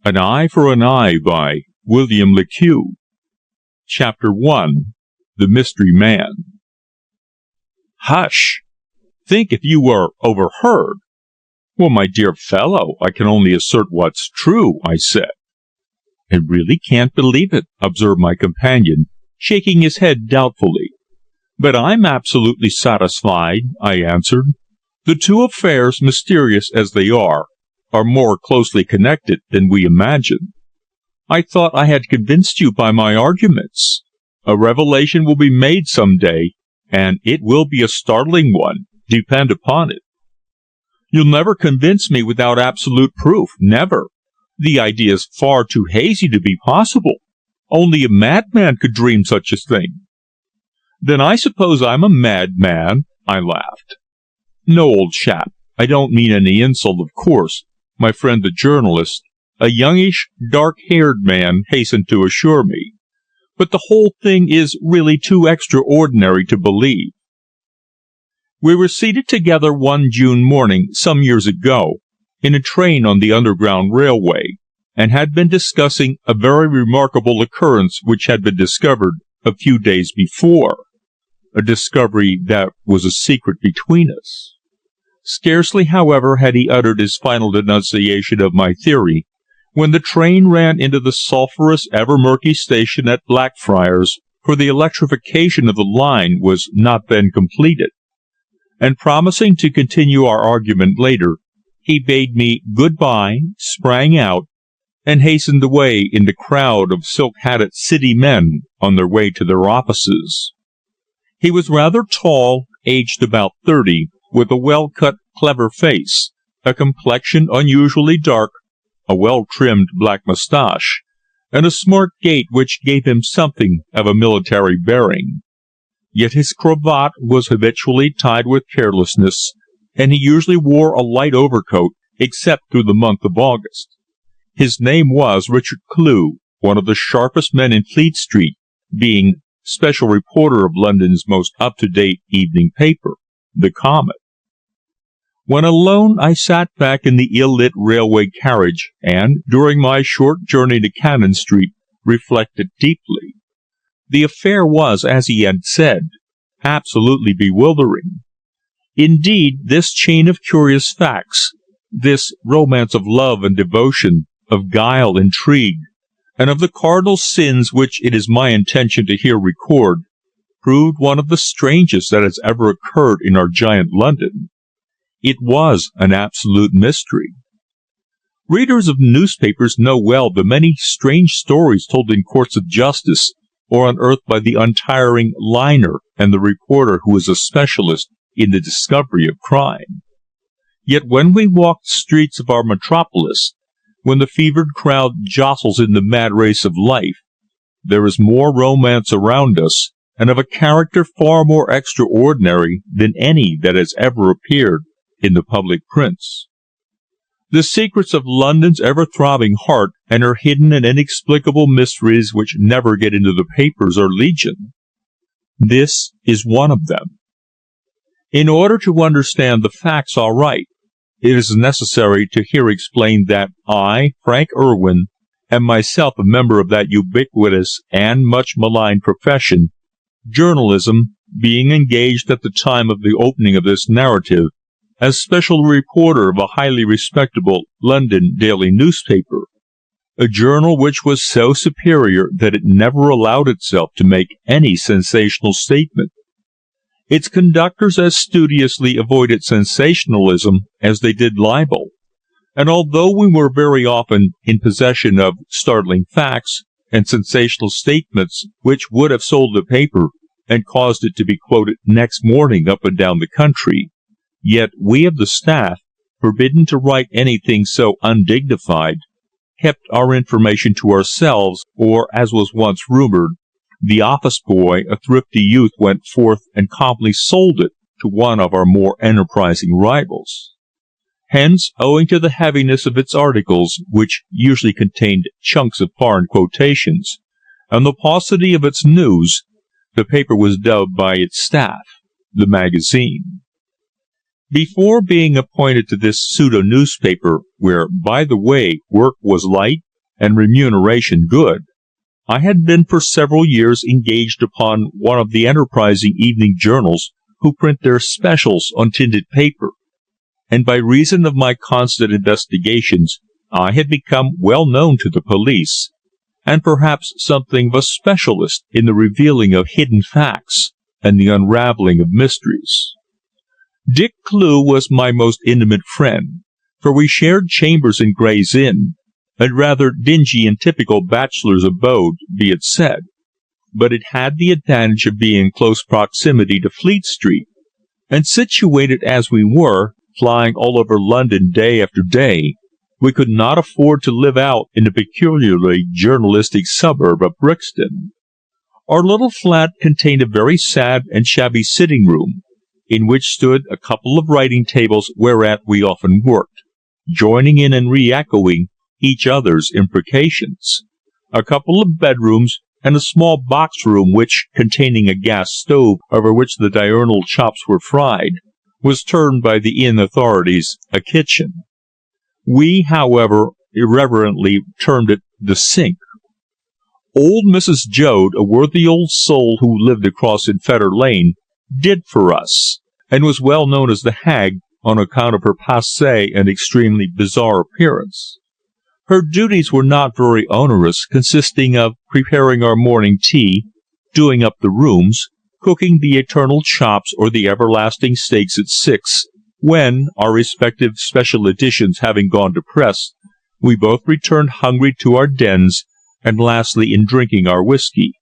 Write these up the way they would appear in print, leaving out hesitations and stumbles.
An Eye for an Eye by William Le Queux. Chapter 1. The Mystery Man. Hush! Think if you were overheard. Well, my dear fellow, I can only assert what's true, I said. I really can't believe it, observed my companion, shaking his head doubtfully. But I'm absolutely satisfied, I answered. The two affairs, mysterious as they are more closely connected than we imagine. I thought I had convinced you by my arguments. A revelation will be made some day, and it will be a startling one, depend upon it. You'll never convince me without absolute proof, never. The idea is far too hazy to be possible. Only a madman could dream such a thing. Then I suppose I'm a madman, I laughed. No, old chap, I don't mean any insult, of course. My friend the journalist, a youngish, dark-haired man, hastened to assure me. But the whole thing is really too extraordinary to believe. We were seated together one June morning some years ago, in a train on the Underground Railway, and had been discussing a very remarkable occurrence which had been discovered a few days before, a discovery that was a secret between us. Scarcely, however, had he uttered his final denunciation of my theory, when the train ran into the sulphurous, ever-murky station at Blackfriars, for the electrification of the line was not then completed, and promising to continue our argument later, he bade me good-bye, sprang out, and hastened away in the crowd of silk-hatted city men on their way to their offices. He was rather tall, aged about 30, with a well-cut, clever face, a complexion unusually dark, a well-trimmed black moustache, and a smart gait which gave him something of a military bearing. Yet his cravat was habitually tied with carelessness, and he usually wore a light overcoat, except through the month of August. His name was Richard Clue, one of the sharpest men in Fleet Street, being special reporter of London's most up-to-date evening paper, The Comet. When alone, I sat back in the ill-lit railway carriage, and, during my short journey to Cannon Street, reflected deeply. The affair was, as he had said, absolutely bewildering. Indeed, this chain of curious facts, this romance of love and devotion, of guile, intrigue, and of the cardinal sins which it is my intention to here record, proved one of the strangest that has ever occurred in our giant London. It was an absolute mystery. Readers of newspapers know well the many strange stories told in courts of justice, or unearthed by the untiring liner and the reporter who is a specialist in the discovery of crime. Yet when we walk the streets of our metropolis, when the fevered crowd jostles in the mad race of life, there is more romance around us, and of a character far more extraordinary than any that has ever appeared in the public prints. The secrets of London's ever-throbbing heart and her hidden and inexplicable mysteries which never get into the papers are legion. This is one of them. In order to understand the facts aright, it is necessary to here explain that I, Frank Irwin, am myself a member of that ubiquitous and much maligned profession, journalism, being engaged at the time of the opening of this narrative as special reporter of a highly respectable London daily newspaper, a journal which was so superior that it never allowed itself to make any sensational statement. Its conductors as studiously avoided sensationalism as they did libel, and although we were very often in possession of startling facts and sensational statements which would have sold the paper and caused it to be quoted next morning up and down the country, yet we of the staff, forbidden to write anything so undignified, kept our information to ourselves, or, as was once rumored, the office boy, a thrifty youth, went forth and calmly sold it to one of our more enterprising rivals. Hence, owing to the heaviness of its articles, which usually contained chunks of foreign quotations, and the paucity of its news, the paper was dubbed by its staff the magazine. Before being appointed to this pseudo-newspaper, where, by the way, work was light, and remuneration good, I had been for several years engaged upon one of the enterprising evening journals who print their specials on tinted paper, and by reason of my constant investigations I had become well known to the police, and perhaps something of a specialist in the revealing of hidden facts and the unravelling of mysteries. Dick Clew was my most intimate friend, for we shared chambers in Gray's Inn, a rather dingy and typical bachelor's abode, be it said, but it had the advantage of being in close proximity to Fleet Street, and situated as we were, flying all over London day after day, we could not afford to live out in the peculiarly journalistic suburb of Brixton. Our little flat contained a very sad and shabby sitting-room, in which stood a couple of writing tables whereat we often worked, joining in and re-echoing each other's imprecations, a couple of bedrooms, and a small box-room which, containing a gas stove over which the diurnal chops were fried, was termed by the inn authorities a kitchen. We, however, irreverently termed it the sink. Old Mrs. Joad, a worthy old soul who lived across in Fetter Lane, did for us, and was well known as the Hag on account of her passé and extremely bizarre appearance. Her duties were not very onerous, consisting of preparing our morning tea, doing up the rooms, cooking the eternal chops or the everlasting steaks at 6, when, our respective special editions having gone to press, we both returned hungry to our dens, and lastly in drinking our whiskey.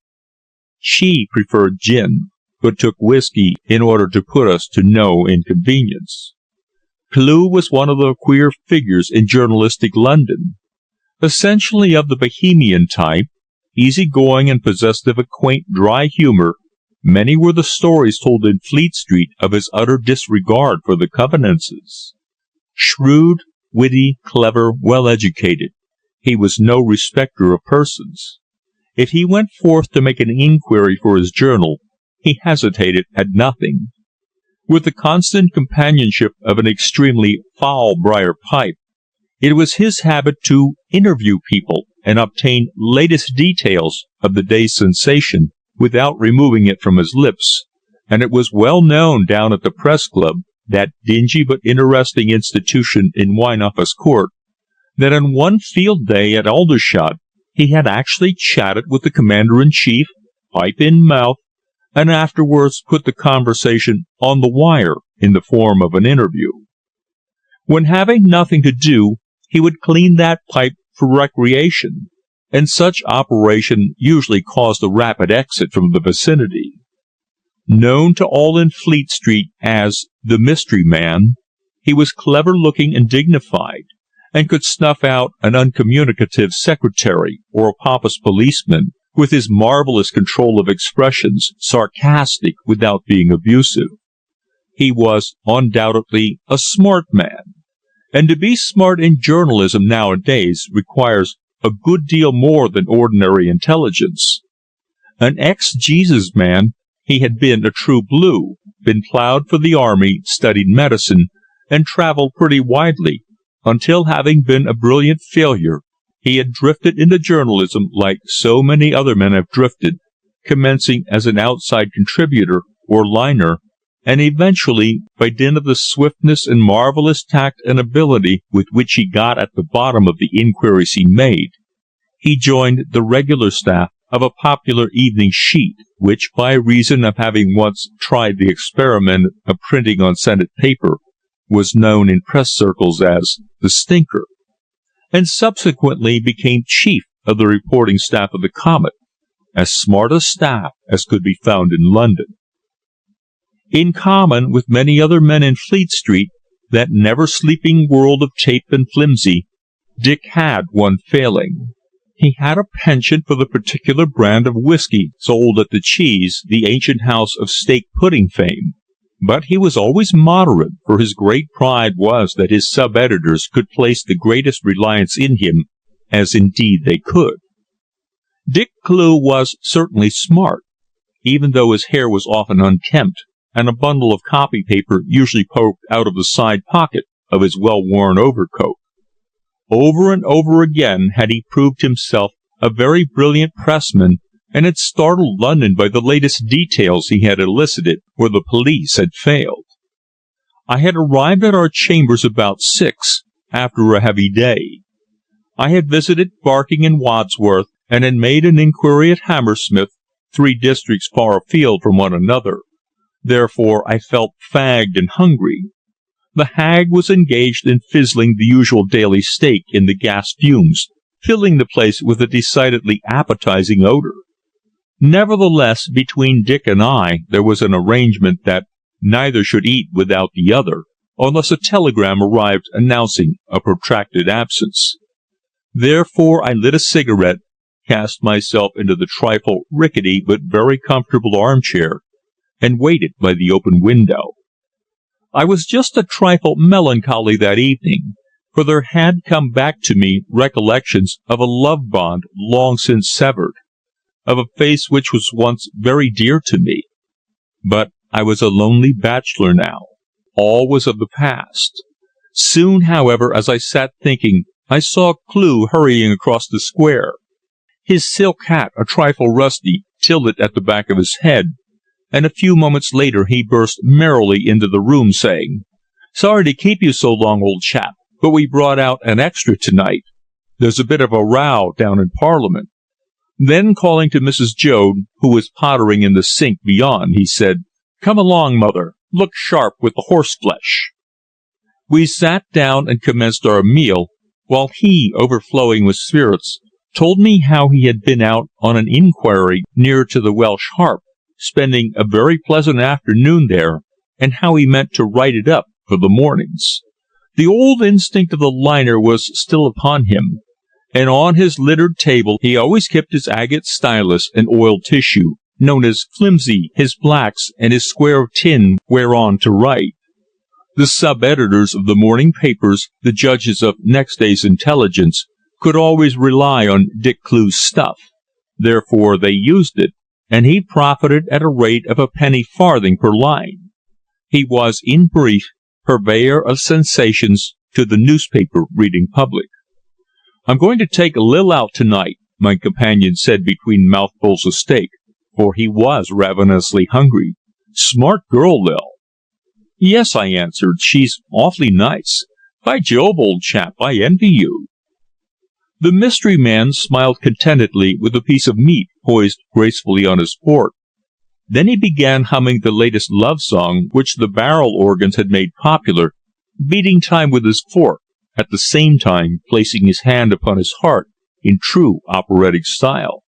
She preferred gin, but took whiskey in order to put us to no inconvenience. Clew was one of the queer figures in journalistic London. Essentially of the Bohemian type, easy-going and possessed of a quaint, dry humour, many were the stories told in Fleet Street of his utter disregard for the convenances. Shrewd, witty, clever, well-educated, he was no respecter of persons. If he went forth to make an inquiry for his journal, he hesitated at nothing. With the constant companionship of an extremely foul briar pipe, it was his habit to interview people and obtain latest details of the day's sensation without removing it from his lips, and it was well known down at the Press Club, that dingy but interesting institution in Wine Office Court, that on one field day at Aldershot he had actually chatted with the Commander-in-Chief, pipe in mouth, and afterwards put the conversation on the wire in the form of an interview. When having nothing to do, he would clean that pipe for recreation, and such operation usually caused a rapid exit from the vicinity. Known to all in Fleet Street as the Mystery Man, he was clever-looking and dignified, and could snuff out an uncommunicative secretary or a pompous policeman with his marvellous control of expressions, sarcastic without being abusive. He was undoubtedly a smart man, and to be smart in journalism nowadays requires a good deal more than ordinary intelligence. An ex-Jesus man, he had been a true blue, been ploughed for the army, studied medicine, and travelled pretty widely, until having been a brilliant failure, he had drifted into journalism like so many other men have drifted, commencing as an outside contributor or liner, and eventually, by dint of the swiftness and marvellous tact and ability with which he got at the bottom of the inquiries he made, he joined the regular staff of a popular evening sheet, which, by reason of having once tried the experiment of printing on scented paper, was known in press circles as the Stinker, and subsequently became chief of the reporting staff of the Comet, as smart a staff as could be found in London. In common with many other men in Fleet Street, that never-sleeping world of tape and flimsy, Dick had one failing. He had a penchant for the particular brand of whiskey sold at the Cheese, the ancient house of steak pudding fame, but he was always moderate, for his great pride was that his sub-editors could place the greatest reliance in him, as indeed they could. Dick Clew was certainly smart, even though his hair was often unkempt, and a bundle of copy paper usually poked out of the side pocket of his well-worn overcoat. Over and over again had he proved himself a very brilliant pressman, and had startled London by the latest details he had elicited where the police had failed. I had arrived at our chambers about 6, after a heavy day. I had visited Barking and Wadsworth, and had made an inquiry at Hammersmith, 3 districts far afield from one another. Therefore I felt fagged and hungry. The hag was engaged in fizzling the usual daily steak in the gas fumes, filling the place with a decidedly appetizing odor. Nevertheless, between Dick and I there was an arrangement that neither should eat without the other, unless a telegram arrived announcing a protracted absence. Therefore I lit a cigarette, cast myself into the trifle rickety but very comfortable armchair, and waited by the open window. I was just a trifle melancholy that evening, for there had come back to me recollections of a love bond long since severed, of a face which was once very dear to me. But I was a lonely bachelor now. All was of the past. Soon, however, as I sat thinking, I saw Clew hurrying across the square. His silk hat, a trifle rusty, tilted at the back of his head, and a few moments later he burst merrily into the room, saying, "Sorry to keep you so long, old chap, but we brought out an extra tonight. There's a bit of a row down in Parliament." Then, calling to Mrs. Joad, who was pottering in the sink beyond, he said, "Come along, mother. Look sharp with the horseflesh." We sat down and commenced our meal, while he, overflowing with spirits, told me how he had been out on an inquiry near to the Welsh Harp, spending a very pleasant afternoon there, and how he meant to write it up for the mornings. The old instinct of the liner was still upon him, and on his littered table he always kept his agate stylus and oiled tissue, known as flimsy, his blacks, and his square of tin whereon to write. The sub-editors of the morning papers, the judges of next day's intelligence, could always rely on Dick Clew's stuff. Therefore they used it, and he profited at a rate of a penny farthing per line. He was, in brief, purveyor of sensations to the newspaper-reading public. "I'm going to take Lil out tonight," my companion said between mouthfuls of steak, for he was ravenously hungry. "Smart girl, Lil." "Yes," I answered, "she's awfully nice. By Jove, old chap, I envy you." The mystery man smiled contentedly with a piece of meat poised gracefully on his fork. Then he began humming the latest love song which the barrel organs had made popular, beating time with his fork, at the same time placing his hand upon his heart in true operatic style.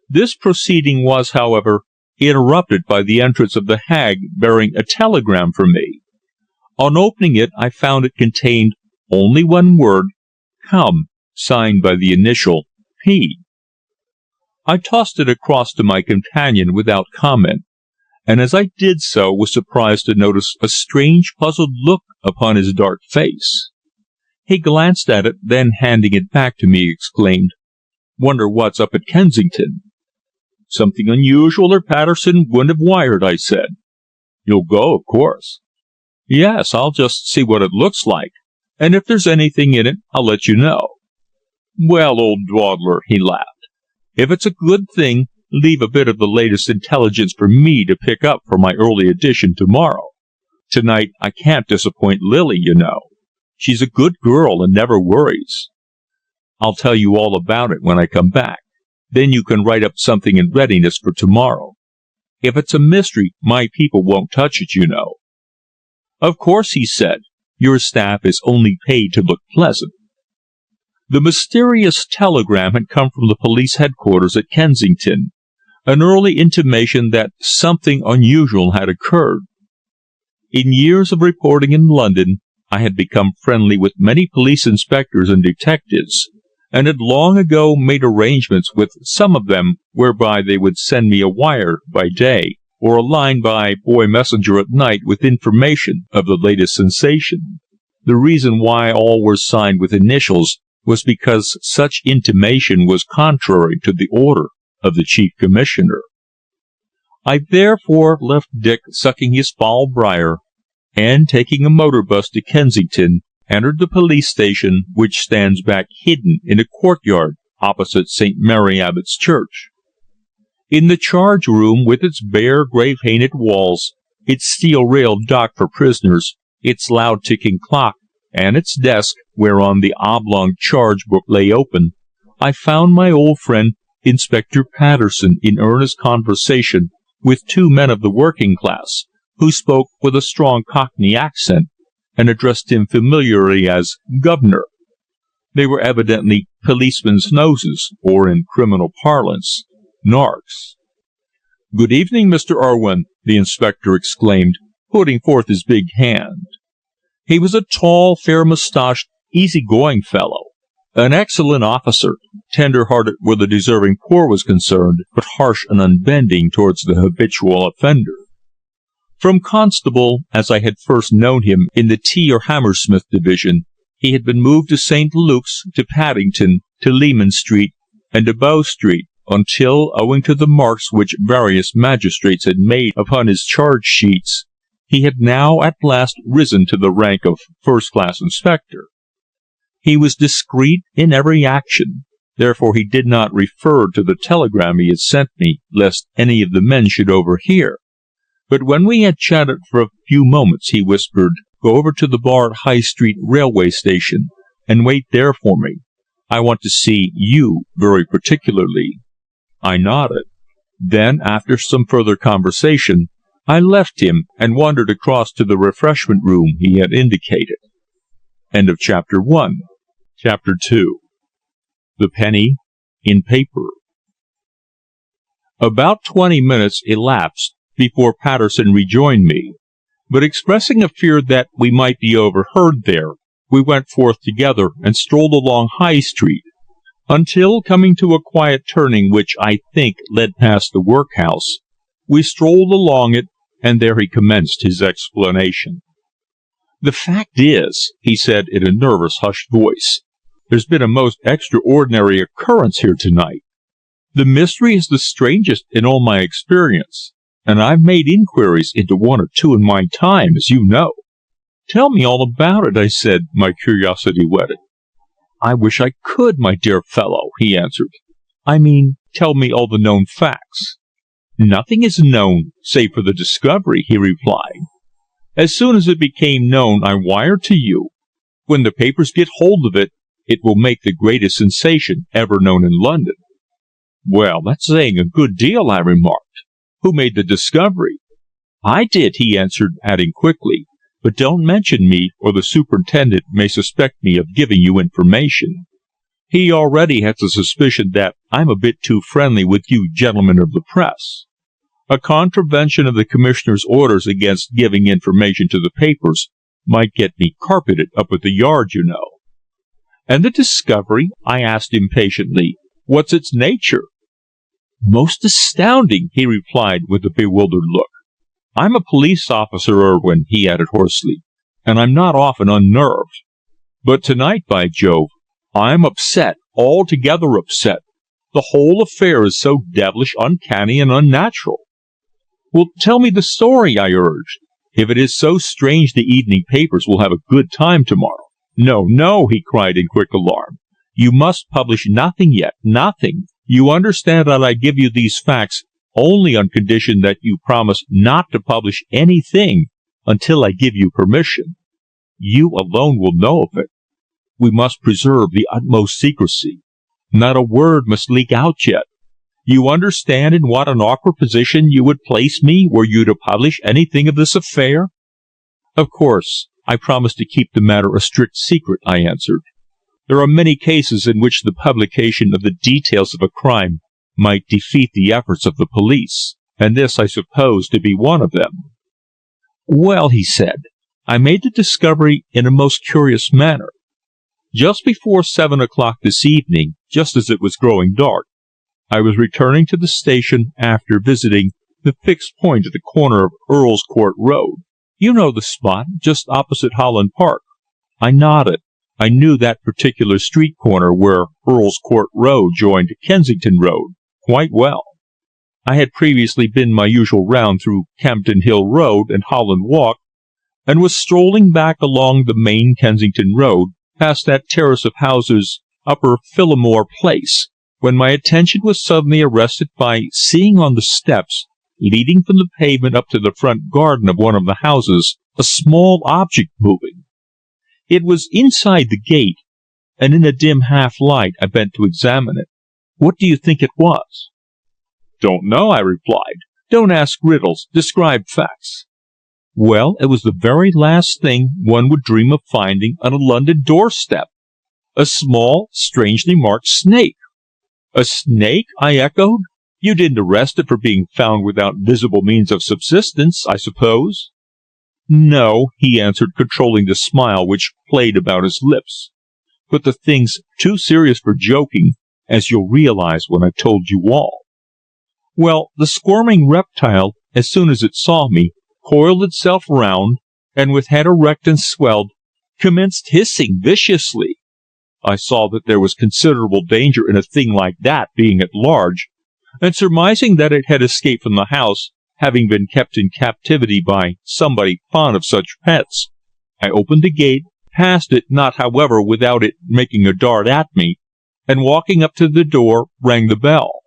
This proceeding was, however, interrupted by the entrance of the hag bearing a telegram for me. On opening it I found it contained only one word, "Come," signed by the initial P. I tossed it across to my companion without comment, and as I did so was surprised to notice a strange puzzled look upon his dark face. He glanced at it, then handing it back to me exclaimed, "Wonder what's up at Kensington?" "Something unusual or Patterson wouldn't have wired," I said. "You'll go, of course." "Yes, I'll just see what it looks like, and if there's anything in it, I'll let you know." "Well, old dawdler," he laughed, "if it's a good thing, leave a bit of the latest intelligence for me to pick up for my early edition tomorrow. Tonight I can't disappoint Lily, you know. She's a good girl and never worries. I'll tell you all about it when I come back. Then you can write up something in readiness for tomorrow. If it's a mystery, my people won't touch it, you know." "Of course," he said. "Your staff is only paid to look pleasant." The mysterious telegram had come from the police headquarters at Kensington, an early intimation that something unusual had occurred. In years of reporting in London, I had become friendly with many police inspectors and detectives, and had long ago made arrangements with some of them whereby they would send me a wire by day or a line by boy messenger at night with information of the latest sensation. The reason why all were signed with initials was because such intimation was contrary to the order of the Chief Commissioner. I therefore left Dick sucking his foul briar, and taking a motor bus to Kensington, entered the police station, which stands back hidden in a courtyard opposite St. Mary Abbot's Church. In the charge room, with its bare, grey-painted walls, its steel-railed dock for prisoners, its loud ticking clock, and its desk, whereon the oblong charge book lay open, I found my old friend Inspector Patterson in earnest conversation with two men of the working class, who spoke with a strong Cockney accent, and addressed him familiarly as Governor. They were evidently policemen's noses, or in criminal parlance, narcs. "Good evening, Mr. Irwin," the inspector exclaimed, putting forth his big hand. He was a tall, fair-moustached, easy-going fellow, an excellent officer, tender-hearted where the deserving poor was concerned, but harsh and unbending towards the habitual offender. From constable, as I had first known him in the tea or Hammersmith division, he had been moved to St. Luke's, to Paddington, to Leman Street, and to Bow Street, until, owing to the marks which various magistrates had made upon his charge sheets, he had now at last risen to the rank of first-class inspector. He was discreet in every action, therefore he did not refer to the telegram he had sent me, lest any of the men should overhear. But when we had chatted for a few moments, he whispered, "Go over to the bar at High Street Railway Station, and wait there for me. I want to see you very particularly." I nodded. Then, after some further conversation, I left him and wandered across to the refreshment room he had indicated. End of Chapter 1. Chapter 2. The Penny in Paper. About 20 minutes elapsed before Patterson rejoined me, but expressing a fear that we might be overheard there, we went forth together and strolled along High Street, until, coming to a quiet turning which I think led past the workhouse, we strolled along it, and there he commenced his explanation. "The fact is," he said in a nervous, hushed voice, "there's been a most extraordinary occurrence here tonight. The mystery is the strangest in all my experience, and I've made inquiries into one or two in my time, as you know." "Tell me all about it," I said, my curiosity whetted. "I wish I could, my dear fellow," he answered. "I mean, tell me all the known facts." "Nothing is known, save for the discovery," he replied. "As soon as it became known, I wired to you. When the papers get hold of it, it will make the greatest sensation ever known in London." "Well, that's saying a good deal," I remarked. "Who made the discovery?" "I did," he answered, adding quickly, "but don't mention me, or the superintendent may suspect me of giving you information. He already has a suspicion that I'm a bit too friendly with you gentlemen of the press. A contravention of the commissioner's orders against giving information to the papers might get me carpeted up at the Yard, you know." "And the discovery?" I asked impatiently. "What's its nature?" "Most astounding," he replied with a bewildered look. "I'm a police officer, Irwin," he added hoarsely, "and I'm not often unnerved. But tonight, by Jove, I'm upset, altogether upset. The whole affair is so devilish uncanny and unnatural." "Well, tell me the story," I urged. "If it is so strange, the evening papers will have a good time tomorrow." "No, no," he cried in quick alarm. "You must publish nothing yet, nothing. You understand that I give you these facts only on condition that you promise not to publish anything until I give you permission. You alone will know of it. We must preserve the utmost secrecy. Not a word must leak out yet. You understand in what an awkward position you would place me were you to publish anything of this affair?" "Of course, I promise to keep the matter a strict secret," I answered. "There are many cases in which the publication of the details of a crime might defeat the efforts of the police, and this I suppose to be one of them." "Well," he said, "I made the discovery in a most curious manner. Just before 7 o'clock this evening, just as it was growing dark, I was returning to the station after visiting the fixed point at the corner of Earl's Court Road. You know the spot, just opposite Holland Park." I nodded. I knew that particular street corner where Earl's Court Road joined Kensington Road quite well. I had previously been my usual round through Campden Hill Road and Holland Walk, and was strolling back along the main Kensington Road, past that terrace of houses, Upper Phillimore Place, when my attention was suddenly arrested by seeing on the steps leading from the pavement up to the front garden of one of the houses a small object moving. It was inside the gate, and in the dim half-light I bent to examine it. What do you think it was? Don't know, I replied. Don't ask riddles, describe facts. Well, it was the very last thing one would dream of finding on a London doorstep. A small, strangely marked snake. A snake? I echoed. You didn't arrest it for being found without visible means of subsistence, I suppose? No, he answered, controlling the smile which played about his lips. But the thing's too serious for joking, as you'll realize when I've told you all. Well, the squirming reptile, as soon as it saw me, coiled itself round, and with head erect and swelled, commenced hissing viciously. I saw that there was considerable danger in a thing like that being at large, and surmising that it had escaped from the house, having been kept in captivity by somebody fond of such pets, I opened the gate, passed it, not however without it making a dart at me, and walking up to the door, rang the bell.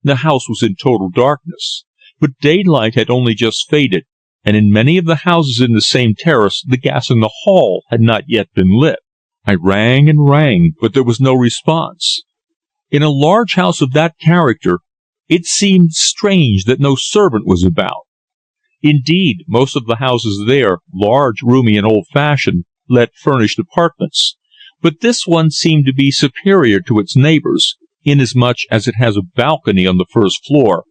The house was in total darkness, but daylight had only just faded, and in many of the houses in the same terrace the gas in the hall had not yet been lit. I rang and rang, but there was no response. In a large house of that character, it seemed strange that no servant was about. Indeed, most of the houses there, large, roomy, and old-fashioned, let furnished apartments, but this one seemed to be superior to its neighbors, inasmuch as it has a balcony on the first floor,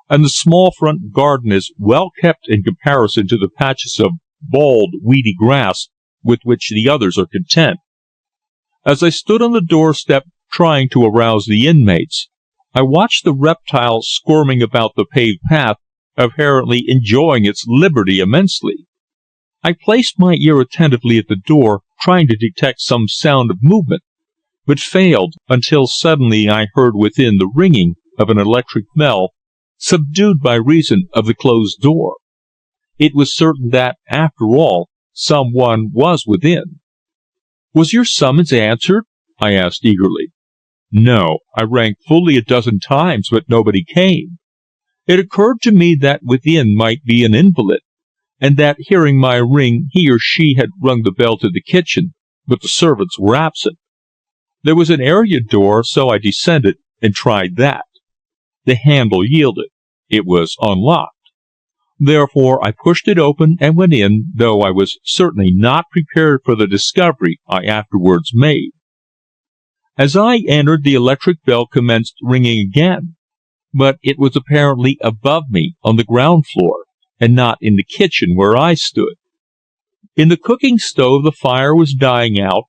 and the small front garden is well kept in comparison to the patches of bald, weedy grass with which the others are content. As I stood on the doorstep trying to arouse the inmates, I watched the reptile squirming about the paved path, apparently enjoying its liberty immensely. I placed my ear attentively at the door, trying to detect some sound of movement, but failed until suddenly I heard within the ringing of an electric bell, subdued by reason of the closed door. It was certain that, after all, someone was within. Was your summons answered? I asked eagerly. No, I rang fully a dozen times, but nobody came. It occurred to me that within might be an invalid, and that hearing my ring he or she had rung the bell to the kitchen, but the servants were absent. There was an area door, so I descended and tried that. The handle yielded. It was unlocked. Therefore I pushed it open and went in, though I was certainly not prepared for the discovery I afterwards made. As I entered, the electric bell commenced ringing again, but it was apparently above me on the ground floor, and not in the kitchen where I stood. In the cooking stove the fire was dying out,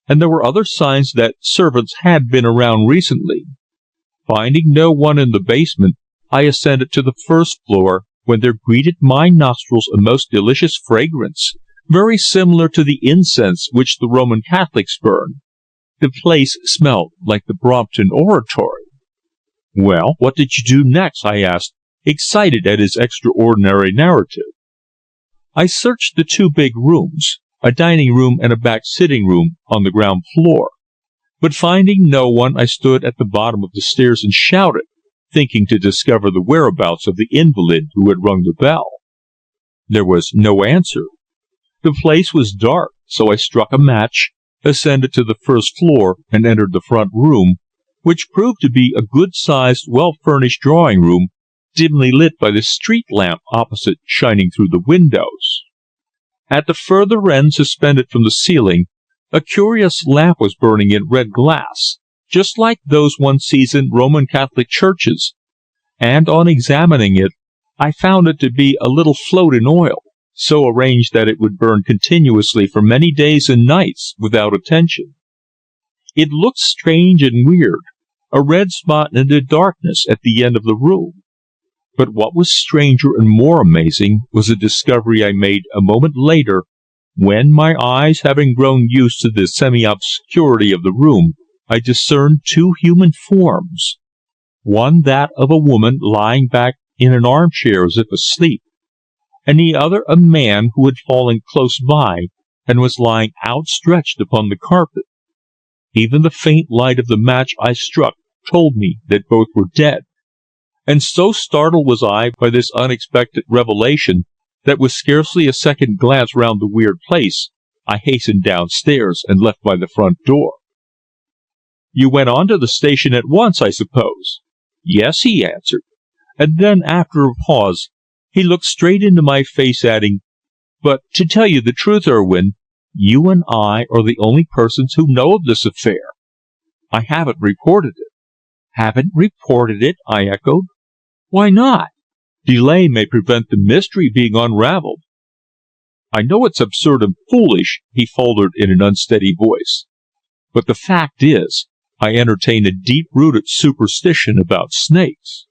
and there were other signs that servants had been around recently. Finding no one in the basement, I ascended to the first floor, when there greeted my nostrils a most delicious fragrance, very similar to the incense which the Roman Catholics burn. The place smelled like the Brompton Oratory. Well, what did you do next? I asked, excited at his extraordinary narrative. I searched the two big rooms, a dining room and a back sitting room, on the ground floor, but finding no one I stood at the bottom of the stairs and shouted, thinking to discover the whereabouts of the invalid who had rung the bell. There was no answer. The place was dark, so I struck a match, ascended to the first floor, and entered the front room, which proved to be a good-sized, well-furnished drawing-room, dimly lit by the street lamp opposite shining through the windows. At the further end, suspended from the ceiling, a curious lamp was burning in red glass, just like those one sees in Roman Catholic churches, and on examining it, I found it to be a little float in oil, so arranged that it would burn continuously for many days and nights without attention. It looked strange and weird, a red spot in the darkness at the end of the room. But what was stranger and more amazing was a discovery I made a moment later, when, my eyes having grown used to the semi-obscurity of the room, I discerned two human forms, one that of a woman lying back in an armchair as if asleep, and the other a man who had fallen close by and was lying outstretched upon the carpet. Even the faint light of the match I struck told me that both were dead, and so startled was I by this unexpected revelation that with scarcely a second glance round the weird place, I hastened downstairs and left by the front door. "You went on to the station at once, I suppose?" "Yes," he answered, and then, after a pause, he looked straight into my face, adding, "But to tell you the truth, Irwin, you and I are the only persons who know of this affair. I haven't reported it." "Haven't reported it?" I echoed. "Why not? Delay may prevent the mystery being unravelled." "I know it's absurd and foolish," he faltered in an unsteady voice, "but the fact is, I entertain a deep-rooted superstition about snakes.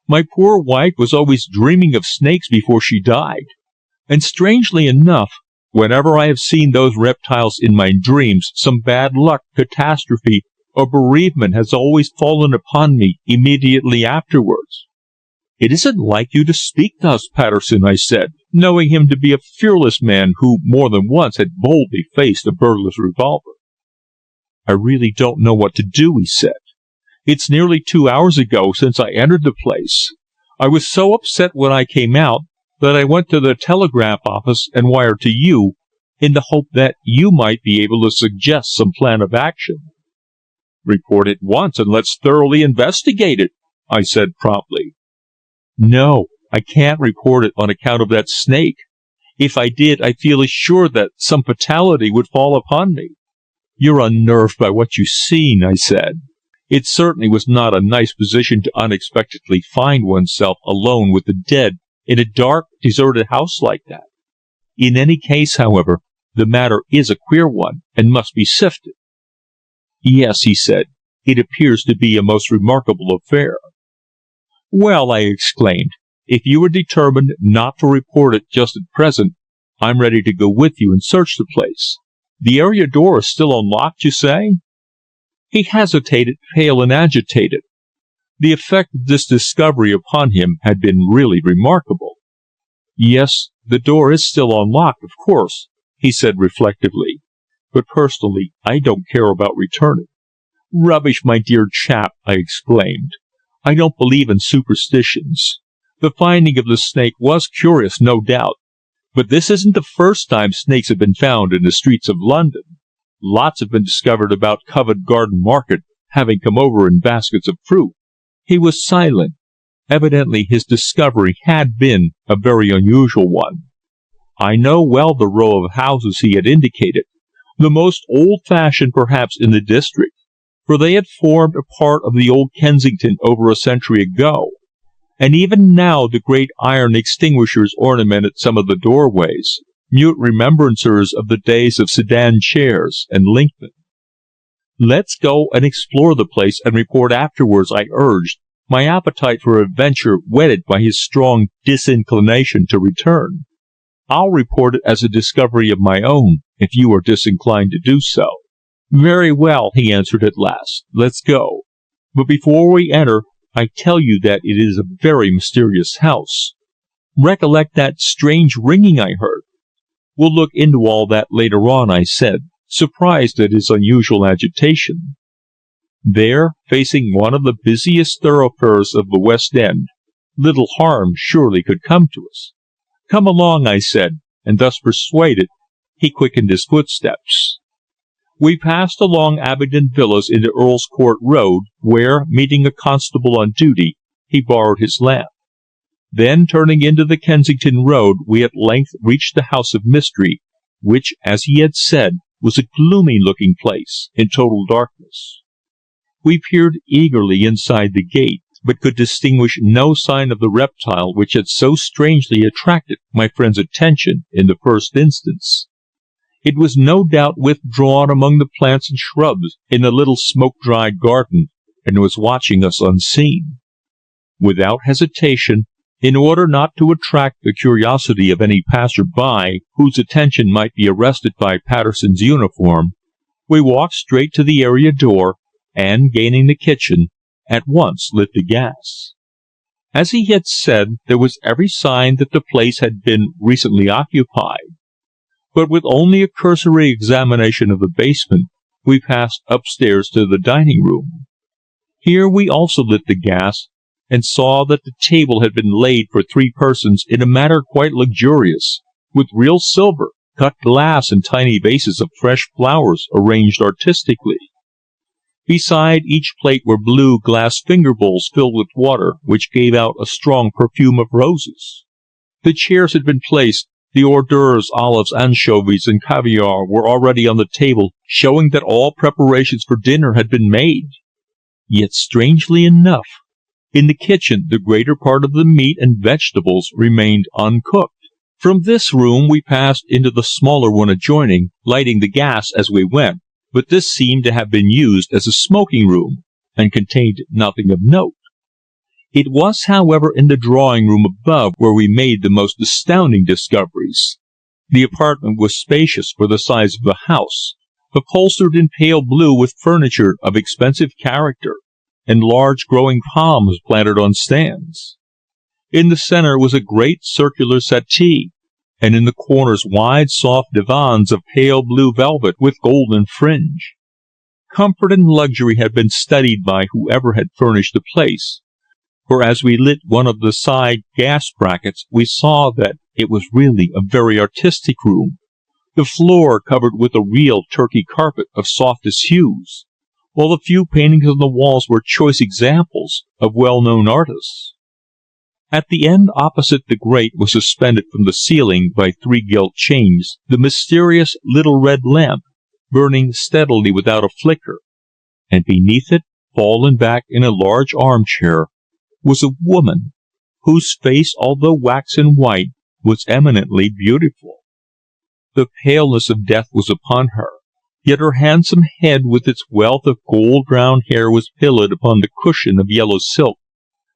My poor wife was always dreaming of snakes before she died, and strangely enough, whenever I have seen those reptiles in my dreams, some bad luck, catastrophe, or bereavement has always fallen upon me immediately afterwards." "It isn't like you to speak thus, Patterson," I said, knowing him to be a fearless man who more than once had boldly faced a burglar's revolver. "I really don't know what to do," he said. "It's nearly 2 hours ago since I entered the place. I was so upset when I came out that I went to the telegraph office and wired to you in the hope that you might be able to suggest some plan of action." "Report at once and let's thoroughly investigate it," I said promptly. "No, I can't report it on account of that snake. If I did, I feel assured that some fatality would fall upon me." "You're unnerved by what you've seen," I said. "It certainly was not a nice position to unexpectedly find oneself alone with the dead in a dark, deserted house like that. In any case, however, the matter is a queer one, and must be sifted." "Yes," he said, "it appears to be a most remarkable affair." "Well," I exclaimed, "if you are determined not to report it just at present, I'm ready to go with you and search the place. The area door is still unlocked, you say?" He hesitated, pale and agitated. The effect of this discovery upon him had been really remarkable. "Yes, the door is still unlocked, of course," he said reflectively, "but personally I don't care about returning." "Rubbish, my dear chap," I exclaimed. "I don't believe in superstitions. The finding of the snake was curious, no doubt, but this isn't the first time snakes have been found in the streets of London. Lots have been discovered about Covent Garden Market, having come over in baskets of fruit." He was silent. Evidently his discovery had been a very unusual one. I know well the row of houses he had indicated, the most old-fashioned perhaps in the district, for they had formed a part of the old Kensington over a century ago, and even now the great iron extinguishers ornamented some of the doorways, mute remembrancers of the days of sedan chairs and linkmen. "Let's go and explore the place and report afterwards," I urged, my appetite for adventure whetted by his strong disinclination to return. "I'll report it as a discovery of my own, if you are disinclined to do so." "Very well," he answered at last. "Let's go. But before we enter, I tell you that it is a very mysterious house. Recollect that strange ringing I heard." "We'll look into all that later on," I said, surprised at his unusual agitation. There, facing one of the busiest thoroughfares of the West End, little harm surely could come to us. "Come along," I said, and thus persuaded, he quickened his footsteps. We passed along Abingdon Villas into Earl's Court Road, where, meeting a constable on duty, he borrowed his lamp. Then, turning into the Kensington Road, we at length reached the house of mystery, which, as he had said, was a gloomy-looking place, in total darkness. We peered eagerly inside the gate, but could distinguish no sign of the reptile which had so strangely attracted my friend's attention in the first instance. It was no doubt withdrawn among the plants and shrubs in the little smoke-dried garden, and was watching us unseen. Without hesitation, in order not to attract the curiosity of any passer-by whose attention might be arrested by Patterson's uniform, we walked straight to the area door, and, gaining the kitchen, at once lit the gas. As he had said, there was every sign that the place had been recently occupied. But with only a cursory examination of the basement, we passed upstairs to the dining room. Here we also lit the gas, and saw that the table had been laid for 3 persons in a manner quite luxurious, with real silver, cut glass, and tiny vases of fresh flowers arranged artistically. Beside each plate were blue glass finger bowls filled with water, which gave out a strong perfume of roses. The chairs had been placed, the hors d'oeuvres, olives, anchovies, and caviar were already on the table, showing that all preparations for dinner had been made. Yet, strangely enough, in the kitchen the greater part of the meat and vegetables remained uncooked. From this room we passed into the smaller one adjoining, lighting the gas as we went, but this seemed to have been used as a smoking room, and contained nothing of note. It was, however, in the drawing room above where we made the most astounding discoveries. The apartment was spacious for the size of a house, upholstered in pale blue with furniture of expensive character, and large growing palms planted on stands. In the center was a great circular settee, and in the corners wide soft divans of pale blue velvet with golden fringe. Comfort and luxury had been studied by whoever had furnished the place, for as we lit one of the side gas brackets we saw that it was really a very artistic room, the floor covered with a real Turkey carpet of softest hues, while the few paintings on the walls were choice examples of well-known artists. At the end opposite the grate was suspended from the ceiling by 3 gilt chains the mysterious little red lamp, burning steadily without a flicker, and beneath it, fallen back in a large armchair, was a woman, whose face, although waxen white, was eminently beautiful. The paleness of death was upon her, yet her handsome head with its wealth of gold-brown hair was pillowed upon the cushion of yellow silk,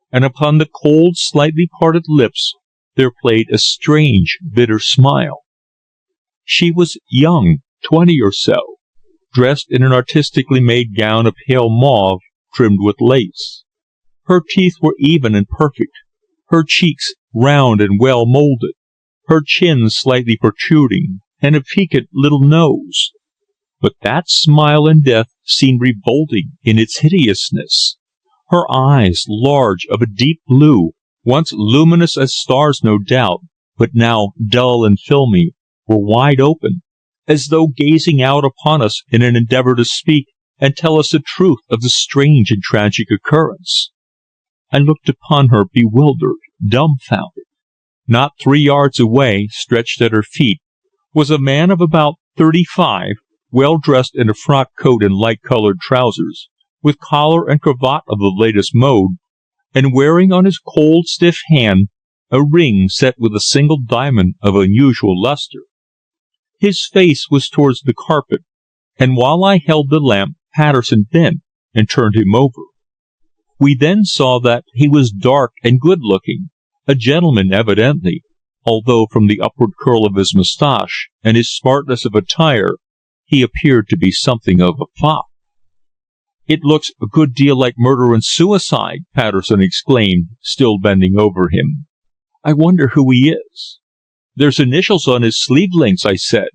and upon the cold, slightly parted lips there played a strange, bitter smile. She was young, 20 or so, dressed in an artistically made gown of pale mauve, trimmed with lace. Her teeth were even and perfect, her cheeks round and well moulded, her chin slightly protruding, and a piquant little nose. But that smile in death seemed revolting in its hideousness. Her eyes, large, of a deep blue, once luminous as stars no doubt, but now dull and filmy, were wide open, as though gazing out upon us in an endeavour to speak and tell us the truth of the strange and tragic occurrence. I looked upon her bewildered, dumbfounded. Not 3 yards away, stretched at her feet, was a man of about 35, well dressed in a frock coat and light-coloured trousers, with collar and cravat of the latest mode, and wearing on his cold, stiff hand a ring set with a single diamond of unusual lustre. His face was towards the carpet, and while I held the lamp, Patterson bent and turned him over. We then saw that he was dark and good-looking, a gentleman evidently, although from the upward curl of his moustache and his smartness of attire he appeared to be something of a fop. "It looks a good deal like murder and suicide," Patterson exclaimed, still bending over him. "I wonder who he is." "There's initials on his sleeve links," I said,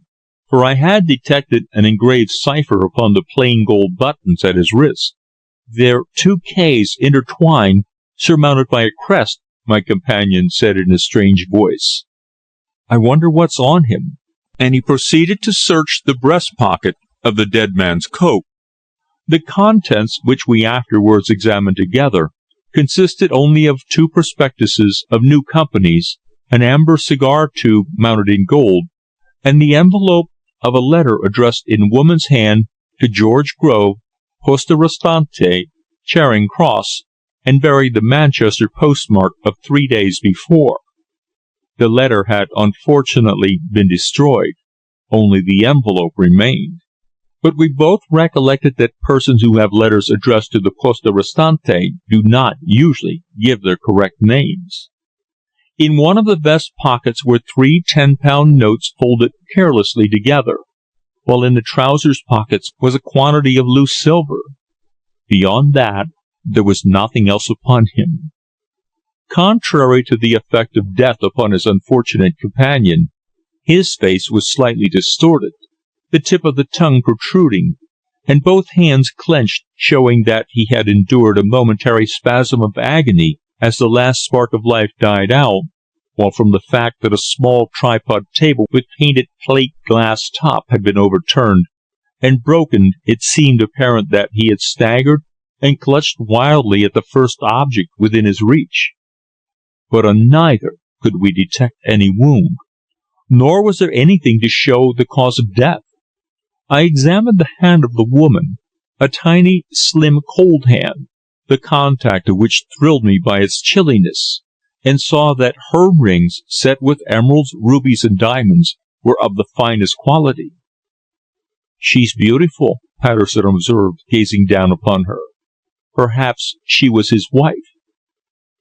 for I had detected an engraved cipher upon the plain gold buttons at his wrist. "They're 2 K's intertwined, surmounted by a crest," my companion said in a strange voice. "I wonder what's on him," and he proceeded to search the breast pocket of the dead man's coat. The contents, which we afterwards examined together, consisted only of 2 prospectuses of new companies, an amber cigar tube mounted in gold, and the envelope of a letter addressed in woman's hand to George Grove, Poste Restante, Charing Cross, and bearing the Manchester postmark of 3 days before. The letter had unfortunately been destroyed, only the envelope remained. But we both recollected that persons who have letters addressed to the Poste Restante do not usually give their correct names. In one of the vest pockets were 3 10-pound notes folded carelessly together, while in the trousers pockets was a quantity of loose silver. Beyond that, there was nothing else upon him. Contrary to the effect of death upon his unfortunate companion, his face was slightly distorted, the tip of the tongue protruding, and both hands clenched, showing that he had endured a momentary spasm of agony as the last spark of life died out, while from the fact that a small tripod table with painted plate glass top had been overturned and broken, it seemed apparent that he had staggered and clutched wildly at the first object within his reach. But on neither could we detect any wound, nor was there anything to show the cause of death. I examined the hand of the woman, a tiny, slim, cold hand, the contact of which thrilled me by its chilliness, and saw that her rings, set with emeralds, rubies, and diamonds, were of the finest quality. "She's beautiful," Patterson observed, gazing down upon her. "Perhaps she was his wife."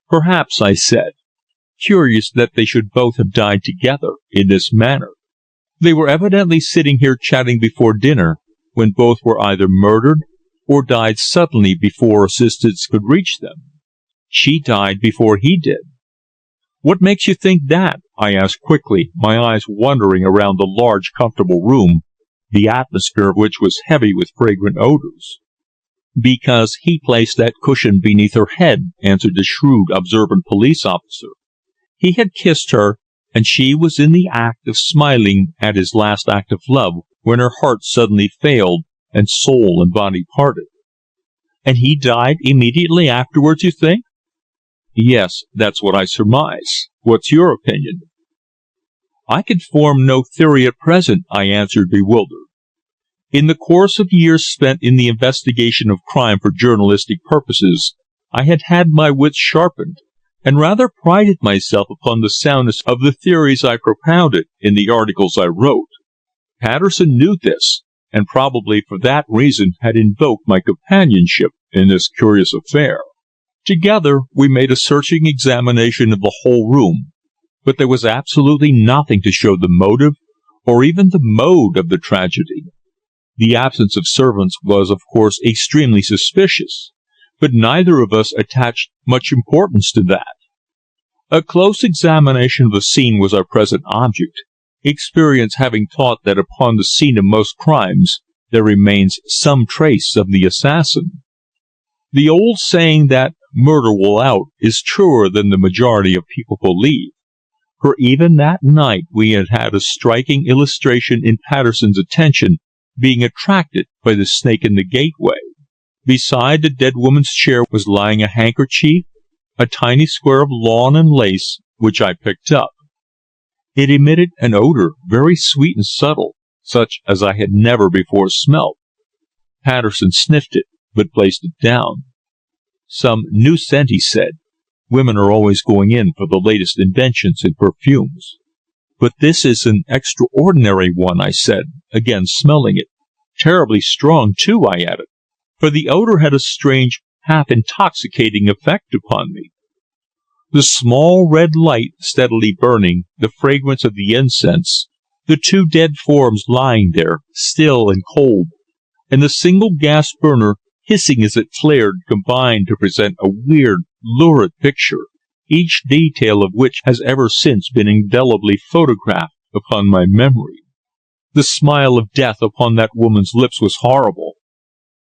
"Perhaps," I said. "Curious that they should both have died together in this manner. They were evidently sitting here chatting before dinner, when both were either murdered or died suddenly before assistance could reach them. She died before he did." "What makes you think that?" I asked quickly, my eyes wandering around the large, comfortable room, the atmosphere of which was heavy with fragrant odors. "Because he placed that cushion beneath her head," answered the shrewd, observant police officer. "He had kissed her, and she was in the act of smiling at his last act of love, when her heart suddenly failed, and soul and body parted." "And he died immediately afterwards, you think?" "Yes, that's what I surmise. What's your opinion?" "I can form no theory at present," I answered, bewildered. In the course of years spent in the investigation of crime for journalistic purposes, I had had my wits sharpened, and rather prided myself upon the soundness of the theories I propounded in the articles I wrote. Patterson knew this, and probably for that reason had invoked my companionship in this curious affair. Together we made a searching examination of the whole room, but there was absolutely nothing to show the motive or even the mode of the tragedy. The absence of servants was, of course, extremely suspicious, but neither of us attached much importance to that. A close examination of the scene was our present object, experience having taught that upon the scene of most crimes there remains some trace of the assassin. The old saying that murder will out is truer than the majority of people believe, for even that night we had had a striking illustration in Patterson's attention being attracted by the snake in the gateway. Beside the dead woman's chair was lying a handkerchief, a tiny square of lawn and lace, which I picked up. It emitted an odor very sweet and subtle, such as I had never before smelt. Patterson sniffed it, but placed it down. "Some new scent," he said. "Women are always going in for the latest inventions in perfumes." "But this is an extraordinary one," I said, again smelling it. "Terribly strong, too," I added, for the odor had a strange, half-intoxicating effect upon me. The small red light steadily burning, the fragrance of the incense, the two dead forms lying there, still and cold, and the single gas burner hissing as it flared, combined to present a weird, lurid picture, each detail of which has ever since been indelibly photographed upon my memory. The smile of death upon that woman's lips was horrible.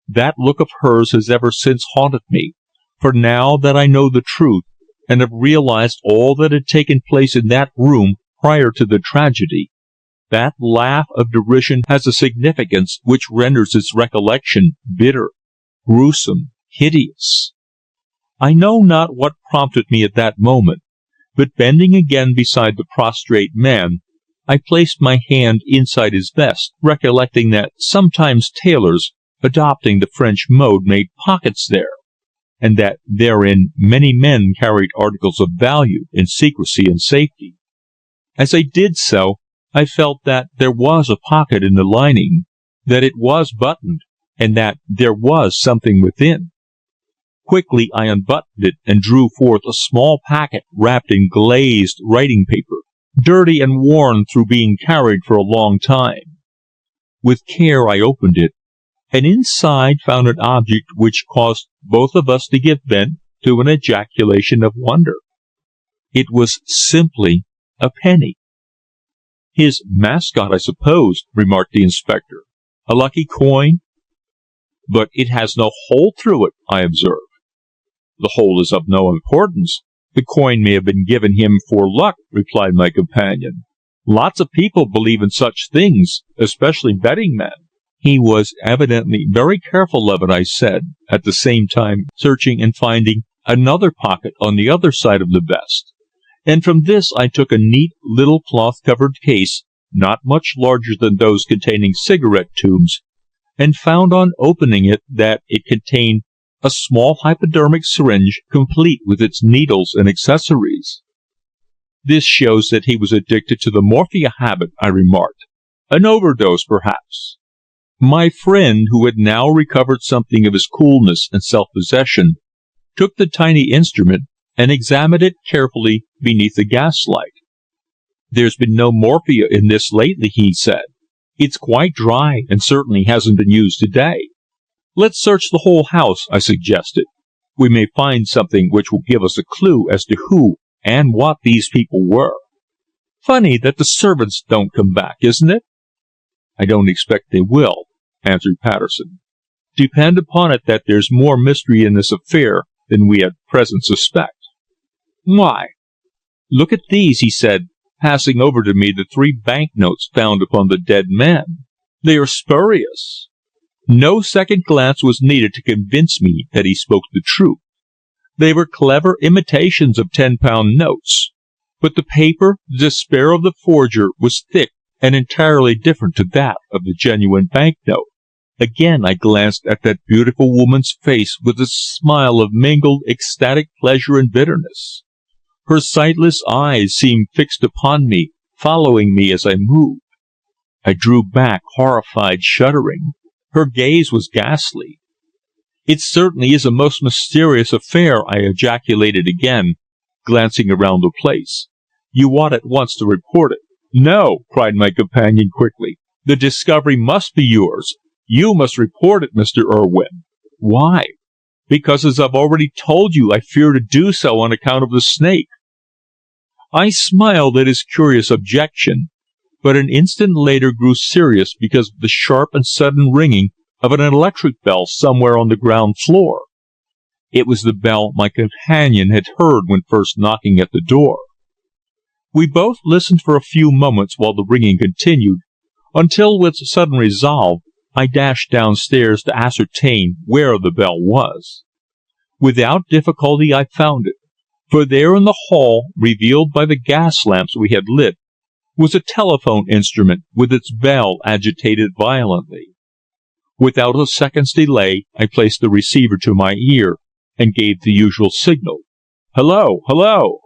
That look of hers has ever since haunted me, for now that I know the truth, and have realized all that had taken place in that room prior to the tragedy, that laugh of derision has a significance which renders its recollection bitter, gruesome, hideous. I know not what prompted me at that moment, but bending again beside the prostrate man, I placed my hand inside his vest, recollecting that sometimes tailors, adopting the French mode, made pockets there, and that therein many men carried articles of value in secrecy and safety. As I did so, I felt that there was a pocket in the lining, that it was buttoned, and that there was something within. Quickly I unbuttoned it and drew forth a small packet wrapped in glazed writing paper, dirty and worn through being carried for a long time. With care I opened it, and inside found an object which caused both of us to give vent to an ejaculation of wonder. It was simply a penny. "His mascot, I suppose," remarked the inspector. "A lucky coin?" "But it has no hole through it," I observed. "The hole is of no importance. The coin may have been given him for luck," replied my companion. "Lots of people believe in such things, especially betting men." "He was evidently very careful of it," I said, at the same time searching and finding another pocket on the other side of the vest, and from this I took a neat little cloth-covered case, not much larger than those containing cigarette tubes, and found on opening it that it contained a small hypodermic syringe complete with its needles and accessories. "This shows that he was addicted to the morphia habit," I remarked. "An overdose, perhaps." My friend, who had now recovered something of his coolness and self-possession, took the tiny instrument and examined it carefully beneath the gaslight. "There's been no morphia in this lately," he said. "It's quite dry and certainly hasn't been used today." "Let's search the whole house," I suggested. "We may find something which will give us a clue as to who and what these people were. Funny that the servants don't come back, isn't it?" "I don't expect they will," answered Patterson. "Depend upon it that there's more mystery in this affair than we at present suspect." "Why?" "Look at these," he said, passing over to me the 3 banknotes found upon the dead man. "They are spurious." No second glance was needed to convince me that he spoke the truth. They were clever imitations of £10 notes, but the paper, the despair of the forger, was thick and entirely different to that of the genuine banknote. Again I glanced at that beautiful woman's face with its smile of mingled ecstatic pleasure and bitterness. Her sightless eyes seemed fixed upon me, following me as I moved. I drew back, horrified, shuddering. Her gaze was ghastly. "It certainly is a most mysterious affair," I ejaculated again, glancing around the place. "You ought at once to report it." "No," cried my companion quickly. "The discovery must be yours. You must report it, Mr. Urwin." "Why?" "Because, as I've already told you, I fear to do so on account of the snake." I smiled at his curious objection, but an instant later grew serious because of the sharp and sudden ringing of an electric bell somewhere on the ground floor. It was the bell my companion had heard when first knocking at the door. We both listened for a few moments while the ringing continued, until with sudden resolve I dashed downstairs to ascertain where the bell was. Without difficulty I found it, for there in the hall, revealed by the gas lamps we had lit, was a telephone instrument with its bell agitated violently. Without a second's delay, I placed the receiver to my ear and gave the usual signal. "Hello! Hello!"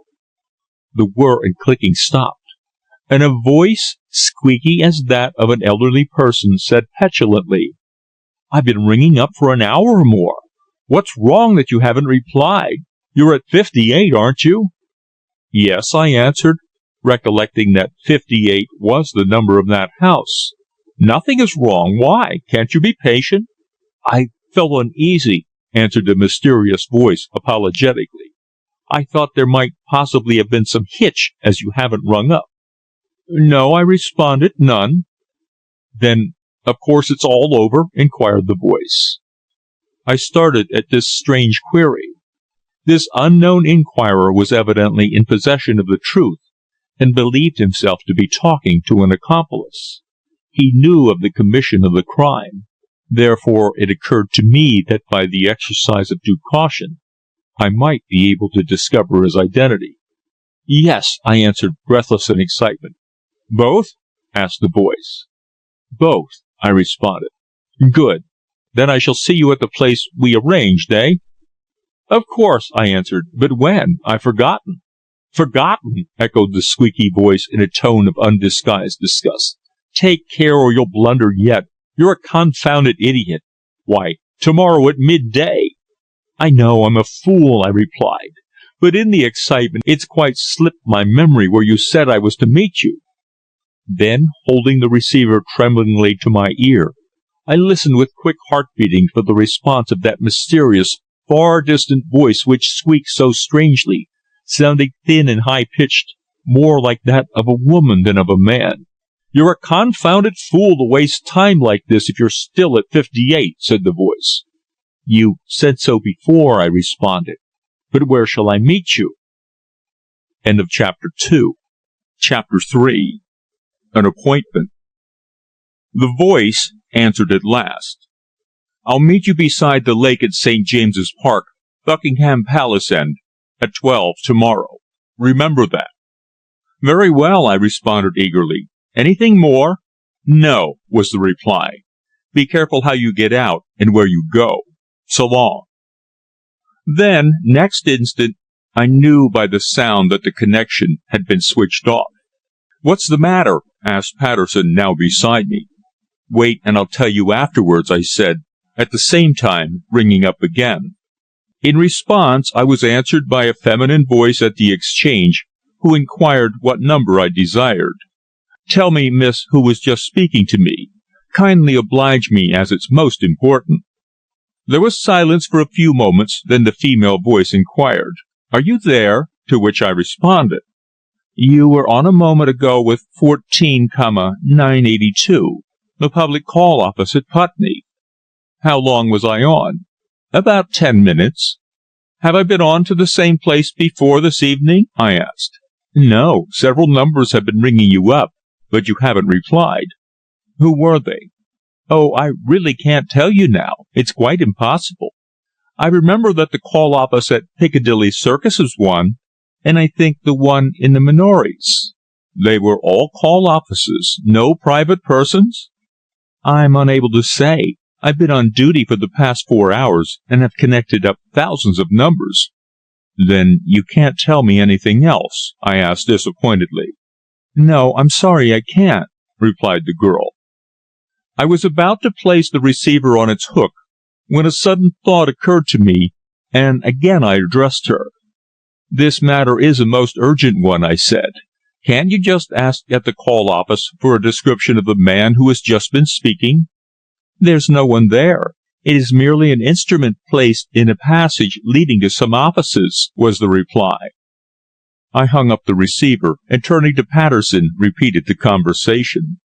The whir and clicking stopped, and a voice, squeaky as that of an elderly person, said petulantly, "I've been ringing up for an hour or more. What's wrong that you haven't replied? You're at 58, aren't you?" "Yes," I answered, recollecting that 58 was the number of that house. "Nothing is wrong. Why? Can't you be patient?" "I felt uneasy," answered the mysterious voice apologetically. "I thought there might possibly have been some hitch, as you haven't rung up." "No," I responded, "none." "Then, of course, it's all over?" inquired the voice. I started at this strange query. This unknown inquirer was evidently in possession of the truth, and believed himself to be talking to an accomplice. He knew of the commission of the crime. Therefore it occurred to me that by the exercise of due caution I might be able to discover his identity. "Yes," I answered, breathless in excitement. "Both?" asked the voice. "Both," I responded. "Good. Then I shall see you at the place we arranged, eh?" "Of course," I answered. "But when? I've forgotten." "Forgotten!" echoed the squeaky voice in a tone of undisguised disgust. "Take care or you'll blunder yet. You're a confounded idiot. Why, tomorrow at midday." "I know I'm a fool," I replied, "but in the excitement it's quite slipped my memory where you said I was to meet you." Then, holding the receiver tremblingly to my ear, I listened with quick heart beating for the response of that mysterious, far distant voice which squeaked so strangely, sounding thin and high-pitched, more like that of a woman than of a man. "You're a confounded fool to waste time like this if you're still at 58, said the voice. "You said so before," I responded. "But where shall I meet you?" End of Chapter 2. Chapter 3. An Appointment. The voice answered at last. "I'll meet you beside the lake at St. James's Park, Buckingham Palace End, at 12 tomorrow. Remember that." "Very well," I responded eagerly. "Anything more?" "No," was the reply. "Be careful how you get out and where you go. So long." Then, next instant, I knew by the sound that the connection had been switched off. "What's the matter?" asked Patterson, now beside me. "Wait, and I'll tell you afterwards," I said, at the same time ringing up again. In response, I was answered by a feminine voice at the exchange, who inquired what number I desired. "Tell me, miss, who was just speaking to me. Kindly oblige me, as it's most important." There was silence for a few moments, then the female voice inquired, "Are you there?" To which I responded, "You were on a moment ago with 14,982, the public call office at Putney." "How long was I on?" "About 10 minutes." "Have I been on to the same place before this evening?" I asked. "No, several numbers have been ringing you up, but you haven't replied." "Who were they?" "Oh, I really can't tell you now. It's quite impossible. I remember that the call office at Piccadilly Circus was one, and I think the one in the Minories." "They were all call offices, no private persons?" "I'm unable to say. I've been on duty for the past 4 hours, and have connected up thousands of numbers." "Then you can't tell me anything else?" I asked disappointedly. "No, I'm sorry I can't," replied the girl. I was about to place the receiver on its hook, when a sudden thought occurred to me, and again I addressed her. "This matter is a most urgent one," I said. "Can't you just ask at the call office for a description of the man who has just been speaking?" "There's no one there. It is merely an instrument placed in a passage leading to some offices," was the reply. I hung up the receiver, and turning to Patterson, repeated the conversation.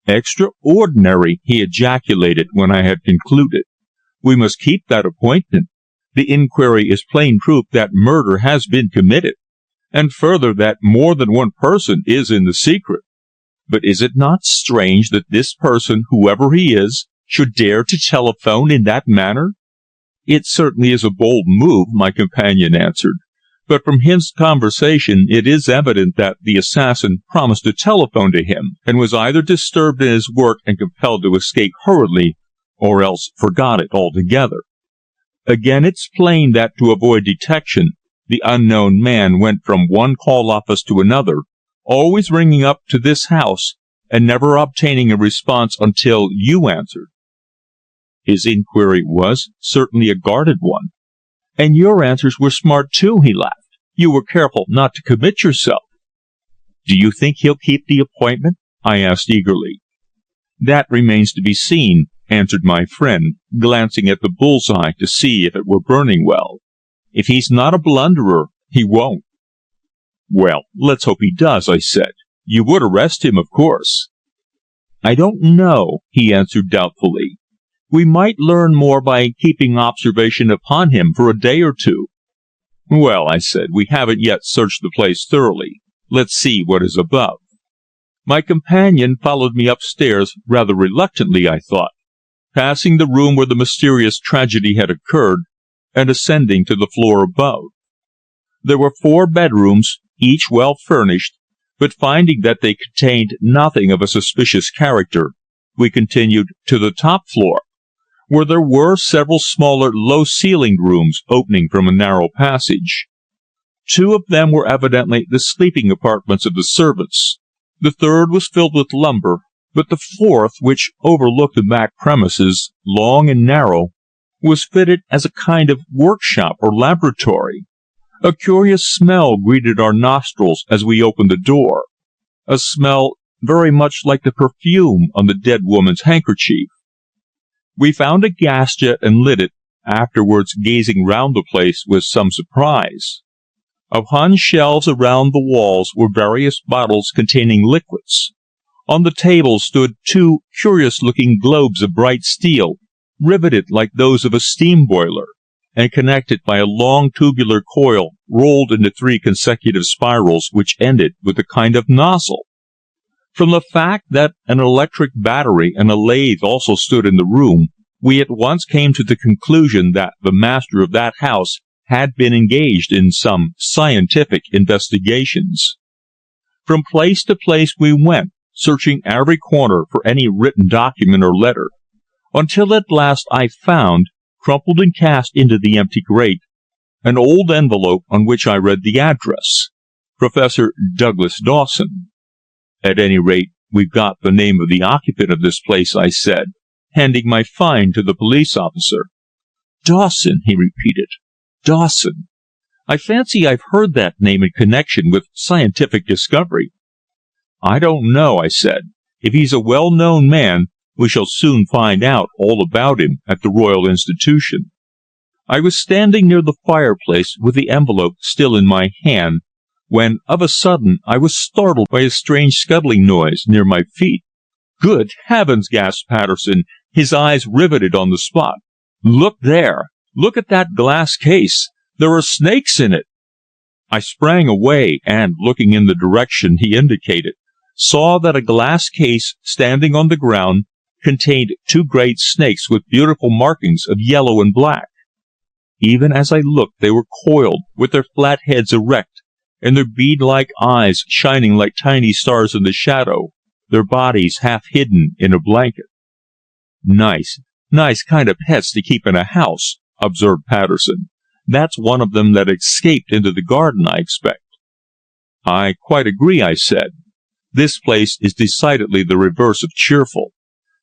"Extraordinary!" he ejaculated when I had concluded. "We must keep that appointment. The inquiry is plain proof that murder has been committed, and further that more than one person is in the secret. But is it not strange that this person, whoever he is, should dare to telephone in that manner?" "It certainly is a bold move," my companion answered. "But from his conversation it is evident that the assassin promised to telephone to him, and was either disturbed in his work and compelled to escape hurriedly, or else forgot it altogether. Again, it's plain that to avoid detection, the unknown man went from one call office to another, always ringing up to this house, and never obtaining a response until you answered." "His inquiry was certainly a guarded one." "And your answers were smart too," he laughed. "You were careful not to commit yourself." "Do you think he'll keep the appointment?" I asked eagerly. "That remains to be seen," answered my friend, glancing at the bull's-eye to see if it were burning well. "If he's not a blunderer, he won't." "Well, let's hope he does," I said. "You would arrest him, of course." "I don't know," he answered doubtfully. "We might learn more by keeping observation upon him for a day or two." "Well," I said, "we haven't yet searched the place thoroughly. Let's see what is above." My companion followed me upstairs, rather reluctantly, I thought, passing the room where the mysterious tragedy had occurred, and ascending to the floor above. There were 4 bedrooms, each well furnished, but finding that they contained nothing of a suspicious character, we continued to the top floor, where there were several smaller low-ceilinged rooms opening from a narrow passage. 2 of them were evidently the sleeping apartments of the servants. The third was filled with lumber, but the fourth, which overlooked the back premises, long and narrow, was fitted as a kind of workshop or laboratory. A curious smell greeted our nostrils as we opened the door, a smell very much like the perfume on the dead woman's handkerchief. We found a gas jet and lit it, afterwards gazing round the place with some surprise. Upon shelves around the walls were various bottles containing liquids. On the table stood two curious-looking globes of bright steel, riveted like those of a steam boiler, and connected by a long tubular coil rolled into 3 consecutive spirals which ended with a kind of nozzle. From the fact that an electric battery and a lathe also stood in the room, we at once came to the conclusion that the master of that house had been engaged in some scientific investigations. From place to place we went, searching every corner for any written document or letter, until at last I found, crumpled and cast into the empty grate, an old envelope on which I read the address, Professor Douglas Dawson. At any rate, we've got the name of the occupant of this place, I said, handing my find to the police officer. Dawson, he repeated. Dawson. I fancy I've heard that name in connection with scientific discovery. I don't know, I said. If he's a well-known man, we shall soon find out all about him at the Royal Institution. I was standing near the fireplace with the envelope still in my hand, when of a sudden I was startled by a strange scuttling noise near my feet. Good heavens, gasped Patterson, his eyes riveted on the spot. Look there! Look at that glass case! There are snakes in it! I sprang away and, looking in the direction he indicated, saw that a glass case standing on the ground contained 2 great snakes with beautiful markings of yellow and black. Even as I looked, they were coiled, with their flat heads erect, and their bead-like eyes shining like tiny stars in the shadow, their bodies half hidden in a blanket. Nice kind of pets to keep in a house, observed Patterson. That's one of them that escaped into the garden, I expect. I quite agree, I said. This place is decidedly the reverse of cheerful.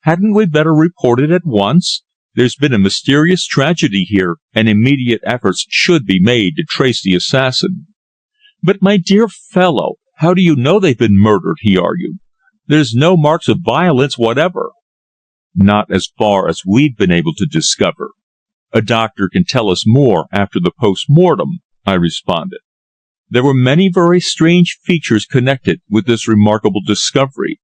Hadn't we better report it at once? There's been a mysterious tragedy here, and immediate efforts should be made to trace the assassin. But, my dear fellow, how do you know they've been murdered? He argued. There's no marks of violence whatever. Not as far as we've been able to discover. A doctor can tell us more after the post-mortem, I responded. There were many very strange features connected with this remarkable discovery.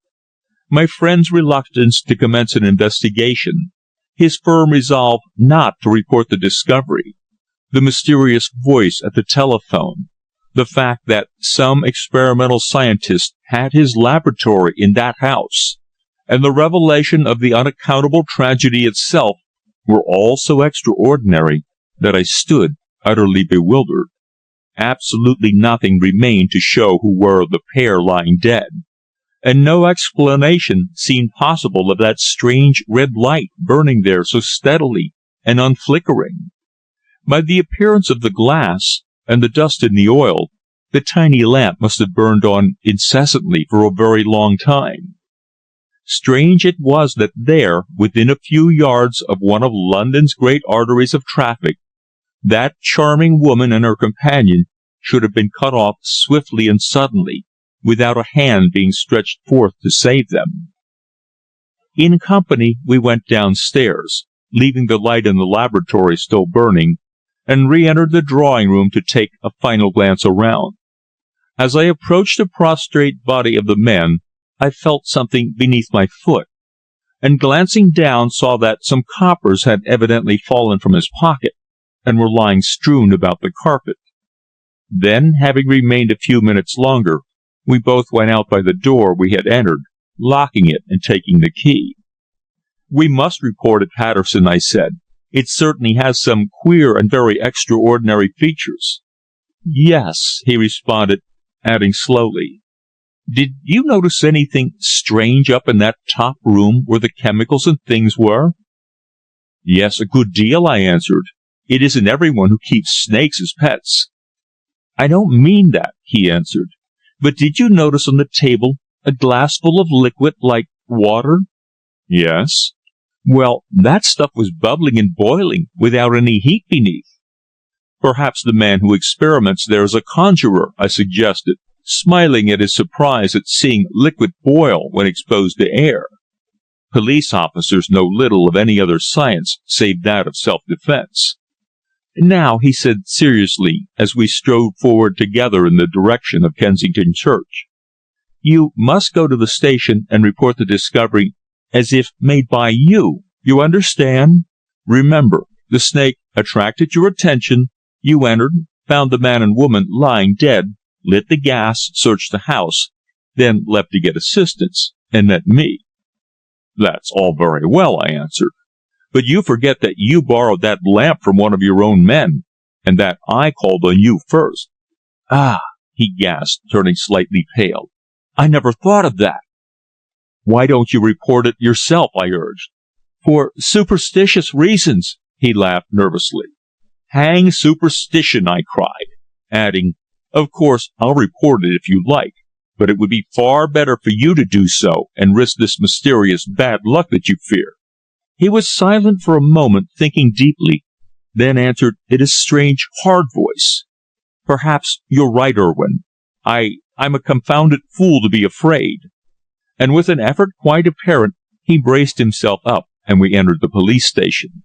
My friend's reluctance to commence an investigation, his firm resolve not to report the discovery, the mysterious voice at the telephone, the fact that some experimental scientist had his laboratory in that house, and the revelation of the unaccountable tragedy itself were all so extraordinary that I stood utterly bewildered. Absolutely nothing remained to show who were the pair lying dead, and no explanation seemed possible of that strange red light burning there so steadily and unflickering. By the appearance of the glass and the dust in the oil, the tiny lamp must have burned on incessantly for a very long time. Strange it was that there, within a few yards of one of London's great arteries of traffic, that charming woman and her companion should have been cut off swiftly and suddenly, without a hand being stretched forth to save them. In company we went downstairs, leaving the light in the laboratory still burning, and re-entered the drawing-room to take a final glance around. As I approached the prostrate body of the man, I felt something beneath my foot, and glancing down saw that some coppers had evidently fallen from his pocket, and were lying strewn about the carpet. Then, having remained a few minutes longer, we both went out by the door we had entered, locking it and taking the key. We must report it, Patterson, I said. It certainly has some queer and very extraordinary features. Yes, he responded, adding slowly, Did you notice anything strange up in that top room where the chemicals and things were? Yes, a good deal, I answered. It isn't everyone who keeps snakes as pets. I don't mean that, he answered. But did you notice on the table a glass full of liquid like water? Yes. Well, that stuff was bubbling and boiling without any heat beneath. Perhaps the man who experiments there is a conjurer, I suggested, smiling at his surprise at seeing liquid boil when exposed to air. Police officers know little of any other science save that of self-defense. "Now," he said seriously, as we strode forward together in the direction of Kensington Church, "you must go to the station and report the discovery as if made by you. You understand? Remember, the snake attracted your attention, you entered, found the man and woman lying dead, lit the gas, searched the house, then left to get assistance, and met me." "That's all very well," I answered, "but you forget that you borrowed that lamp from one of your own men, and that I called on you first." "Ah," he gasped, turning slightly pale, "I never thought of that." "Why don't you report it yourself?" I urged. "For superstitious reasons," he laughed nervously. "Hang superstition," I cried, adding, "Of course, I'll report it if you like, but it would be far better for you to do so and risk this mysterious bad luck that you fear." He was silent for a moment, thinking deeply, then answered in a strange, hard voice, "Perhaps you're right, Irwin. I'm a confounded fool to be afraid." And with an effort quite apparent, he braced himself up, and we entered the police station.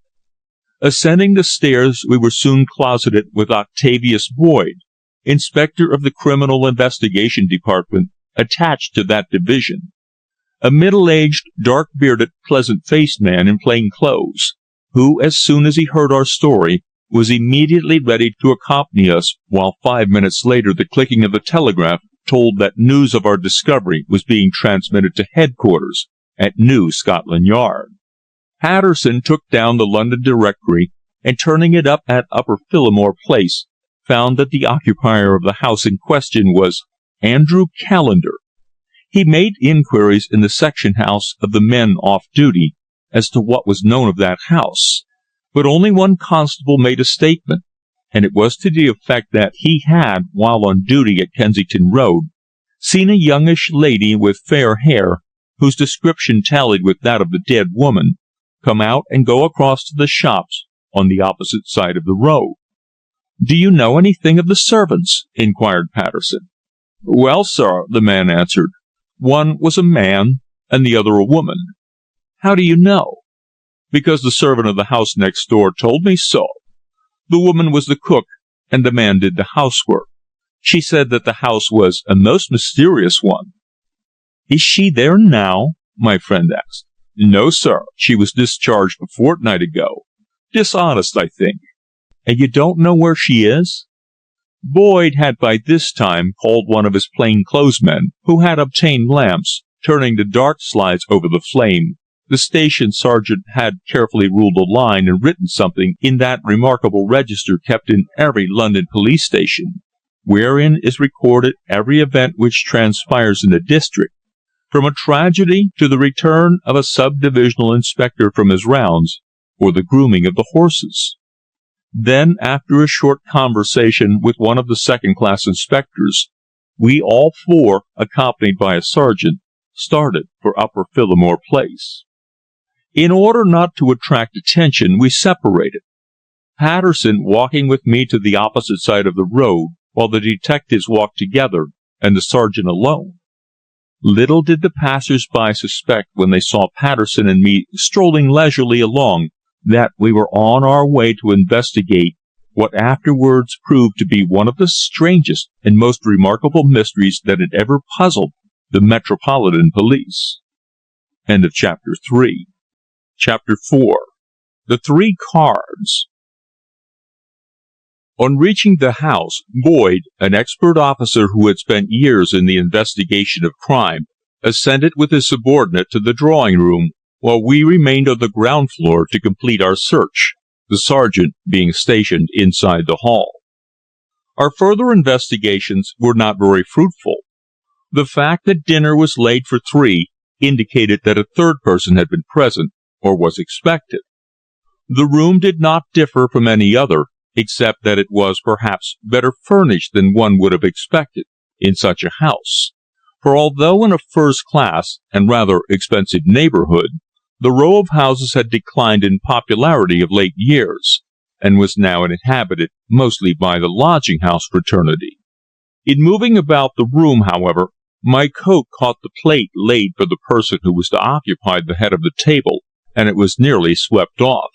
Ascending the stairs, we were soon closeted with Octavius Boyd, Inspector of the Criminal Investigation Department attached to that division, a middle-aged, dark-bearded, pleasant-faced man in plain clothes, who, as soon as he heard our story, was immediately ready to accompany us, while 5 minutes later the clicking of the telegraph told that news of our discovery was being transmitted to headquarters at New Scotland Yard. Patterson took down the London directory, and turning it up at Upper Phillimore Place, found that the occupier of the house in question was Andrew Callender. He made inquiries in the section house of the men off duty as to what was known of that house, but only one constable made a statement, and it was to the effect that he had, while on duty at Kensington Road, seen a youngish lady with fair hair, whose description tallied with that of the dead woman, come out and go across to the shops on the opposite side of the road. "Do you know anything of the servants?" inquired Patterson. "Well, sir," the man answered, "one was a man, and the other a woman." "How do you know?" "Because the servant of the house next door told me so. The woman was the cook, and the man did the housework. She said that the house was a most mysterious one." "Is she there now?" my friend asked. "No, sir. She was discharged a fortnight ago. Dishonest, I think." "And you don't know where she is?" Boyd had by this time called one of his plainclothesmen, who had obtained lamps, turning the dark slides over the flame. The station sergeant had carefully ruled a line and written something in that remarkable register kept in every London police station, wherein is recorded every event which transpires in the district, from a tragedy to the return of a sub-divisional inspector from his rounds, or the grooming of the horses. Then, after a short conversation with one of the second-class inspectors, we all four, accompanied by a sergeant, started for Upper Phillimore Place. In order not to attract attention, we separated, Patterson walking with me to the opposite side of the road, while the detectives walked together, and the sergeant alone. Little did the passers-by suspect when they saw Patterson and me strolling leisurely along that we were on our way to investigate what afterwards proved to be one of the strangest and most remarkable mysteries that had ever puzzled the Metropolitan Police. End of Chapter 3. Chapter 4. The Three Cards. On reaching the house, Boyd, an expert officer who had spent years in the investigation of crime, ascended with his subordinate to the drawing-room, while we remained on the ground floor to complete our search, the sergeant being stationed inside the hall. Our further investigations were not very fruitful. The fact that dinner was laid for 3 indicated that a third person had been present, or was expected. The room did not differ from any other, except that it was perhaps better furnished than one would have expected in such a house, for although in a first-class and rather expensive neighborhood, the row of houses had declined in popularity of late years, and was now inhabited mostly by the lodging-house fraternity. In moving about the room, however, my coat caught the plate laid for the person who was to occupy the head of the table, and it was nearly swept off.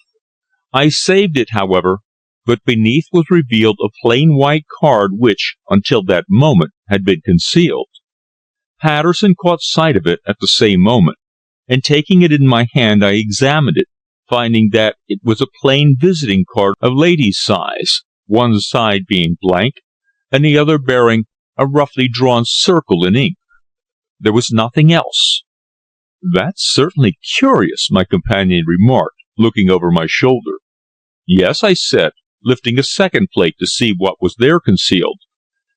I saved it, however, but beneath was revealed a plain white card which, until that moment, had been concealed. Patterson caught sight of it at the same moment, and taking it in my hand I examined it, finding that it was a plain visiting card of lady's size, one side being blank, and the other bearing a roughly drawn circle in ink. There was nothing else. "That's certainly curious," my companion remarked, looking over my shoulder. "Yes," I said, lifting a second plate to see what was there concealed,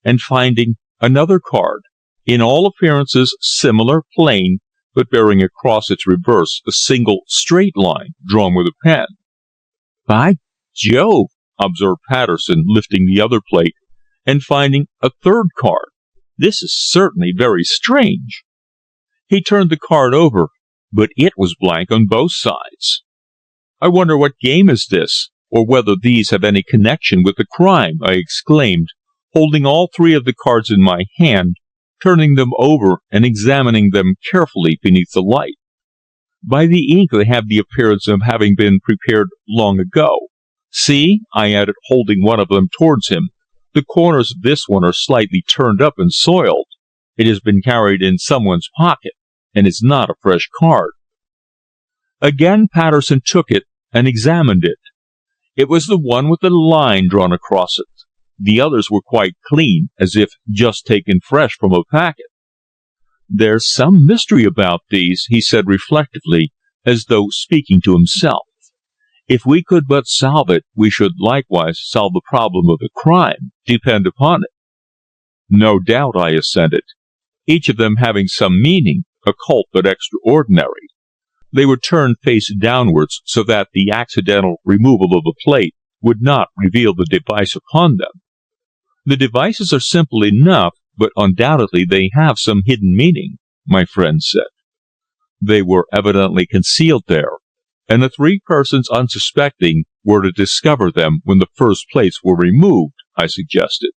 and finding another card, in all appearances similar, plain, but bearing across its reverse a single straight line drawn with a pen. "By Jove!" observed Patterson, lifting the other plate, and finding a third card. "This is certainly very strange." He turned the card over, but it was blank on both sides. "I wonder what game is this, or whether these have any connection with the crime," I exclaimed, holding all three of the cards in my hand, turning them over and examining them carefully beneath the light. "By the ink they have the appearance of having been prepared long ago. See," I added, holding one of them towards him, "the corners of this one are slightly turned up and soiled. It has been carried in someone's pocket, and is not a fresh card." Again Patterson took it and examined it. It was the one with the line drawn across it. The others were quite clean, as if just taken fresh from a packet. "There's some mystery about these," he said reflectively, as though speaking to himself. "If we could but solve it, we should likewise solve the problem of the crime, depend upon it." "No doubt," I assented, "each of them having some meaning, occult but extraordinary." They were turned face downwards, so that the accidental removal of the plate would not reveal the device upon them. "The devices are simple enough, but undoubtedly they have some hidden meaning," my friend said. "They were evidently concealed there, and the three persons unsuspecting were to discover them when the first plates were removed," I suggested.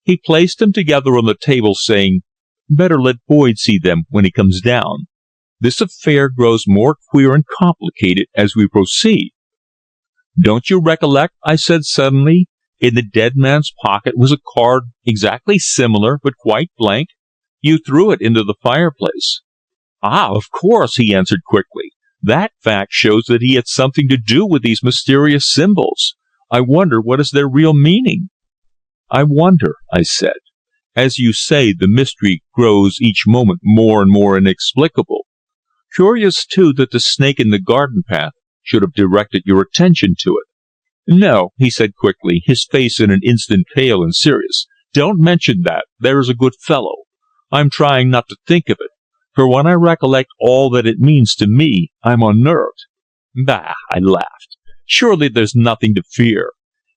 He placed them together on the table, saying, "Better let Boyd see them when he comes down. This affair grows more queer and complicated as we proceed." "Don't you recollect," I said suddenly, "in the dead man's pocket was a card exactly similar, but quite blank? You threw it into the fireplace." "Ah, of course," he answered quickly. "That fact shows that he had something to do with these mysterious symbols. I wonder what is their real meaning?" "I wonder," I said. "As you say, the mystery grows each moment more and more inexplicable. Curious, too, that the snake in the garden path should have directed your attention to it." "No," he said quickly, his face in an instant pale and serious. "Don't mention that, there is a good fellow. I'm trying not to think of it, for when I recollect all that it means to me, I'm unnerved." "Bah!" I laughed. "Surely there's nothing to fear.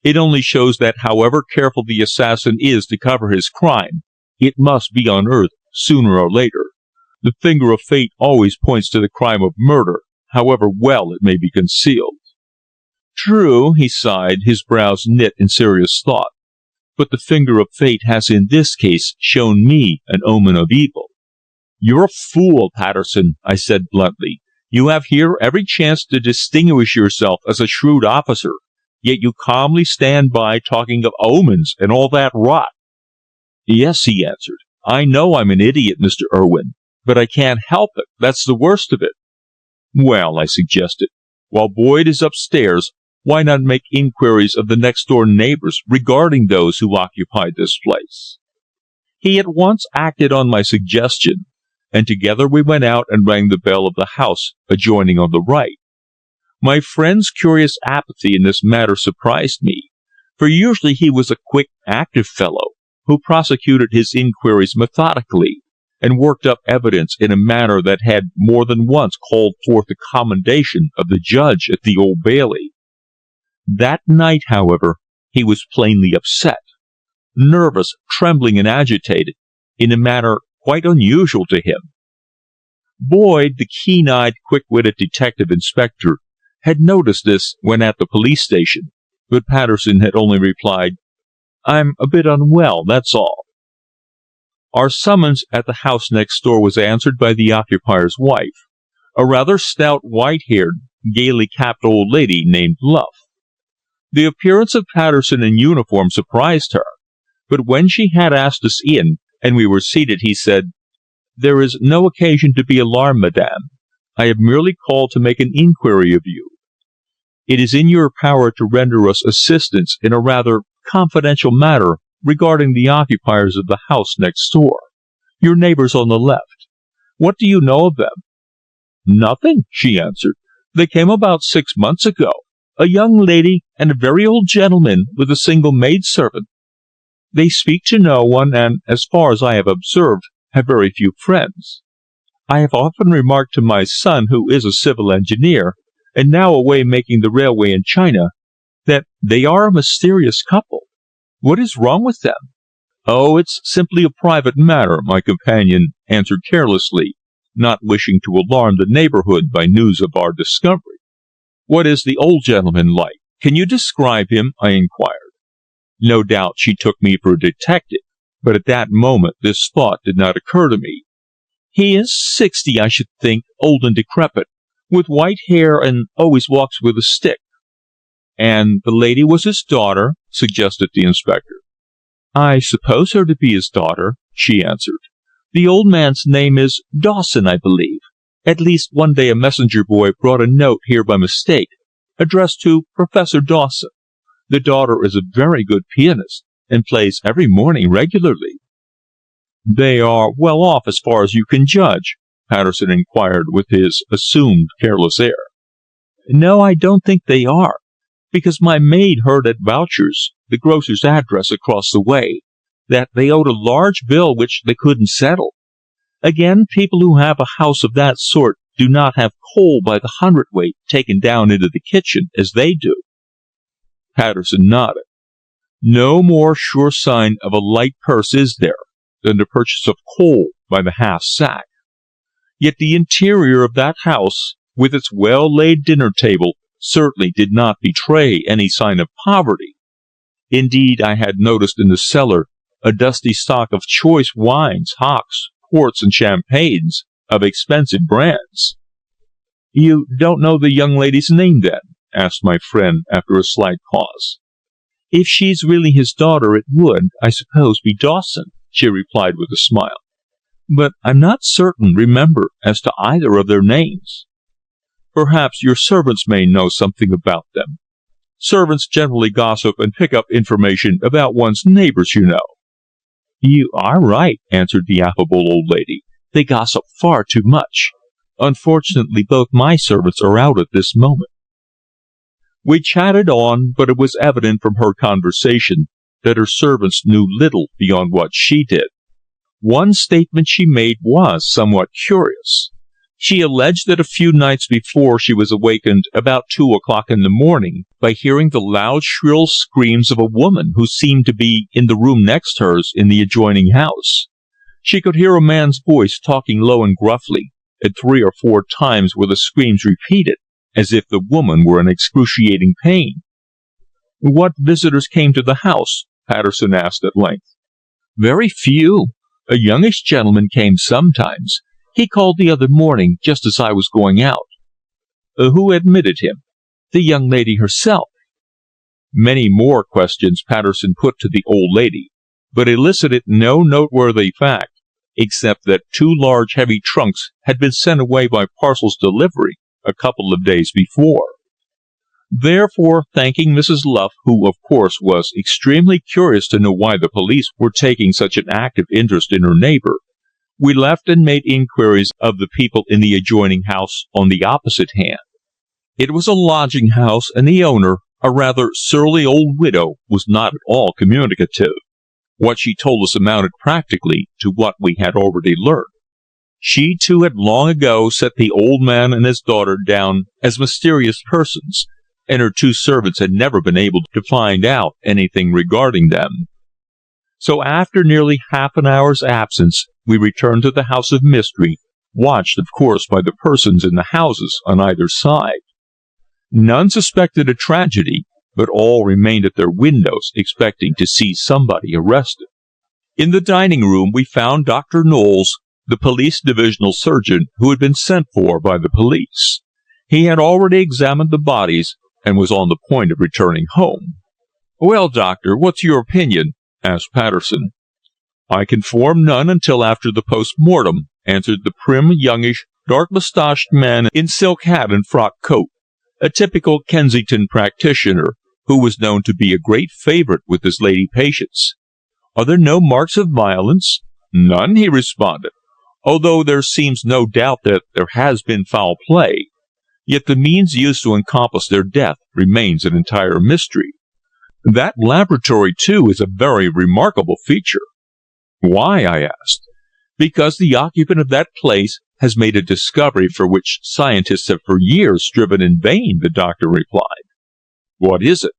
It only shows that however careful the assassin is to cover his crime, it must be unearthed sooner or later. The finger of fate always points to the crime of murder, however well it may be concealed." "True," he sighed, his brows knit in serious thought. "But the finger of fate has in this case shown me an omen of evil." "You're a fool, Patterson," I said bluntly. "You have here every chance to distinguish yourself as a shrewd officer, yet you calmly stand by talking of omens and all that rot." "Yes," he answered, "I know I'm an idiot, Mr. Irwin, but I can't help it. That's the worst of it." "Well," I suggested, "while Boyd is upstairs, why not make inquiries of the next-door neighbors regarding those who occupied this place?" He at once acted on my suggestion, and together we went out and rang the bell of the house adjoining on the right. My friend's curious apathy in this matter surprised me, for usually he was a quick, active fellow, who prosecuted his inquiries methodically, and worked up evidence in a manner that had more than once called forth the commendation of the judge at the Old Bailey. That night, however, he was plainly upset, nervous, trembling, and agitated, in a manner quite unusual to him. Boyd, the keen-eyed, quick-witted detective inspector, had noticed this when at the police station, but Patterson had only replied, "I'm a bit unwell, that's all." Our summons at the house next door was answered by the occupier's wife, a rather stout, white-haired, gaily capped old lady named Luff. The appearance of Patterson in uniform surprised her, but when she had asked us in, and we were seated, he said, "There is no occasion to be alarmed, madame. I have merely called to make an inquiry of you. It is in your power to render us assistance in a rather confidential matter regarding the occupiers of the house next door, your neighbors on the left. What do you know of them?" "Nothing," she answered. "They came about 6 months ago, a young lady and a very old gentleman with a single maidservant. They speak to no one, and, as far as I have observed, have very few friends. I have often remarked to my son, who is a civil engineer, and now away making the railway in China, that they are a mysterious couple. What is wrong with them?" "Oh, it's simply a private matter," my companion answered carelessly, not wishing to alarm the neighborhood by news of our discovery. "What is the old gentleman like? Can you describe him?" I inquired. No doubt she took me for a detective, but at that moment this thought did not occur to me. "He is 60, I should think, old and decrepit, with white hair, and always walks with a stick." "And the lady was his daughter?" suggested the inspector. "I suppose her to be his daughter," she answered. "The old man's name is Dawson, I believe. At least one day a messenger boy brought a note here by mistake, addressed to Professor Dawson. The daughter is a very good pianist, and plays every morning regularly." "They are well off as far as you can judge?" Patterson inquired with his assumed careless air. "No, I don't think they are, because my maid heard at Voucher's, the grocer's address across the way, that they owed a large bill which they couldn't settle. Again, people who have a house of that sort do not have coal by the hundredweight taken down into the kitchen, as they do." Patterson nodded. "No more sure sign of a light purse is there than the purchase of coal by the half-sack. Yet the interior of that house, with its well-laid dinner table, certainly did not betray any sign of poverty. Indeed, I had noticed in the cellar a dusty stock of choice wines, hocks, ports, and champagnes of expensive brands." "You don't know the young lady's name, then?" asked my friend after a slight pause. "If she's really his daughter, it would, I suppose, be Dawson," she replied with a smile. "But I'm not certain, remember, as to either of their names." "Perhaps your servants may know something about them. Servants generally gossip and pick up information about one's neighbors, you know." "You are right," answered the affable old lady. "They gossip far too much. Unfortunately, both my servants are out at this moment." We chatted on, but it was evident from her conversation that her servants knew little beyond what she did. One statement she made was somewhat curious. She alleged that a few nights before she was awakened about 2 o'clock in the morning by hearing the loud, shrill screams of a woman who seemed to be in the room next hers in the adjoining house. She could hear a man's voice talking low and gruffly, and 3 or 4 times were the screams repeated, as if the woman were in excruciating pain. "What visitors came to the house?" Patterson asked at length. "Very few. A youngish gentleman came sometimes. He called the other morning, just as I was going out." "Who admitted him?" "The young lady herself." Many more questions Patterson put to the old lady, but elicited no noteworthy fact, except that 2 large heavy trunks had been sent away by parcels delivery a couple of days before. Therefore, thanking Mrs. Luff, who of course was extremely curious to know why the police were taking such an active interest in her neighbor, we left and made inquiries of the people in the adjoining house on the opposite hand. It was a lodging house, and the owner, a rather surly old widow, was not at all communicative. What she told us amounted practically to what we had already learned. She, too, had long ago set the old man and his daughter down as mysterious persons, and her 2 servants had never been able to find out anything regarding them. So after nearly half an hour's absence, we returned to the house of mystery, watched, of course, by the persons in the houses on either side. None suspected a tragedy, but all remained at their windows expecting to see somebody arrested. In the dining room we found Dr. Knowles, the police divisional surgeon who had been sent for by the police. He had already examined the bodies, and was on the point of returning home. "Well, Doctor, what's your opinion?" asked Patterson. "I can form none until after the post-mortem," answered the prim, youngish, dark-moustached man in silk hat and frock coat, a typical Kensington practitioner who was known to be a great favorite with his lady patients. "Are there no marks of violence?" "None," he responded, "although there seems no doubt that there has been foul play. Yet the means used to encompass their death remains an entire mystery. That laboratory, too, is a very remarkable feature." "Why?" I asked. "Because the occupant of that place has made a discovery for which scientists have for years striven in vain," the doctor replied. "What is it?"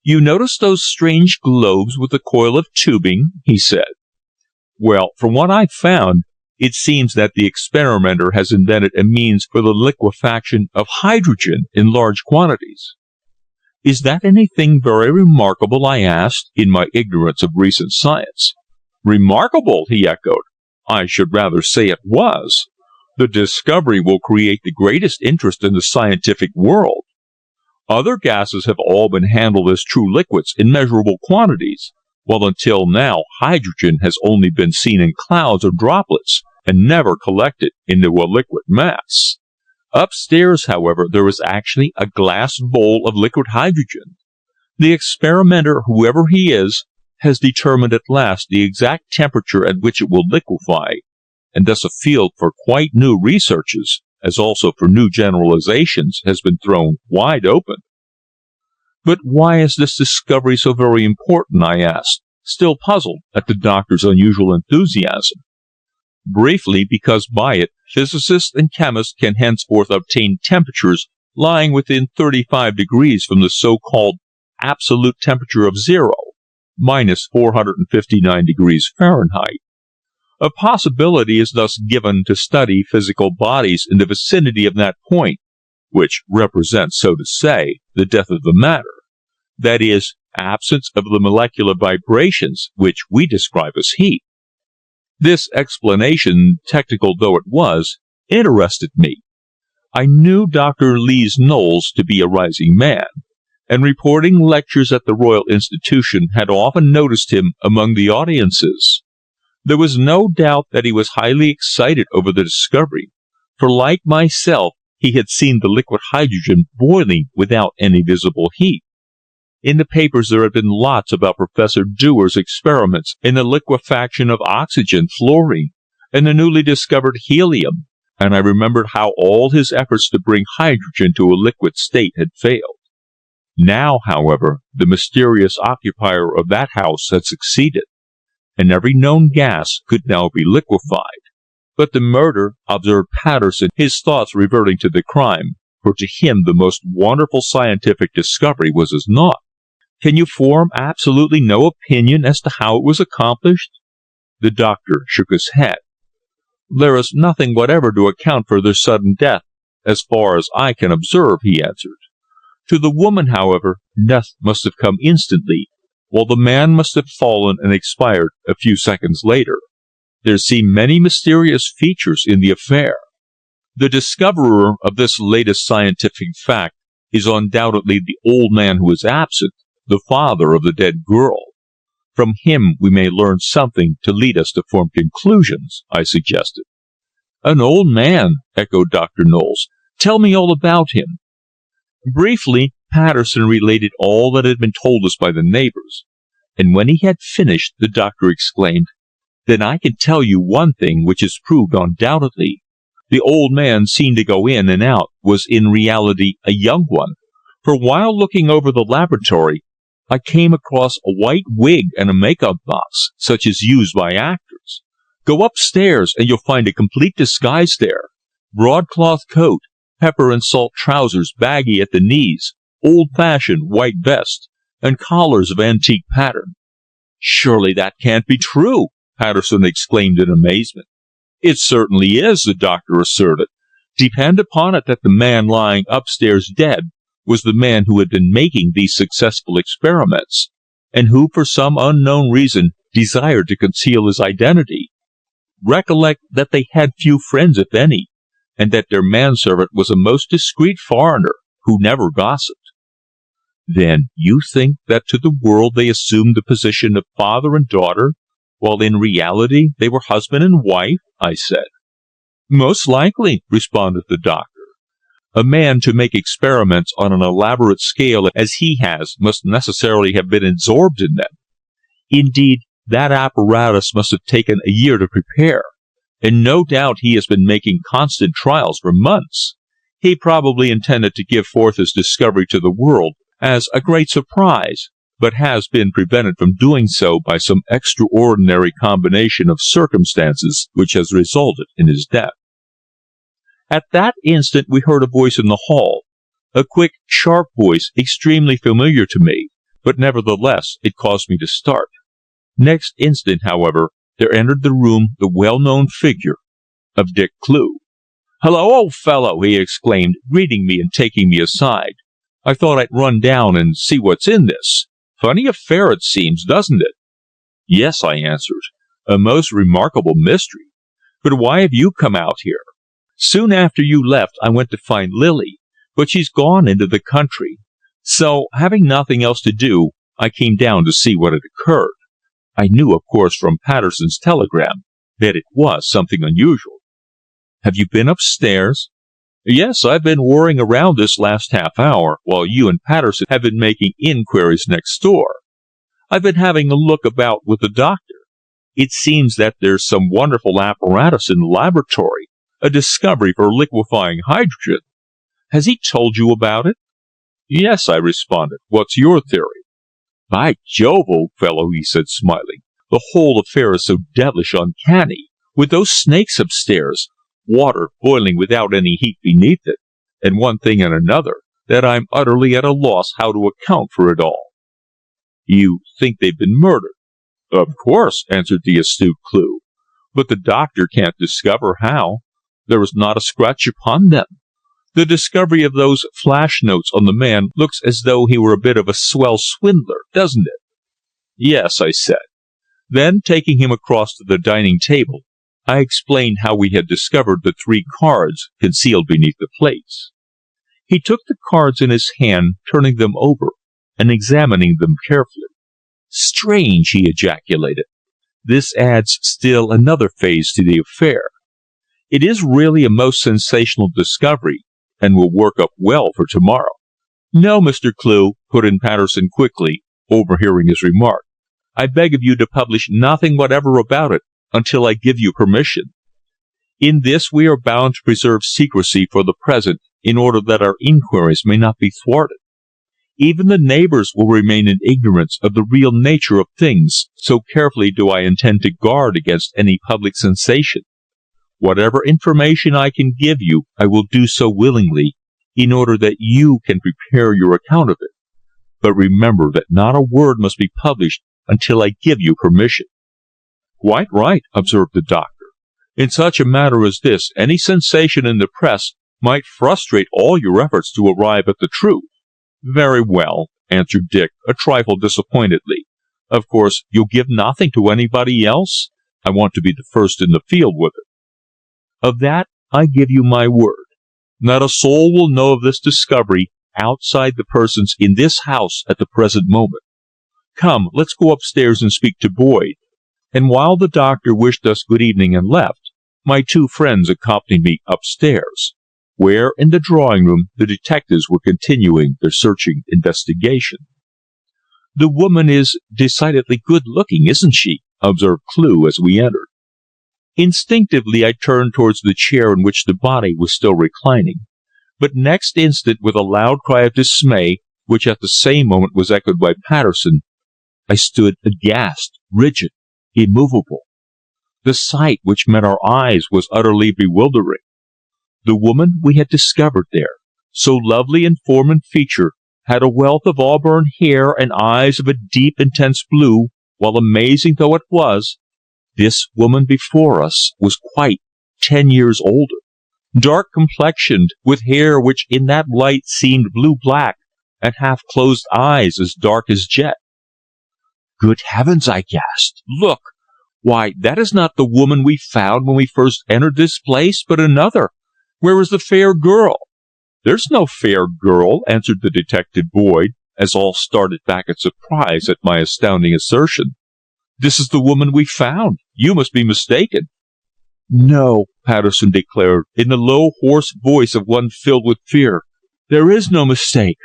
"You notice those strange globes with a coil of tubing?" he said. "Well, from what I've found, it seems that the experimenter has invented a means for the liquefaction of hydrogen in large quantities." "Is that anything very remarkable?" I asked, in my ignorance of recent science. "Remarkable?" he echoed. "I should rather say it was. The discovery will create the greatest interest in the scientific world. Other gases have all been handled as true liquids in measurable quantities, while until now hydrogen has only been seen in clouds or droplets, and never collected into a liquid mass. Upstairs, however, there is actually a glass bowl of liquid hydrogen. The experimenter, whoever he is, has determined at last the exact temperature at which it will liquefy, and thus a field for quite new researches, as also for new generalizations, has been thrown wide open." "But why is this discovery so very important?" I asked, still puzzled at the doctor's unusual enthusiasm. "Briefly, because by it physicists and chemists can henceforth obtain temperatures lying within 35 degrees from the so-called absolute temperature of zero, minus 459 degrees Fahrenheit. A possibility is thus given to study physical bodies in the vicinity of that point, which represents, so to say, the death of the matter, that is, absence of the molecular vibrations which we describe as heat. This explanation, technical though it was, interested me. I knew Dr. Lees-Knowles to be a rising man, and reporting lectures at the Royal Institution had often noticed him among the audiences. There was no doubt that he was highly excited over the discovery, for like myself, he had seen the liquid hydrogen boiling without any visible heat. In the papers there had been lots about Professor Dewar's experiments in the liquefaction of oxygen, fluorine, and the newly discovered helium, and I remembered how all his efforts to bring hydrogen to a liquid state had failed. Now, however, the mysterious occupier of that house had succeeded, and every known gas could now be liquefied. "But the murder," observed Patterson, his thoughts reverting to the crime, for to him the most wonderful scientific discovery was as naught. "Can you form absolutely no opinion as to how it was accomplished?" The doctor shook his head. "There is nothing whatever to account for their sudden death, as far as I can observe," he answered. "To the woman, however, death must have come instantly, while the man must have fallen and expired a few seconds later. There seem many mysterious features in the affair. The discoverer of this latest scientific fact is undoubtedly the old man who is absent, the father of the dead girl. From him we may learn something to lead us to form conclusions," I suggested. "An old man," echoed Dr. Knowles. "Tell me all about him." Briefly, Patterson related all that had been told us by the neighbors, and when he had finished, the doctor exclaimed, "Then I can tell you one thing which is proved undoubtedly. The old man seen to go in and out was in reality a young one, for while looking over the laboratory, I came across a white wig and a makeup box, such as used by actors. Go upstairs and you'll find a complete disguise there. Broadcloth coat, pepper and salt trousers baggy at the knees, old-fashioned white vest, and collars of antique pattern." "Surely that can't be true!" Patterson exclaimed in amazement. "It certainly is," the doctor asserted. "Depend upon it that the man lying upstairs dead was the man who had been making these successful experiments, and who for some unknown reason desired to conceal his identity. Recollect that they had few friends, if any, and that their manservant was a most discreet foreigner who never gossiped. Then you think that to the world they assumed the position of father and daughter, while in reality they were husband and wife? I said. Most likely, responded the doctor. A man to make experiments on an elaborate scale as he has must necessarily have been absorbed in them. Indeed, that apparatus must have taken a year to prepare, and no doubt he has been making constant trials for months. He probably intended to give forth his discovery to the world as a great surprise, but has been prevented from doing so by some extraordinary combination of circumstances which has resulted in his death. At that instant we heard a voice in the hall, a quick, sharp voice extremely familiar to me, but nevertheless it caused me to start. Next instant, however, there entered the room the well-known figure of Dick Clew. "Hello, old fellow!" he exclaimed, greeting me and taking me aside. "I thought I'd run down and see what's in this. Funny affair it seems, doesn't it?" "Yes," I answered, "a most remarkable mystery. But why have you come out here?" "Soon after you left I went to find Lily, but she's gone into the country. So, having nothing else to do, I came down to see what had occurred. I knew, of course, from Patterson's telegram that it was something unusual." "Have you been upstairs?" "Yes, I've been worrying around this last half hour, while you and Patterson have been making inquiries next door. I've been having a look about with the doctor. It seems that there's some wonderful apparatus in the laboratory, a discovery for liquefying hydrogen. Has he told you about it?" "Yes," I responded. "What's your theory?" "By Jove, old fellow," he said, smiling, "the whole affair is so devilish uncanny, with those snakes upstairs, water boiling without any heat beneath it, and one thing and another, that I'm utterly at a loss how to account for it all." "You think they've been murdered?" "Of course," answered the astute Clew, "but the doctor can't discover how. There is not a scratch upon them. The discovery of those flash notes on the man looks as though he were a bit of a swell swindler, doesn't it?" "Yes," I said. Then, taking him across to the dining table, I explained how we had discovered the 3 cards concealed beneath the plates. He took the cards in his hand, turning them over and examining them carefully. "Strange," he ejaculated. "This adds still another phase to the affair. It is really a most sensational discovery, and will work up well for tomorrow." "No, Mr. Clew," put in Patterson quickly, overhearing his remark. "I beg of you to publish nothing whatever about it until I give you permission. In this we are bound to preserve secrecy for the present, in order that our inquiries may not be thwarted. Even the neighbors will remain in ignorance of the real nature of things, so carefully do I intend to guard against any public sensation. Whatever information I can give you, I will do so willingly, in order that you can prepare your account of it. But remember that not a word must be published until I give you permission." "Quite right," observed the doctor. "In such a matter as this, any sensation in the press might frustrate all your efforts to arrive at the truth." "Very well," answered Dick, a trifle disappointedly. "Of course, you'll give nothing to anybody else? I want to be the first in the field with it." "Of that I give you my word. Not a soul will know of this discovery outside the persons in this house at the present moment. Come, let's go upstairs and speak to Boyd." And while the doctor wished us good evening and left, my 2 friends accompanied me upstairs, where, in the drawing-room, the detectives were continuing their searching investigation. "The woman is decidedly good-looking, isn't she?" observed Clew as we entered. Instinctively I turned towards the chair in which the body was still reclining, but next instant, with a loud cry of dismay, which at the same moment was echoed by Patterson, I stood aghast, rigid, immovable. The sight which met our eyes was utterly bewildering. The woman we had discovered there, so lovely in form and feature, had a wealth of auburn hair and eyes of a deep, intense blue, while amazing though it was, this woman before us was quite 10 years older, dark-complexioned, with hair which in that light seemed blue-black, and half-closed eyes as dark as jet. "Good heavens!" I gasped. "Look! Why, that is not the woman we found when we first entered this place, but another. Where is the fair girl?" "There's no fair girl," answered the detective Boyd, as all started back in surprise at my astounding assertion. "This is the woman we found. You must be mistaken." "No," Patterson declared, in the low, hoarse voice of one filled with fear. "There is no mistake.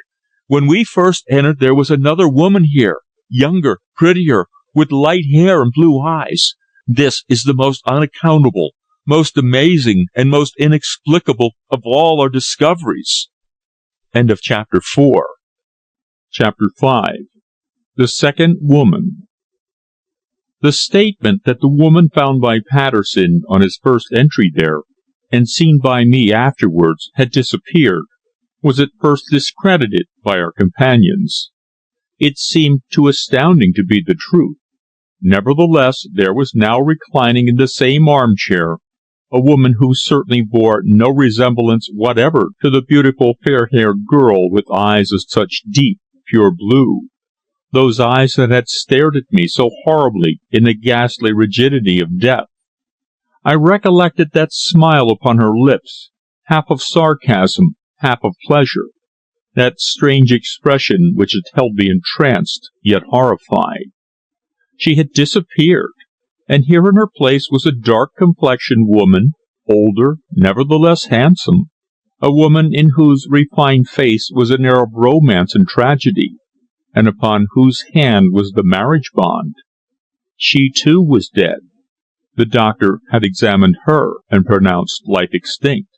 When we first entered, there was another woman here, younger, prettier, with light hair and blue eyes. This is the most unaccountable, most amazing, and most inexplicable of all our discoveries." End of Chapter 4. Chapter 5. The Second Woman. The statement that the woman found by Patterson on his first entry there, and seen by me afterwards, had disappeared, was at first discredited by our companions. It seemed too astounding to be the truth. Nevertheless, there was now reclining in the same armchair a woman who certainly bore no resemblance whatever to the beautiful fair-haired girl with eyes of such deep, pure blue, those eyes that had stared at me so horribly in the ghastly rigidity of death. I recollected that smile upon her lips, half of sarcasm, half of pleasure, that strange expression which had held me entranced, yet horrified. She had disappeared, and here in her place was a dark-complexioned woman, older, nevertheless handsome, a woman in whose refined face was an air of romance and tragedy, and upon whose hand was the marriage bond. She, too, was dead. The doctor had examined her and pronounced life extinct.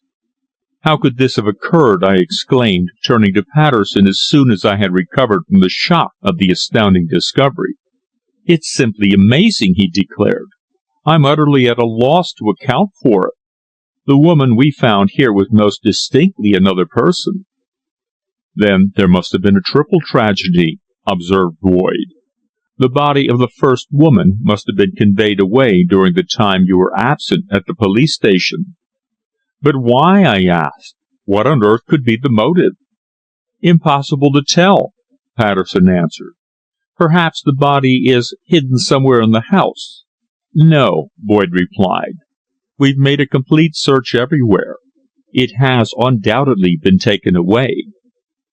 "How could this have occurred?" I exclaimed, turning to Patterson as soon as I had recovered from the shock of the astounding discovery. "It's simply amazing," he declared. "I'm utterly at a loss to account for it. The woman we found here was most distinctly another person." "Then there must have been a triple tragedy," observed Boyd. "The body of the first woman must have been conveyed away during the time you were absent at the police station." "But why?" I asked. "What on earth could be the motive?" "Impossible to tell," Patterson answered. "Perhaps the body is hidden somewhere in the house." "No," Boyd replied. "We've made a complete search everywhere. It has undoubtedly been taken away.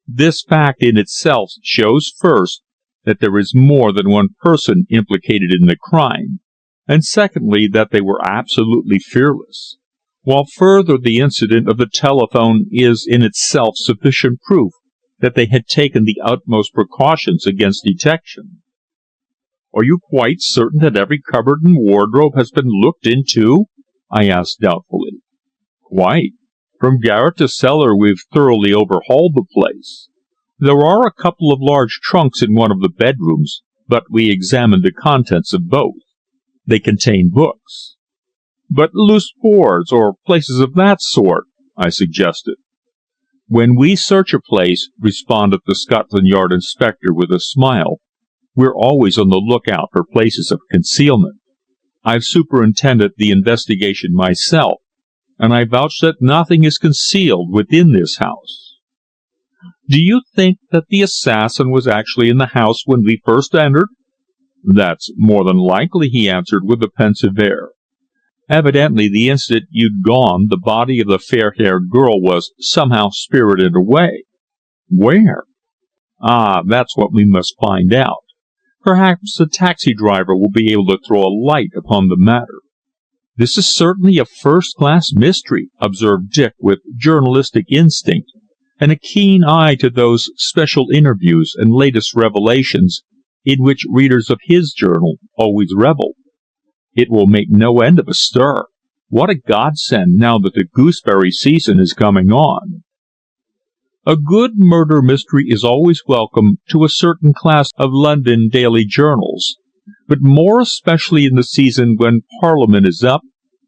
This fact in itself shows, first, that there is more than one person implicated in the crime, and secondly, that they were absolutely fearless, while further the incident of the telephone is in itself sufficient proof that they had taken the utmost precautions against detection." "Are you quite certain that every cupboard and wardrobe has been looked into?" I asked doubtfully. "Quite. From garret to cellar we've thoroughly overhauled the place. There are a couple of large trunks in one of the bedrooms, but we examined the contents of both. They contain books." "But loose boards, or places of that sort?" I suggested. "When we search a place," responded the Scotland Yard inspector with a smile, "we're always on the lookout for places of concealment. I've superintended the investigation myself, and I vouch that nothing is concealed within this house." "Do you think that the assassin was actually in the house when we first entered?" "That's more than likely," he answered with a pensive air. "Evidently the instant you'd gone the body of the fair-haired girl was somehow spirited away." "Where?" "Ah, that's what we must find out. Perhaps the taxi driver will be able to throw a light upon the matter." "This is certainly a first-class mystery," observed Dick with journalistic instinct, and a keen eye to those special interviews and latest revelations in which readers of his journal always revel. "It will make no end of a stir. What a godsend now that the gooseberry season is coming on." A good murder mystery is always welcome to a certain class of London daily journals, but more especially in the season when Parliament is up,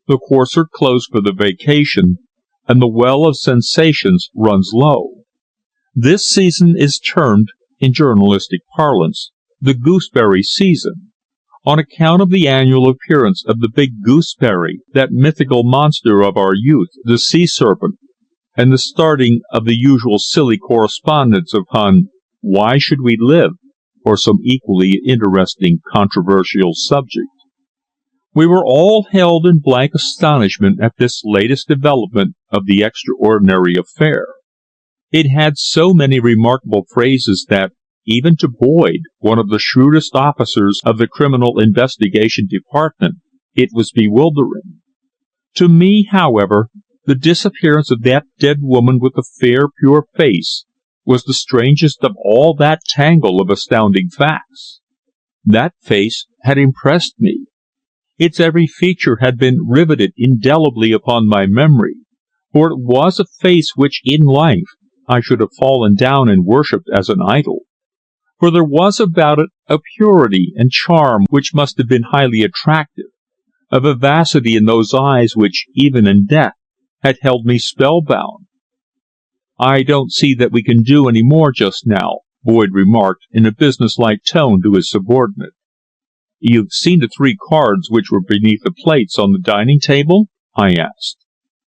the courts are closed for the vacation, and the well of sensations runs low. This season is termed, in journalistic parlance, the gooseberry season, on account of the annual appearance of the big gooseberry, that mythical monster of our youth, the sea serpent, and the starting of the usual silly correspondence upon "Why Should We Live?" or some equally interesting controversial subject. We were all held in blank astonishment at this latest development of the extraordinary affair. It had so many remarkable phrases that, Even to Boyd, one of the shrewdest officers of the Criminal Investigation Department, it was bewildering. To me, however, the disappearance of that dead woman with the fair, pure face was the strangest of all that tangle of astounding facts. That face had impressed me. Its every feature had been riveted indelibly upon my memory, for it was a face which in life I should have fallen down and worshipped as an idol. For there was about it a purity and charm which must have been highly attractive, a vivacity in those eyes which, even in death, had held me spellbound. "I don't see that we can do any more just now," Boyd remarked in a businesslike tone to his subordinate. "You've seen the 3 cards which were beneath the plates on the dining table?" I asked.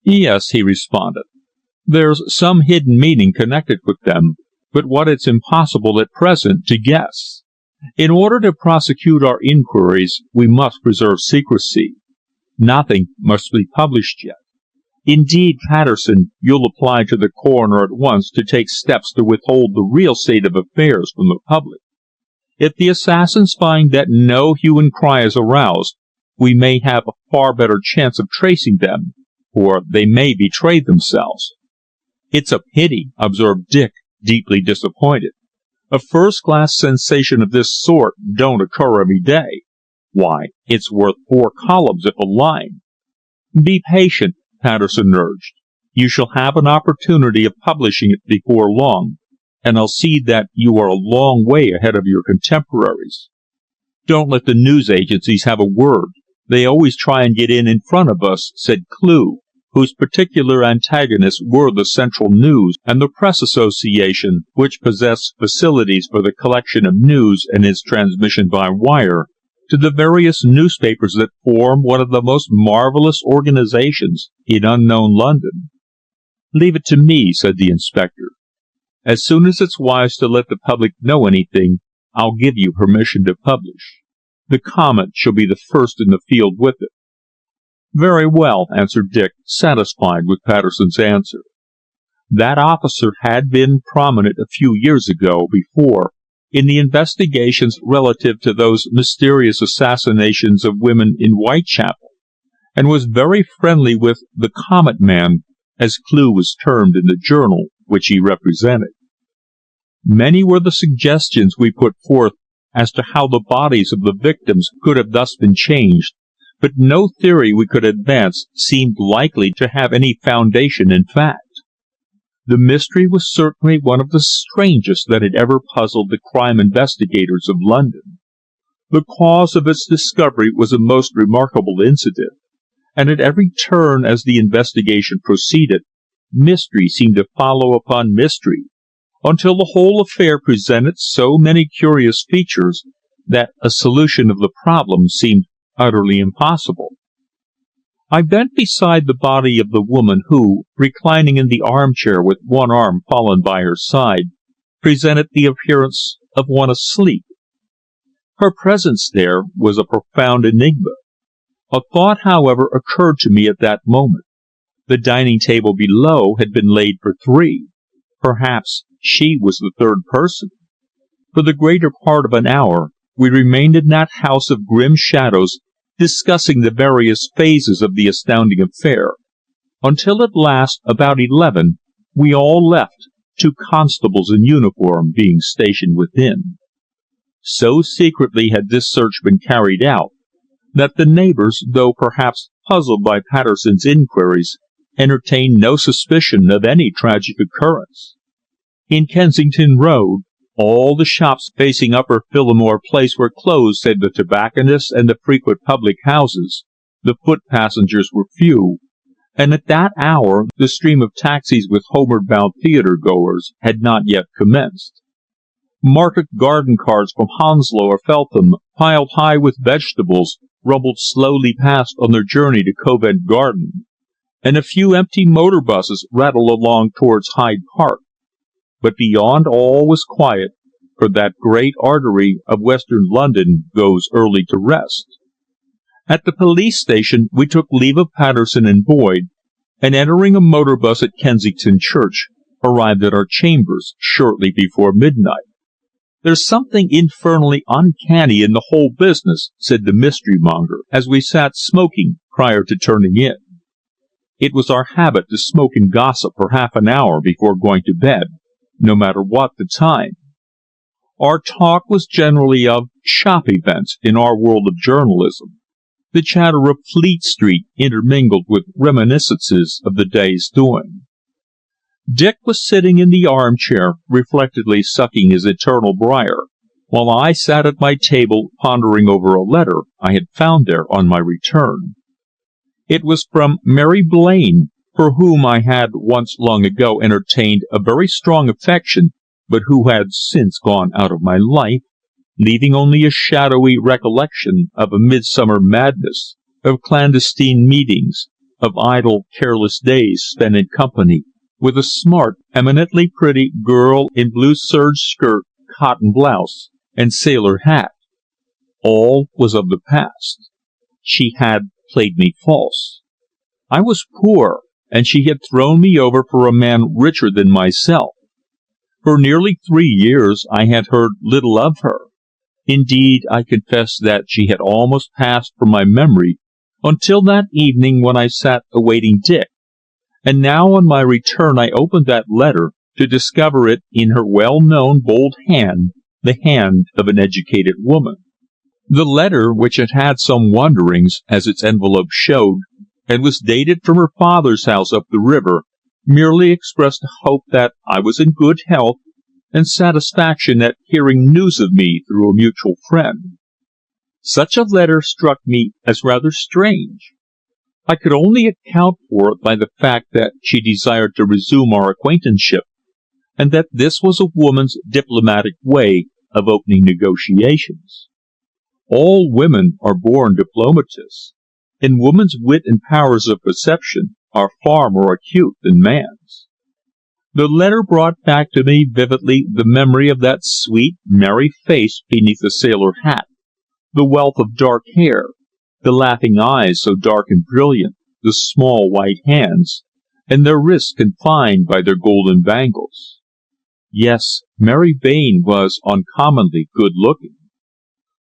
"Yes," he responded. "There's some hidden meaning connected with them, but what it's impossible at present to guess. In order to prosecute our inquiries, we must preserve secrecy. Nothing must be published yet. Indeed, Patterson, you'll apply to the coroner at once to take steps to withhold the real state of affairs from the public. If the assassins find that no hue and cry is aroused, we may have a far better chance of tracing them, or they may betray themselves." "It's a pity," observed Dick, deeply disappointed. "A first-class sensation of this sort don't occur every day. Why, it's worth 4 columns if a line." "Be patient," Patterson urged. "You shall have an opportunity of publishing it before long, and I'll see that you are a long way ahead of your contemporaries. Don't let the news agencies have a word. They always try and get in front of us," said Clew, whose particular antagonists were the Central News and the Press Association, which possessed facilities for the collection of news and its transmission by wire to the various newspapers that form one of the most marvellous organizations in unknown London. "Leave it to me," said the inspector. "As soon as it's wise to let the public know anything, I'll give you permission to publish. The Comet shall be the first in the field with it." "Very well," answered Dick, satisfied with Patterson's answer. That officer had been prominent a few years before in the investigations relative to those mysterious assassinations of women in Whitechapel, and was very friendly with the Comet Man, as Clew was termed in the journal which he represented. Many were the suggestions we put forth as to how the bodies of the victims could have thus been changed, but no theory we could advance seemed likely to have any foundation in fact. The mystery was certainly one of the strangest that had ever puzzled the crime investigators of London. The cause of its discovery was a most remarkable incident, and at every turn as the investigation proceeded, mystery seemed to follow upon mystery, until the whole affair presented so many curious features that a solution of the problem seemed utterly impossible. I bent beside the body of the woman who, reclining in the armchair with one arm fallen by her side, presented the appearance of one asleep. Her presence there was a profound enigma. A thought, however, occurred to me at that moment. The dining table below had been laid for 3. Perhaps she was the third person. For the greater part of an hour we remained in that house of grim shadows, discussing the various phases of the astounding affair, until at last, about 11, we all left, 2 constables in uniform being stationed within. So secretly had this search been carried out, that the neighbours, though perhaps puzzled by Patterson's inquiries, entertained no suspicion of any tragic occurrence. In Kensington Road, all the shops facing Upper Phillimore Place were closed save the tobacconists and the frequent public houses. The foot passengers were few, and at that hour the stream of taxis with homeward-bound theatre-goers had not yet commenced. Market garden carts from Hounslow or Feltham, piled high with vegetables, rumbled slowly past on their journey to Covent Garden, and a few empty motor buses rattled along towards Hyde Park. But beyond all was quiet, for that great artery of western London goes early to rest. At the police station we took leave of Patterson and Boyd, and entering a motor bus at Kensington Church, arrived at our chambers shortly before midnight. "There's something infernally uncanny in the whole business," said the mystery monger, as we sat smoking prior to turning in. It was our habit to smoke and gossip for half an hour before going to bed, no matter what the time. Our talk was generally of shop events in our world of journalism, the chatter of Fleet Street intermingled with reminiscences of the day's doing. Dick was sitting in the armchair, reflectively sucking his eternal briar, while I sat at my table pondering over a letter I had found there on my return. It was from Mary Blaine, for whom I had once long ago entertained a very strong affection, but who had since gone out of my life, leaving only a shadowy recollection of a midsummer madness, of clandestine meetings, of idle, careless days spent in company with a smart, eminently pretty girl in blue serge skirt, cotton blouse, and sailor hat. All was of the past. She had played me false. I was poor, and she had thrown me over for a man richer than myself. For nearly 3 years I had heard little of her. Indeed, I confess that she had almost passed from my memory until that evening when I sat awaiting Dick, and now on my return I opened that letter to discover it in her well-known bold hand, the hand of an educated woman. The letter, which had had some wanderings, as its envelope showed, and was dated from her father's house up the river, merely expressed a hope that I was in good health, and satisfaction at hearing news of me through a mutual friend. Such a letter struck me as rather strange. I could only account for it by the fact that she desired to resume our acquaintanceship, and that this was a woman's diplomatic way of opening negotiations. All women are born diplomatists, and woman's wit and powers of perception are far more acute than man's. The letter brought back to me vividly the memory of that sweet, merry face beneath the sailor hat, the wealth of dark hair, the laughing eyes so dark and brilliant, the small white hands, and their wrists confined by their golden bangles. Yes, Mary Blaine was uncommonly good-looking.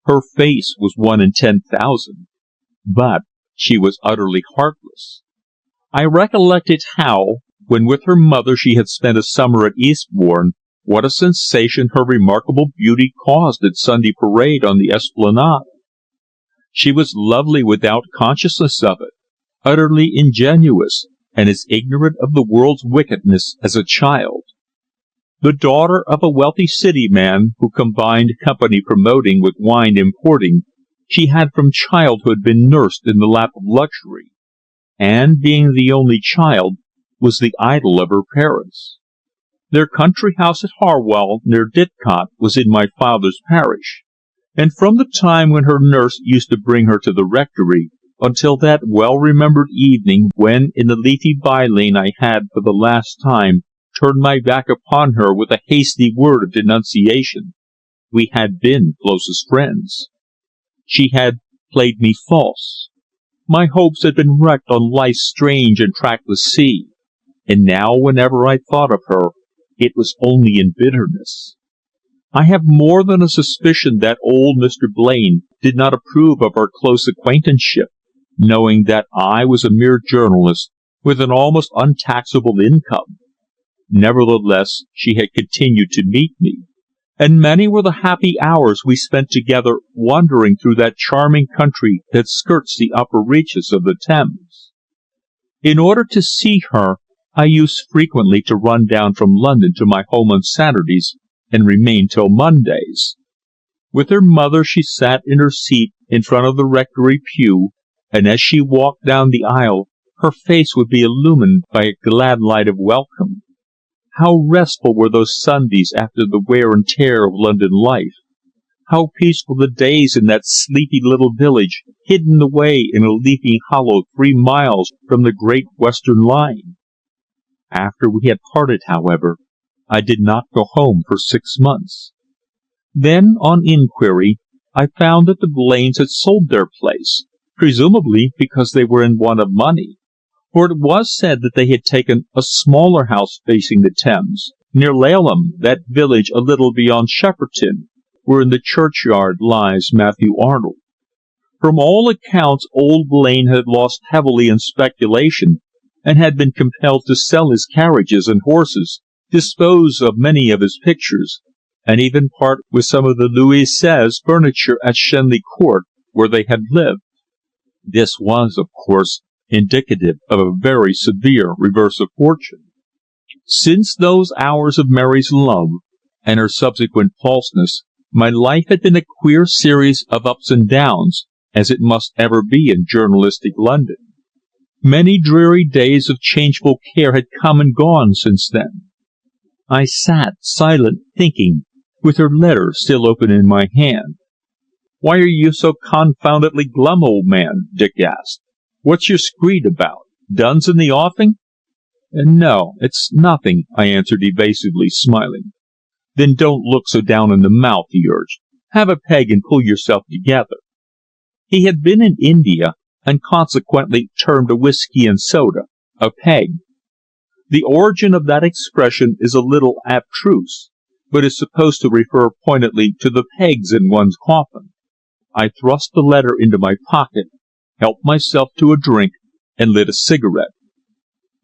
Her face was 1 in 10,000, but she was utterly heartless. I recollected how, when with her mother she had spent a summer at Eastbourne, what a sensation her remarkable beauty caused at Sunday parade on the Esplanade. She was lovely without consciousness of it, utterly ingenuous, and as ignorant of the world's wickedness as a child. The daughter of a wealthy city man who combined company promoting with wine importing, she had from childhood been nursed in the lap of luxury, and, being the only child, was the idol of her parents. Their country house at Harwell, near Didcot, was in my father's parish, and from the time when her nurse used to bring her to the rectory, until that well-remembered evening when in the leafy by-lane I had for the last time turned my back upon her with a hasty word of denunciation, we had been closest friends. She had played me false. My hopes had been wrecked on life's strange and trackless sea, and now whenever I thought of her, it was only in bitterness. I have more than a suspicion that old Mr. Blaine did not approve of our close acquaintanceship, knowing that I was a mere journalist with an almost untaxable income. Nevertheless, she had continued to meet me, and many were the happy hours we spent together wandering through that charming country that skirts the upper reaches of the Thames. In order to see her, I used frequently to run down from London to my home on Saturdays and remain till Mondays. With her mother she sat in her seat in front of the rectory pew, and as she walked down the aisle her face would be illumined by a glad light of welcome. How restful were those Sundays after the wear and tear of London life! How peaceful the days in that sleepy little village, hidden away in a leafy hollow 3 miles from the great Western line! After we had parted, however, I did not go home for 6 months. Then, on inquiry, I found that the Blaines had sold their place, presumably because they were in want of money, for it was said that they had taken a smaller house facing the Thames, near Laleham, that village a little beyond Shepperton, where in the churchyard lies Matthew Arnold. From all accounts, old Blaine had lost heavily in speculation, and had been compelled to sell his carriages and horses, dispose of many of his pictures, and even part with some of the Louis XVI furniture at Shenley Court, where they had lived. This was, of course, indicative of a very severe reverse of fortune. Since those hours of Mary's love, and her subsequent falseness, my life had been a queer series of ups and downs, as it must ever be in journalistic London. Many dreary days of changeful care had come and gone since then. I sat silent, thinking, with her letter still open in my hand. "Why are you so confoundedly glum, old man?" Dick asked. "What's your screed about? Duns in the offing?" "No, it's nothing," I answered evasively, smiling. "Then don't look so down in the mouth," he urged. "Have a peg and pull yourself together." He had been in India, and consequently termed a whiskey and soda a peg. The origin of that expression is a little abstruse, but is supposed to refer pointedly to the pegs in one's coffin. I thrust the letter into my pocket, helped myself to a drink, and lit a cigarette.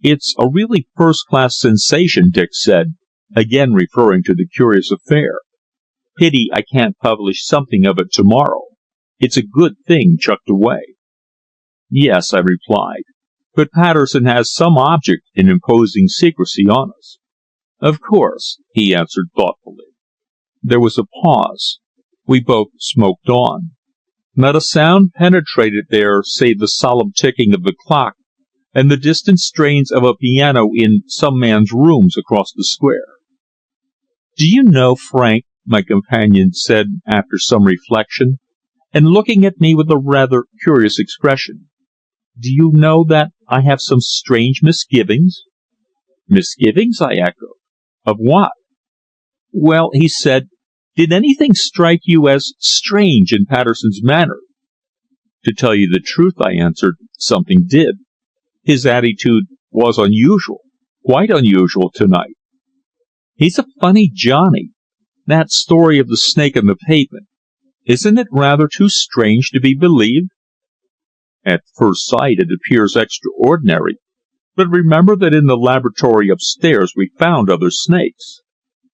"It's a really first-class sensation," Dick said, again referring to the curious affair. "Pity I can't publish something of it tomorrow. It's a good thing chucked away." "Yes," I replied, "but Patterson has some object in imposing secrecy on us." "Of course," he answered thoughtfully. There was a pause. We both smoked on. Not a sound penetrated there save the solemn ticking of the clock and the distant strains of a piano in some man's rooms across the square. "Do you know, Frank," my companion said after some reflection, and looking at me with a rather curious expression, "do you know that I have some strange misgivings?" "Misgivings?" I echoed. "Of what?" "Well," he said, "did anything strike you as strange in Patterson's manner?" "To tell you the truth," I answered, "something did. His attitude was unusual, quite unusual tonight. He's a funny Johnny. That story of the snake on the pavement, isn't it rather too strange to be believed? At first sight it appears extraordinary, but remember that in the laboratory upstairs we found other snakes.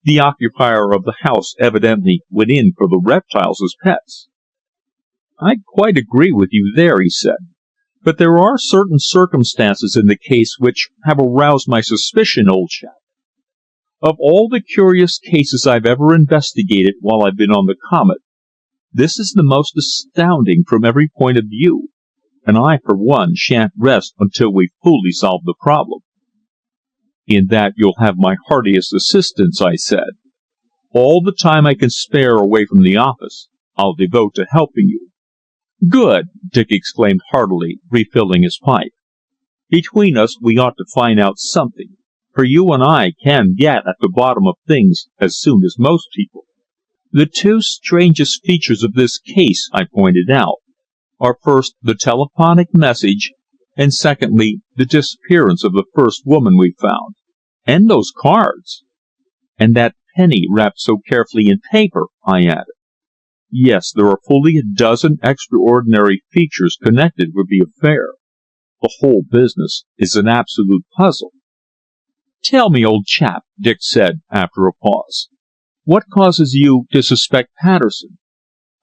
The occupier of the house evidently went in for the reptiles as pets." "I quite agree with you there," he said, "but there are certain circumstances in the case which have aroused my suspicion, old chap. Of all the curious cases I've ever investigated while I've been on the Comet, this is the most astounding from every point of view, and I, for one, shan't rest until we've fully solved the problem." "In that you'll have my heartiest assistance," I said. "All the time I can spare away from the office, I'll devote to helping you." "Good!" Dick exclaimed heartily, refilling his pipe. "Between us we ought to find out something, for you and I can get at the bottom of things as soon as most people." "The two strangest features of this case," I pointed out, "are first the telephonic message, and secondly the disappearance of the first woman we found. And those cards!" "And that penny wrapped so carefully in paper," I added. "Yes, there are fully a dozen extraordinary features connected with the affair. The whole business is an absolute puzzle." "Tell me, old chap," Dick said after a pause, "what causes you to suspect Patterson?"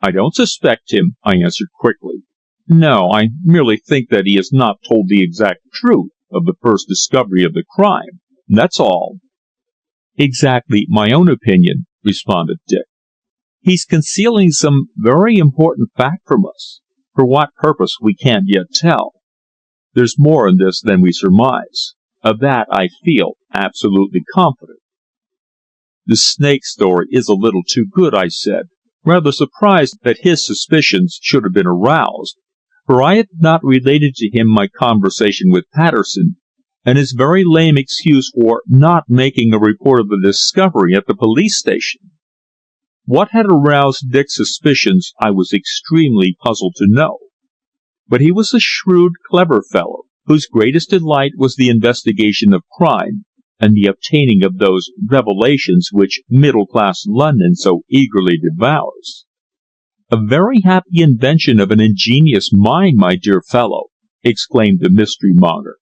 "I don't suspect him," I answered quickly. "No, I merely think that he has not told the exact truth of the first discovery of the crime. That's all." "Exactly my own opinion," responded Dick. "He's concealing some very important fact from us. For what purpose we can't yet tell. There's more in this than we surmise. Of that I feel absolutely confident." "The snake story is a little too good," I said, rather surprised that his suspicions should have been aroused, for I had not related to him my conversation with Patterson, and his very lame excuse for not making a report of the discovery at the police station. What had aroused Dick's suspicions I was extremely puzzled to know. But he was a shrewd, clever fellow, whose greatest delight was the investigation of crime, and the obtaining of those revelations which middle-class London so eagerly devours. "A very happy invention of an ingenious mind, my dear fellow," exclaimed the mystery-monger.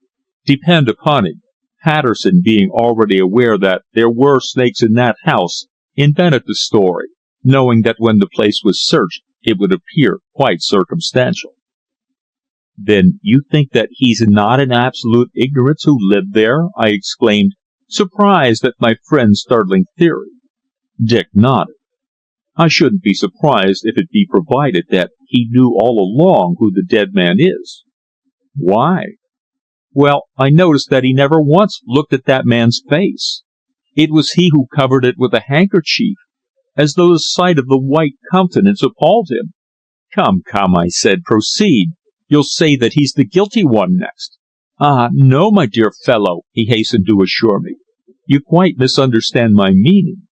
"Depend upon it, Patterson, being already aware that there were snakes in that house, invented the story, knowing that when the place was searched it would appear quite circumstantial." "Then you think that he's not in absolute ignorance who lived there?" I exclaimed, surprised at my friend's startling theory. Dick nodded. "I shouldn't be surprised if it be provided that he knew all along who the dead man is." "Why?" "Well, I noticed that he never once looked at that man's face. It was he who covered it with a handkerchief, as though the sight of the white countenance appalled him." "Come, come," I said, "proceed. You'll say that he's the guilty one next." "Ah, no, my dear fellow," he hastened to assure me. "You quite misunderstand my meaning.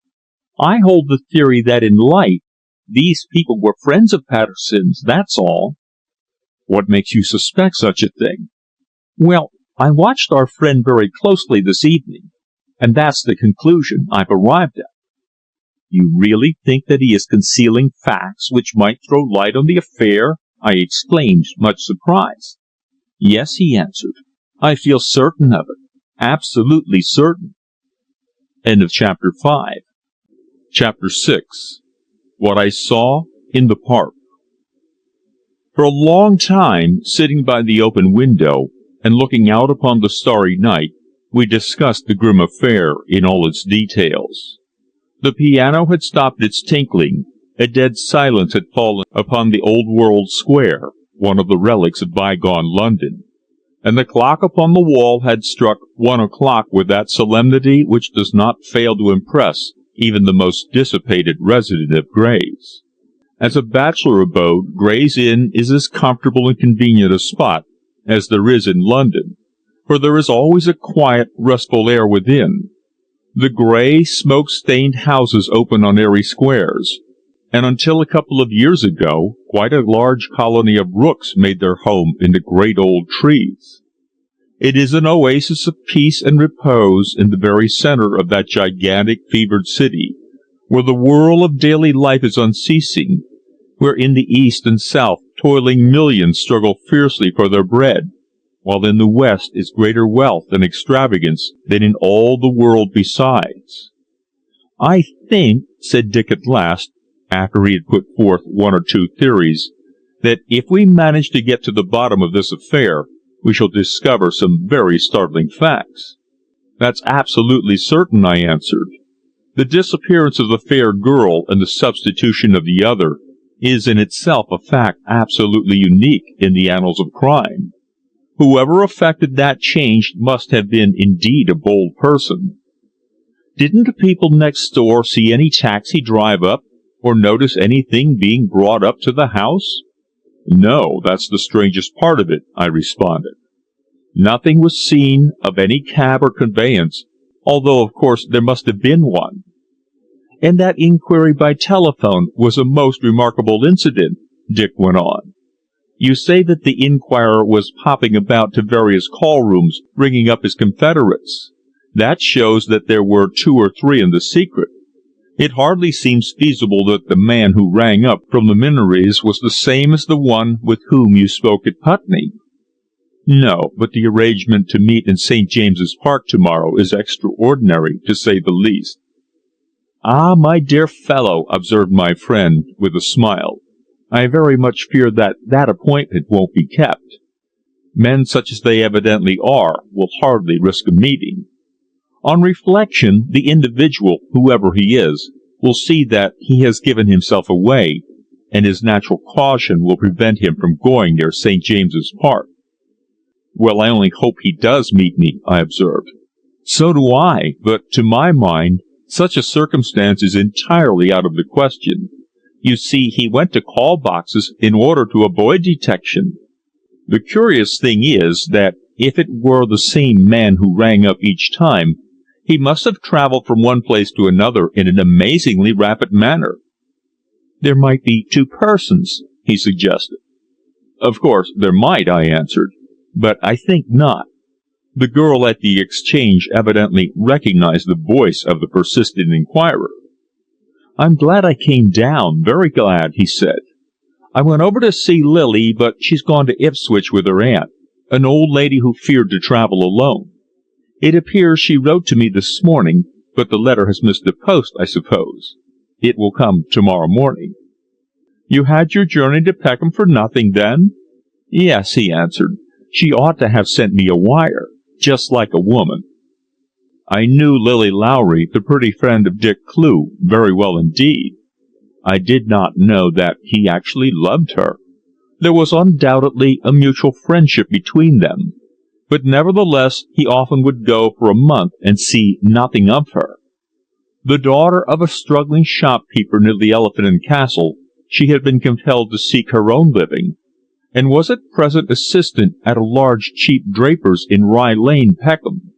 I hold the theory that in life these people were friends of Patterson's, that's all." "What makes you suspect such a thing?" "Well, I watched our friend very closely this evening, and that's the conclusion I've arrived at." "You really think that he is concealing facts which might throw light on the affair?" I exclaimed, much surprised. "Yes," he answered. "I feel certain of it. Absolutely certain." Chapter 5. Chapter 6. What I Saw in the Park. For a long time, sitting by the open window and looking out upon the starry night, we discussed the grim affair in all its details. The piano had stopped its tinkling, a dead silence had fallen upon the old world square, one of the relics of bygone London, and the clock upon the wall had struck 1 o'clock with that solemnity which does not fail to impress even the most dissipated resident of Gray's. As a bachelor abode, Gray's Inn is as comfortable and convenient a spot as there is in London, for there is always a quiet, restful air within. The grey, smoke-stained houses open on airy squares, and until a couple of years ago, quite a large colony of rooks made their home in the great old trees. It is an oasis of peace and repose in the very centre of that gigantic, fevered city, where the whirl of daily life is unceasing, where in the east and south toiling millions struggle fiercely for their bread, while in the west is greater wealth and extravagance than in all the world besides. "I think," said Dick at last, after he had put forth one or two theories, "that if we manage to get to the bottom of this affair, we shall discover some very startling facts." "That's absolutely certain," I answered. "The disappearance of the fair girl and the substitution of the other is in itself a fact absolutely unique in the annals of crime. Whoever effected that change must have been indeed a bold person. Didn't the people next door see any taxi drive up, or notice anything being brought up to the house?" "No, that's the strangest part of it," I responded. "Nothing was seen of any cab or conveyance, although of course there must have been one." "And that inquiry by telephone was a most remarkable incident," Dick went on. "You say that the inquirer was popping about to various call rooms, ringing up his confederates. That shows that there were 2 or 3 in the secret. It hardly seems feasible that the man who rang up from the Minories was the same as the one with whom you spoke at Putney." "No, but the arrangement to meet in St. James's Park tomorrow is extraordinary, to say the least." "Ah, my dear fellow," observed my friend, with a smile, "I very much fear that that appointment won't be kept. Men such as they evidently are will hardly risk a meeting. On reflection, the individual, whoever he is, will see that he has given himself away, and his natural caution will prevent him from going near St. James's Park." "Well, I only hope he does meet me," I observed. "So do I, but to my mind such a circumstance is entirely out of the question. You see, he went to call boxes in order to avoid detection. The curious thing is that if it were the same man who rang up each time, he must have travelled from one place to another in an amazingly rapid manner." "There might be 2 persons," he suggested. "Of course there might," I answered, "but I think not. The girl at the exchange evidently recognized the voice of the persistent inquirer. "I'm glad I came down, very glad," he said. "I went over to see Lily, but she's gone to Ipswich with her aunt, an old lady who feared to travel alone. It appears she wrote to me this morning, but the letter has missed the post, I suppose. It will come tomorrow morning." "You had your journey to Peckham for nothing, then?" "Yes," he answered. "She ought to have sent me a wire, just like a woman." I knew Lily Lowry, the pretty friend of Dick Clew, very well indeed. I did not know that he actually loved her. There was undoubtedly a mutual friendship between them, but nevertheless he often would go for a month and see nothing of her. The daughter of a struggling shopkeeper near the Elephant and Castle, she had been compelled to seek her own living, and was at present assistant at a large cheap draper's in Rye Lane, Peckham.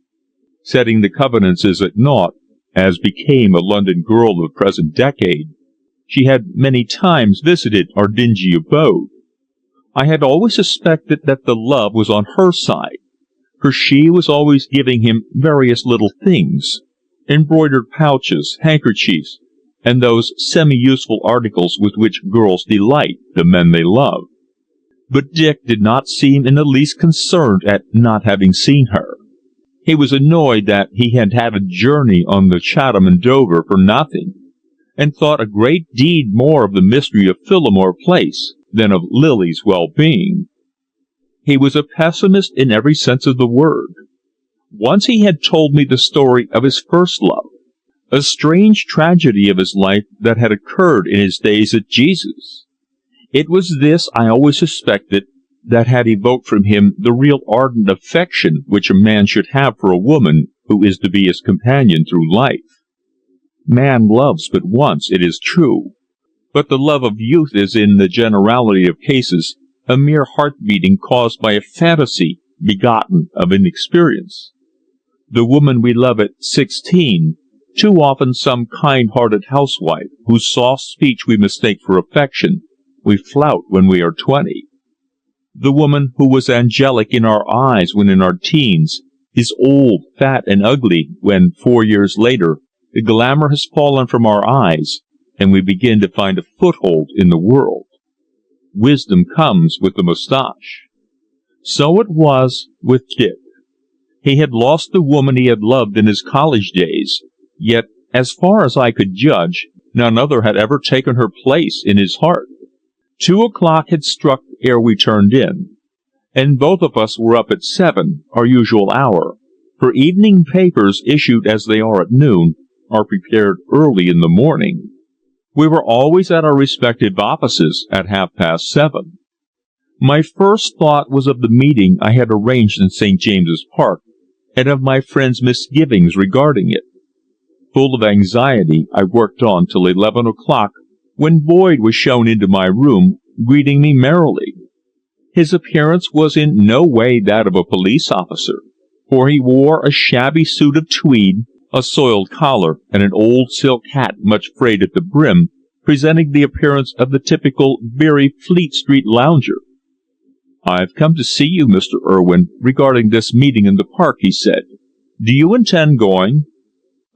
Setting the convenances at naught, as became a London girl of the present decade, she had many times visited our dingy abode. I had always suspected that the love was on her side, for she was always giving him various little things, embroidered pouches, handkerchiefs, and those semi-useful articles with which girls delight the men they love. But Dick did not seem in the least concerned at not having seen her. He was annoyed that he had had a journey on the Chatham and Dover for nothing, and thought a great deal more of the mystery of Phillimore Place than of Lily's well-being. He was a pessimist in every sense of the word. Once he had told me the story of his first love, a strange tragedy of his life that had occurred in his days at Jesus. It was this, I always suspected, that had evoked from him the real ardent affection which a man should have for a woman who is to be his companion through life. Man loves but once, it is true, but the love of youth is in the generality of cases a mere heart-beating caused by a fantasy begotten of inexperience. The woman we love at 16, too often some kind-hearted housewife, whose soft speech we mistake for affection, we flout when we are 20. The woman who was angelic in our eyes when in our teens is old, fat, and ugly when, 4 years later, the glamour has fallen from our eyes, and we begin to find a foothold in the world. Wisdom comes with the moustache. So it was with Dick. He had lost the woman he had loved in his college days, yet, as far as I could judge, none other had ever taken her place in his heart. 2 o'clock had struck ere we turned in, and both of us were up at 7, our usual hour, for evening papers, issued as they are at noon, are prepared early in the morning. We were always at our respective offices at 7:30. My first thought was of the meeting I had arranged in St. James's Park, and of my friend's misgivings regarding it. Full of anxiety, I worked on till 11 o'clock, when Boyd was shown into my room, greeting me merrily. His appearance was in no way that of a police officer, for he wore a shabby suit of tweed, a soiled collar, and an old silk hat much frayed at the brim, presenting the appearance of the typical beery Fleet Street lounger. "I've come to see you, Mr. Urwin, regarding this meeting in the park," he said. "Do you intend going?"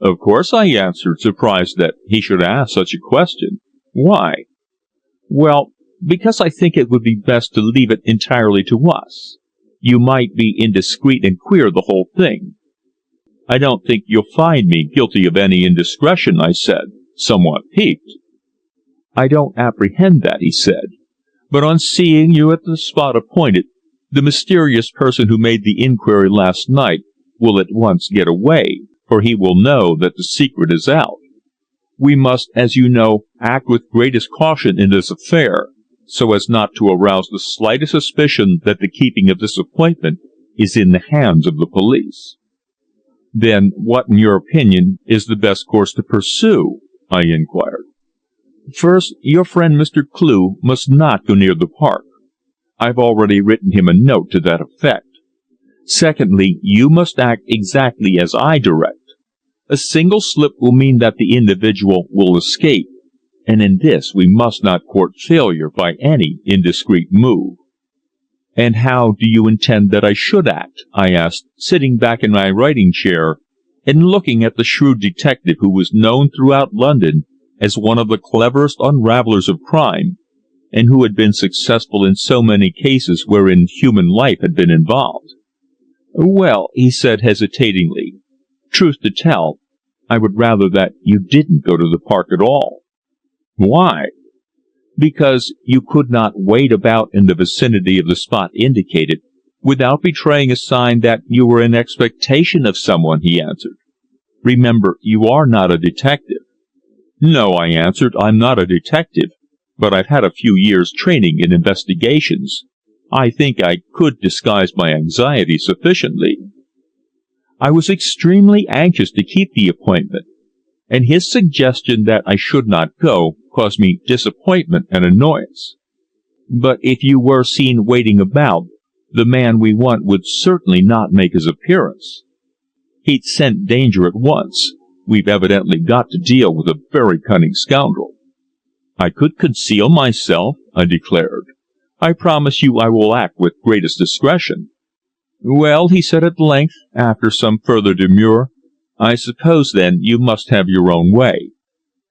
"Of course," I answered, surprised that he should ask such a question. "Why?" "Well, because I think it would be best to leave it entirely to us. You might be indiscreet and queer the whole thing." "I don't think you'll find me guilty of any indiscretion," I said, somewhat piqued. "I don't apprehend that," he said. "But on seeing you at the spot appointed, the mysterious person who made the inquiry last night will at once get away, for he will know that the secret is out. We must, as you know, act with greatest caution in this affair, so as not to arouse the slightest suspicion that the keeping of this appointment is in the hands of the police." "Then what, in your opinion, is the best course to pursue?" I inquired. "First, your friend Mr. Clew must not go near the park. I've already written him a note to that effect. Secondly, you must act exactly as I direct. A single slip will mean that the individual will escape, and in this we must not court failure by any indiscreet move." "And how do you intend that I should act?" I asked, sitting back in my writing chair and looking at the shrewd detective who was known throughout London as one of the cleverest unravellers of crime, and who had been successful in so many cases wherein human life had been involved. "Well," he said hesitatingly, "truth to tell, I would rather that you didn't go to the park at all." "Why?" "Because you could not wait about in the vicinity of the spot indicated without betraying a sign that you were in expectation of someone," he answered. "Remember, you are not a detective." "No," I answered, "I'm not a detective, but I've had a few years' training in investigations. I think I could disguise my anxiety sufficiently." I was extremely anxious to keep the appointment, and his suggestion that I should not go caused me disappointment and annoyance. "But if you were seen waiting about, the man we want would certainly not make his appearance. He'd scent danger at once. We've evidently got to deal with a very cunning scoundrel." "I could conceal myself," I declared. "I promise you I will act with greatest discretion." "Well," he said at length, after some further demur, "I suppose, then, you must have your own way.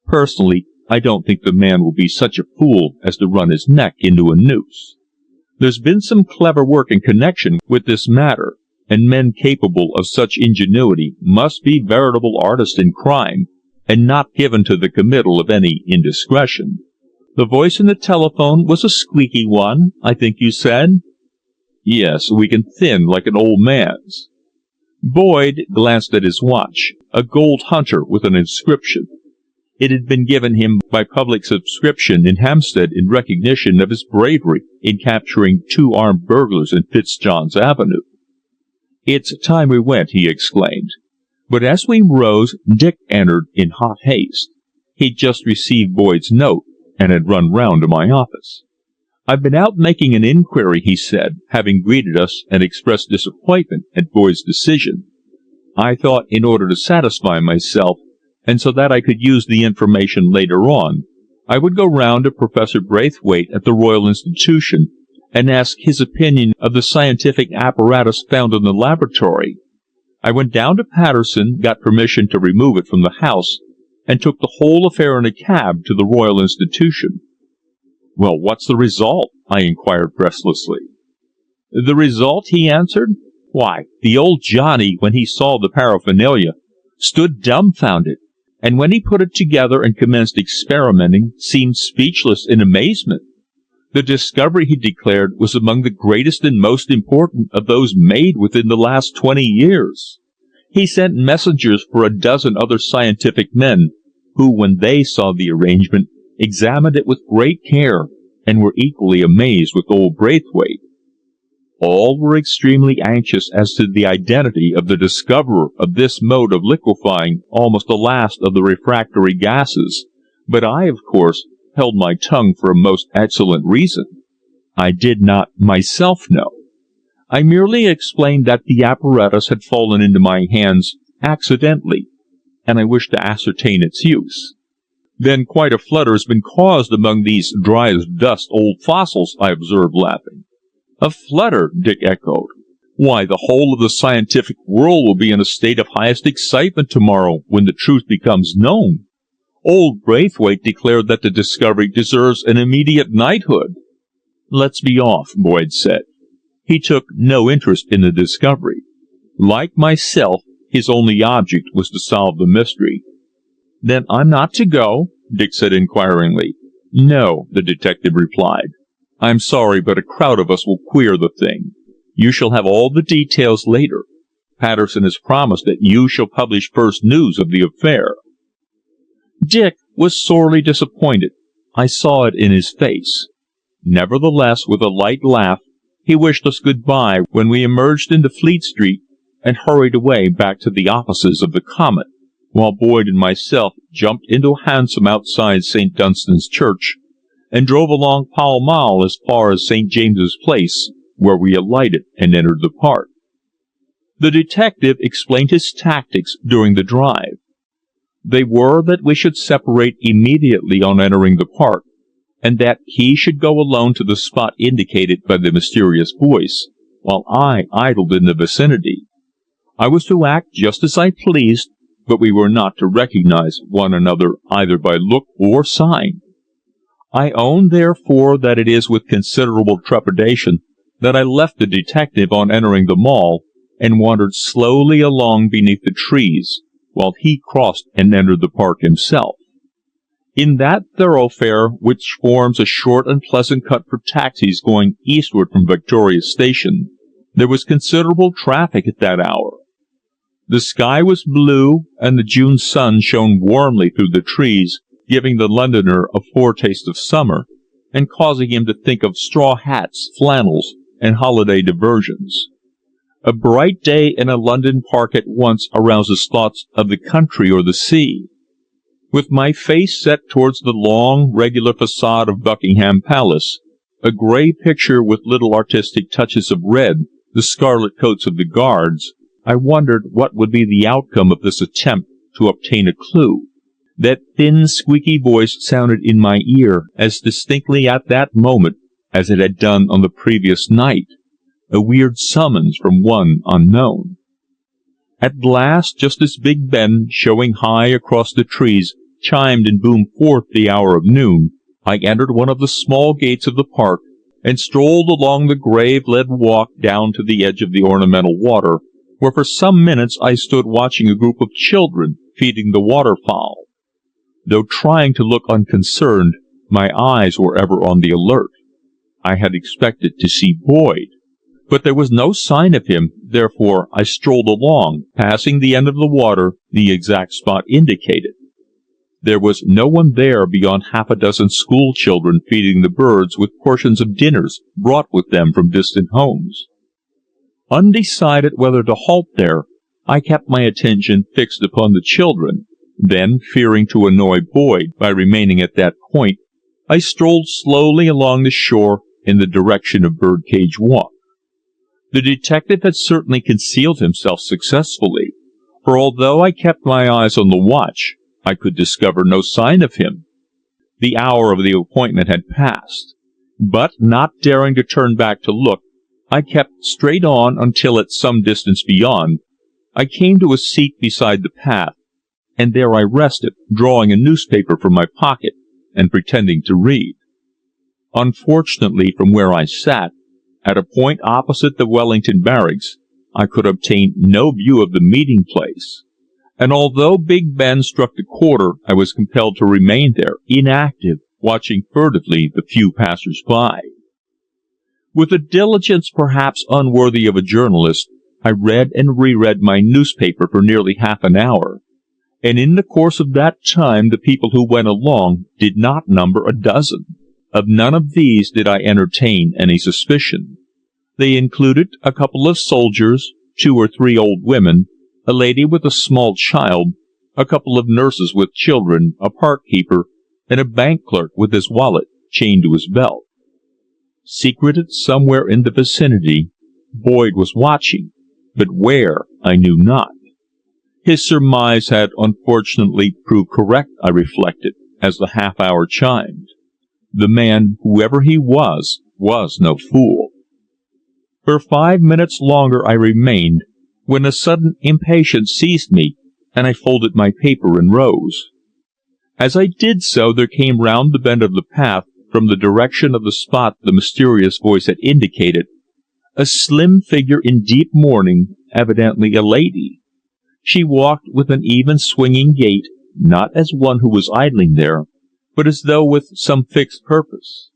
Personally, I don't think the man will be such a fool as to run his neck into a noose. There's been some clever work in connection with this matter, and men capable of such ingenuity must be veritable artists in crime, and not given to the committal of any indiscretion." "The voice in the telephone was a squeaky one, I think you said?" "Yes, weak and thin, like an old man's." Boyd glanced at his watch, a gold hunter with an inscription. It had been given him by public subscription in Hampstead in recognition of his bravery in capturing 2 armed burglars in Fitzjohn's Avenue. "It's time we went," he exclaimed. But as we rose, Dick entered in hot haste. He'd just received Boyd's note, and had run round to my office. "I've been out making an inquiry," he said, having greeted us and expressed disappointment at Boyd's decision. "I thought, in order to satisfy myself, and so that I could use the information later on, I would go round to Professor Braithwaite at the Royal Institution and ask his opinion of the scientific apparatus found in the laboratory. I went down to Patterson, got permission to remove it from the house, and took the whole affair in a cab to the Royal Institution." "Well, what's the result?" I inquired breathlessly. "The result?" he answered. "Why, the old Johnny, when he saw the paraphernalia, stood dumbfounded, and when he put it together and commenced experimenting, seemed speechless in amazement. The discovery, he declared, was among the greatest and most important of those made within the last 20 years. He sent messengers for a dozen other scientific men, who, when they saw the arrangement, examined it with great care, and were equally amazed with old Braithwaite. All were extremely anxious as to the identity of the discoverer of this mode of liquefying almost the last of the refractory gases, but I, of course, held my tongue for a most excellent reason. I did not myself know. I merely explained that the apparatus had fallen into my hands accidentally, and I wished to ascertain its use." "Then quite a flutter has been caused among these dry-as-dust old fossils," I observed, laughing. "A flutter!" Dick echoed. "Why, the whole of the scientific world will be in a state of highest excitement tomorrow when the truth becomes known. Old Braithwaite declared that the discovery deserves an immediate knighthood." "Let's be off," Boyd said. He took no interest in the discovery. Like myself, his only object was to solve the mystery. "Then I'm not to go?" Dick said inquiringly. "No," the detective replied. "I'm sorry, but a crowd of us will queer the thing. You shall have all the details later. Patterson has promised that you shall publish first news of the affair." Dick was sorely disappointed. I saw it in his face. Nevertheless, with a light laugh, he wished us good-bye when we emerged into Fleet Street and hurried away back to the offices of the Comet, while Boyd and myself jumped into a hansom outside St. Dunstan's Church and drove along Pall Mall as far as St. James's Place, where we alighted and entered the park. The detective explained his tactics during the drive. They were that we should separate immediately on entering the park, and that he should go alone to the spot indicated by the mysterious voice, while I idled in the vicinity. I was to act just as I pleased, but we were not to recognize one another either by look or sign. I own, therefore, that it is with considerable trepidation that I left the detective on entering the mall, and wandered slowly along beneath the trees, while he crossed and entered the park himself. In that thoroughfare, which forms a short and pleasant cut for taxis going eastward from Victoria Station, there was considerable traffic at that hour. The sky was blue, and the June sun shone warmly through the trees, giving the Londoner a foretaste of summer, and causing him to think of straw hats, flannels, and holiday diversions. A bright day in a London park at once arouses thoughts of the country or the sea. With my face set towards the long, regular facade of Buckingham Palace, a grey picture with little artistic touches of red, the scarlet coats of the guards, I wondered what would be the outcome of this attempt to obtain a clue. That thin, squeaky voice sounded in my ear as distinctly at that moment as it had done on the previous night, a weird summons from one unknown. At last, just as Big Ben, showing high across the trees, chimed and boomed forth the hour of noon, I entered one of the small gates of the park, and strolled along the grave-led walk down to the edge of the ornamental water, where for some minutes I stood watching a group of children feeding the waterfowl. Though trying to look unconcerned, my eyes were ever on the alert. I had expected to see Boyd, but there was no sign of him, therefore I strolled along, passing the end of the water, the exact spot indicated. There was no one there beyond half a dozen school children feeding the birds with portions of dinners brought with them from distant homes. Undecided whether to halt there, I kept my attention fixed upon the children. Then, fearing to annoy Boyd by remaining at that point, I strolled slowly along the shore in the direction of Birdcage Walk. The detective had certainly concealed himself successfully, for although I kept my eyes on the watch, I could discover no sign of him. The hour of the appointment had passed, but, not daring to turn back to look, I kept straight on until, at some distance beyond, I came to a seat beside the path, and there I rested, drawing a newspaper from my pocket and pretending to read. Unfortunately, from where I sat, at a point opposite the Wellington Barracks, I could obtain no view of the meeting place, and although Big Ben struck the quarter, I was compelled to remain there, inactive, watching furtively the few passers-by. With a diligence perhaps unworthy of a journalist, I read and reread my newspaper for nearly half an hour, and in the course of that time the people who went along did not number a dozen. Of none of these did I entertain any suspicion. They included a couple of soldiers, 2 or 3 old women, a lady with a small child, a couple of nurses with children, a park keeper, and a bank clerk with his wallet chained to his belt. Secreted somewhere in the vicinity, Boyd was watching, but where I knew not. His surmise had unfortunately proved correct, I reflected, as the half-hour chimed. The man, whoever he was no fool. For 5 minutes longer I remained, when a sudden impatience seized me, and I folded my paper and rose. As I did so, there came round the bend of the path, from the direction of the spot the mysterious voice had indicated, a slim figure in deep mourning, evidently a lady. She walked with an even swinging gait, not as one who was idling there, but as though with some fixed purpose.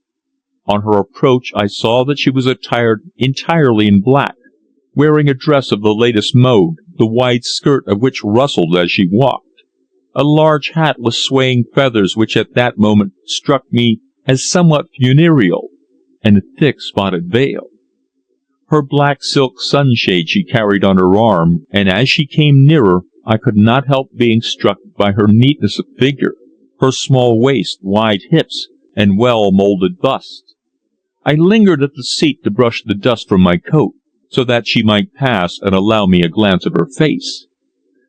On her approach I saw that she was attired entirely in black, wearing a dress of the latest mode, the wide skirt of which rustled as she walked. A large hat with swaying feathers which at that moment struck me as somewhat funereal, and a thick spotted veil. Her black silk sunshade she carried on her arm, and as she came nearer I could not help being struck by her neatness of figure, her small waist, wide hips, and well-moulded bust. I lingered at the seat to brush the dust from my coat, so that she might pass and allow me a glance of her face.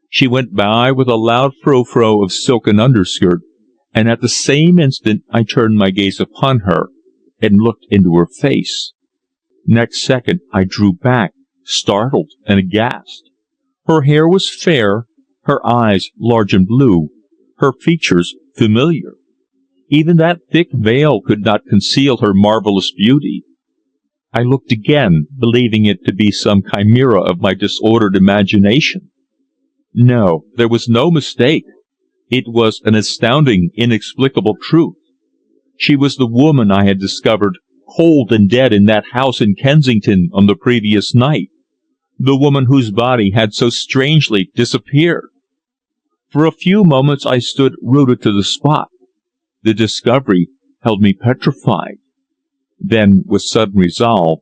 She went by with a loud frou-frou of silken underskirt, and at the same instant I turned my gaze upon her and looked into her face. Next second I drew back, startled and aghast. Her hair was fair, her eyes large and blue, her features familiar. Even that thick veil could not conceal her marvelous beauty. I looked again, believing it to be some chimera of my disordered imagination. No, there was no mistake. It was an astounding, inexplicable truth. She was the woman I had discovered cold and dead in that house in Kensington on the previous night, the woman whose body had so strangely disappeared. For a few moments I stood rooted to the spot. The discovery held me petrified. Then, with sudden resolve,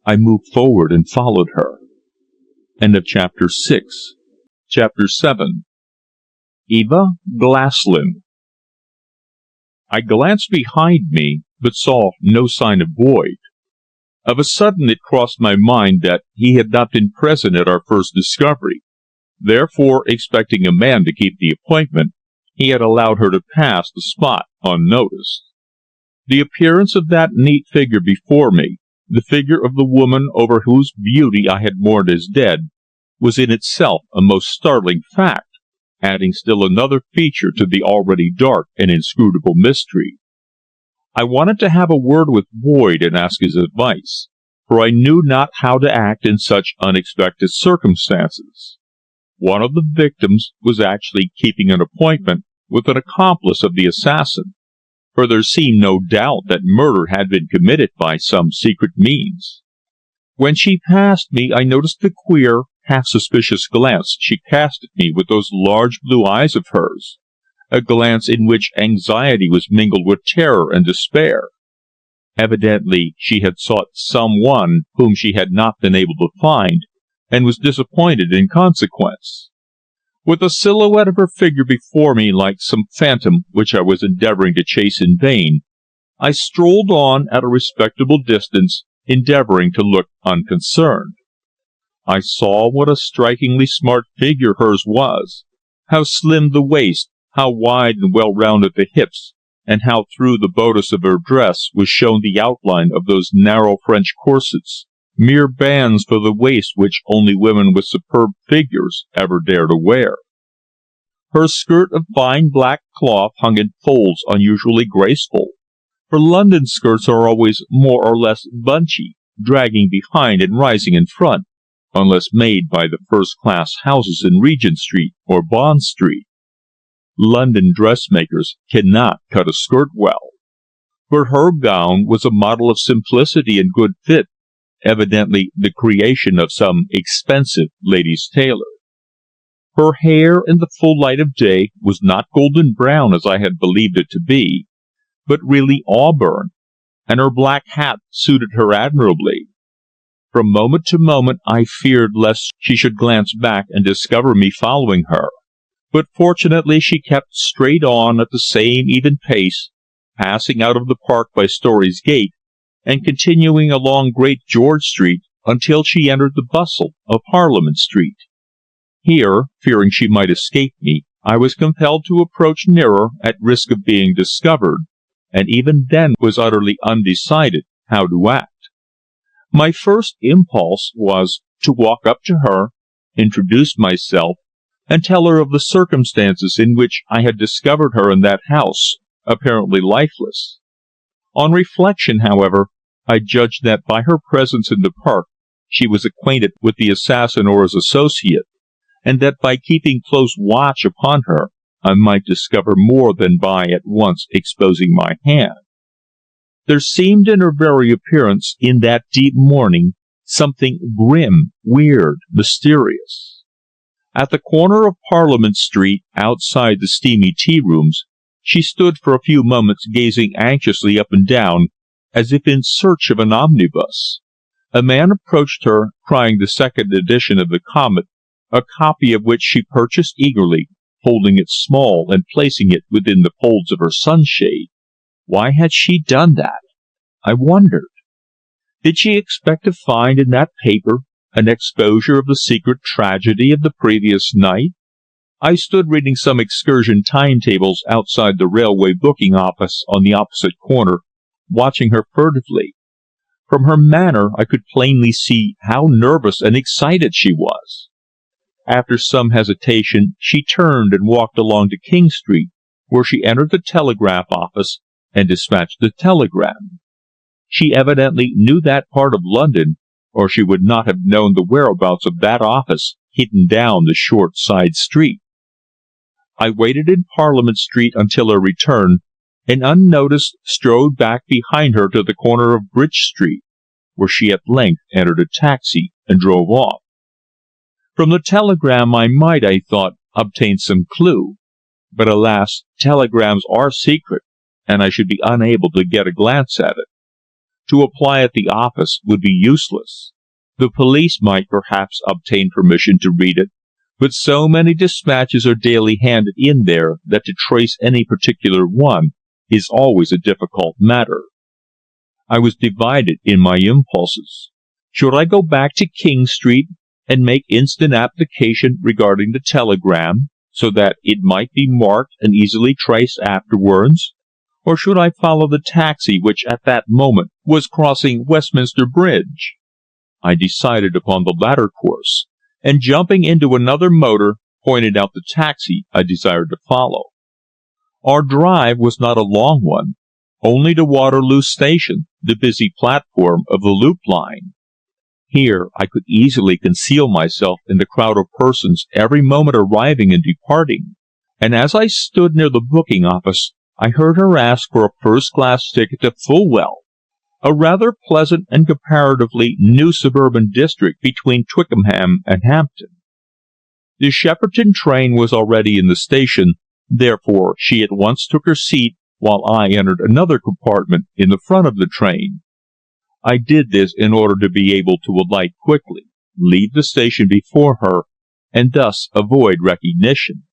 I moved forward and followed her. End of Chapter 6. Chapter 7. Eva Glaslyn. I glanced behind me, but saw no sign of Boyd. Of a sudden it crossed my mind that he had not been present at our first discovery. Therefore, expecting a man to keep the appointment, he had allowed her to pass the spot unnoticed. The appearance of that neat figure before me, the figure of the woman over whose beauty I had mourned as dead, was in itself a most startling fact, adding still another feature to the already dark and inscrutable mystery. I wanted to have a word with Boyd and ask his advice, for I knew not how to act in such unexpected circumstances. One of the victims was actually keeping an appointment with an accomplice of the assassin, for there seemed no doubt that murder had been committed by some secret means. When she passed me, I noticed the queer, half-suspicious glance she cast at me with those large blue eyes of hers, a glance in which anxiety was mingled with terror and despair. Evidently she had sought some one whom she had not been able to find, and was disappointed in consequence. With the silhouette of her figure before me like some phantom which I was endeavouring to chase in vain, I strolled on at a respectable distance, endeavouring to look unconcerned. I saw what a strikingly smart figure hers was, how slim the waist, how wide and well-rounded the hips, and how through the bodice of her dress was shown the outline of those narrow French corsets, mere bands for the waist which only women with superb figures ever dare to wear. Her skirt of fine black cloth hung in folds unusually graceful, for London skirts are always more or less bunchy, dragging behind and rising in front, unless made by the first-class houses in Regent Street or Bond Street. London dressmakers cannot cut a skirt well, but her gown was a model of simplicity and good fit, evidently the creation of some expensive lady's tailor. Her hair in the full light of day was not golden brown as I had believed it to be, but really auburn, and her black hat suited her admirably. From moment to moment I feared lest she should glance back and discover me following her, but fortunately she kept straight on at the same even pace, passing out of the park by Storey's Gate, and continuing along Great George Street until she entered the bustle of Parliament Street. Here, fearing she might escape me, I was compelled to approach nearer at risk of being discovered, and even then was utterly undecided how to act. My first impulse was to walk up to her, introduce myself, and tell her of the circumstances in which I had discovered her in that house, apparently lifeless. On reflection, however, I judged that by her presence in the park she was acquainted with the assassin or his associate, and that by keeping close watch upon her I might discover more than by at once exposing my hand. There seemed in her very appearance in that deep mourning something grim, weird, mysterious. At the corner of Parliament Street, outside the steamy tea-rooms, she stood for a few moments gazing anxiously up and down, as if in search of an omnibus. A man approached her, crying the second edition of the Comet, a copy of which she purchased eagerly, holding it small and placing it within the folds of her sunshade. Why had she done that? I wondered. Did she expect to find in that paper an exposure of the secret tragedy of the previous night? I stood reading some excursion timetables outside the railway booking office on the opposite corner, watching her furtively. From her manner I could plainly see how nervous and excited she was. After some hesitation, she turned and walked along to King Street, where she entered the telegraph office and dispatched the telegram. She evidently knew that part of London, or she would not have known the whereabouts of that office hidden down the short side street. I waited in Parliament Street until her return, and unnoticed strode back behind her to the corner of Bridge Street, where she at length entered a taxi and drove off. From the telegram I might, I thought, obtain some clue, but alas, telegrams are secret, and I should be unable to get a glance at it. To apply at the office would be useless. The police might perhaps obtain permission to read it, but so many dispatches are daily handed in there that to trace any particular one is always a difficult matter. I was divided in my impulses. Should I go back to King Street and make instant application regarding the telegram, so that it might be marked and easily traced afterwards? Or should I follow the taxi which at that moment was crossing Westminster Bridge? I decided upon the latter course, and jumping into another motor, pointed out the taxi I desired to follow. Our drive was not a long one, only to Waterloo Station, the busy platform of the Loop line. Here I could easily conceal myself in the crowd of persons every moment arriving and departing, and as I stood near the booking office, I heard her ask for a first-class ticket to Fulwell, a rather pleasant and comparatively new suburban district between Twickenham and Hampton. The Shepperton train was already in the station, therefore she at once took her seat while I entered another compartment in the front of the train. I did this in order to be able to alight quickly, leave the station before her, and thus avoid recognition.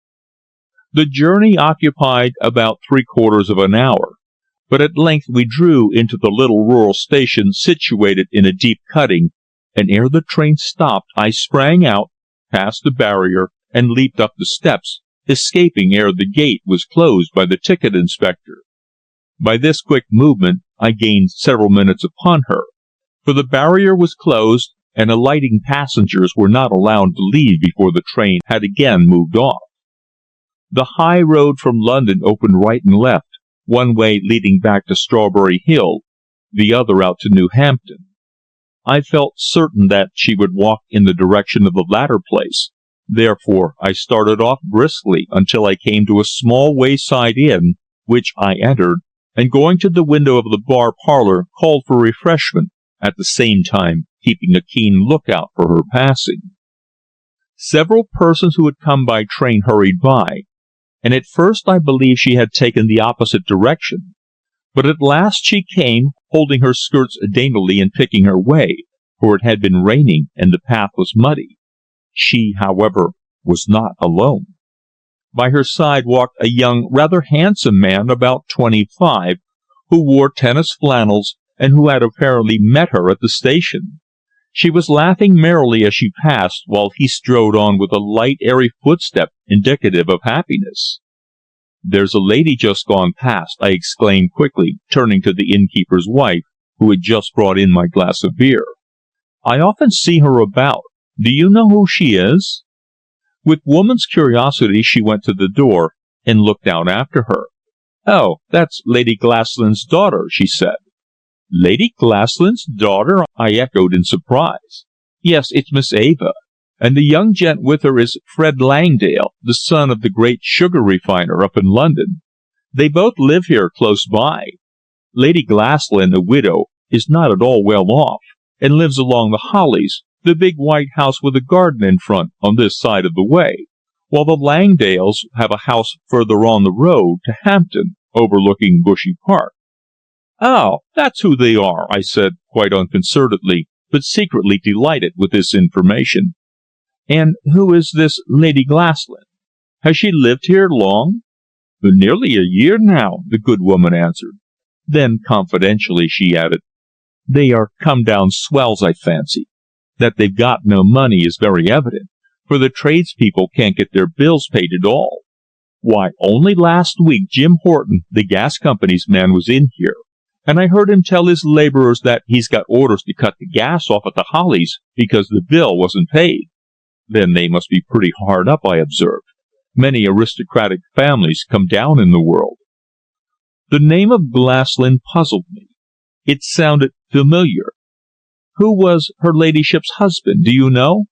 The journey occupied about 3/4 of an hour, but at length we drew into the little rural station situated in a deep cutting, and ere the train stopped I sprang out, passed the barrier, and leaped up the steps, escaping ere the gate was closed by the ticket inspector. By this quick movement I gained several minutes upon her, for the barrier was closed, and alighting passengers were not allowed to leave before the train had again moved off. The high road from London opened right and left, one way leading back to Strawberry Hill, the other out to New Hampton. I felt certain that she would walk in the direction of the latter place, therefore I started off briskly until I came to a small wayside inn, which I entered, and going to the window of the bar parlour called for refreshment, at the same time keeping a keen lookout for her passing. Several persons who had come by train hurried by, and at first I believed she had taken the opposite direction, but at last she came, holding her skirts daintily and picking her way, for it had been raining and the path was muddy. She, however, was not alone. By her side walked a young, rather handsome man about 25, who wore tennis flannels and who had apparently met her at the station. She was laughing merrily as she passed, while he strode on with a light, airy footstep indicative of happiness. "There's a lady just gone past," I exclaimed quickly, turning to the innkeeper's wife, who had just brought in my glass of beer. "I often see her about. Do you know who she is?" With woman's curiosity she went to the door, and looked out after her. "Oh, that's Lady Glaslyn's daughter," she said. "Lady Glaslyn's daughter?" I echoed in surprise. "Yes, it's Miss Eva, and the young gent with her is Fred Langdale, the son of the great sugar refiner up in London. They both live here close by. Lady Glaslyn, a widow, is not at all well off, and lives along the Hollies, the big white house with a garden in front on this side of the way, while the Langdales have a house further on the road to Hampton, overlooking Bushy Park." "Oh, that's who they are," I said, quite unconcernedly, but secretly delighted with this information. "And who is this Lady Glaslyn? Has she lived here long?" "Nearly a year now," the good woman answered. Then, confidentially, she added, "They are come-down swells, I fancy. That they've got no money is very evident, for the tradespeople can't get their bills paid at all. Why, only last week Jim Horton, the gas company's man, was in here, and I heard him tell his laborers that he's got orders to cut the gas off at the Hollies because the bill wasn't paid. Then they must be pretty hard up, I observed. Many aristocratic families come down in the world. The name of Glaslyn puzzled me. It sounded familiar. Who was her ladyship's husband, do you know?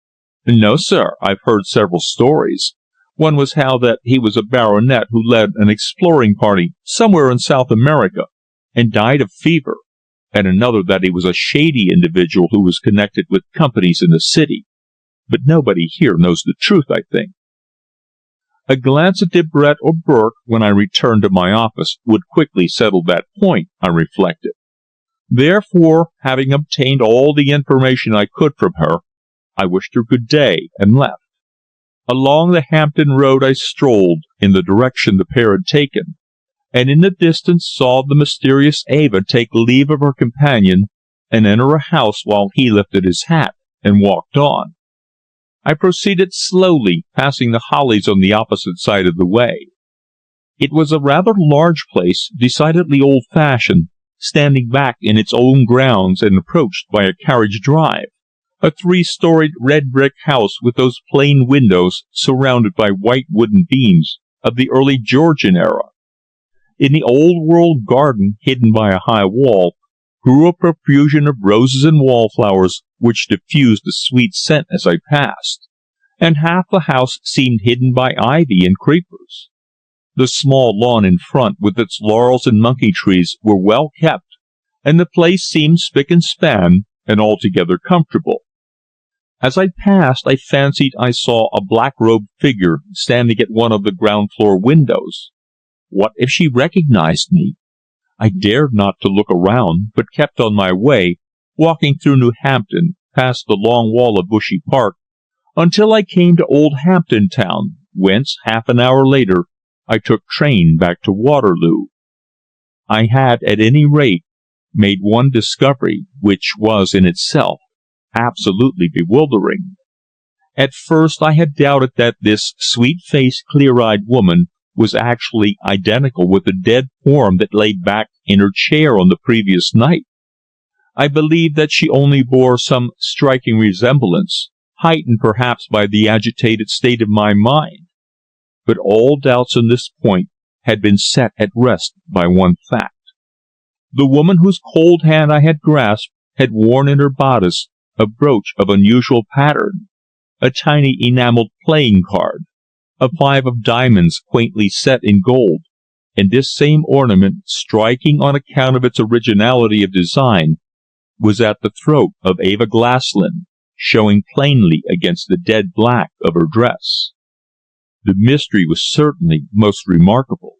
No, sir. I've heard several stories. One was how that he was a baronet who led an exploring party somewhere in South America and died of fever, and another that he was a shady individual who was connected with companies in the city. But nobody here knows the truth, I think. A glance at Debret or Burke when I returned to my office would quickly settle that point, I reflected. Therefore, having obtained all the information I could from her, I wished her good day and left. Along the Hampton Road I strolled in the direction the pair had taken, and in the distance saw the mysterious Eva take leave of her companion and enter a house while he lifted his hat and walked on. I proceeded slowly, passing the Hollies on the opposite side of the way. It was a rather large place, decidedly old-fashioned, standing back in its own grounds and approached by a carriage drive, a 3-storied red brick house with those plain windows surrounded by white wooden beams of the early Georgian era. In the old-world garden, hidden by a high wall, grew a profusion of roses and wallflowers which diffused a sweet scent as I passed, and half the house seemed hidden by ivy and creepers. The small lawn in front, with its laurels and monkey trees, were well kept, and the place seemed spick and span and altogether comfortable. As I passed, I fancied I saw a black-robed figure standing at one of the ground-floor windows. What if she recognized me? I dared not to look around, but kept on my way, walking through New Hampton, past the long wall of Bushy Park, until I came to Old Hampton Town, whence, half an hour later, I took train back to Waterloo. I had, at any rate, made one discovery, which was in itself absolutely bewildering. At first I had doubted that this sweet-faced, clear-eyed woman was actually identical with the dead form that lay back in her chair on the previous night. I believed that she only bore some striking resemblance, heightened perhaps by the agitated state of my mind. But all doubts on this point had been set at rest by one fact. The woman whose cold hand I had grasped had worn in her bodice a brooch of unusual pattern, a tiny enameled playing card, a 5 of diamonds quaintly set in gold, and this same ornament, striking on account of its originality of design, was at the throat of Eva Glaslyn, showing plainly against the dead black of her dress. The mystery was certainly most remarkable.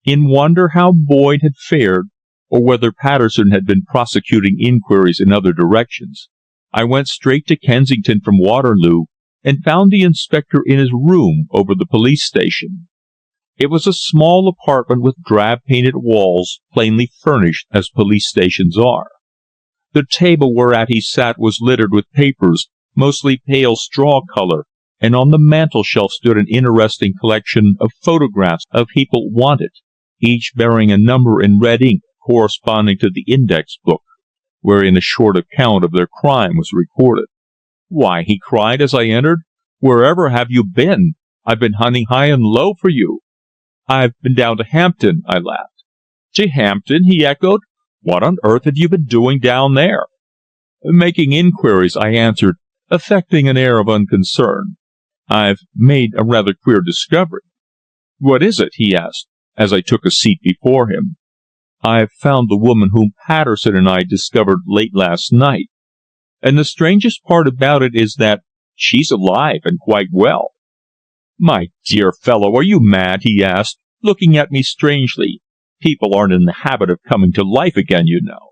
In wonder how Boyd had fared, or whether Patterson had been prosecuting inquiries in other directions, I went straight to Kensington from Waterloo and found the inspector in his room over the police station. It was a small apartment with drab-painted walls, plainly furnished as police stations are. The table whereat he sat was littered with papers, mostly pale straw color, and on the mantel-shelf stood an interesting collection of photographs of people wanted, each bearing a number in red ink corresponding to the index book, wherein a short account of their crime was recorded. "Why," he cried as I entered, "wherever have you been? I've been hunting high and low for you." "I've been down to Hampton," I laughed. "To Hampton?" he echoed. "What on earth have you been doing down there?" "Making inquiries," I answered, affecting an air of unconcern. "I've made a rather queer discovery." "What is it?" he asked, as I took a seat before him. "I've found the woman whom Patterson and I discovered late last night, and the strangest part about it is that she's alive and quite well." "My dear fellow, are you mad?" he asked, looking at me strangely. "People aren't in the habit of coming to life again, you know."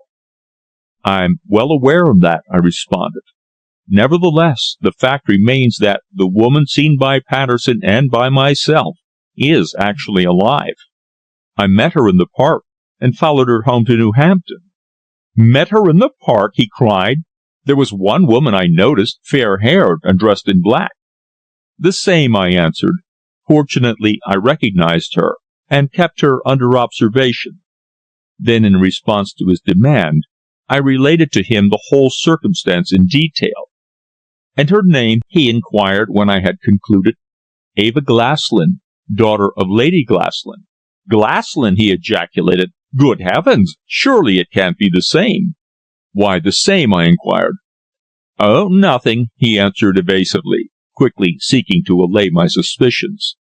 "I'm well aware of that," I responded. "Nevertheless, the fact remains that the woman seen by Patterson and by myself is actually alive. I met her in the park, and followed her home to New Hampton." "Met her in the park?" he cried. "There was one woman I noticed, fair-haired and dressed in black. "The same," I answered. Fortunately, I recognized her, and kept her under observation. Then, in response to his demand, I related to him the whole circumstance in detail. "And her name?" he inquired when I had concluded. "Eva Glaslyn, daughter of Lady Glaslyn." "Glaslyn!" he ejaculated. "Good heavens! Surely it can't be the same." "Why the same?" I inquired. "Oh, nothing," he answered evasively, quickly seeking to allay my suspicions.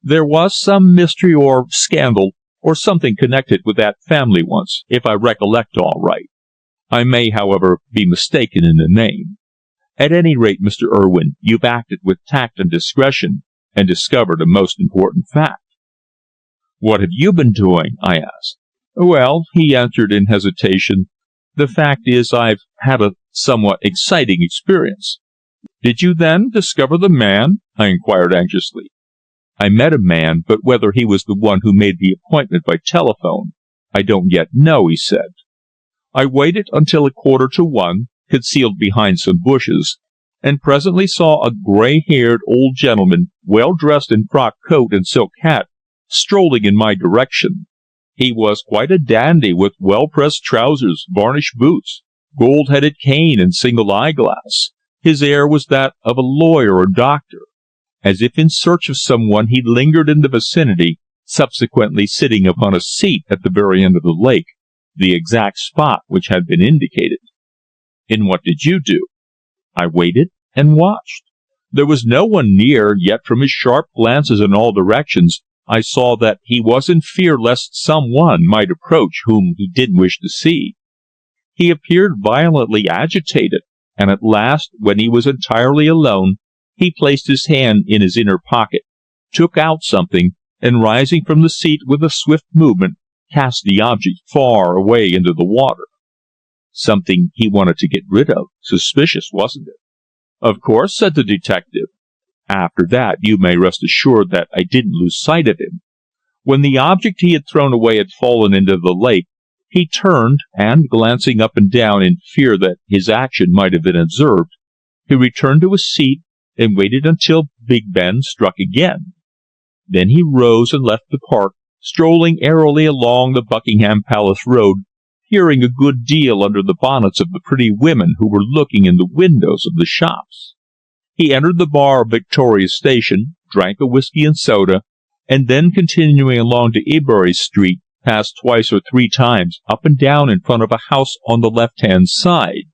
"There was some mystery or scandal, or something connected with that family once, if I recollect all right. I may, however, be mistaken in the name. At any rate, Mr. Urwin, you've acted with tact and discretion, and discovered a most important fact." "What have you been doing?" I asked. "Well," he answered in hesitation, "the fact is I've had a somewhat exciting experience." "Did you, then, discover the man?" I inquired anxiously. "I met a man, but whether he was the one who made the appointment by telephone, I don't yet know," he said. "I waited until 1:45, concealed behind some bushes, and presently saw a grey-haired old gentleman, well dressed in frock coat and silk hat, strolling in my direction. He was quite a dandy, with well-pressed trousers, varnished boots, gold-headed cane, and single eyeglass. His air was that of a lawyer or doctor. As if in search of someone, he lingered in the vicinity, subsequently sitting upon a seat at the very end of the lake, the exact spot which had been indicated." "And what did you do?" "I waited and watched. There was no one near, yet from his sharp glances in all directions I saw that he was in fear lest some one might approach whom he didn't wish to see. He appeared violently agitated, and at last, when he was entirely alone, he placed his hand in his inner pocket, took out something, and rising from the seat with a swift movement, cast the object far away into the water." "Something he wanted to get rid of. Suspicious, wasn't it?" "Of course," said the detective. "After that, you may rest assured that I didn't lose sight of him. When the object he had thrown away had fallen into the lake, he turned, and, glancing up and down in fear that his action might have been observed, he returned to his seat and waited until Big Ben struck again. Then he rose and left the park, strolling airily along the Buckingham Palace Road, peering a good deal under the bonnets of the pretty women who were looking in the windows of the shops. He entered the bar of Victoria Station, drank a whisky and soda, and then, continuing along to Ebury Street, passed twice or three times up and down in front of a house on the left-hand side.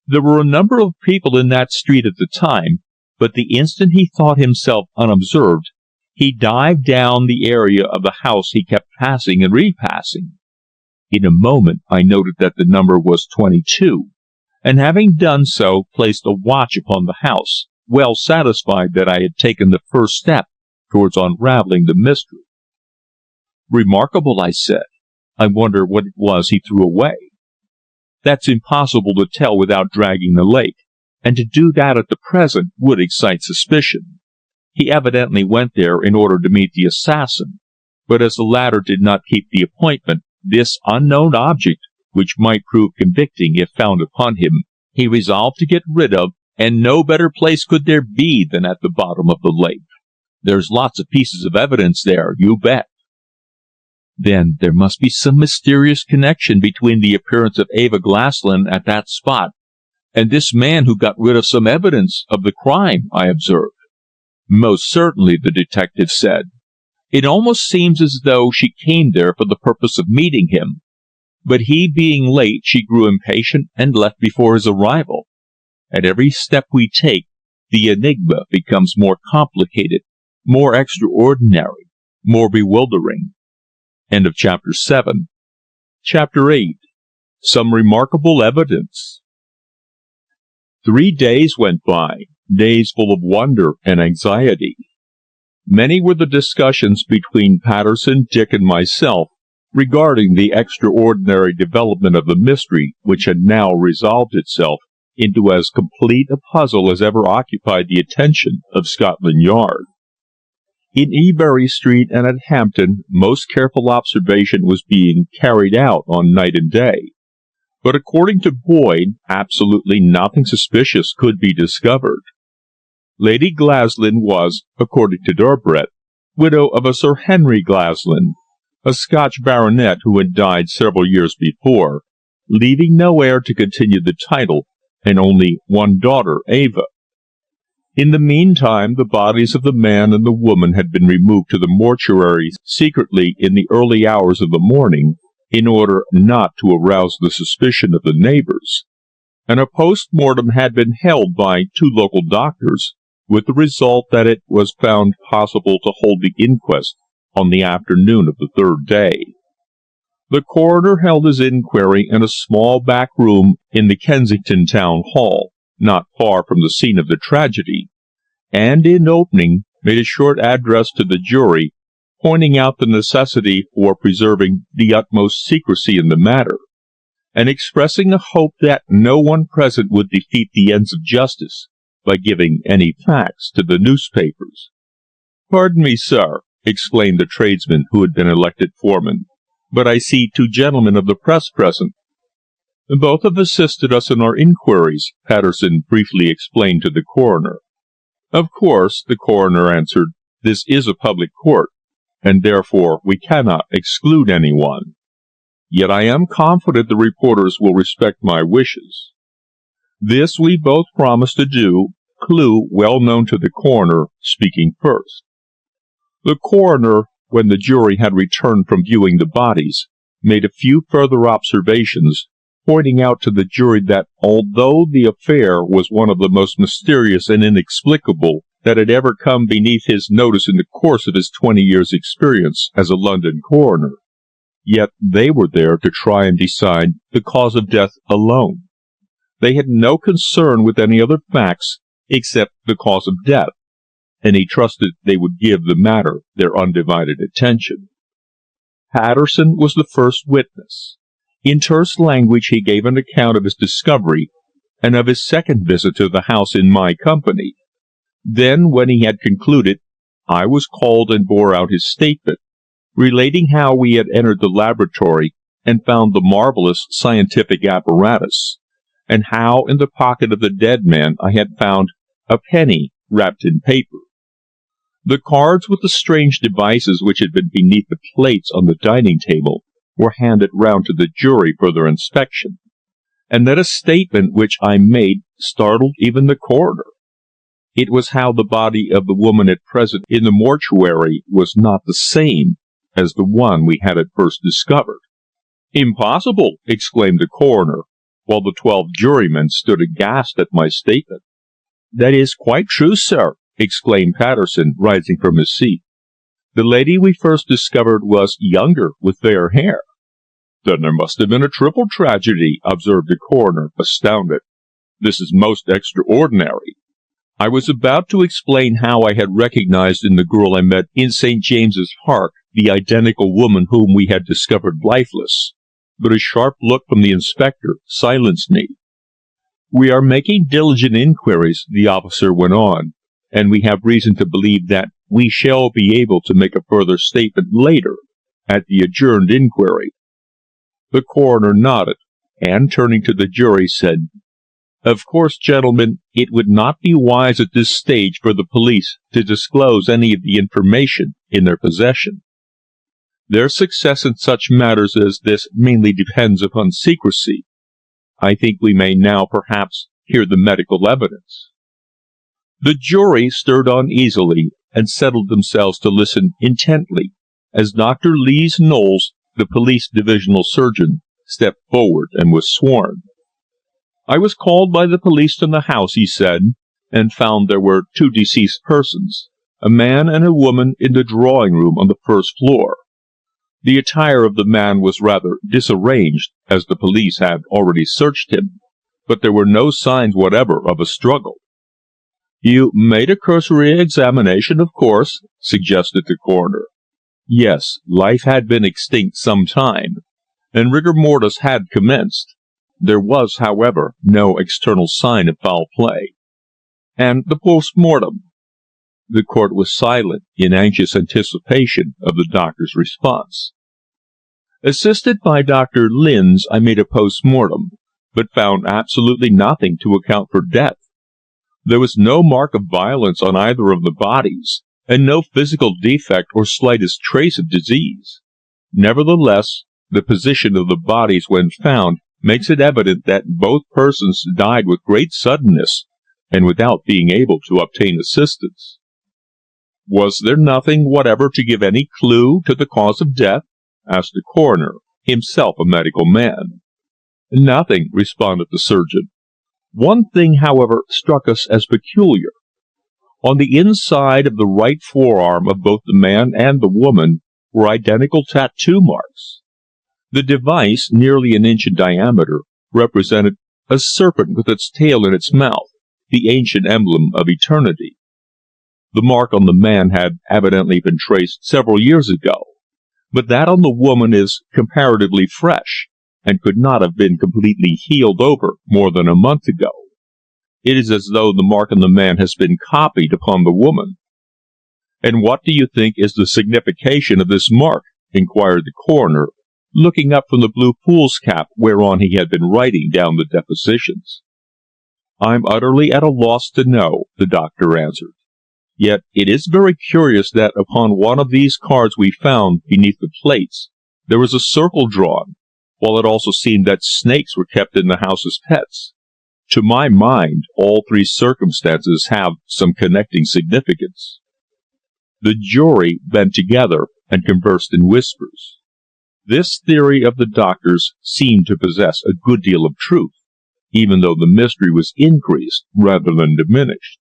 There were a number of people in that street at the time, but the instant he thought himself unobserved, he dived down the area of the house he kept passing and repassing. In a moment I noted that the number was 22, and having done so, placed a watch upon the house, well satisfied that I had taken the first step towards unravelling the mystery. "Remarkable," I said. "I wonder what it was he threw away." "That's impossible to tell without dragging the lake, and to do that at the present would excite suspicion. He evidently went there in order to meet the assassin, but as the latter did not keep the appointment, this unknown object, which might prove convicting if found upon him, he resolved to get rid of, and no better place could there be than at the bottom of the lake. There's lots of pieces of evidence there, you bet." "Then there must be some mysterious connection between the appearance of Eva Glaslyn at that spot and this man who got rid of some evidence of the crime," I observed. "Most certainly," the detective said. "It almost seems as though she came there for the purpose of meeting him, but he being late, she grew impatient and left before his arrival. At every step we take, the enigma becomes more complicated, more extraordinary, more bewildering." End of Chapter 7. Chapter 8. Some Remarkable Evidence. 3 days went by, days full of wonder and anxiety. Many were the discussions between Patterson, Dick, and myself regarding the extraordinary development of the mystery which had now resolved itself into as complete a puzzle as ever occupied the attention of Scotland Yard. In Ebury Street and at Hampton, most careful observation was being carried out on night and day, but according to Boyd, absolutely nothing suspicious could be discovered. Lady Glaslyn was, according to Derbret, widow of a Sir Henry Glaslyn, a Scotch baronet who had died several years before, leaving no heir to continue the title, and only one daughter, Eva. In the meantime, the bodies of the man and the woman had been removed to the mortuary secretly in the early hours of the morning, in order not to arouse the suspicion of the neighbors, and a post-mortem had been held by 2 local doctors, with the result that it was found possible to hold the inquest on the afternoon of the 3rd day. The coroner held his inquiry in a small back room in the Kensington Town Hall, not far from the scene of the tragedy, and in opening made a short address to the jury, pointing out the necessity for preserving the utmost secrecy in the matter, and expressing a hope that no one present would defeat the ends of justice by giving any facts to the newspapers. "Pardon me, sir," exclaimed the tradesman who had been elected foreman, "but I see 2 gentlemen of the press present." "Both have assisted us in our inquiries," Patterson briefly explained to the coroner. "Of course," the coroner answered, "this is a public court, and therefore we cannot exclude anyone. Yet I am confident the reporters will respect my wishes." This we both promised to do, Clew, well known to the coroner, speaking first. The coroner, when the jury had returned from viewing the bodies, made a few further observations, pointing out to the jury that although the affair was one of the most mysterious and inexplicable that had ever come beneath his notice in the course of his 20 years' experience as a London coroner, yet they were there to try and decide the cause of death alone. They had no concern with any other facts except the cause of death, and he trusted they would give the matter their undivided attention. Patterson was the first witness. In terse language he gave an account of his discovery, and of his second visit to the house in my company. Then, when he had concluded, I was called and bore out his statement, relating how we had entered the laboratory and found the marvelous scientific apparatus, and how in the pocket of the dead man I had found a penny wrapped in paper. The cards with the strange devices which had been beneath the plates on the dining table were handed round to the jury for their inspection, and that a statement which I made startled even the coroner. It was how the body of the woman at present in the mortuary was not the same as the one we had at first discovered. "Impossible!" exclaimed the coroner, while the 12 jurymen stood aghast at my statement. "That is quite true, sir," exclaimed Patterson, rising from his seat. "The lady we first discovered was younger, with fair hair." "Then there must have been a triple tragedy," observed the coroner, astounded. "This is most extraordinary." I was about to explain how I had recognized in the girl I met in St. James's Park the identical woman whom we had discovered lifeless, but a sharp look from the inspector silenced me. "We are making diligent inquiries," the officer went on, "and we have reason to believe that we shall be able to make a further statement later, at the adjourned inquiry." The coroner nodded, and, turning to the jury, said, "Of course, gentlemen, it would not be wise at this stage for the police to disclose any of the information in their possession. Their success in such matters as this mainly depends upon secrecy. I think we may now perhaps hear the medical evidence." The jury stirred uneasily and settled themselves to listen intently as Dr. Lees Knowles, the police divisional surgeon, stepped forward and was sworn. "I was called by the police to the house," he said, "and found there were 2 deceased persons, a man and a woman, in the drawing-room on the first floor. The attire of the man was rather disarranged, as the police had already searched him, but there were no signs whatever of a struggle." "You made a cursory examination, of course?" suggested the coroner. "Yes, life had been extinct some time, and rigor mortis had commenced. There was, however, no external sign of foul play." "And the post-mortem?" The court was silent in anxious anticipation of the doctor's response. "Assisted by Dr. Linz, I made a post-mortem, but found absolutely nothing to account for death. There was no mark of violence on either of the bodies, and no physical defect or slightest trace of disease. Nevertheless, the position of the bodies when found makes it evident that both persons died with great suddenness, and without being able to obtain assistance. Was there nothing whatever to give any clue to the cause of death? Asked the coroner, himself a medical man. Nothing, responded the surgeon. One thing, however, struck us as peculiar. On the inside of the right forearm of both the man and the woman were identical tattoo marks. The device, nearly an inch in diameter, represented a serpent with its tail in its mouth, the ancient emblem of eternity. The mark on the man had evidently been traced several years ago, but that on the woman is comparatively fresh, and could not have been completely healed over more than a month ago. It is as though the mark on the man has been copied upon the woman. And what do you think is the signification of this mark? Inquired the coroner, looking up from the blue fool's cap whereon he had been writing down the depositions. I'm utterly at a loss to know, the doctor answered. Yet it is very curious that upon one of these cards we found beneath the plates there was a circle drawn, while it also seemed that snakes were kept in the house as pets. To my mind, all three circumstances have some connecting significance. The jury bent together and conversed in whispers. This theory of the doctor's seemed to possess a good deal of truth, even though the mystery was increased rather than diminished.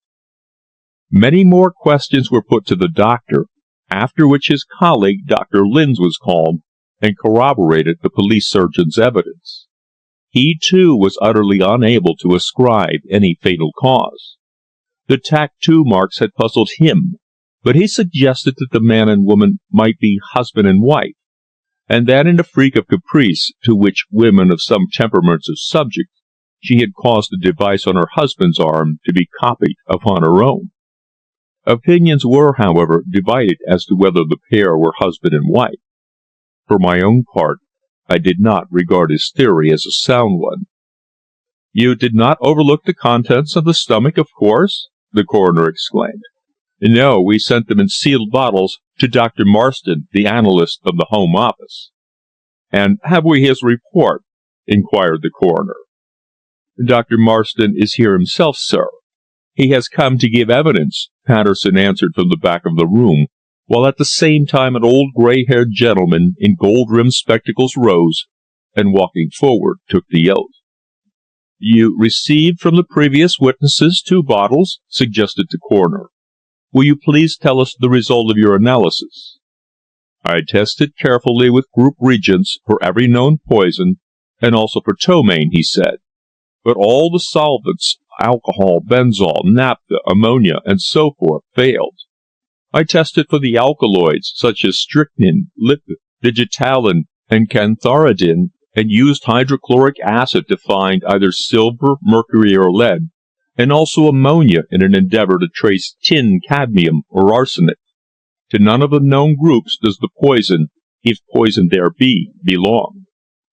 Many more questions were put to the doctor, after which his colleague Dr. Linz was called and corroborated the police surgeon's evidence. He, too, was utterly unable to ascribe any fatal cause. The tattoo marks had puzzled him, but he suggested that the man and woman might be husband and wife, and that in a freak of caprice to which women of some temperaments are subject, she had caused the device on her husband's arm to be copied upon her own. Opinions were, however, divided as to whether the pair were husband and wife. For my own part, I did not regard his theory as a sound one. You did not overlook the contents of the stomach, of course? The coroner exclaimed. No, we sent them in sealed bottles to Dr. Marston, the analyst of the Home Office. And have we his report? Inquired the coroner. Dr. Marston is here himself, sir. He has come to give evidence, Patterson answered from the back of the room, while at the same time an old gray-haired gentleman in gold-rimmed spectacles rose, and walking forward took the oath. You received from the previous witnesses 2 bottles, suggested the coroner. Will you please tell us the result of your analysis? I tested carefully with group reagents for every known poison, and also for ptomaine, he said. But all the solvents, alcohol, benzol, naphtha, ammonia, and so forth, failed. I tested for the alkaloids, such as strychnine, digitalin, and cantharidin, and used hydrochloric acid to find either silver, mercury, or lead, and also ammonia in an endeavor to trace tin, cadmium, or arsenic. To none of the known groups does the poison, if poison there be, belong.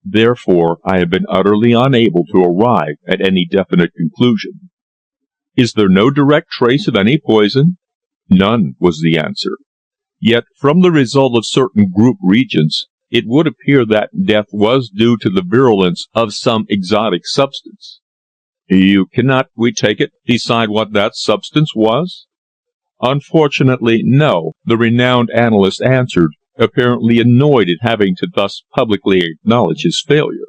Therefore, I have been utterly unable to arrive at any definite conclusion. Is there no direct trace of any poison? None, was the answer. Yet, from the result of certain group reagents, it would appear that death was due to the virulence of some exotic substance. You cannot, we take it, decide what that substance was? Unfortunately, no, the renowned analyst answered, apparently annoyed at having to thus publicly acknowledge his failure.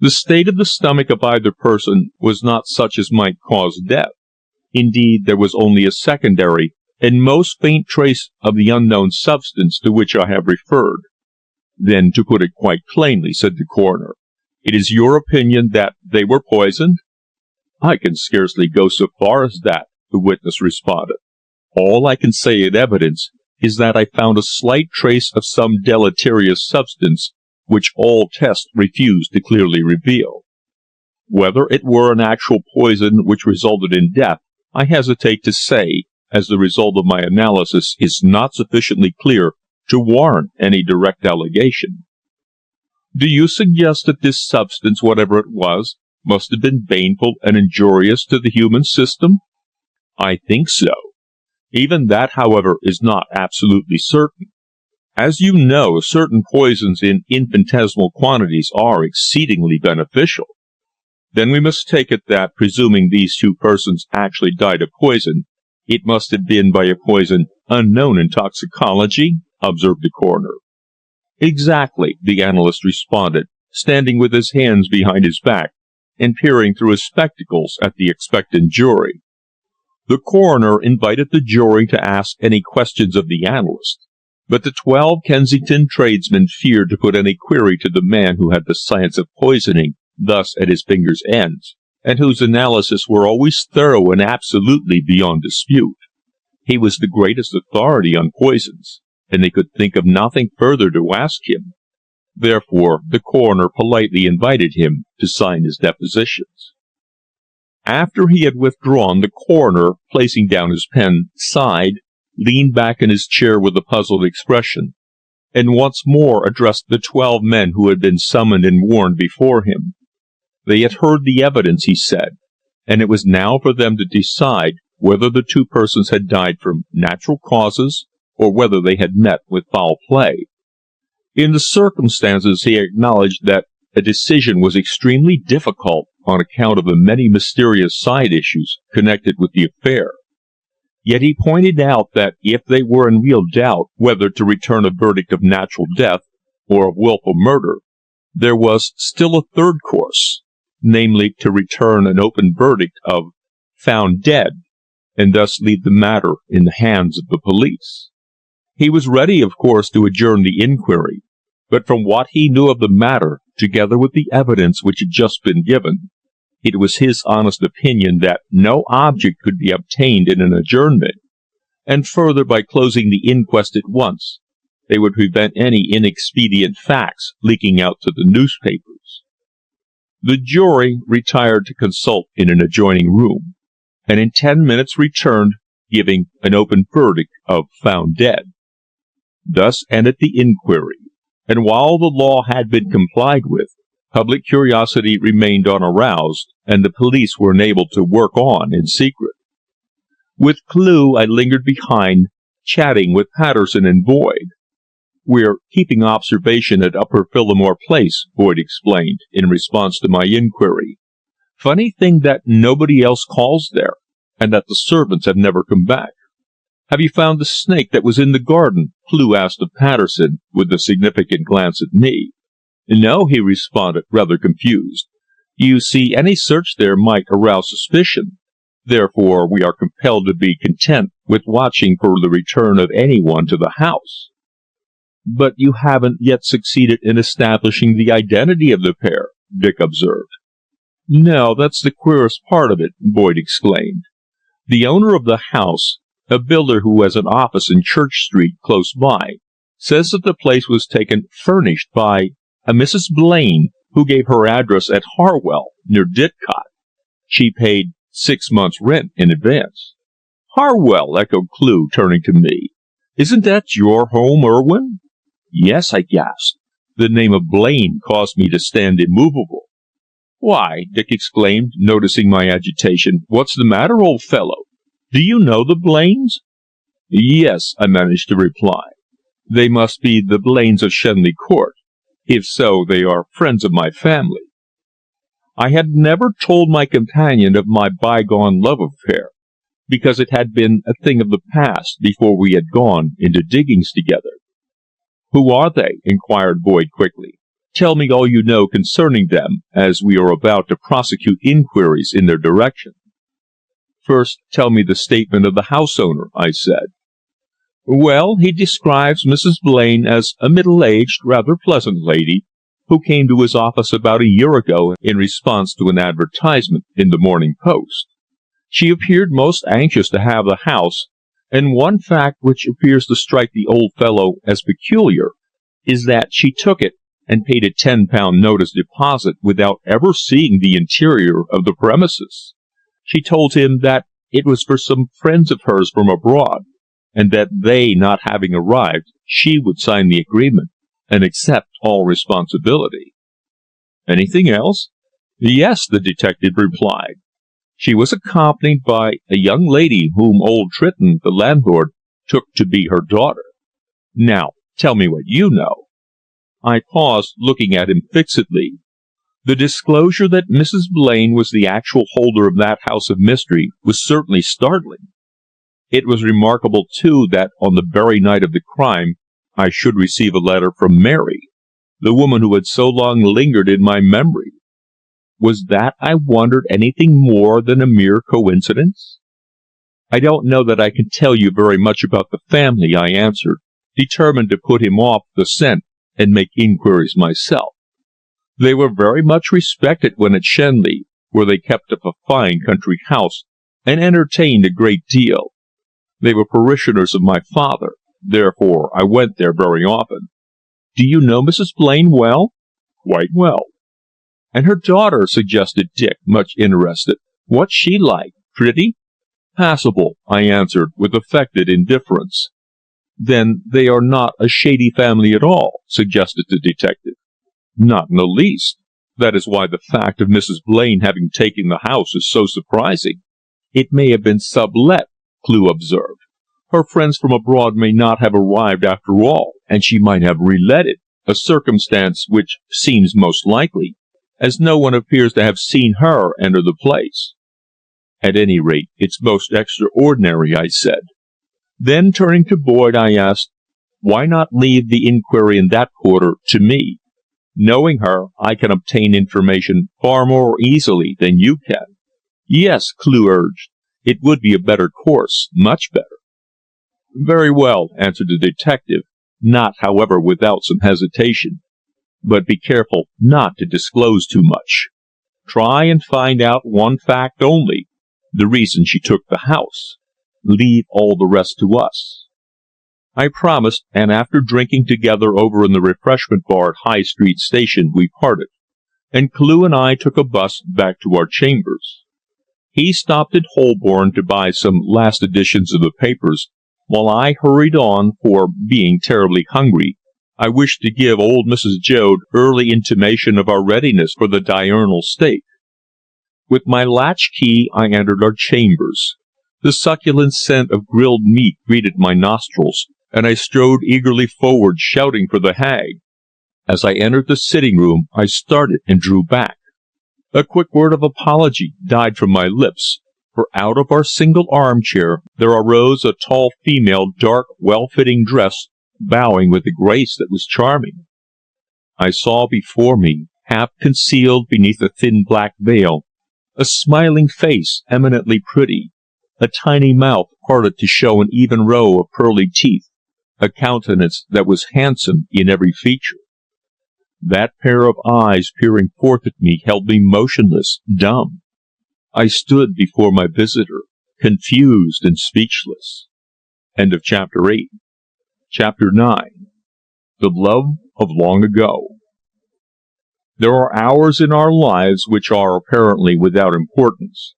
The state of the stomach of either person was not such as might cause death. Indeed, there was only a secondary and most faint trace of the unknown substance to which I have referred. Then, to put it quite plainly, said the coroner, it is your opinion that they were poisoned? I can scarcely go so far as that, the witness responded. All I can say in evidence is that I found a slight trace of some deleterious substance which all tests refused to clearly reveal. Whether it were an actual poison which resulted in death, I hesitate to say, as the result of my analysis is not sufficiently clear to warrant any direct allegation. Do you suggest that this substance, whatever it was, must have been baneful and injurious to the human system? I think so. Even that, however, is not absolutely certain. As you know, certain poisons in infinitesimal quantities are exceedingly beneficial. Then we must take it that, presuming these two persons actually died of poison, it must have been by a poison unknown in toxicology, observed the coroner. Exactly, the analyst responded, standing with his hands behind his back and peering through his spectacles at the expectant jury. The coroner invited the jury to ask any questions of the analyst, but the 12 Kensington tradesmen feared to put any query to the man who had the science of poisoning thus at his fingers' ends, and whose analyses were always thorough and absolutely beyond dispute. He was the greatest authority on poisons, and they could think of nothing further to ask him. Therefore, the coroner politely invited him to sign his depositions. After he had withdrawn, the coroner, placing down his pen, sighed, leaned back in his chair with a puzzled expression, and once more addressed the 12 men who had been summoned and warned before him. They had heard the evidence, he said, and it was now for them to decide whether the two persons had died from natural causes or whether they had met with foul play. In the circumstances, he acknowledged that a decision was extremely difficult on account of the many mysterious side issues connected with the affair. Yet he pointed out that if they were in real doubt whether to return a verdict of natural death or of wilful murder, there was still a third course, namely to return an open verdict of found dead, and thus leave the matter in the hands of the police. He was ready, of course, to adjourn the inquiry, but from what he knew of the matter, together with the evidence which had just been given, it was his honest opinion that no object could be obtained in an adjournment, and further, by closing the inquest at once, they would prevent any inexpedient facts leaking out to the newspapers. The jury retired to consult in an adjoining room, and in 10 minutes returned, giving an open verdict of found dead. Thus ended the inquiry, and while the law had been complied with, public curiosity remained unaroused, and the police were enabled to work on in secret. With Clue, I lingered behind, chatting with Patterson and Boyd. "We're keeping observation at Upper Phillimore Place," Boyd explained, in response to my inquiry. "Funny thing that nobody else calls there, and that the servants have never come back." "Have you found the snake that was in the garden?" Clue asked of Patterson, with a significant glance at me. "No," he responded, rather confused. "You see, any search there might arouse suspicion. Therefore, we are compelled to be content with watching for the return of anyone to the house." "But you haven't yet succeeded in establishing the identity of the pair," Dick observed. "No, that's the queerest part of it," Boyd exclaimed. "The owner of the house, a builder who has an office in Church Street close by, says that the place was taken furnished by a Mrs. Blaine, who gave her address at Harwell, near Didcot. She paid 6 months' rent in advance." "Harwell!" echoed Clue, turning to me. "Isn't that your home, Irwin?" "Yes," I gasped. The name of Blaine caused me to stand immovable. "Why," Dick exclaimed, noticing my agitation, "what's the matter, old fellow? Do you know the Blaines?" "Yes," I managed to reply. "They must be the Blaines of Shenley Court. If so, they are friends of my family." I had never told my companion of my bygone love affair, because it had been a thing of the past before we had gone into diggings together. "Who are they?" inquired Boyd quickly. "Tell me all you know concerning them, as we are about to prosecute inquiries in their direction." "First, tell me the statement of the house owner," I said. "Well, he describes Mrs. Blaine as a middle-aged, rather pleasant lady, who came to his office about a year ago in response to an advertisement in the Morning Post. She appeared most anxious to have the house, and one fact which appears to strike the old fellow as peculiar is that she took it and paid a £10 note as deposit without ever seeing the interior of the premises. She told him that it was for some friends of hers from abroad, and that they not having arrived, she would sign the agreement and accept all responsibility." "Anything else?" "Yes," the detective replied. She was accompanied by a young lady whom old Tritton, the landlord, took to be her daughter. Now, tell me what you know." I paused, looking at him fixedly. The disclosure that Mrs. Blaine was the actual holder of that house of mystery was certainly startling. It was remarkable, too, that on the very night of the crime I should receive a letter from Mary, the woman who had so long lingered in my memory. Was that, I wondered, anything more than a mere coincidence? "I don't know that I can tell you very much about the family," I answered, determined to put him off the scent and make inquiries myself. "They were very much respected when at Shenley, where they kept up a fine country house, and entertained a great deal. They were parishioners of my father, therefore I went there very often." "Do you know Mrs. Blaine well?" "Quite well." "And her daughter," suggested Dick, much interested. "What's she like? Pretty?" "Passable," I answered, with affected indifference. "Then they are not a shady family at all?" suggested the detective. "Not in the least. That is why the fact of Mrs. Blaine having taken the house is so surprising." "It may have been sublet," Clew observed. "Her friends from abroad may not have arrived after all, and she might have relet it, a circumstance which seems most likely, as no one appears to have seen her enter the place." "At any rate, it's most extraordinary," I said. Then, turning to Boyd, I asked, "Why not leave the inquiry in that quarter to me? Knowing her, I can obtain information far more easily than you can." "Yes," Clew urged. "It would be a better course, much better." "Very well," answered the detective, not, however, without some hesitation. "But be careful not to disclose too much. Try and find out one fact only, the reason she took the house. Leave all the rest to us." I promised, and after drinking together over in the refreshment bar at High Street Station, we parted, and Clew and I took a bus back to our chambers. He stopped at Holborn to buy some last editions of the papers, while I hurried on, for, being terribly hungry, I wished to give old Mrs. Joad early intimation of our readiness for the diurnal steak. With my latch key I entered our chambers. The succulent scent of grilled meat greeted my nostrils, and I strode eagerly forward, shouting for the hag. As I entered the sitting-room, I started and drew back. A quick word of apology died from my lips, for out of our single armchair there arose a tall female, dark, well-fitting dress, bowing with a grace that was charming. I saw before me, half concealed beneath a thin black veil, a smiling face eminently pretty, a tiny mouth parted to show an even row of pearly teeth, a countenance that was handsome in every feature. That pair of eyes peering forth at me held me motionless, dumb. I stood before my visitor, confused and speechless. End of Chapter 8. Chapter 9. The Love of Long Ago. There are hours in our lives which are apparently without importance,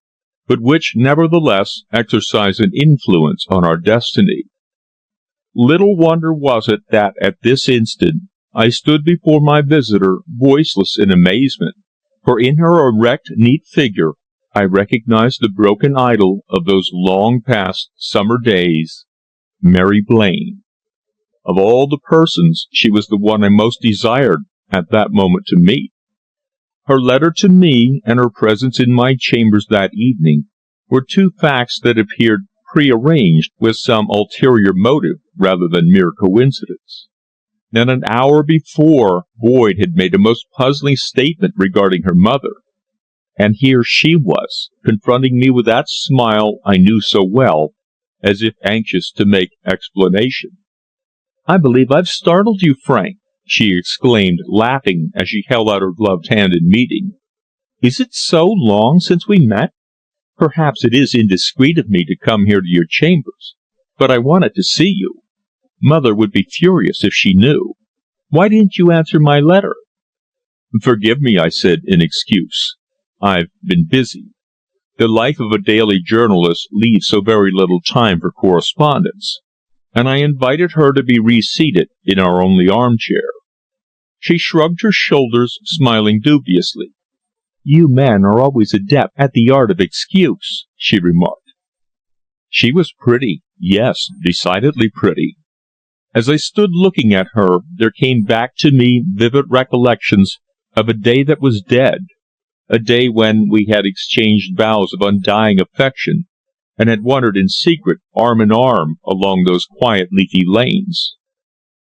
but which nevertheless exercise an influence on our destiny. Little wonder was it that at this instant I stood before my visitor voiceless in amazement, for in her erect, neat figure I recognized the broken idol of those long-past summer days, Mary Blaine. Of all the persons, she was the one I most desired at that moment to meet. Her letter to me and her presence in my chambers that evening were two facts that appeared prearranged with some ulterior motive rather than mere coincidence. Then an hour before, Boyd had made a most puzzling statement regarding her mother, and here she was, confronting me with that smile I knew so well, as if anxious to make explanation. "I believe I've startled you, Frank," she exclaimed, laughing as she held out her gloved hand in meeting. "Is it so long since we met? Perhaps it is indiscreet of me to come here to your chambers, but I wanted to see you. Mother would be furious if she knew. Why didn't you answer my letter?" "Forgive me," I said in excuse. "I've been busy. The life of a daily journalist leaves so very little time for correspondence," and I invited her to be reseated in our only armchair. She shrugged her shoulders, smiling dubiously. "You men are always adept at the art of excuse," she remarked. She was pretty, yes, decidedly pretty. As I stood looking at her, there came back to me vivid recollections of a day that was dead, a day when we had exchanged vows of undying affection, and had wandered in secret, arm in arm, along those quiet leafy lanes.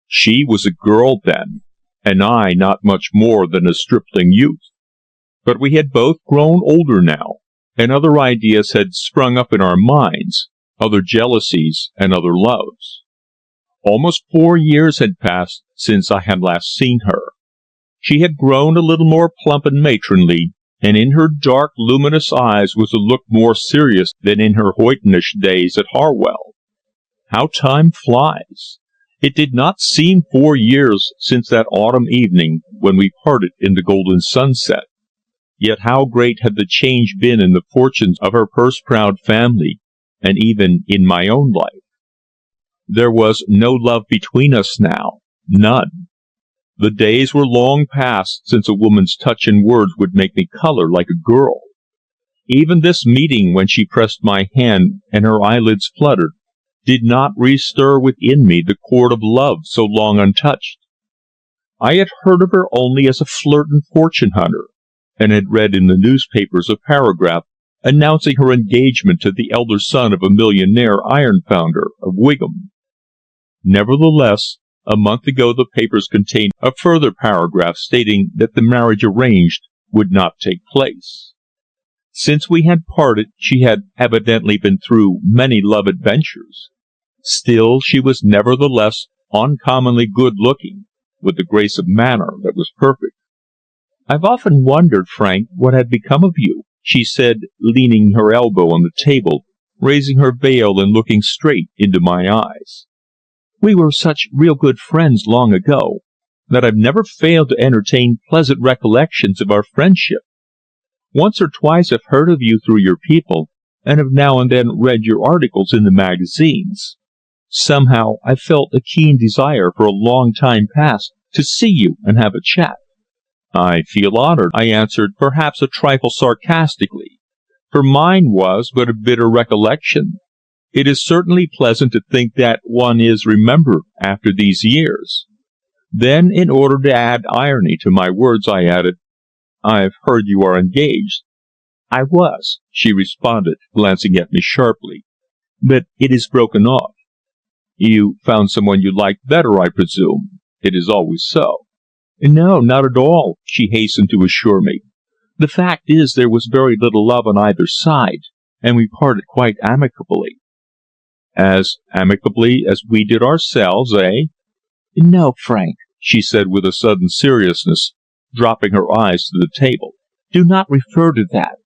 She was a girl then, and I not much more than a stripling youth. But we had both grown older now, and other ideas had sprung up in our minds, other jealousies and other loves. Almost 4 years had passed since I had last seen her. She had grown a little more plump and matronly, and in her dark, luminous eyes was a look more serious than in her hoydenish days at Harwell. How time flies! It did not seem 4 years since that autumn evening when we parted in the golden sunset. Yet how great had the change been in the fortunes of her purse-proud family, and even in my own life. There was no love between us now, none. The days were long past since a woman's touch and words would make me color like a girl. Even this meeting, when she pressed my hand and her eyelids fluttered, did not re-stir within me the chord of love so long untouched. I had heard of her only as a flirt and fortune hunter, and had read in the newspapers a paragraph announcing her engagement to the elder son of a millionaire iron founder of Wigan. Nevertheless, a month ago the papers contained a further paragraph stating that the marriage arranged would not take place. Since we had parted, she had evidently been through many love adventures. Still, she was nevertheless uncommonly good-looking, with a grace of manner that was perfect. "I've often wondered, Frank, what had become of you," she said, leaning her elbow on the table, raising her veil and looking straight into my eyes. "We were such real good friends long ago, that I've never failed to entertain pleasant recollections of our friendship. Once or twice I've heard of you through your people, and have now and then read your articles in the magazines. Somehow I've felt a keen desire for a long time past to see you and have a chat." "I feel honored," I answered, perhaps a trifle sarcastically, for mine was but a bitter recollection. It is certainly pleasant to think that one is remembered after these years. Then, in order to add irony to my words, I added, "I've heard you are engaged." "I was," she responded, glancing at me sharply, "but it is broken off." "You found someone you liked better, I presume. It is always so." "No, not at all," she hastened to assure me. "The fact is there was very little love on either side, and we parted quite amicably." "As amicably as we did ourselves, eh?" "No, Frank," she said with a sudden seriousness, dropping her eyes to the table. "Do not refer to that.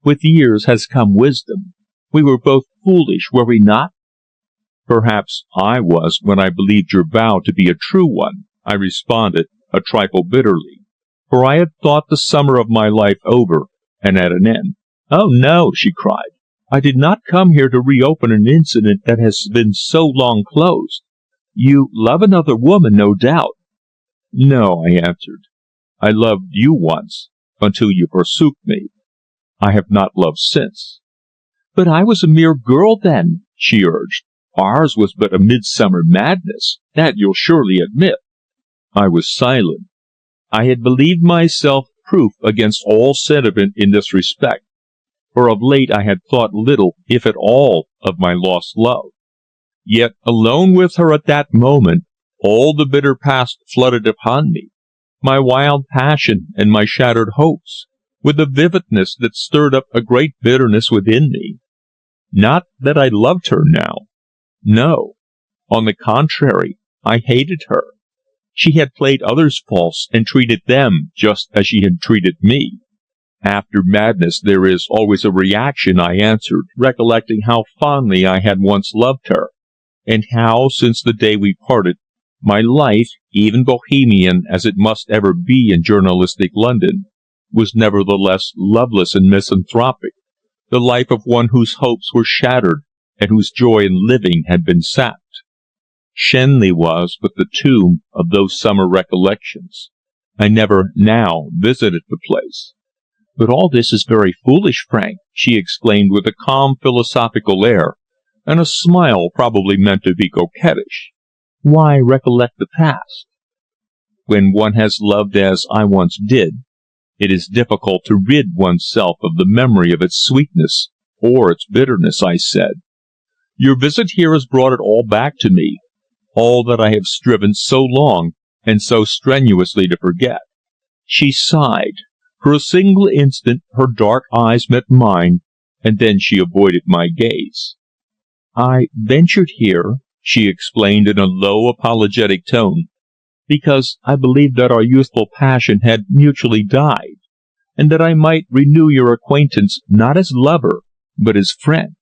With years has come wisdom. We were both foolish, were we not?" "Perhaps I was when I believed your vow to be a true one," I responded, a trifle bitterly, for I had thought the summer of my life over and at an end. "Oh, no," she cried. "I did not come here to reopen an incident that has been so long closed. You love another woman, no doubt." "No," I answered. "I loved you once, until you forsook me. I have not loved since." "But I was a mere girl then," she urged. "Ours was but a midsummer madness, that you'll surely admit." I was silent. I had believed myself proof against all sentiment in this respect, for of late I had thought little, if at all, of my lost love. Yet, alone with her at that moment, all the bitter past flooded upon me, my wild passion and my shattered hopes, with a vividness that stirred up a great bitterness within me. Not that I loved her now. No. On the contrary, I hated her. She had played others false and treated them just as she had treated me. "After madness there is always a reaction," I answered, recollecting how fondly I had once loved her, and how, since the day we parted, my life, even bohemian as it must ever be in journalistic London, was nevertheless loveless and misanthropic, the life of one whose hopes were shattered and whose joy in living had been sapped. Shenley was but the tomb of those summer recollections. I never now visited the place. "But all this is very foolish, Frank," she exclaimed with a calm, philosophical air, and a smile probably meant to be coquettish. "Why recollect the past? When one has loved as I once did, it is difficult to rid oneself of the memory of its sweetness or its bitterness," I said. "Your visit here has brought it all back to me, all that I have striven so long and so strenuously to forget." She sighed. For a single instant her dark eyes met mine, and then she avoided my gaze. "I ventured here," she explained in a low, apologetic tone, "because I believed that our youthful passion had mutually died, and that I might renew your acquaintance not as lover, but as friend.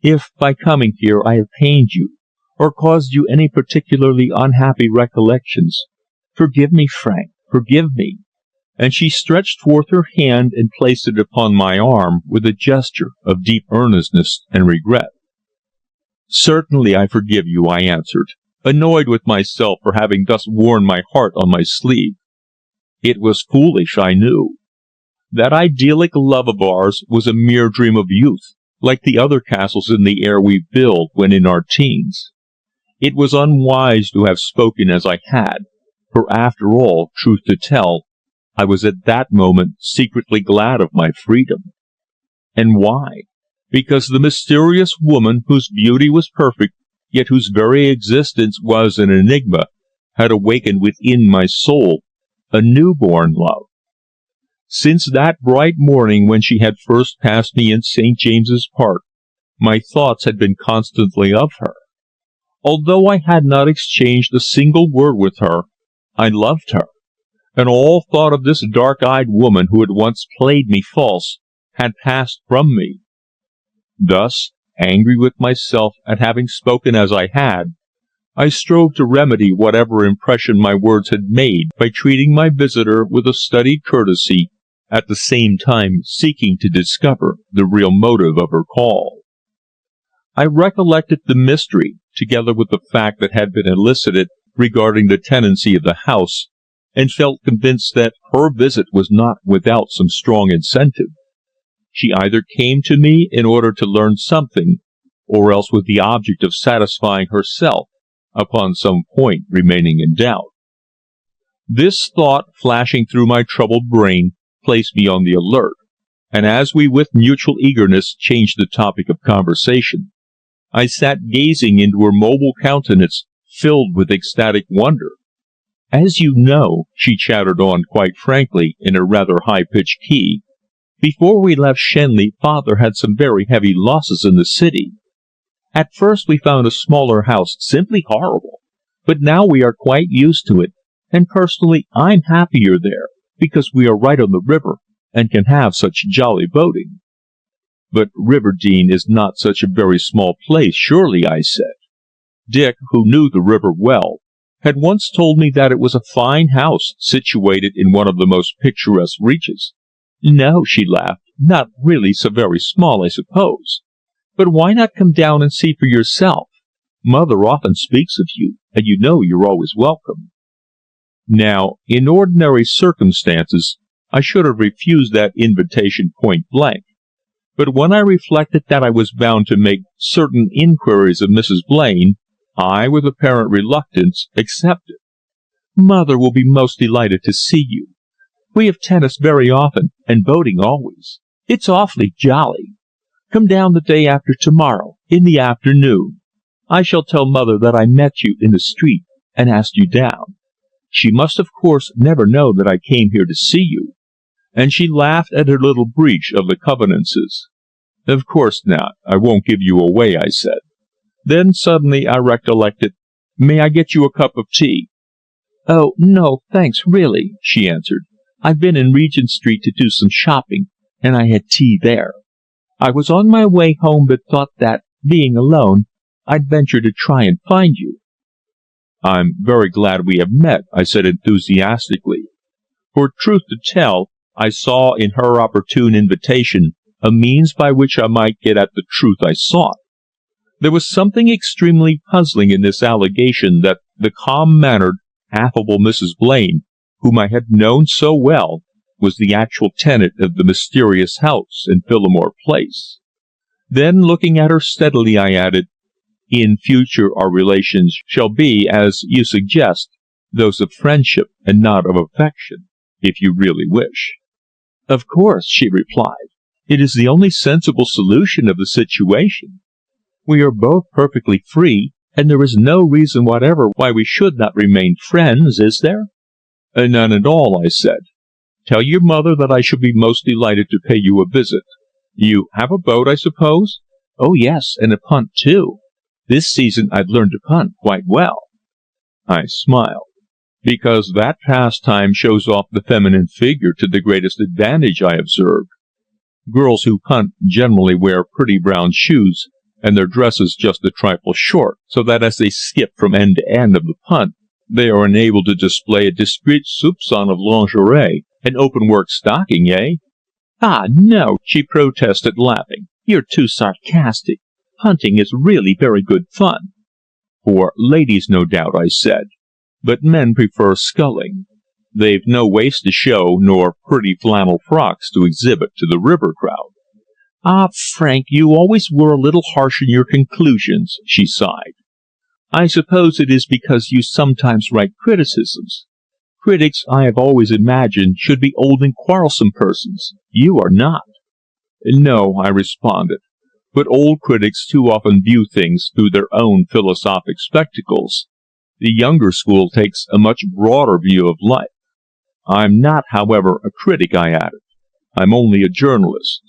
If by coming here I have pained you, or caused you any particularly unhappy recollections, forgive me, Frank, forgive me." And she stretched forth her hand and placed it upon my arm with a gesture of deep earnestness and regret. "Certainly I forgive you," I answered, annoyed with myself for having thus worn my heart on my sleeve. It was foolish, I knew. That idyllic love of ours was a mere dream of youth, like the other castles in the air we build when in our teens. It was unwise to have spoken as I had, for after all, truth to tell, I was at that moment secretly glad of my freedom. And why? Because the mysterious woman whose beauty was perfect, yet whose very existence was an enigma, had awakened within my soul a new-born love. Since that bright morning when she had first passed me in St. James's Park, my thoughts had been constantly of her. Although I had not exchanged a single word with her, I loved her, and all thought of this dark-eyed woman who had once played me false had passed from me. Thus, angry with myself at having spoken as I had, I strove to remedy whatever impression my words had made by treating my visitor with a studied courtesy, at the same time seeking to discover the real motive of her call. I recollected the mystery, together with the fact that had been elicited regarding the tenancy of the house, and felt convinced that her visit was not without some strong incentive. She either came to me in order to learn something, or else with the object of satisfying herself upon some point remaining in doubt. This thought flashing through my troubled brain placed me on the alert, and as we with mutual eagerness changed the topic of conversation, I sat gazing into her mobile countenance filled with ecstatic wonder. "As you know," she chattered on quite frankly in a rather high-pitched key, "before we left Shenley, Father had some very heavy losses in the city. At first we found a smaller house simply horrible, but now we are quite used to it, and personally I'm happier there, because we are right on the river and can have such jolly boating." "But Riverdene is not such a very small place, surely," I said. Dick, who knew the river well, had once told me that it was a fine house situated in one of the most picturesque reaches. "No," she laughed, "not really so very small, I suppose. But why not come down and see for yourself? Mother often speaks of you, and you know you're always welcome." Now, in ordinary circumstances, I should have refused that invitation point blank, but when I reflected that I was bound to make certain inquiries of Mrs. Blaine, I, with apparent reluctance, accepted. "Mother will be most delighted to see you. We have tennis very often, and boating always. It's awfully jolly. Come down the day after tomorrow, in the afternoon. I shall tell Mother that I met you in the street and asked you down. She must, of course, never know that I came here to see you," and she laughed at her little breach of the convenances. "Of course not. I won't give you away," I said. Then suddenly I recollected. "May I get you a cup of tea?" "Oh, no, thanks, really," she answered. "I've been in Regent Street to do some shopping, and I had tea there. I was on my way home, but thought that, being alone, I'd venture to try and find you." "I'm very glad we have met," I said enthusiastically. For truth to tell, I saw in her opportune invitation a means by which I might get at the truth I sought. There was something extremely puzzling in this allegation that the calm-mannered, affable Mrs. Blaine, whom I had known so well, was the actual tenant of the mysterious house in Phillimore Place. Then, looking at her steadily, I added, "In future our relations shall be, as you suggest, those of friendship and not of affection, if you really wish." "Of course," she replied. "It is the only sensible solution of the situation. We are both perfectly free, and there is no reason whatever why we should not remain friends, is there?" "None at all," I said. "Tell your mother that I shall be most delighted to pay you a visit. You have a boat, I suppose?" "Oh, yes, and a punt, too. This season I've learned to punt quite well." I smiled. "Because that pastime shows off the feminine figure to the greatest advantage," I observed. "Girls who punt generally wear pretty brown shoes, and their dresses just a trifle short, so that as they skip from end to end of the punt, they are enabled to display a discreet soupçon of lingerie and open-work stocking, eh?" "Ah, no," she protested, laughing. "You're too sarcastic. Punting is really very good fun." "For ladies, no doubt," I said. "But men prefer sculling. They've no waist to show, nor pretty flannel frocks to exhibit to the river crowd." "Ah, Frank, you always were a little harsh in your conclusions," she sighed. "I suppose it is because you sometimes write criticisms. Critics, I have always imagined, should be old and quarrelsome persons. You are not." "No," I responded, "but old critics too often view things through their own philosophic spectacles. The younger school takes a much broader view of life. I'm not, however, a critic," I added. "I'm only a journalist."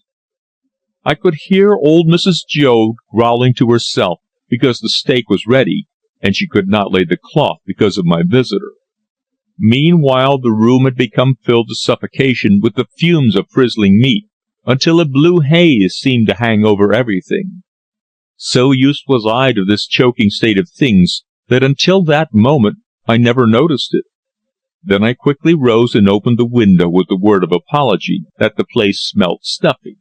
I could hear old Mrs. Joad growling to herself because the steak was ready, and she could not lay the cloth because of my visitor. Meanwhile, the room had become filled to suffocation with the fumes of frizzling meat, until a blue haze seemed to hang over everything. So used was I to this choking state of things that until that moment I never noticed it. Then I quickly rose and opened the window with a word of apology that the place smelt stuffy.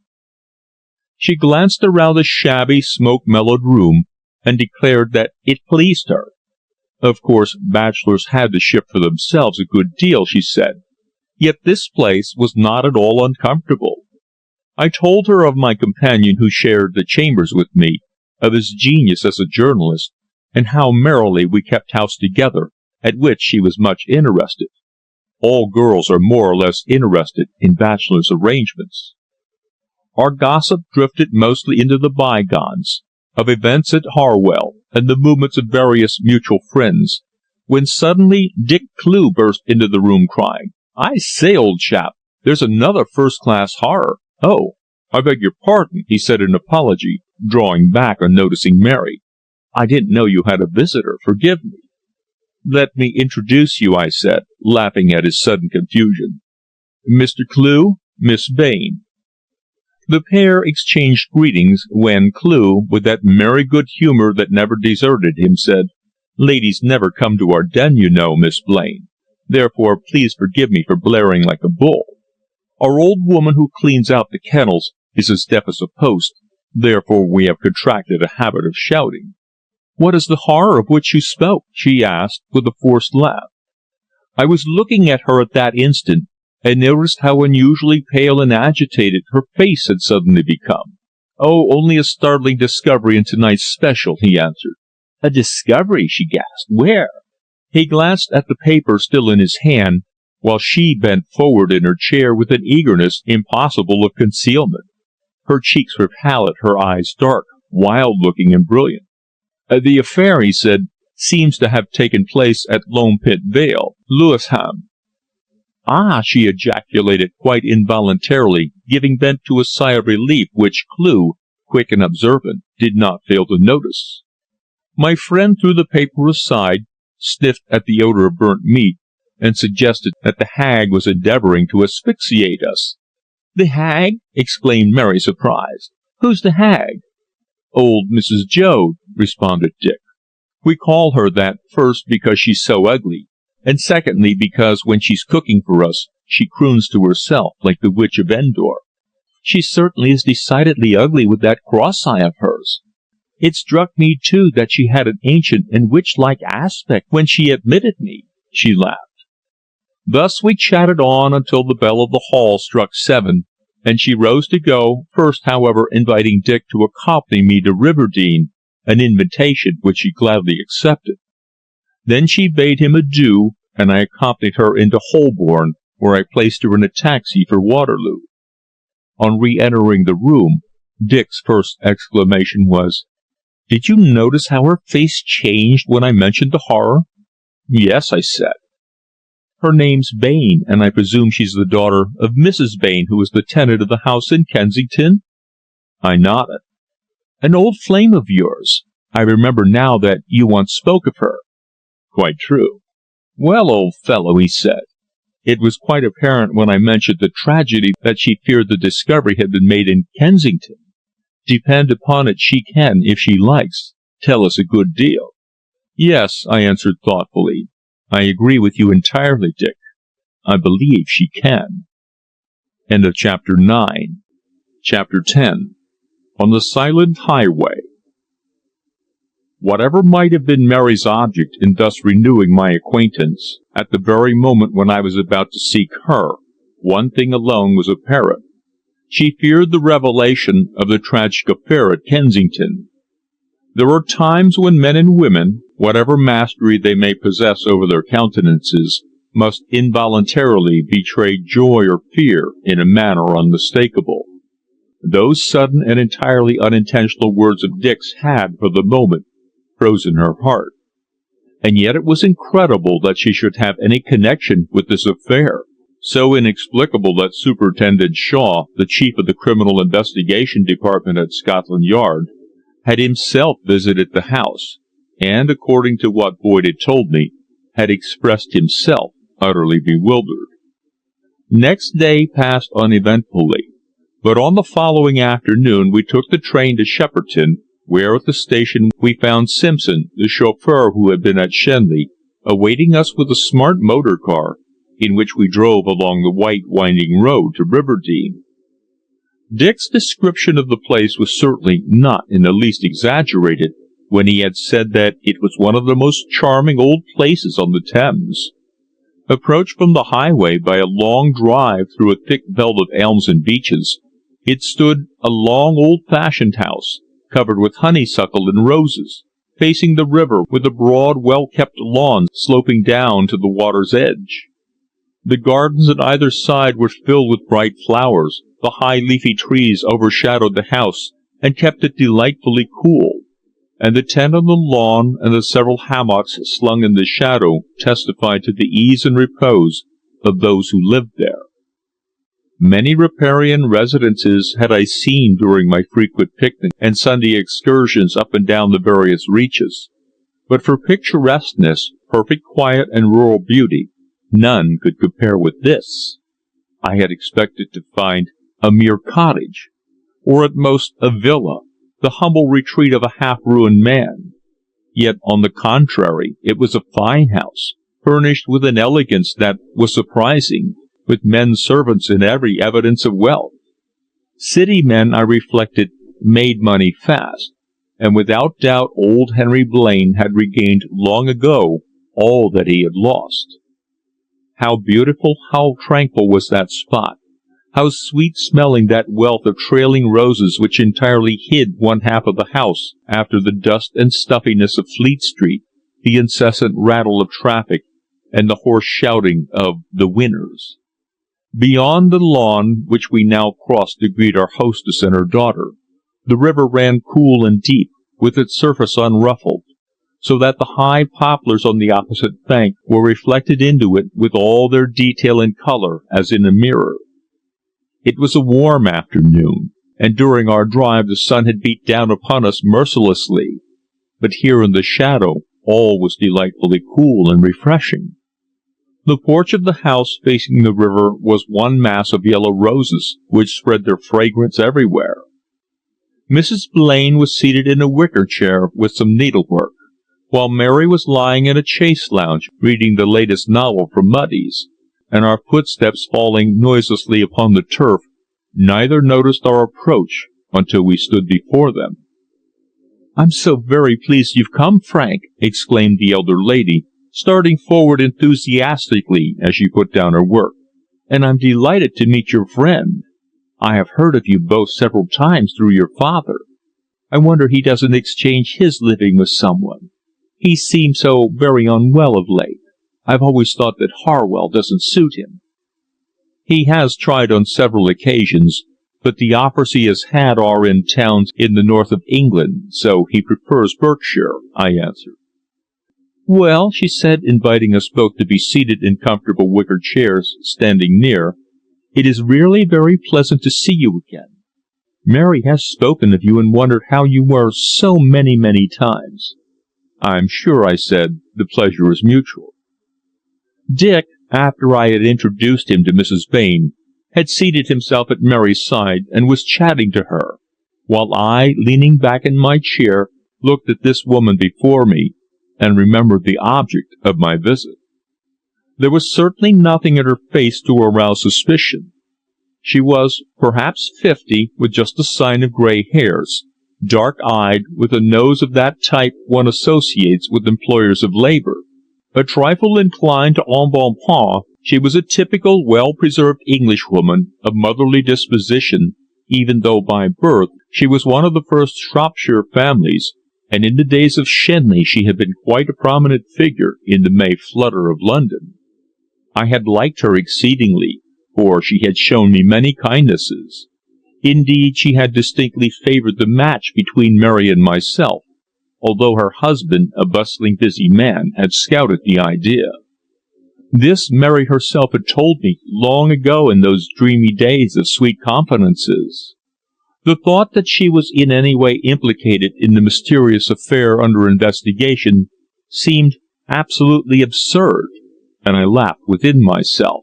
She glanced around the shabby, smoke-mellowed room and declared that it pleased her. Of course, bachelors had to shift for themselves a good deal, she said, yet this place was not at all uncomfortable. I told her of my companion who shared the chambers with me, of his genius as a journalist, and how merrily we kept house together, at which she was much interested. All girls are more or less interested in bachelors' arrangements. Our gossip drifted mostly into the bygones, of events at Harwell, and the movements of various mutual friends, when suddenly Dick Clew burst into the room crying, "I say, old chap, there's another first-class horror." "Oh, I beg your pardon," he said in apology, drawing back on noticing Mary. "I didn't know you had a visitor. Forgive me." "Let me introduce you," I said, laughing at his sudden confusion. "Mr. Clew, Miss Bain." The pair exchanged greetings, when Clew, with that merry good humour that never deserted him, said, "Ladies never come to our den, you know, Miss Blaine. Therefore please forgive me for blaring like a bull. Our old woman who cleans out the kennels is as deaf as a post, therefore we have contracted a habit of shouting." "What is the horror of which you spoke?" she asked, with a forced laugh. I was looking at her at that instant, and noticed how unusually pale and agitated her face had suddenly become. "Oh, only a startling discovery in tonight's special," he answered. "A discovery?" she gasped. "Where?" He glanced at the paper still in his hand, while she bent forward in her chair with an eagerness impossible of concealment. Her cheeks were pallid, her eyes dark, wild-looking and brilliant. "The affair," he said, "seems to have taken place at Lone Pit Vale, Lewisham." "Ah!" she ejaculated quite involuntarily, giving vent to a sigh of relief which Clew, quick and observant, did not fail to notice. My friend threw the paper aside, sniffed at the odour of burnt meat, and suggested that the hag was endeavouring to asphyxiate us. "The hag?" exclaimed Mary, surprised. "Who's the hag?" "Old Mrs. Joad," responded Dick. "We call her that, first because she's so ugly, and secondly because when she's cooking for us she croons to herself like the Witch of Endor." "She certainly is decidedly ugly with that cross-eye of hers. It struck me, too, that she had an ancient and witch-like aspect when she admitted me," she laughed. Thus we chatted on until the bell of the hall struck 7, and she rose to go, first, however, inviting Dick to accompany me to Riverdene, an invitation which he gladly accepted. Then she bade him adieu, and I accompanied her into Holborn, where I placed her in a taxi for Waterloo. On re-entering the room, Dick's first exclamation was, "Did you notice how her face changed when I mentioned the horror?" "Yes," I said. "Her name's Bain, and I presume she's the daughter of Mrs. Bain, who is the tenant of the house in Kensington?" I nodded. "An old flame of yours. I remember now that you once spoke of her." "Quite true." "Well, old fellow," he said, "it was quite apparent when I mentioned the tragedy that she feared the discovery had been made in Kensington. Depend upon it she can, if she likes, tell us a good deal." "Yes," I answered thoughtfully. "I agree with you entirely, Dick. I believe she can." End of Chapter 9. Chapter 10. On the Silent Highway. Whatever might have been Mary's object in thus renewing my acquaintance, at the very moment when I was about to seek her, one thing alone was apparent. She feared the revelation of the tragic affair at Kensington. There are times when men and women, whatever mastery they may possess over their countenances, must involuntarily betray joy or fear in a manner unmistakable. Those sudden and entirely unintentional words of Dick's had, for the moment, frozen her heart. And yet it was incredible that she should have any connection with this affair, so inexplicable that Superintendent Shaw, the chief of the Criminal Investigation Department at Scotland Yard, had himself visited the house, and, according to what Boyd had told me, had expressed himself utterly bewildered. Next day passed uneventfully, but on the following afternoon we took the train to Shepperton, where at the station we found Simpson, the chauffeur who had been at Shenley, awaiting us with a smart motor car, in which we drove along the white winding road to Riverdene. Dick's description of the place was certainly not in the least exaggerated when he had said that it was one of the most charming old places on the Thames. Approached from the highway by a long drive through a thick belt of elms and beeches, it stood a long old-fashioned house, covered with honeysuckle and roses, facing the river with a broad, well-kept lawn sloping down to the water's edge. The gardens at either side were filled with bright flowers, the high leafy trees overshadowed the house and kept it delightfully cool, and the tent on the lawn and the several hammocks slung in the shadow testified to the ease and repose of those who lived there. Many riparian residences had I seen during my frequent picnic and Sunday excursions up and down the various reaches, but for picturesqueness, perfect quiet, and rural beauty, none could compare with this. I had expected to find a mere cottage, or at most a villa, the humble retreat of a half-ruined man. Yet, on the contrary, it was a fine house, furnished with an elegance that was surprising, with men servants and every evidence of wealth. City men, I reflected, made money fast, and without doubt old Henry Blaine had regained long ago all that he had lost. How beautiful, how tranquil was that spot! How sweet-smelling that wealth of trailing roses which entirely hid one half of the house after the dust and stuffiness of Fleet Street, the incessant rattle of traffic, and the hoarse shouting of the winners. Beyond the lawn, which we now crossed to greet our hostess and her daughter, the river ran cool and deep, with its surface unruffled, so that the high poplars on the opposite bank were reflected into it with all their detail and colour as in a mirror. It was a warm afternoon, and during our drive the sun had beat down upon us mercilessly, but here in the shadow all was delightfully cool and refreshing. The porch of the house facing the river was one mass of yellow roses, which spread their fragrance everywhere. Mrs. Blaine was seated in a wicker chair with some needlework, while Mary was lying in a chaise lounge reading the latest novel from Mudie's, and our footsteps falling noiselessly upon the turf, neither noticed our approach until we stood before them. "I'm so very pleased you've come, Frank," exclaimed the elder lady, starting forward enthusiastically as she put down her work. "And I'm delighted to meet your friend. I have heard of you both several times through your father. I wonder he doesn't exchange his living with someone. He seems so very unwell of late. I've always thought that Harwell doesn't suit him." "He has tried on several occasions, but the offers he has had are in towns in the north of England, so he prefers Berkshire," I answered. "Well," she said, inviting us both to be seated in comfortable wicker chairs standing near, "it is really very pleasant to see you again. Mary has spoken of you and wondered how you were so many, many times." "I'm sure," I said, "the pleasure is mutual." Dick, after I had introduced him to Mrs. Vane, had seated himself at Mary's side and was chatting to her, while I, leaning back in my chair, looked at this woman before me and remembered the object of my visit. There was certainly nothing in her face to arouse suspicion. She was perhaps 50, with just a sign of grey hairs, dark-eyed, with a nose of that type one associates with employers of labour. A trifle inclined to embonpoint, she was a typical, well-preserved Englishwoman of motherly disposition, even though by birth she was one of the first Shropshire families, and in the days of Shenley she had been quite a prominent figure in the May flutter of London. I had liked her exceedingly, for she had shown me many kindnesses. Indeed, she had distinctly favoured the match between Mary and myself, although her husband, a bustling, busy man, had scouted the idea. This Mary herself had told me long ago in those dreamy days of sweet confidences. The thought that she was in any way implicated in the mysterious affair under investigation seemed absolutely absurd, and I laughed within myself.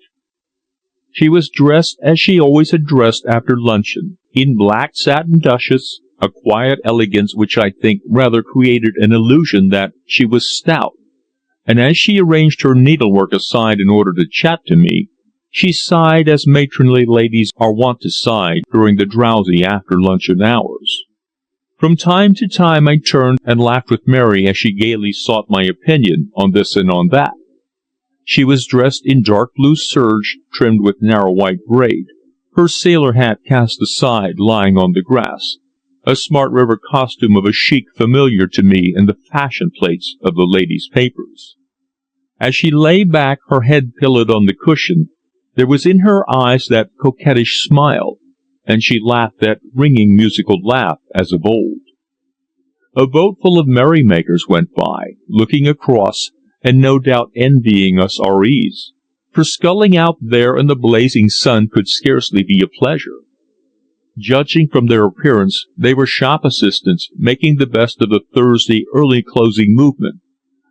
She was dressed as she always had dressed after luncheon, in black satin duchess, a quiet elegance which I think rather created an illusion that she was stout, and as she arranged her needlework aside in order to chat to me, she sighed as matronly ladies are wont to sigh during the drowsy after-luncheon hours. From time to time I turned and laughed with Mary as she gaily sought my opinion on this and on that. She was dressed in dark blue serge trimmed with narrow white braid, her sailor hat cast aside lying on the grass, a smart river costume of a chic familiar to me in the fashion plates of the ladies' papers. As she lay back, her head pillowed on the cushion, there was in her eyes that coquettish smile, and she laughed that ringing musical laugh as of old. A boatful of merrymakers went by, looking across, and no doubt envying us our ease, for sculling out there in the blazing sun could scarcely be a pleasure. Judging from their appearance, they were shop assistants making the best of the Thursday early closing movement,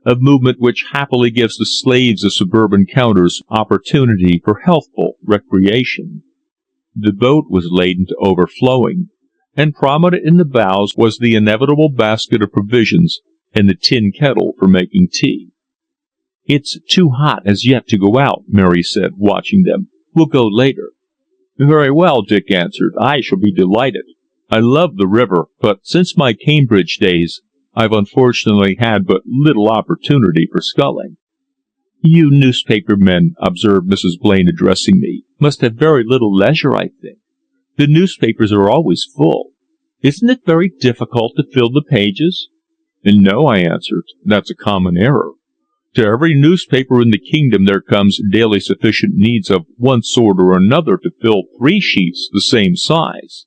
a movement which happily gives the slaves of suburban counters opportunity for healthful recreation. The boat was laden to overflowing, and prominent in the bows was the inevitable basket of provisions and the tin kettle for making tea. "It's too hot as yet to go out," Mary said, watching them. "We'll go later." "Very well," Dick answered. "I shall be delighted. I love the river, but since my Cambridge days I've unfortunately had but little opportunity for sculling." "You newspaper men," observed Mrs. Blaine, addressing me, "must have very little leisure, I think. The newspapers are always full. Isn't it very difficult to fill the pages?" "No," I answered. "That's a common error. To every newspaper in the kingdom there comes daily sufficient needs of one sort or another to fill 3 sheets the same size.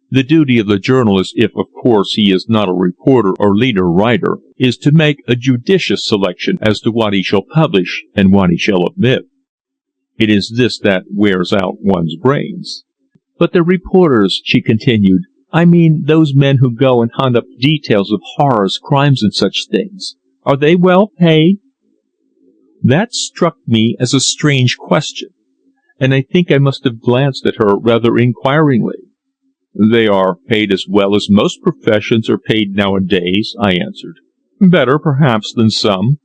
The duty of the journalist, if of course he is not a reporter or leader writer, is to make a judicious selection as to what he shall publish and what he shall omit. It is this that wears out one's brains." "But the reporters," she continued, "I mean those men who go and hunt up details of horrors, crimes and such things, are they well paid?" That struck me as a strange question, and I think I must have glanced at her rather inquiringly. "They are paid as well as most professions are paid nowadays," I answered. "Better, perhaps, than some."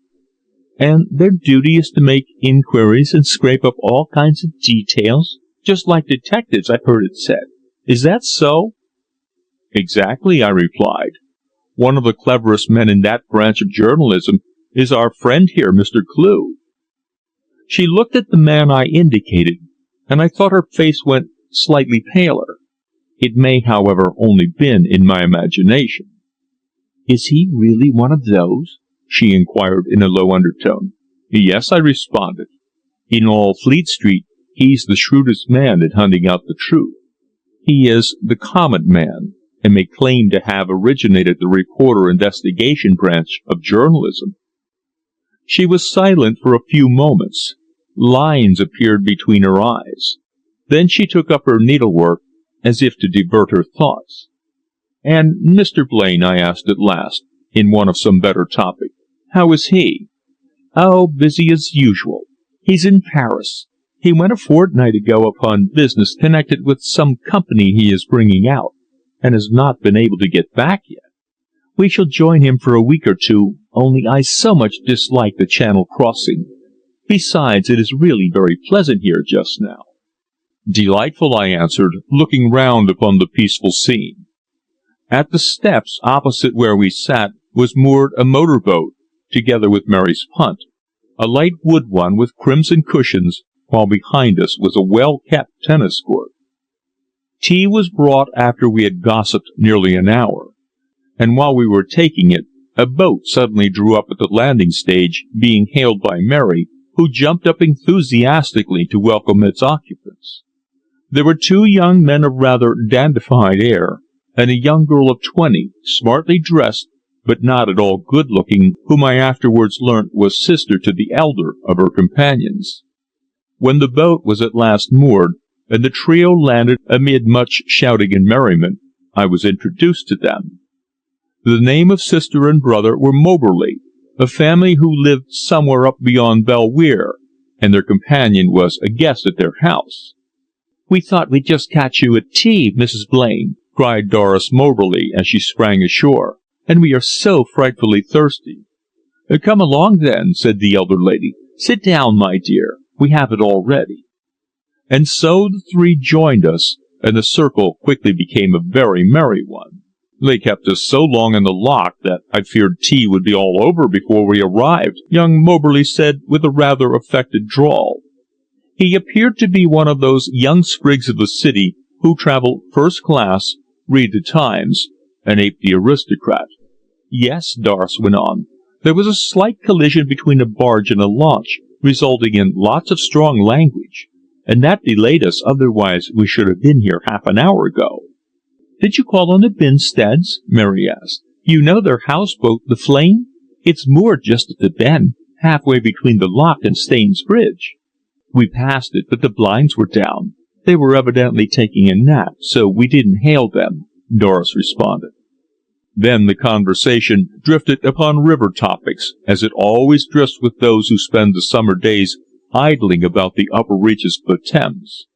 "And their duty is to make inquiries and scrape up all kinds of details, just like detectives, I've heard it said. Is that so?" "Exactly," I replied. "One of the cleverest men in that branch of journalism is our friend here, Mr. Clue." She looked at the man I indicated, and I thought her face went slightly paler. It may, however, only been in my imagination. "Is he really one of those?" she inquired in a low undertone. "Yes," I responded. "In all Fleet Street, he's the shrewdest man at hunting out the truth. He is the Comet Man, and may claim to have originated the reporter investigation branch of journalism." She was silent for a few moments. Lines appeared between her eyes. Then she took up her needlework, as if to divert her thoughts. "And Mr. Blaine," I asked at last, in want of some better topic, "how is he?" "Oh, busy as usual. He's in Paris. He went a fortnight ago upon business connected with some company he is bringing out, and has not been able to get back yet. We shall join him for a week or two, only I so much dislike the Channel crossing. Besides, it is really very pleasant here just now." "Delightful," I answered, looking round upon the peaceful scene. At the steps opposite where we sat was moored a motor boat, together with Mary's punt, a light wood one with crimson cushions, while behind us was a well-kept tennis court. Tea was brought after we had gossiped nearly an hour, and while we were taking it, a boat suddenly drew up at the landing stage, being hailed by Mary, who jumped up enthusiastically to welcome its occupants. There were two young men of rather dandified air, and a young girl of 20, smartly dressed, but not at all good-looking, whom I afterwards learnt was sister to the elder of her companions. When the boat was at last moored, and the trio landed amid much shouting and merriment, I was introduced to them. The name of sister and brother were Moberly, a family who lived somewhere up beyond Belwier, and their companion was a guest at their house. "We thought we'd just catch you at tea, Mrs. Blaine," cried Doris Moberly as she sprang ashore, "and we are so frightfully thirsty." "Come along, then," said the elder lady. "Sit down, my dear. We have it all ready." And so the three joined us, and the circle quickly became a very merry one. "They kept us so long in the lock that I feared tea would be all over before we arrived," young Moberly said with a rather affected drawl. He appeared to be one of those young sprigs of the city who travel first class, read the Times, and ape the aristocrat. "Yes," Doris went on, "there was a slight collision between a barge and a launch, resulting in lots of strong language, and that delayed us, otherwise we should have been here half an hour ago." "Did you call on the Binsteads?" Mary asked. "You know their houseboat, the Flame? It's moored just at the bend, halfway between the lock and Staines Bridge." "We passed it, but the blinds were down. They were evidently taking a nap, so we didn't hail them," Doris responded. Then the conversation drifted upon river topics, as it always drifts with those who spend the summer days idling about the upper reaches of the Thames.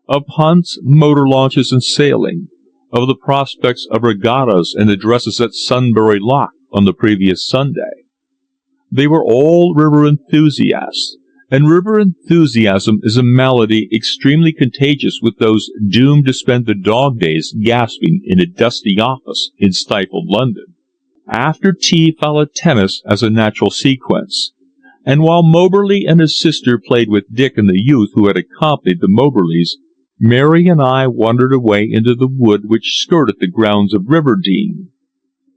Of hunts, motor launches, and sailing, of the prospects of regattas and the dresses at Sunbury Lock on the previous Sunday. They were all river enthusiasts, and river enthusiasm is a malady extremely contagious with those doomed to spend the dog days gasping in a dusty office in stifled London. After tea followed tennis as a natural sequence, and while Moberly and his sister played with Dick and the youth who had accompanied the Moberleys, Mary and I wandered away into the wood which skirted the grounds of Riverdene.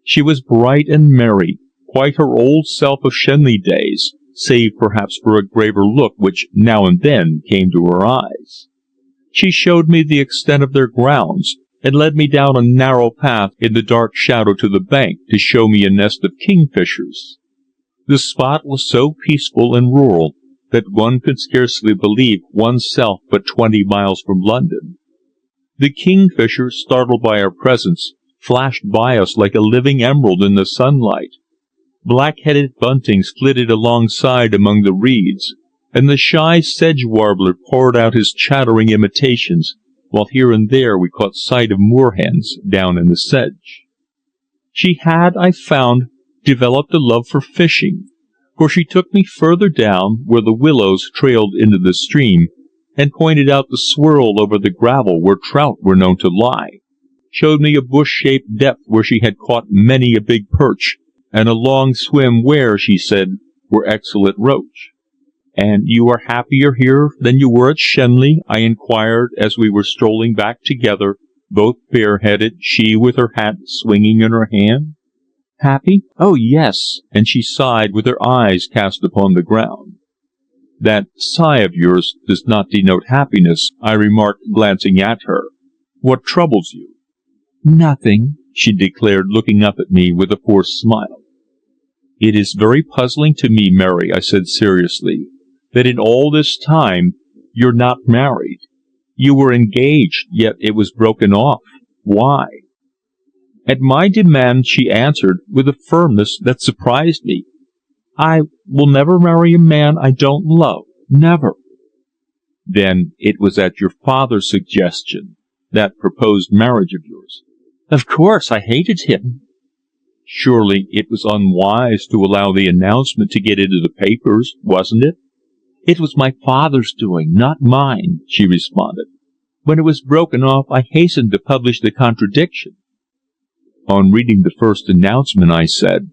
She was bright and merry, quite her old self of Shenley days, save perhaps for a graver look which now and then came to her eyes. She showed me the extent of their grounds, and led me down a narrow path in the dark shadow to the bank to show me a nest of kingfishers. The spot was so peaceful and rural that one could scarcely believe oneself but 20 miles from London. The kingfisher, startled by our presence, flashed by us like a living emerald in the sunlight. Black-headed buntings flitted alongside among the reeds, and the shy sedge-warbler poured out his chattering imitations, while here and there we caught sight of moorhens down in the sedge. She had, I found, developed a love for fishing, for she took me further down, where the willows trailed into the stream, and pointed out the swirl over the gravel where trout were known to lie, showed me a bush-shaped depth where she had caught many a big perch, and a long swim where, she said, were excellent roach. "And you are happier here than you were at Shenley?" I inquired as we were strolling back together, both bareheaded, she with her hat swinging in her hand. "Happy? Oh, yes," and she sighed with her eyes cast upon the ground. "That sigh of yours does not denote happiness," I remarked, glancing at her. "What troubles you?" "Nothing," she declared, looking up at me with a forced smile. "It is very puzzling to me, Mary," I said seriously, "that in all this time you're not married. You were engaged, yet it was broken off. Why?" At my demand she answered, with a firmness that surprised me, "I will never marry a man I don't love. Never." "Then it was at your father's suggestion, that proposed marriage of yours?" "Of course. I hated him." "Surely it was unwise to allow the announcement to get into the papers, wasn't it?" "It was my father's doing, not mine," she responded. "When it was broken off, I hastened to publish the contradiction." On reading the first announcement, I said,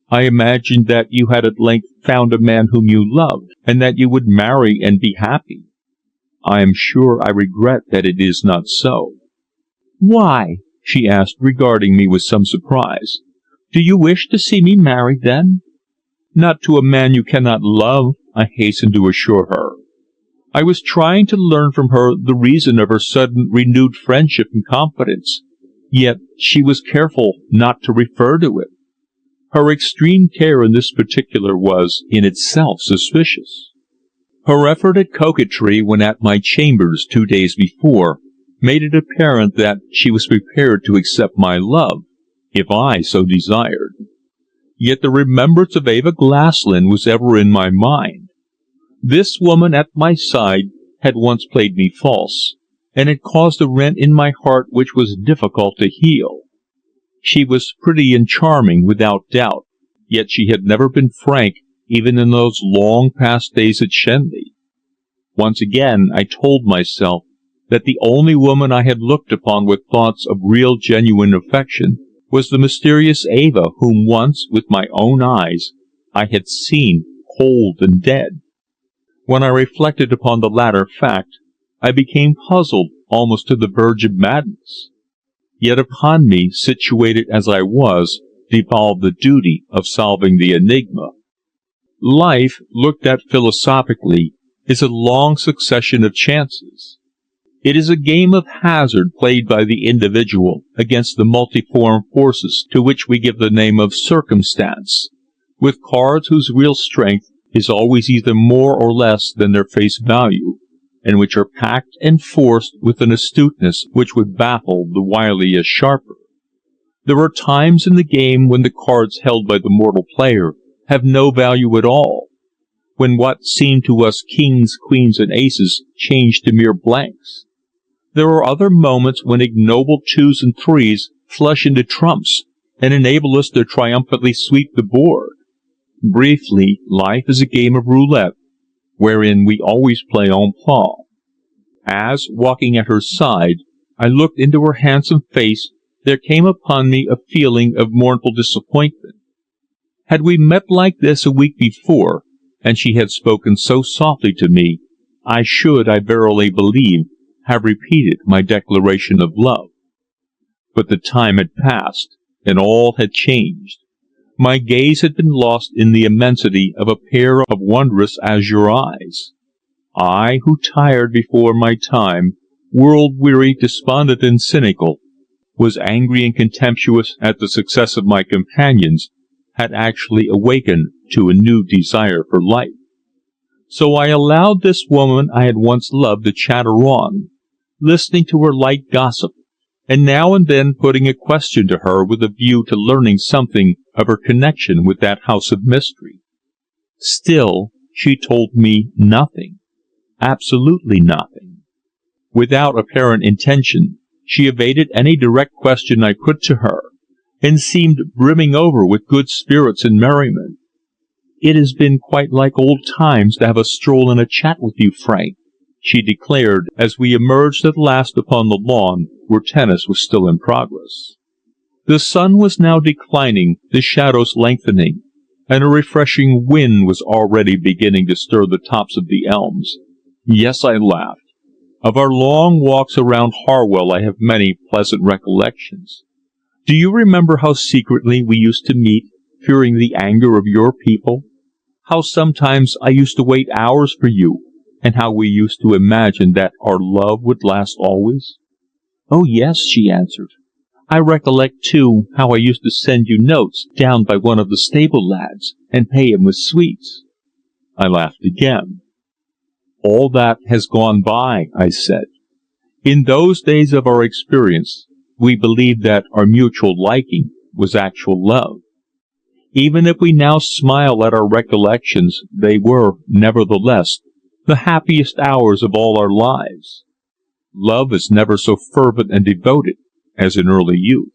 "I imagined that you had at length found a man whom you loved, and that you would marry and be happy. I am sure I regret that it is not so." "Why?" she asked, regarding me with some surprise. "Do you wish to see me married, then?" "Not to a man you cannot love," I hastened to assure her. I was trying to learn from her the reason of her sudden renewed friendship and confidence, yet she was careful not to refer to it. Her extreme care in this particular was, in itself, suspicious. Her effort at coquetry when at my chambers 2 days before made it apparent that she was prepared to accept my love, if I so desired. Yet the remembrance of Eva Glaslyn was ever in my mind. This woman at my side had once played me false, and had caused a rent in my heart which was difficult to heal. She was pretty and charming, without doubt, yet she had never been frank even in those long past days at Shenley. Once again I told myself that the only woman I had looked upon with thoughts of real genuine affection was the mysterious Eva whom once, with my own eyes, I had seen cold and dead. When I reflected upon the latter fact, I became puzzled almost to the verge of madness. Yet upon me, situated as I was, devolved the duty of solving the enigma. Life, looked at philosophically, is a long succession of chances. It is a game of hazard played by the individual against the multiform forces to which we give the name of circumstance, with cards whose real strength is always either more or less than their face value, and which are packed and forced with an astuteness which would baffle the wiliest sharper. There are times in the game when the cards held by the mortal player have no value at all, when what seem to us kings, queens, and aces change to mere blanks. There are other moments when ignoble 2s and 3s flush into trumps and enable us to triumphantly sweep the board. Briefly, life is a game of roulette, wherein we always play en plat. As, walking at her side, I looked into her handsome face, there came upon me a feeling of mournful disappointment. Had we met like this a week before, and she had spoken so softly to me, I should, I verily believe, have repeated my declaration of love. But the time had passed, and all had changed. My gaze had been lost in the immensity of a pair of wondrous azure eyes. I, who tired before my time, world-weary, despondent, and cynical, was angry and contemptuous at the success of my companions, had actually awakened to a new desire for life. So I allowed this woman I had once loved to chatter on, listening to her light gossip, and now and then putting a question to her with a view to learning something of her connection with that house of mystery. Still, she told me nothing, absolutely nothing. Without apparent intention, she evaded any direct question I put to her, and seemed brimming over with good spirits and merriment. "It has been quite like old times to have a stroll and a chat with you, Frank," she declared as we emerged at last upon the lawn where tennis was still in progress. The sun was now declining, the shadows lengthening, and a refreshing wind was already beginning to stir the tops of the elms. Yes, I laughed. Of our long walks around Harwell I have many pleasant recollections. Do you remember how secretly we used to meet, fearing the anger of your people? How sometimes I used to wait hours for you, and how we used to imagine that our love would last always? Oh, yes, she answered. I recollect, too, how I used to send you notes down by one of the stable lads, and pay him with sweets. I laughed again. All that has gone by, I said. In those days of our experience, we believed that our mutual liking was actual love. Even if we now smile at our recollections, they were, nevertheless, the happiest hours of all our lives. Love is never so fervent and devoted as in early youth.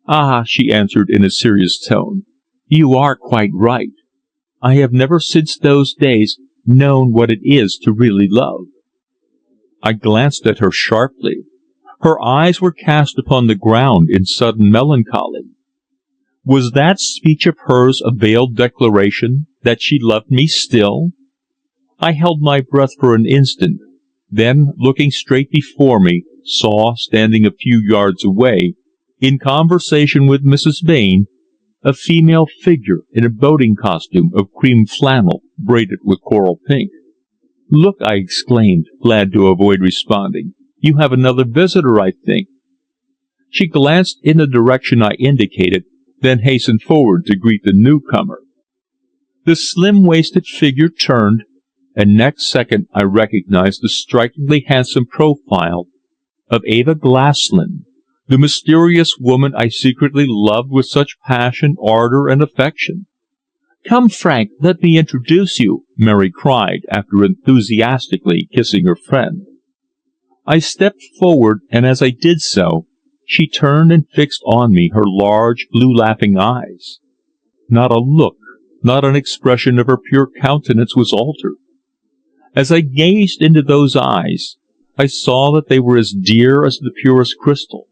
Ah, she answered in a serious tone, you are quite right. I have never since those days known what it is to really love. I glanced at her sharply. Her eyes were cast upon the ground in sudden melancholy. Was that speech of hers a veiled declaration that she loved me still? I held my breath for an instant, then, looking straight before me, saw, standing a few yards away, in conversation with Mrs. Vane, a female figure in a boating costume of cream flannel braided with coral pink. Look, I exclaimed, glad to avoid responding. You have another visitor, I think. She glanced in the direction I indicated, then hastened forward to greet the newcomer. The slim-waisted figure turned, and next second I recognized the strikingly handsome profile of Eva Glaslyn, the mysterious woman I secretly loved with such passion, ardor, and affection. Come, Frank, let me introduce you, Mary cried, after enthusiastically kissing her friend. I stepped forward, and as I did so, she turned and fixed on me her large, blue-laughing eyes. Not a look, not an expression of her pure countenance was altered. As I gazed into those eyes, I saw that they were as dear as the purest crystal,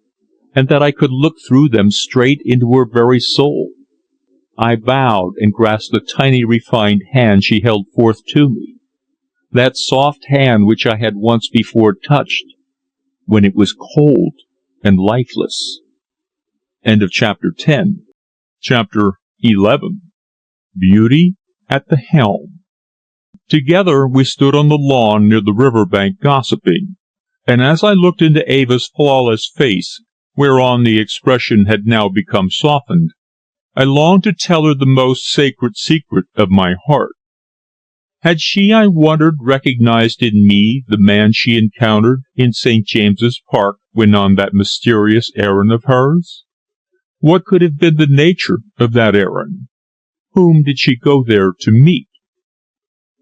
and that I could look through them straight into her very soul. I bowed and grasped the tiny refined hand she held forth to me, that soft hand which I had once before touched, when it was cold and lifeless. End of Chapter 10. Chapter 11. Beauty at the Helm. Together we stood on the lawn near the river bank gossiping, and as I looked into Ava's flawless face, whereon the expression had now become softened, I longed to tell her the most sacred secret of my heart. Had she, I wondered, recognized in me the man she encountered in St. James's Park when on that mysterious errand of hers? What could have been the nature of that errand? Whom did she go there to meet?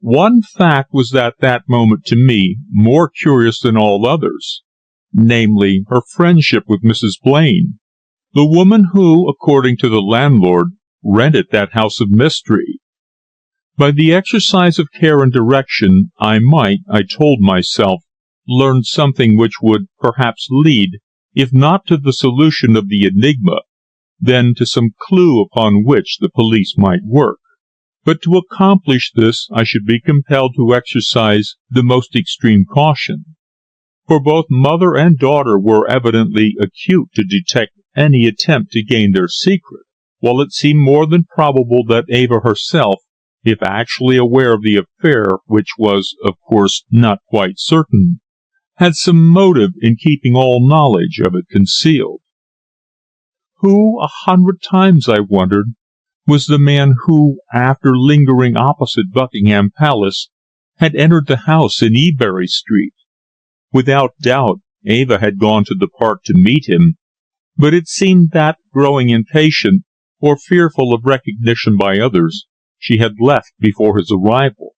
One fact was at that moment to me more curious than all others, namely, her friendship with Mrs. Blaine, the woman who, according to the landlord, rented that house of mystery. By the exercise of care and direction, I might, I told myself, learn something which would perhaps lead, if not to the solution of the enigma, then to some clue upon which the police might work. But to accomplish this I should be compelled to exercise the most extreme caution, for both mother and daughter were evidently acute to detect any attempt to gain their secret, while it seemed more than probable that Ava herself, if actually aware of the affair, which was, of course, not quite certain, had some motive in keeping all knowledge of it concealed. Who, 100 times I wondered, was the man who, after lingering opposite Buckingham Palace, had entered the house in Ebury Street? Without doubt, Ava had gone to the park to meet him, but it seemed that, growing impatient, or fearful of recognition by others, she had left before his arrival.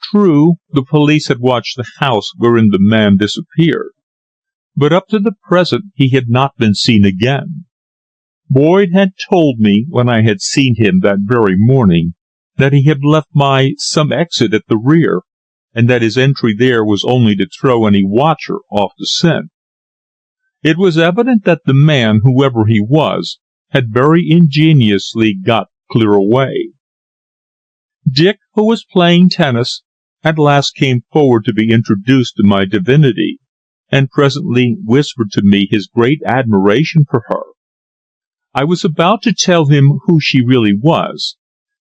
True, the police had watched the house wherein the man disappeared, but up to the present he had not been seen again. Boyd had told me, when I had seen him that very morning, that he had left by some exit at the rear, and that his entry there was only to throw any watcher off the scent. It was evident that the man, whoever he was, had very ingeniously got clear away. Dick, who was playing tennis, at last came forward to be introduced to my divinity, and presently whispered to me his great admiration for her. I was about to tell him who she really was,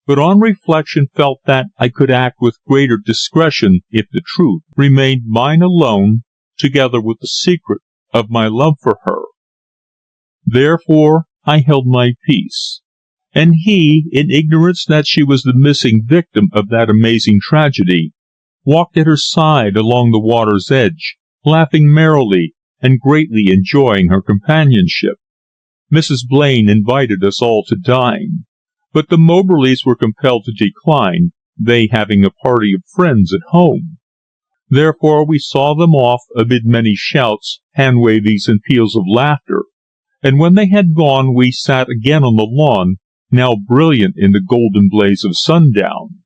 but on reflection felt that I could act with greater discretion if the truth remained mine alone, together with the secret of my love for her. Therefore I held my peace, and he, in ignorance that she was the missing victim of that amazing tragedy, walked at her side along the water's edge, laughing merrily and greatly enjoying her companionship. Mrs. Blaine invited us all to dine, but the Moberlys were compelled to decline, they having a party of friends at home. Therefore we saw them off amid many shouts, hand-wavings, and peals of laughter, and when they had gone we sat again on the lawn, now brilliant in the golden blaze of sundown.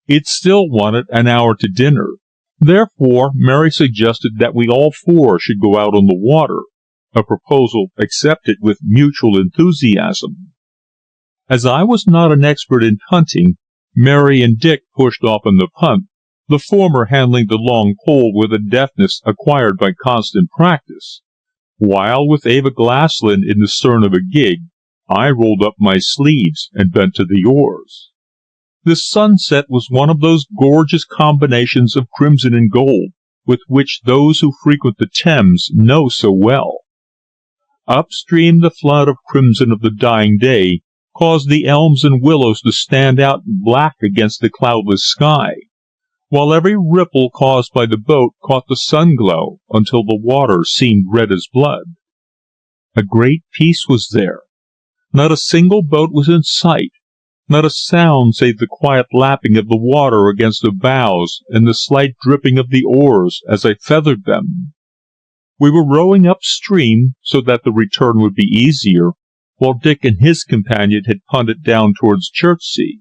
It still wanted an hour to dinner. Therefore Mary suggested that we all four should go out on the water, a proposal accepted with mutual enthusiasm. As I was not an expert in punting, Mary and Dick pushed off in the punt, the former handling the long pole with a deftness acquired by constant practice, while with Eva Glaslyn in the stern of a gig, I rolled up my sleeves and bent to the oars. The sunset was one of those gorgeous combinations of crimson and gold with which those who frequent the Thames know so well. Upstream the flood of crimson of the dying day caused the elms and willows to stand out black against the cloudless sky, while every ripple caused by the boat caught the sun-glow until the water seemed red as blood. A great peace was there. Not a single boat was in sight, not a sound save the quiet lapping of the water against the bows and the slight dripping of the oars as I feathered them. We were rowing upstream so that the return would be easier, while Dick and his companion had punted down towards Chertsey.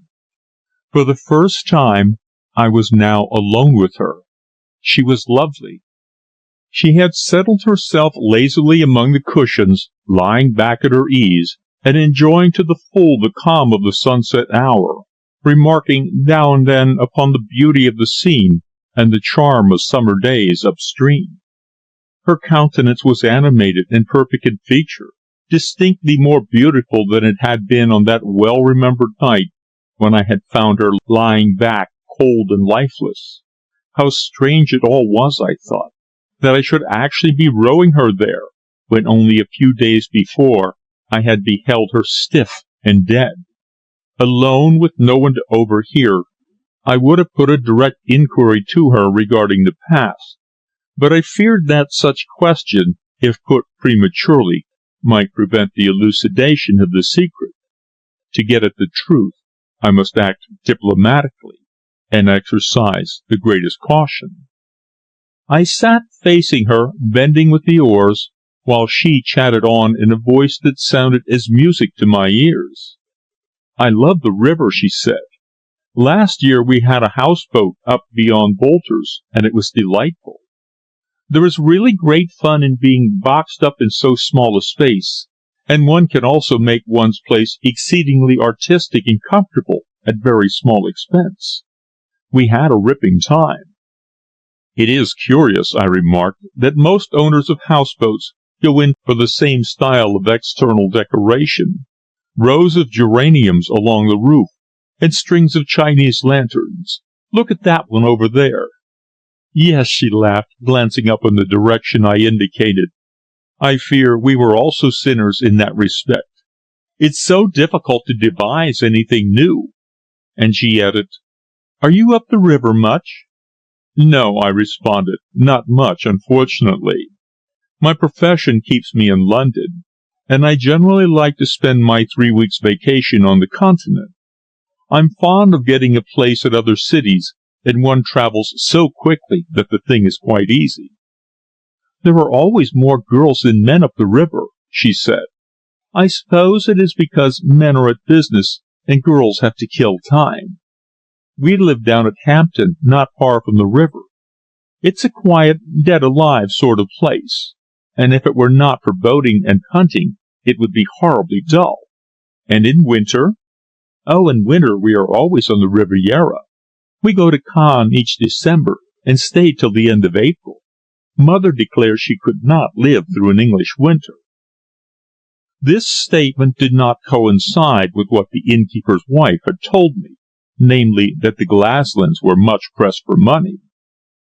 For the first time I was now alone with her. She was lovely. She had settled herself lazily among the cushions, lying back at her ease, and enjoying to the full the calm of the sunset hour, remarking now and then upon the beauty of the scene and the charm of summer days upstream. Her countenance was animated and perfect in feature, distinctly more beautiful than it had been on that well-remembered night when I had found her lying back cold and lifeless. How strange it all was, I thought, that I should actually be rowing her there, when only a few days before I had beheld her stiff and dead. Alone, with no one to overhear, I would have put a direct inquiry to her regarding the past, but I feared that such question, if put prematurely, might prevent the elucidation of the secret. To get at the truth, I must act diplomatically, and exercise the greatest caution. I sat facing her, bending with the oars, while she chatted on in a voice that sounded as music to my ears. "I love the river," she said. "Last year we had a houseboat up beyond Bolter's, and it was delightful. There is really great fun in being boxed up in so small a space, and one can also make one's place exceedingly artistic and comfortable at very small expense. We had a ripping time." "It is curious," I remarked, "that most owners of houseboats go in for the same style of external decoration. Rows of geraniums along the roof, and strings of Chinese lanterns. Look at that one over there." "Yes," she laughed, glancing up in the direction I indicated. "I fear we were also sinners in that respect. It's so difficult to devise anything new." And she added, "Are you up the river much?" "No," I responded, "not much, unfortunately. My profession keeps me in London, and I generally like to spend my 3 weeks' vacation on the Continent. I'm fond of getting a place at other cities, and one travels so quickly that the thing is quite easy." "There are always more girls than men up the river," she said. "I suppose it is because men are at business and girls have to kill time. We live down at Hampton, not far from the river. It's a quiet, dead-alive sort of place, and if it were not for boating and hunting, it would be horribly dull." "And in winter?" Oh, in winter we are always on the Riviera. We go to Cannes each December and stay till the end of April. Mother declares she could not live through an English winter." This statement did not coincide with what the innkeeper's wife had told me, namely that the Glaslyns were much pressed for money.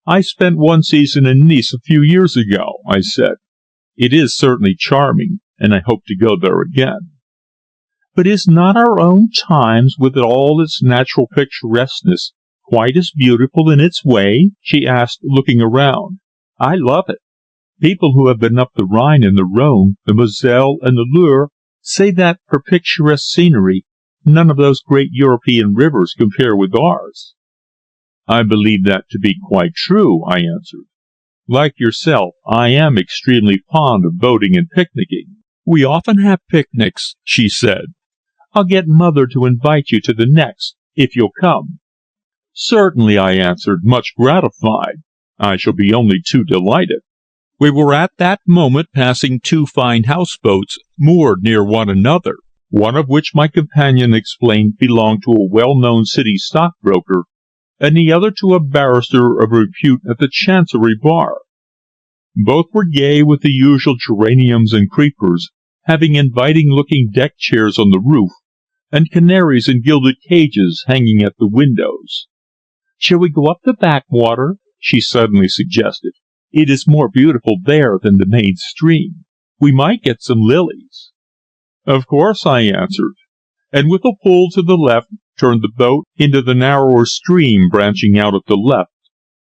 "I spent one season in Nice a few years ago," I said. "It is certainly charming, and I hope to go there again." "But is not our own Times, with all its natural picturesqueness, quite as beautiful in its way?" she asked, looking around. "I love it. People who have been up the Rhine and the Rhone, the Moselle and the Loire, say that for picturesque scenery none of those great European rivers compare with ours." "I believe that to be quite true," I answered. "Like yourself, I am extremely fond of boating and picnicking." "We often have picnics," she said. "I'll get Mother to invite you to the next, if you'll come." "Certainly," I answered, much gratified. "I shall be only too delighted." We were at that moment passing two fine houseboats moored near one another, one of which my companion explained belonged to a well-known city stockbroker, and the other to a barrister of repute at the Chancery Bar. Both were gay with the usual geraniums and creepers, having inviting-looking deck chairs on the roof, and canaries in gilded cages hanging at the windows. "Shall we go up the backwater?" she suddenly suggested. "It is more beautiful there than the main stream. We might get some lilies." "Of course," I answered, and with a pull to the left turned the boat into the narrower stream branching out at the left,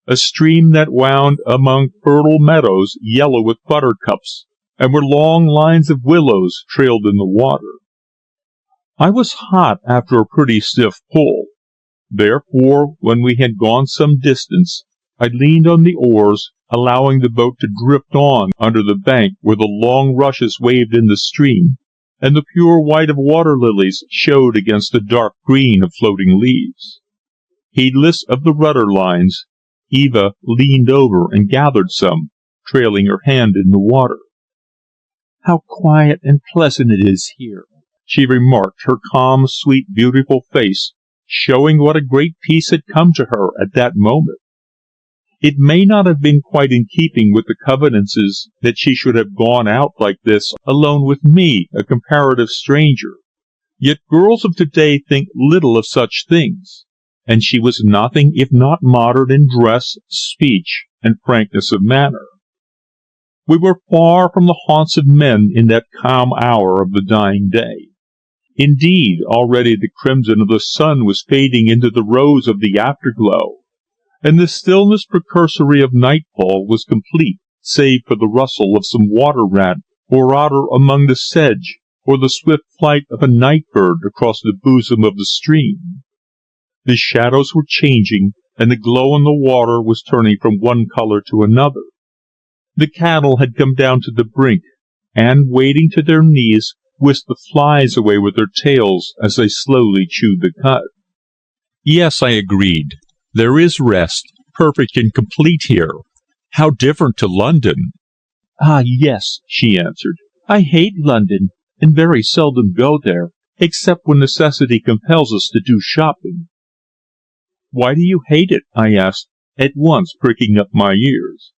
a stream that wound among fertile meadows yellow with buttercups, and where long lines of willows trailed in the water. I was hot after a pretty stiff pull. Therefore, when we had gone some distance, I leaned on the oars, allowing the boat to drift on under the bank where the long rushes waved in the stream, and the pure white of water lilies showed against the dark green of floating leaves. Heedless of the rudder lines, Eva leaned over and gathered some, trailing her hand in the water. "How quiet and pleasant it is here," she remarked, her calm, sweet, beautiful face showing what a great peace had come to her at that moment. It may not have been quite in keeping with the convenances that she should have gone out like this alone with me, a comparative stranger, yet girls of today think little of such things, and she was nothing if not modern in dress, speech, and frankness of manner. We were far from the haunts of men in that calm hour of the dying day. Indeed, already the crimson of the sun was fading into the rose of the afterglow, and the stillness precursory of nightfall was complete, save for the rustle of some water rat or otter among the sedge, or the swift flight of a night bird across the bosom of the stream. The shadows were changing, and the glow in the water was turning from one colour to another. The cattle had come down to the brink, and, wading to their knees, whisked the flies away with their tails as they slowly chewed the cud. "Yes," I agreed. "There is rest, perfect and complete here. How different to London!" "Ah, yes," she answered. "I hate London, and very seldom go there, except when necessity compels us to do shopping." "Why do you hate it?" I asked, at once pricking up my ears.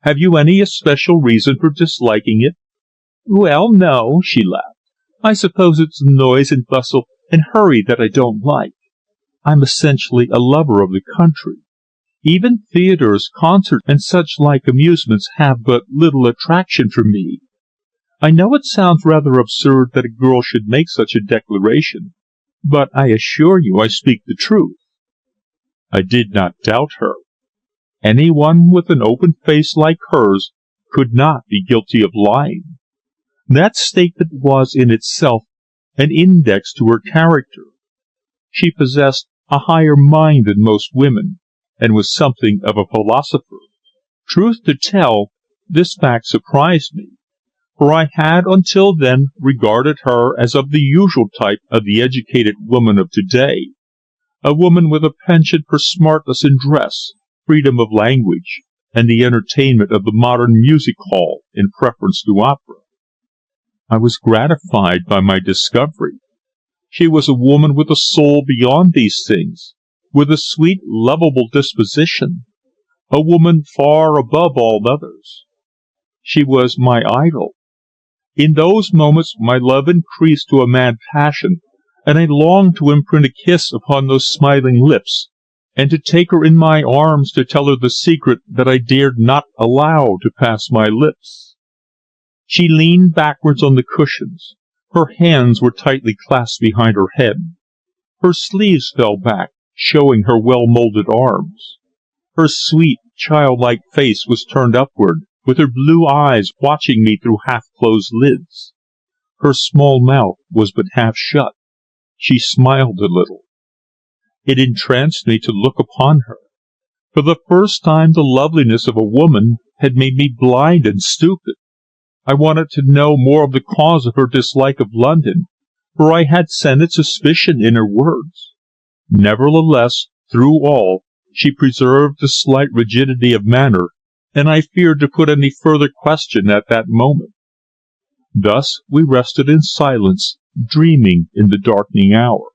"Have you any especial reason for disliking it?" "Well, no," she laughed. "I suppose it's the noise and bustle and hurry that I don't like. I'm essentially a lover of the country. Even theatres, concerts, and such like amusements have but little attraction for me. I know it sounds rather absurd that a girl should make such a declaration, but I assure you I speak the truth." I did not doubt her. Anyone with an open face like hers could not be guilty of lying. That statement was in itself an index to her character. She possessed a higher mind than most women, and was something of a philosopher. Truth to tell, this fact surprised me, for I had until then regarded her as of the usual type of the educated woman of today, a woman with a penchant for smartness in dress, freedom of language, and the entertainment of the modern music hall in preference to opera. I was gratified by my discovery. She was a woman with a soul beyond these things, with a sweet, lovable disposition, a woman far above all others. She was my idol. In those moments my love increased to a mad passion, and I longed to imprint a kiss upon those smiling lips, and to take her in my arms to tell her the secret that I dared not allow to pass my lips. She leaned backwards on the cushions. Her hands were tightly clasped behind her head. Her sleeves fell back, showing her well-moulded arms. Her sweet, childlike face was turned upward, with her blue eyes watching me through half-closed lids. Her small mouth was but half shut. She smiled a little. It entranced me to look upon her. For the first time the loveliness of a woman had made me blind and stupid. I wanted to know more of the cause of her dislike of London, for I had scented suspicion in her words. Nevertheless, through all, she preserved a slight rigidity of manner, and I feared to put any further question at that moment. Thus we rested in silence, dreaming in the darkening hour.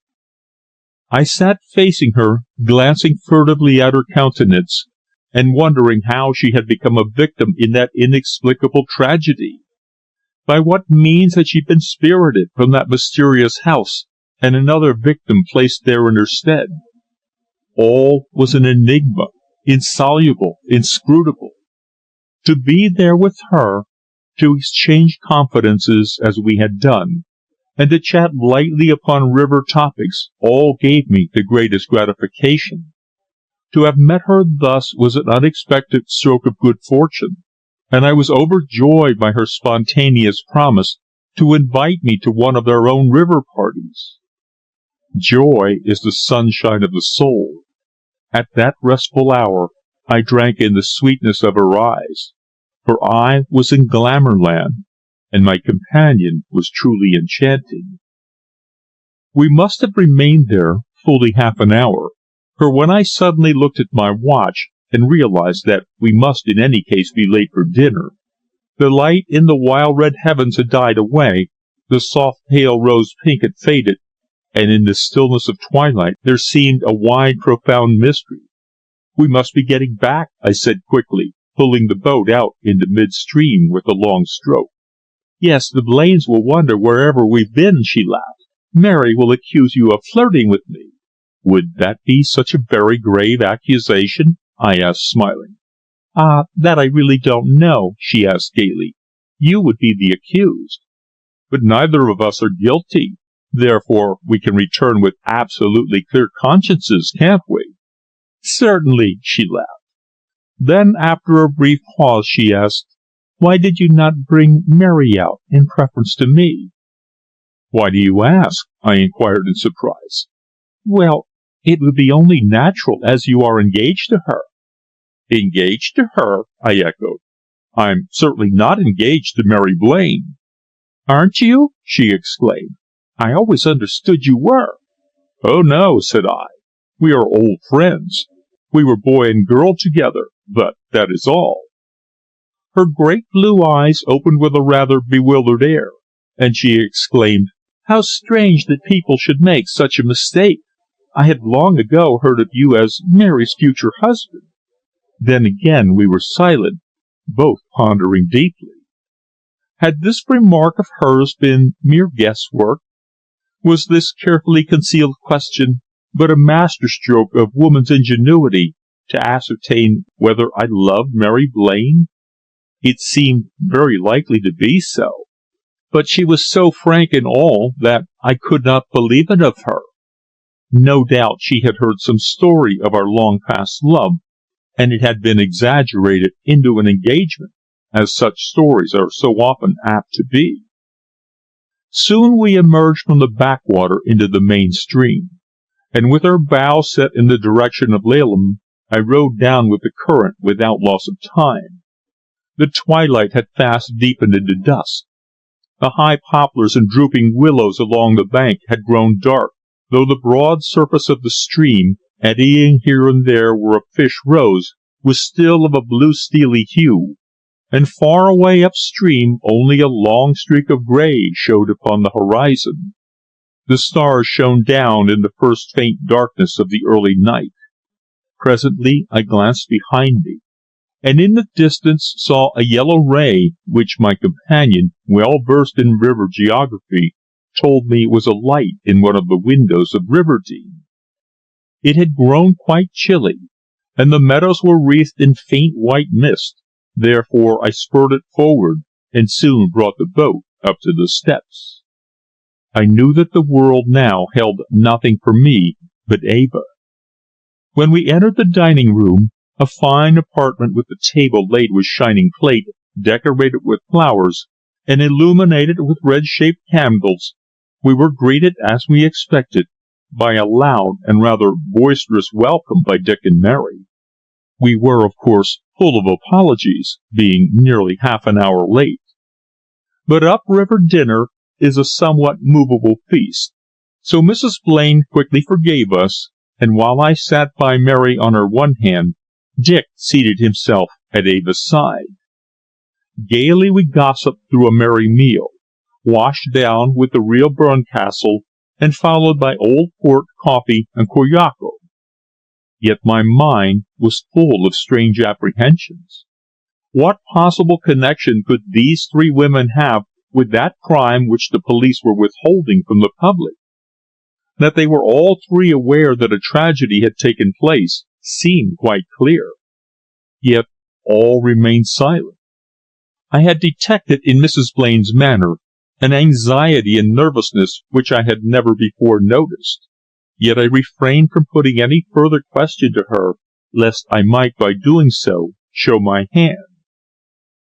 I sat facing her, glancing furtively at her countenance, and wondering how she had become a victim in that inexplicable tragedy. By what means had she been spirited from that mysterious house, and another victim placed there in her stead? All was an enigma, insoluble, inscrutable. To be there with her, to exchange confidences as we had done, and to chat lightly upon river topics, all gave me the greatest gratification. To have met her thus was an unexpected stroke of good fortune, and I was overjoyed by her spontaneous promise to invite me to one of their own river parties. Joy is the sunshine of the soul. At that restful hour I drank in the sweetness of her eyes, for I was in Glamourland, and my companion was truly enchanting. We must have remained there fully half an hour, for when I suddenly looked at my watch and realized that we must in any case be late for dinner, the light in the wild red heavens had died away, the soft pale rose pink had faded, and in the stillness of twilight there seemed a wide profound mystery. "We must be getting back," I said quickly, pulling the boat out into mid-stream with a long stroke. "Yes, the Blaines will wonder wherever we've been," she laughed. "Mary will accuse you of flirting with me." "Would that be such a very grave accusation?" I asked, smiling. "Ah, that I really don't know," she asked gaily. "You would be the accused." "But neither of us are guilty. Therefore we can return with absolutely clear consciences, can't we?" "Certainly," she laughed. Then, after a brief pause, she asked, "Why did you not bring Mary out in preference to me?" "Why do you ask?" I inquired in surprise. "Well, it would be only natural, as you are engaged to her." "Engaged to her?" I echoed. "I'm certainly not engaged to Mary Blaine." "Aren't you?" she exclaimed. "I always understood you were." "Oh, no," said I. "We are old friends. We were boy and girl together, but that is all." Her great blue eyes opened with a rather bewildered air, and she exclaimed, "How strange that people should make such a mistake! I had long ago heard of you as Mary's future husband." Then again we were silent, both pondering deeply. Had this remark of hers been mere guesswork? Was this carefully concealed question but a masterstroke of woman's ingenuity to ascertain whether I loved Mary Blaine? It seemed very likely to be so, but she was so frank in all that I could not believe it of her. No doubt she had heard some story of our long-past love, and it had been exaggerated into an engagement, as such stories are so often apt to be. Soon we emerged from the backwater into the main stream, and with our bow set in the direction of Leaden, I rowed down with the current without loss of time. The twilight had fast deepened into dusk. The high poplars and drooping willows along the bank had grown dark, though the broad surface of the stream, eddying here and there where a fish rose, was still of a blue steely hue, and far away upstream only a long streak of grey showed upon the horizon. The stars shone down in the first faint darkness of the early night. Presently I glanced behind me, and in the distance saw a yellow ray which my companion, well versed in river geography, told me was a light in one of the windows of Riverdene. It had grown quite chilly, and the meadows were wreathed in faint white mist. Therefore I spurted forward, and soon brought the boat up to the steps. I knew that the world now held nothing for me but Eva. When we entered the dining room, a fine apartment with the table laid with shining plate, decorated with flowers, and illuminated with red-shaped candles, we were greeted, as we expected, by a loud and rather boisterous welcome by Dick and Mary. We were, of course, full of apologies, being nearly half an hour late. But up-river dinner is a somewhat movable feast, so Mrs. Blaine quickly forgave us, and while I sat by Mary on her one hand, Dick seated himself at Eva's side. Gaily we gossiped through a merry meal, washed down with the real Berncastle, and followed by old port, coffee, and curacoa. Yet my mind was full of strange apprehensions. What possible connection could these three women have with that crime which the police were withholding from the public? That they were all three aware that a tragedy had taken place seemed quite clear. Yet all remained silent. I had detected in Mrs. Blaine's manner an anxiety and nervousness which I had never before noticed. Yet I refrained from putting any further question to her, lest I might by doing so show my hand.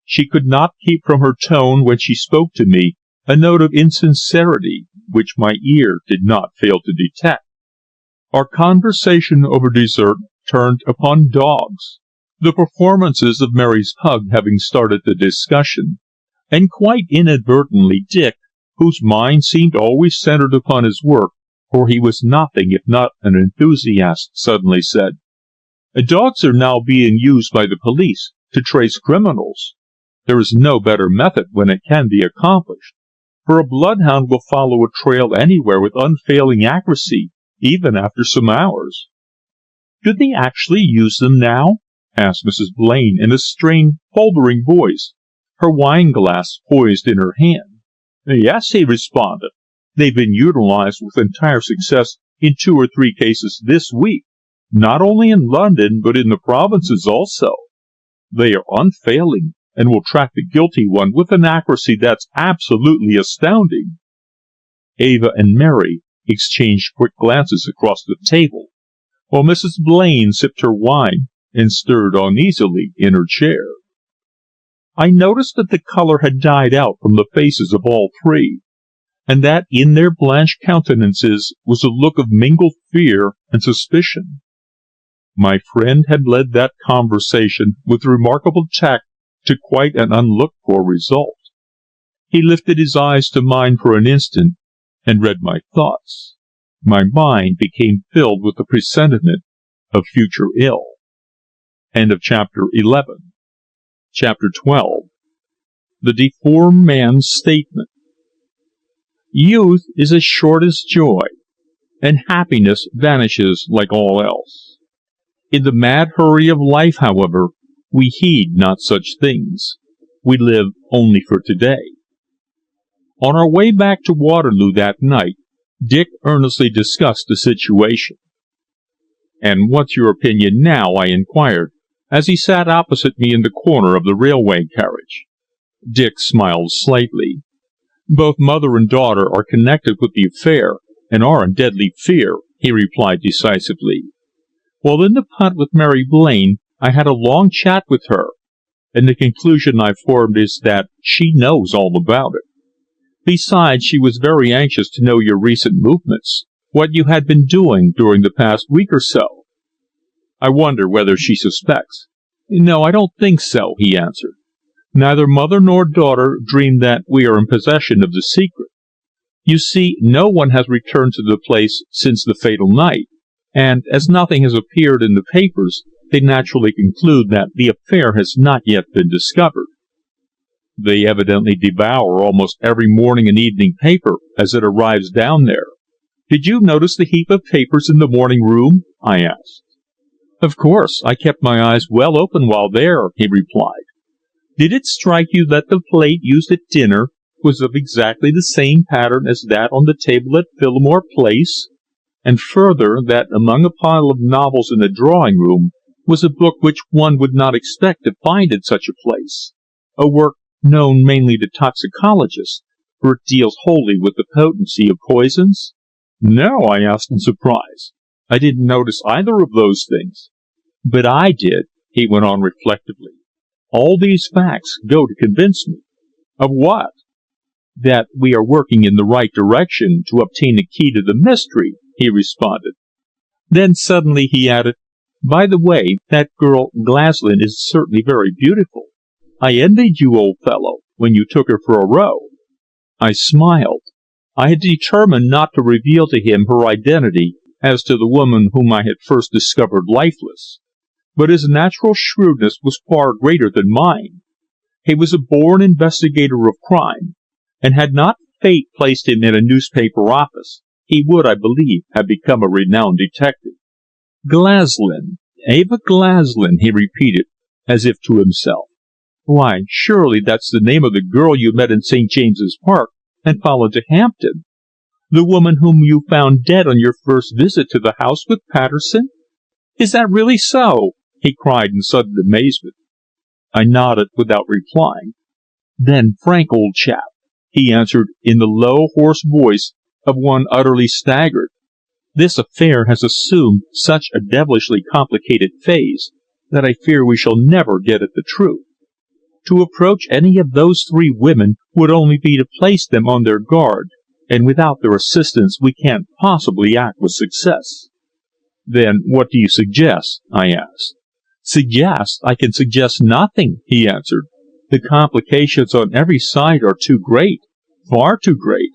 She could not keep from her tone when she spoke to me a note of insincerity which my ear did not fail to detect. Our conversation over dessert turned upon dogs, the performances of Mary's pug having started the discussion, and quite inadvertently Dick, whose mind seemed always centered upon his work, for he was nothing if not an enthusiast, suddenly said, "Dogs are now being used by the police to trace criminals. There is no better method when it can be accomplished, for a bloodhound will follow a trail anywhere with unfailing accuracy, even after some hours." "Do they actually use them now?" asked Mrs. Blaine in a strained, faltering voice, her wine-glass poised in her hand. "Yes," he responded. "They've been utilized with entire success in 2 or 3 cases this week, not only in London but in the provinces also. They are unfailing, and will track the guilty one with an accuracy that's absolutely astounding." Eva and Mary exchanged quick glances across the table, while Mrs. Blaine sipped her wine and stirred uneasily in her chair. I noticed that the color had died out from the faces of all three, and that in their blanched countenances was a look of mingled fear and suspicion. My friend had led that conversation with remarkable tact to quite an unlooked-for result. He lifted his eyes to mine for an instant, and read my thoughts. My mind became filled with the presentiment of future ill. End of chapter 11. Chapter 12. The Deformed Man's Statement. Youth is as short as joy, and happiness vanishes like all else. In the mad hurry of life, however, we heed not such things. We live only for today. On our way back to Waterloo that night, Dick earnestly discussed the situation. "And what's your opinion now?" I inquired, as he sat opposite me in the corner of the railway carriage. Dick smiled slightly. "Both mother and daughter are connected with the affair, and are in deadly fear," he replied decisively. "While in the punt with Mary Blaine, I had a long chat with her, and the conclusion I formed is that she knows all about it. Besides, she was very anxious to know your recent movements, what you had been doing during the past week or so." "I wonder whether she suspects." "No, I don't think so," he answered. "Neither mother nor daughter dream that we are in possession of the secret. You see, no one has returned to the place since the fatal night, and as nothing has appeared in the papers, they naturally conclude that the affair has not yet been discovered." "They evidently devour almost every morning and evening paper as it arrives down there," "Did you notice the heap of papers in the morning room?" I asked. "Of course. I kept my eyes well open while there," he replied. "Did it strike you that the plate used at dinner was of exactly the same pattern as that on the table at Phillimore Place? And further, that among a pile of novels in the drawing room was a book which one would not expect to find in such a place, a work known mainly to toxicologists, for it deals wholly with the potency of poisons?" "No," I asked in surprise. "I didn't notice either of those things." "But I did," he went on reflectively. "All these facts go to convince me." "Of what?" "That we are working in the right direction to obtain a key to the mystery," he responded. Then suddenly he added, "By the way, that girl Glaslyn is certainly very beautiful. I envied you, old fellow, when you took her for a row." I smiled. I had determined not to reveal to him her identity as to the woman whom I had first discovered lifeless. But his natural shrewdness was far greater than mine. He was a born investigator of crime, and had not fate placed him in a newspaper office, he would, I believe, have become a renowned detective. "Glaslyn, Eva Glaslyn," he repeated, as if to himself. "Why, surely that's the name of the girl you met in St. James's Park and followed to Hampton? The woman whom you found dead on your first visit to the house with Patterson? Is that really so?" he cried in sudden amazement. I nodded without replying. "Then, Frank, old chap," he answered in the low, hoarse voice of one utterly staggered, "this affair has assumed such a devilishly complicated phase that I fear we shall never get at the truth. To approach any of those three women would only be to place them on their guard, and without their assistance we can't possibly act with success." "Then what do you suggest?" I asked. "Suggest? I can suggest nothing," he answered. "The complications on every side are too great, far too great."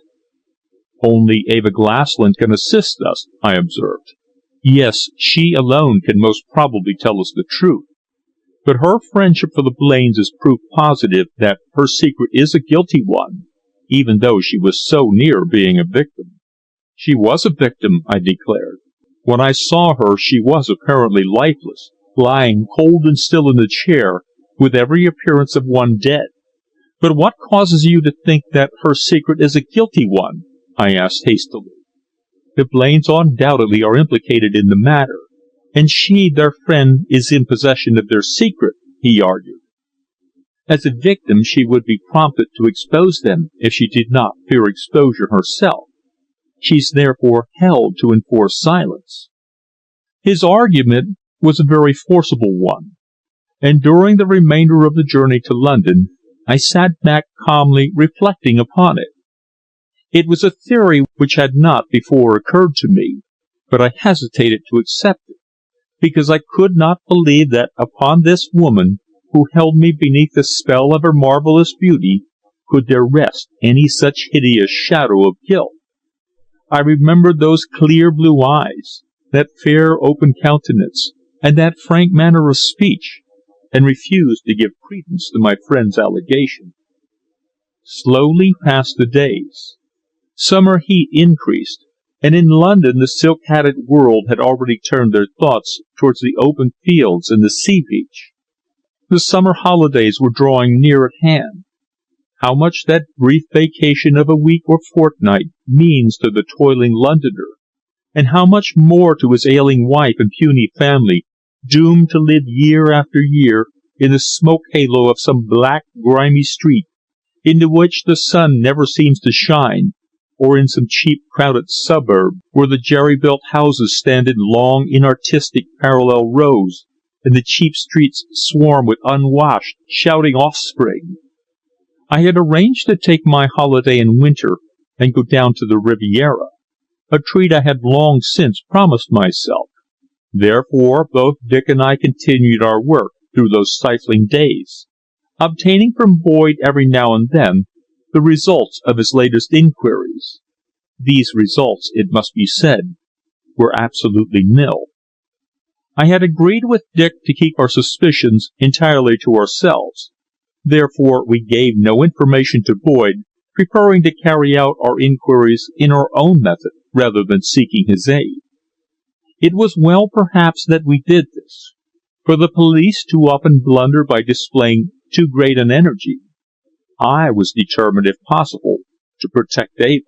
"Only Eva Glaslyn can assist us," I observed. "Yes, she alone can most probably tell us the truth. But her friendship for the Blaines is proof positive that her secret is a guilty one, even though she was so near being a victim." "She was a victim," I declared. "When I saw her she was apparently lifeless, lying cold and still in the chair, with every appearance of one dead. But what causes you to think that her secret is a guilty one?" I asked hastily. "The Blaines undoubtedly are implicated in the matter, and she, their friend, is in possession of their secret," he argued. "As a victim she would be prompted to expose them if she did not fear exposure herself. She's therefore held to enforce silence." His argument was a very forcible one, and during the remainder of the journey to London I sat back calmly reflecting upon it. It was a theory which had not before occurred to me, but I hesitated to accept it, because I could not believe that upon this woman, who held me beneath the spell of her marvellous beauty, could there rest any such hideous shadow of guilt. I remembered those clear blue eyes, that fair open countenance, and that frank manner of speech, and refused to give credence to my friend's allegation. Slowly passed the days. Summer heat increased, and in London the silk-hatted world had already turned their thoughts towards the open fields and the sea beach. The summer holidays were drawing near at hand. How much that brief vacation of a week or fortnight means to the toiling Londoner, and how much more to his ailing wife and puny family, doomed to live year after year in the smoke halo of some black, grimy street, into which the sun never seems to shine, or in some cheap, crowded suburb, where the jerry-built houses stand in long, inartistic, parallel rows, and the cheap streets swarm with unwashed, shouting offspring. I had arranged to take my holiday in winter and go down to the Riviera, a treat I had long since promised myself. Therefore both Dick and I continued our work through those stifling days, obtaining from Boyd every now and then the results of his latest inquiries. These results, it must be said, were absolutely nil. I had agreed with Dick to keep our suspicions entirely to ourselves. Therefore we gave no information to Boyd, preferring to carry out our inquiries in our own method rather than seeking his aid. It was well, perhaps, that we did this, for the police too often blunder by displaying too great an energy. I was determined, if possible, to protect Eva.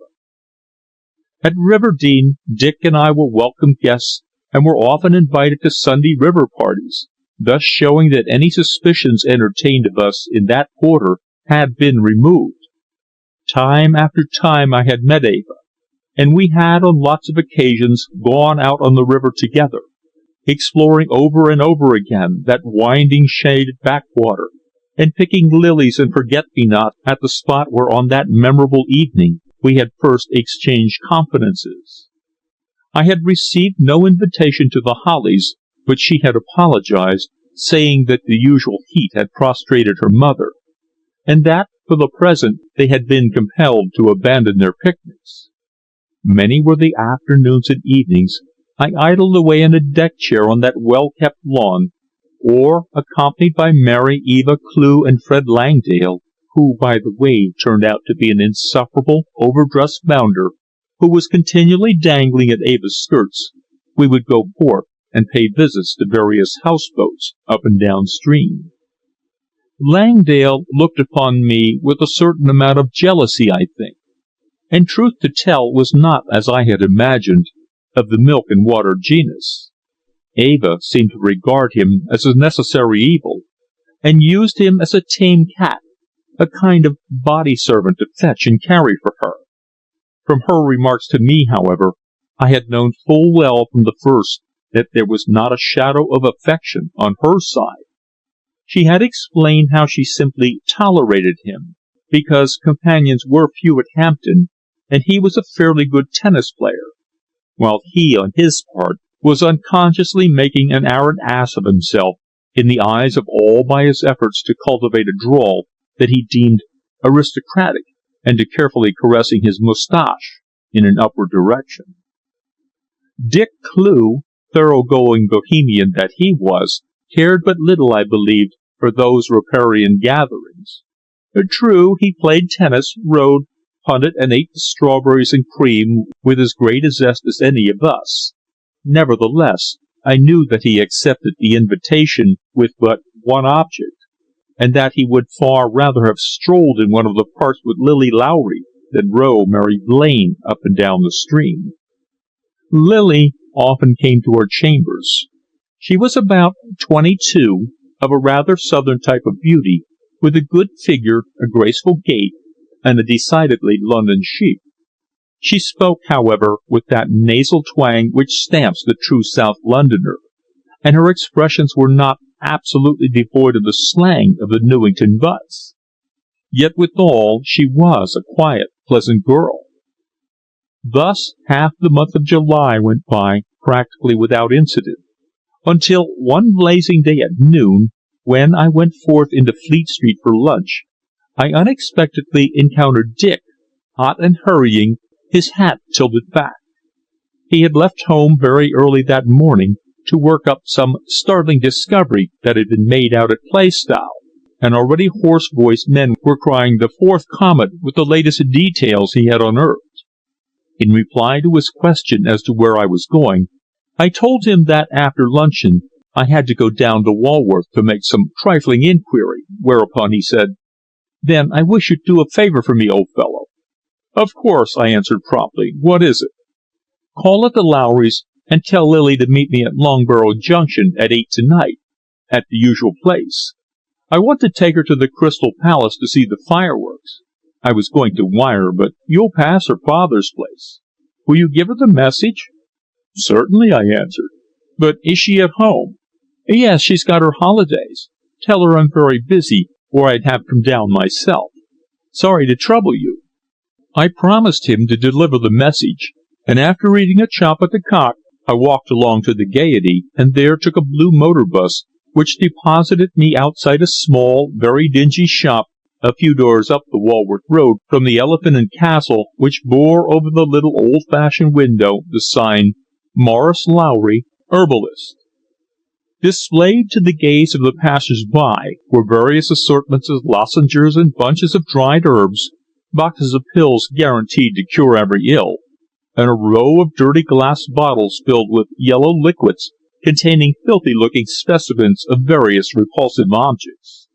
At Riverdene, Dick and I were welcome guests and were often invited to Sunday river parties, thus showing that any suspicions entertained of us in that quarter had been removed. Time after time I had met Eva, and we had on lots of occasions gone out on the river together, exploring over and over again that winding shaded backwater, and picking lilies and forget-me-nots at the spot where on that memorable evening we had first exchanged confidences. I had received no invitation to the Hollies, but she had apologized, saying that the usual heat had prostrated her mother, and that, for the present, they had been compelled to abandon their picnics. Many were the afternoons and evenings I idled away in a deck chair on that well-kept lawn, or, accompanied by Mary, Eva, Clew, and Fred Langdale, who, by the way, turned out to be an insufferable, overdressed bounder, who was continually dangling at Eva's skirts, we would go forth and pay visits to various houseboats up and down stream. Langdale looked upon me with a certain amount of jealousy, I think, and truth to tell was not, as I had imagined, of the milk and water genus. Eva seemed to regard him as a necessary evil, and used him as a tame cat, a kind of body servant to fetch and carry for her. From her remarks to me, however, I had known full well from the first that there was not a shadow of affection on her side. She had explained how she simply tolerated him, because companions were few at Hampton, and he was a fairly good tennis player, while he, on his part, was unconsciously making an arrant ass of himself in the eyes of all by his efforts to cultivate a drawl that he deemed aristocratic, and to carefully caressing his moustache in an upward direction. Dick Clew, thorough-going bohemian that he was, cared but little, I believed, for those riparian gatherings. True, he played tennis, rode, punted, and ate the strawberries and cream with as great a zest as any of us. Nevertheless, I knew that he accepted the invitation with but one object, and that he would far rather have strolled in one of the parks with Lily Lowry than row Mary Blaine up and down the stream. Lily often came to our chambers. She was about 22, of a rather southern type of beauty, with a good figure, a graceful gait, and a decidedly London chic. She spoke, however, with that nasal twang which stamps the true South Londoner, and her expressions were not absolutely devoid of the slang of the Newington butts. Yet withal she was a quiet, pleasant girl. Thus half the month of July went by practically without incident, until one blazing day at noon, when I went forth into Fleet Street for lunch, I unexpectedly encountered Dick, hot and hurrying, his hat tilted back. He had left home very early that morning to work up some startling discovery that had been made out at Plaistow, and already hoarse-voiced men were crying the fourth comet with the latest details he had unearthed. In reply to his question as to where I was going, I told him that after luncheon I had to go down to Walworth to make some trifling inquiry, whereupon he said, "Then I wish you'd do a favour for me, old fellow." "Of course," I answered promptly. "What is it?" "Call at the Lowrys and tell Lily to meet me at Loughborough Junction at 8 tonight, at the usual place. I want to take her to the Crystal Palace to see the fireworks. I was going to wire, but you'll pass her father's place. Will you give her the message?" "Certainly," I answered. "But is she at home?" "Yes, she's got her holidays. Tell her I'm very busy, or I'd have come down myself. Sorry to trouble you." I promised him to deliver the message, and after eating a chop at the Cock, I walked along to the Gaiety, and there took a blue motor bus, which deposited me outside a small, very dingy shop a few doors up the Walworth Road from the Elephant and Castle, which bore over the little old-fashioned window the sign, "Morris Lowry, Herbalist." Displayed to the gaze of the passers-by were various assortments of lozenges and bunches of dried herbs, boxes of pills guaranteed to cure every ill, and a row of dirty glass bottles filled with yellow liquids containing filthy-looking specimens of various repulsive objects.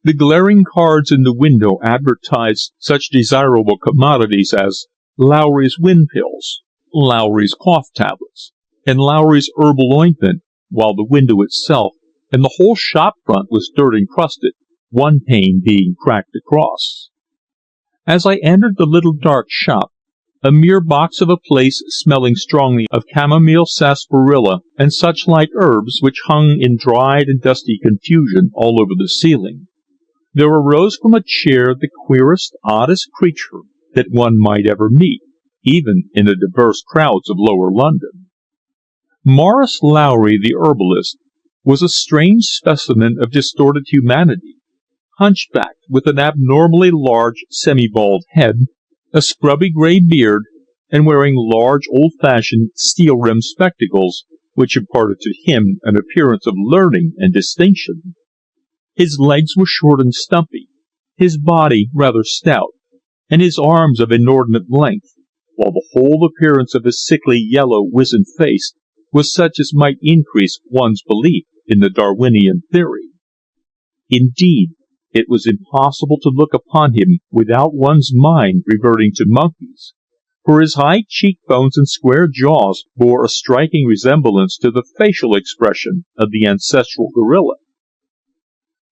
The glaring cards in the window advertised such desirable commodities as Lowry's wind pills, Lowry's cough tablets, and Lowry's herbal ointment, while the window itself and the whole shop front was dirt encrusted, one pane being cracked across. As I entered the little dark shop, a mere box of a place smelling strongly of chamomile, sarsaparilla, and such like herbs which hung in dried and dusty confusion all over the ceiling, there arose from a chair the queerest, oddest creature that one might ever meet, even in the diverse crowds of lower London. Morris Lowry, the herbalist, was a strange specimen of distorted humanity, hunchbacked, with an abnormally large semi-bald head, a scrubby grey beard, and wearing large old-fashioned steel-rimmed spectacles which imparted to him an appearance of learning and distinction. His legs were short and stumpy, his body rather stout, and his arms of inordinate length, while the whole appearance of his sickly yellow wizened face was such as might increase one's belief in the Darwinian theory. Indeed, it was impossible to look upon him without one's mind reverting to monkeys, for his high cheekbones and square jaws bore a striking resemblance to the facial expression of the ancestral gorilla.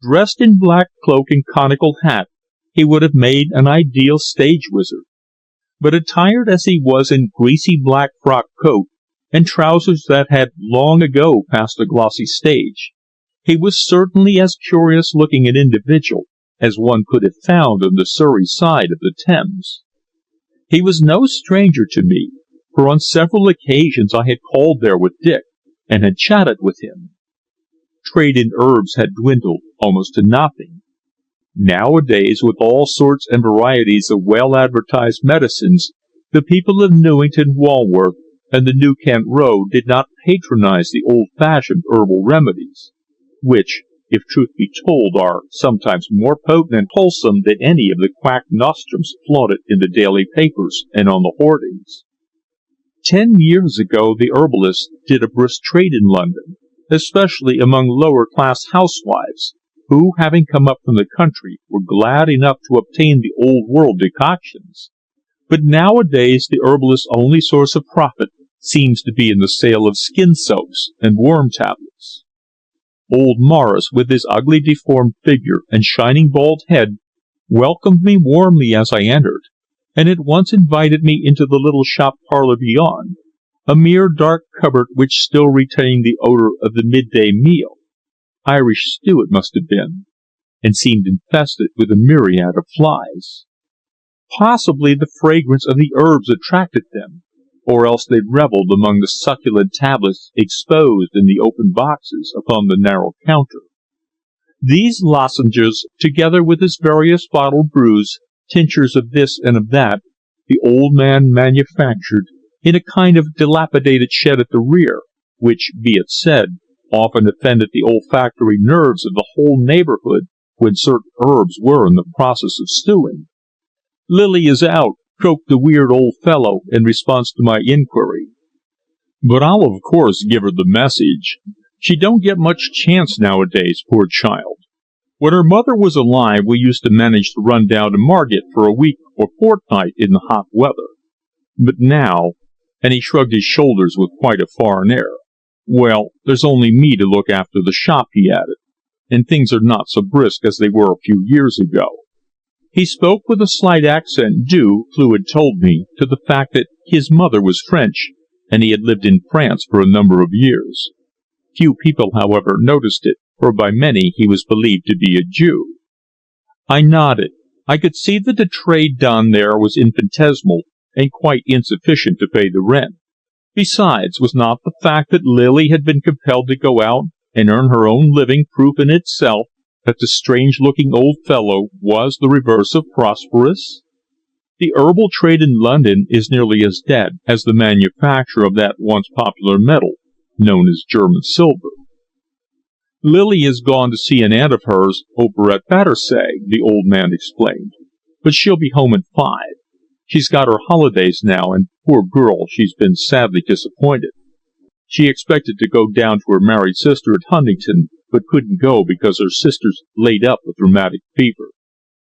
Dressed in black cloak and conical hat, he would have made an ideal stage wizard, but attired as he was in greasy black frock coat and trousers that had long ago passed a glossy stage, he was certainly as curious-looking an individual as one could have found on the Surrey side of the Thames. He was no stranger to me, for on several occasions I had called there with Dick, and had chatted with him. Trade in herbs had dwindled almost to nothing. Nowadays, with all sorts and varieties of well-advertised medicines, the people of Newington, Walworth, and the New Kent Road did not patronize the old-fashioned herbal remedies, which, if truth be told, are sometimes more potent and wholesome than any of the quack nostrums flaunted in the daily papers and on the hoardings. 10 years ago the herbalists did a brisk trade in London, especially among lower-class housewives, who, having come up from the country, were glad enough to obtain the old-world decoctions. But nowadays the herbalist's only source of profit seems to be in the sale of skin soaps and worm tablets. Old Morris, with his ugly deformed figure and shining bald head, welcomed me warmly as I entered, and at once invited me into the little shop parlour beyond, a mere dark cupboard which still retained the odour of the midday meal, Irish stew it must have been, and seemed infested with a myriad of flies. Possibly the fragrance of the herbs attracted them, or else they revelled among the succulent tablets exposed in the open boxes upon the narrow counter. These lozenges, together with his various bottled brews, tinctures of this and of that, the old man manufactured in a kind of dilapidated shed at the rear, which, be it said, often offended the olfactory nerves of the whole neighbourhood when certain herbs were in the process of stewing. "Lily is out," croaked the weird old fellow in response to my inquiry. "But I'll of course give her the message. She don't get much chance nowadays, poor child. When her mother was alive we used to manage to run down to Margate for a week or fortnight in the hot weather. But now," and he shrugged his shoulders with quite a foreign air, "well, there's only me to look after the shop," he added, "and things are not so brisk as they were a few years ago." He spoke with a slight accent due, Clew had told me, to the fact that his mother was French, and he had lived in France for a number of years. Few people, however, noticed it, for by many he was believed to be a Jew. I nodded. I could see that the trade done there was infinitesimal, and quite insufficient to pay the rent. Besides, was not the fact that Lily had been compelled to go out and earn her own living proof in itself that the strange-looking old fellow was the reverse of prosperous? The herbal trade in London is nearly as dead as the manufacture of that once popular metal known as German silver. "Lily has gone to see an aunt of hers over at Battersea," the old man explained, "but she'll be home at 5. She's got her holidays now, and poor girl, she's been sadly disappointed. She expected to go down to her married sister at Huntington, but couldn't go because her sister's laid up with rheumatic fever.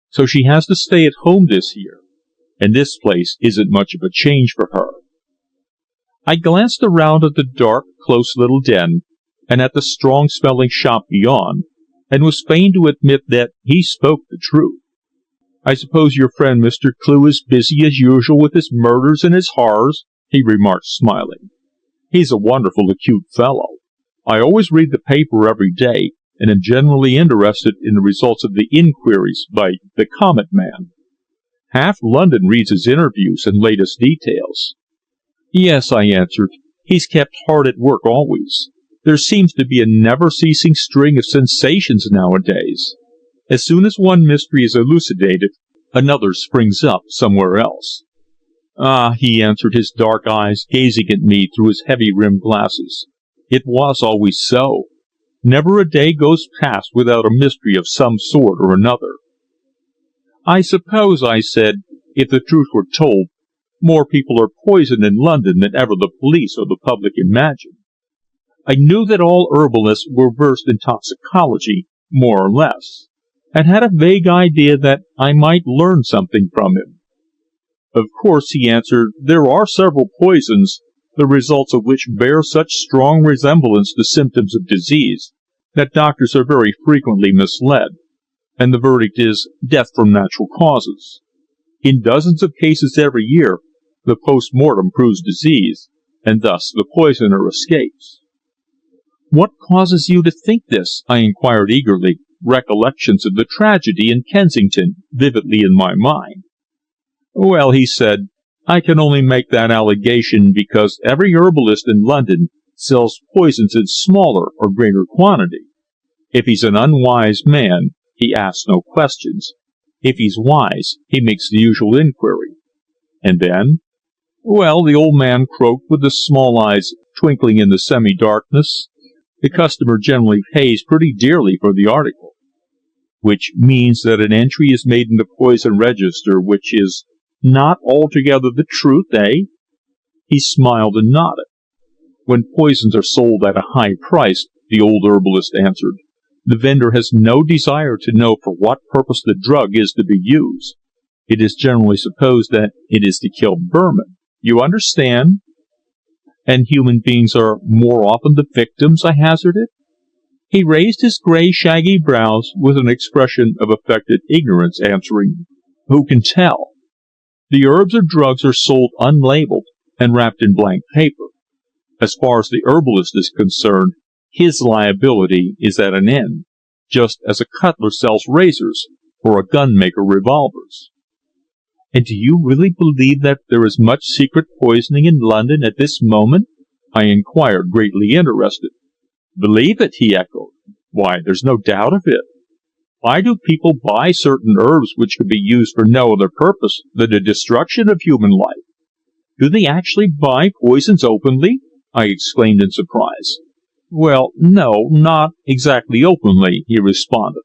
So she has to stay at home this year, and this place isn't much of a change for her." I glanced around at the dark, close little den, and at the strong-smelling shop beyond, and was fain to admit that he spoke the truth. "I suppose your friend Mr. Clue is busy as usual with his murders and his horrors," he remarked, smiling. "He's a wonderful acute fellow. I always read the paper every day, and am generally interested in the results of the inquiries by the Comet Man. Half London reads his interviews and latest details." "Yes," I answered, "he's kept hard at work always. There seems to be a never-ceasing string of sensations nowadays. As soon as one mystery is elucidated, another springs up somewhere else." "Ah," he answered, his dark eyes gazing at me through his heavy-rimmed glasses. "It was always so. Never a day goes past without a mystery of some sort or another." "I suppose," I said, "if the truth were told, more people are poisoned in London than ever the police or the public imagine." I knew that all herbalists were versed in toxicology, more or less, and had a vague idea that I might learn something from him. "Of course," he answered, "there are several poisons, the results of which bear such strong resemblance to symptoms of disease that doctors are very frequently misled, and the verdict is death from natural causes. In dozens of cases every year, the post-mortem proves disease, and thus the poisoner escapes." "What causes you to think this?" I inquired eagerly, recollections of the tragedy in Kensington vividly in my mind. "Well," he said, "I can only make that allegation because every herbalist in London sells poisons in smaller or greater quantity. If he's an unwise man, he asks no questions. If he's wise, he makes the usual inquiry. And then?" "Well," the old man croaked, with his small eyes twinkling in the semi-darkness, "the customer generally pays pretty dearly for the article." "Which means that an entry is made in the poison register which is not altogether the truth, eh?" He smiled and nodded. "When poisons are sold at a high price," the old herbalist answered, "the vendor has no desire to know for what purpose the drug is to be used. It is generally supposed that it is to kill vermin. You understand?" "And human beings are more often the victims?" I hazarded. He raised his grey, shaggy brows with an expression of affected ignorance, answering, "Who can tell? The herbs or drugs are sold unlabelled and wrapped in blank paper. As far as the herbalist is concerned, his liability is at an end, just as a cutler sells razors or a gunmaker revolvers." "And do you really believe that there is much secret poisoning in London at this moment?" I inquired, greatly interested. "Believe it?" he echoed. "Why, there's no doubt of it. Why do people buy certain herbs which can be used for no other purpose than the destruction of human life?" "Do they actually buy poisons openly?" I exclaimed in surprise. "Well, no, not exactly openly," he responded.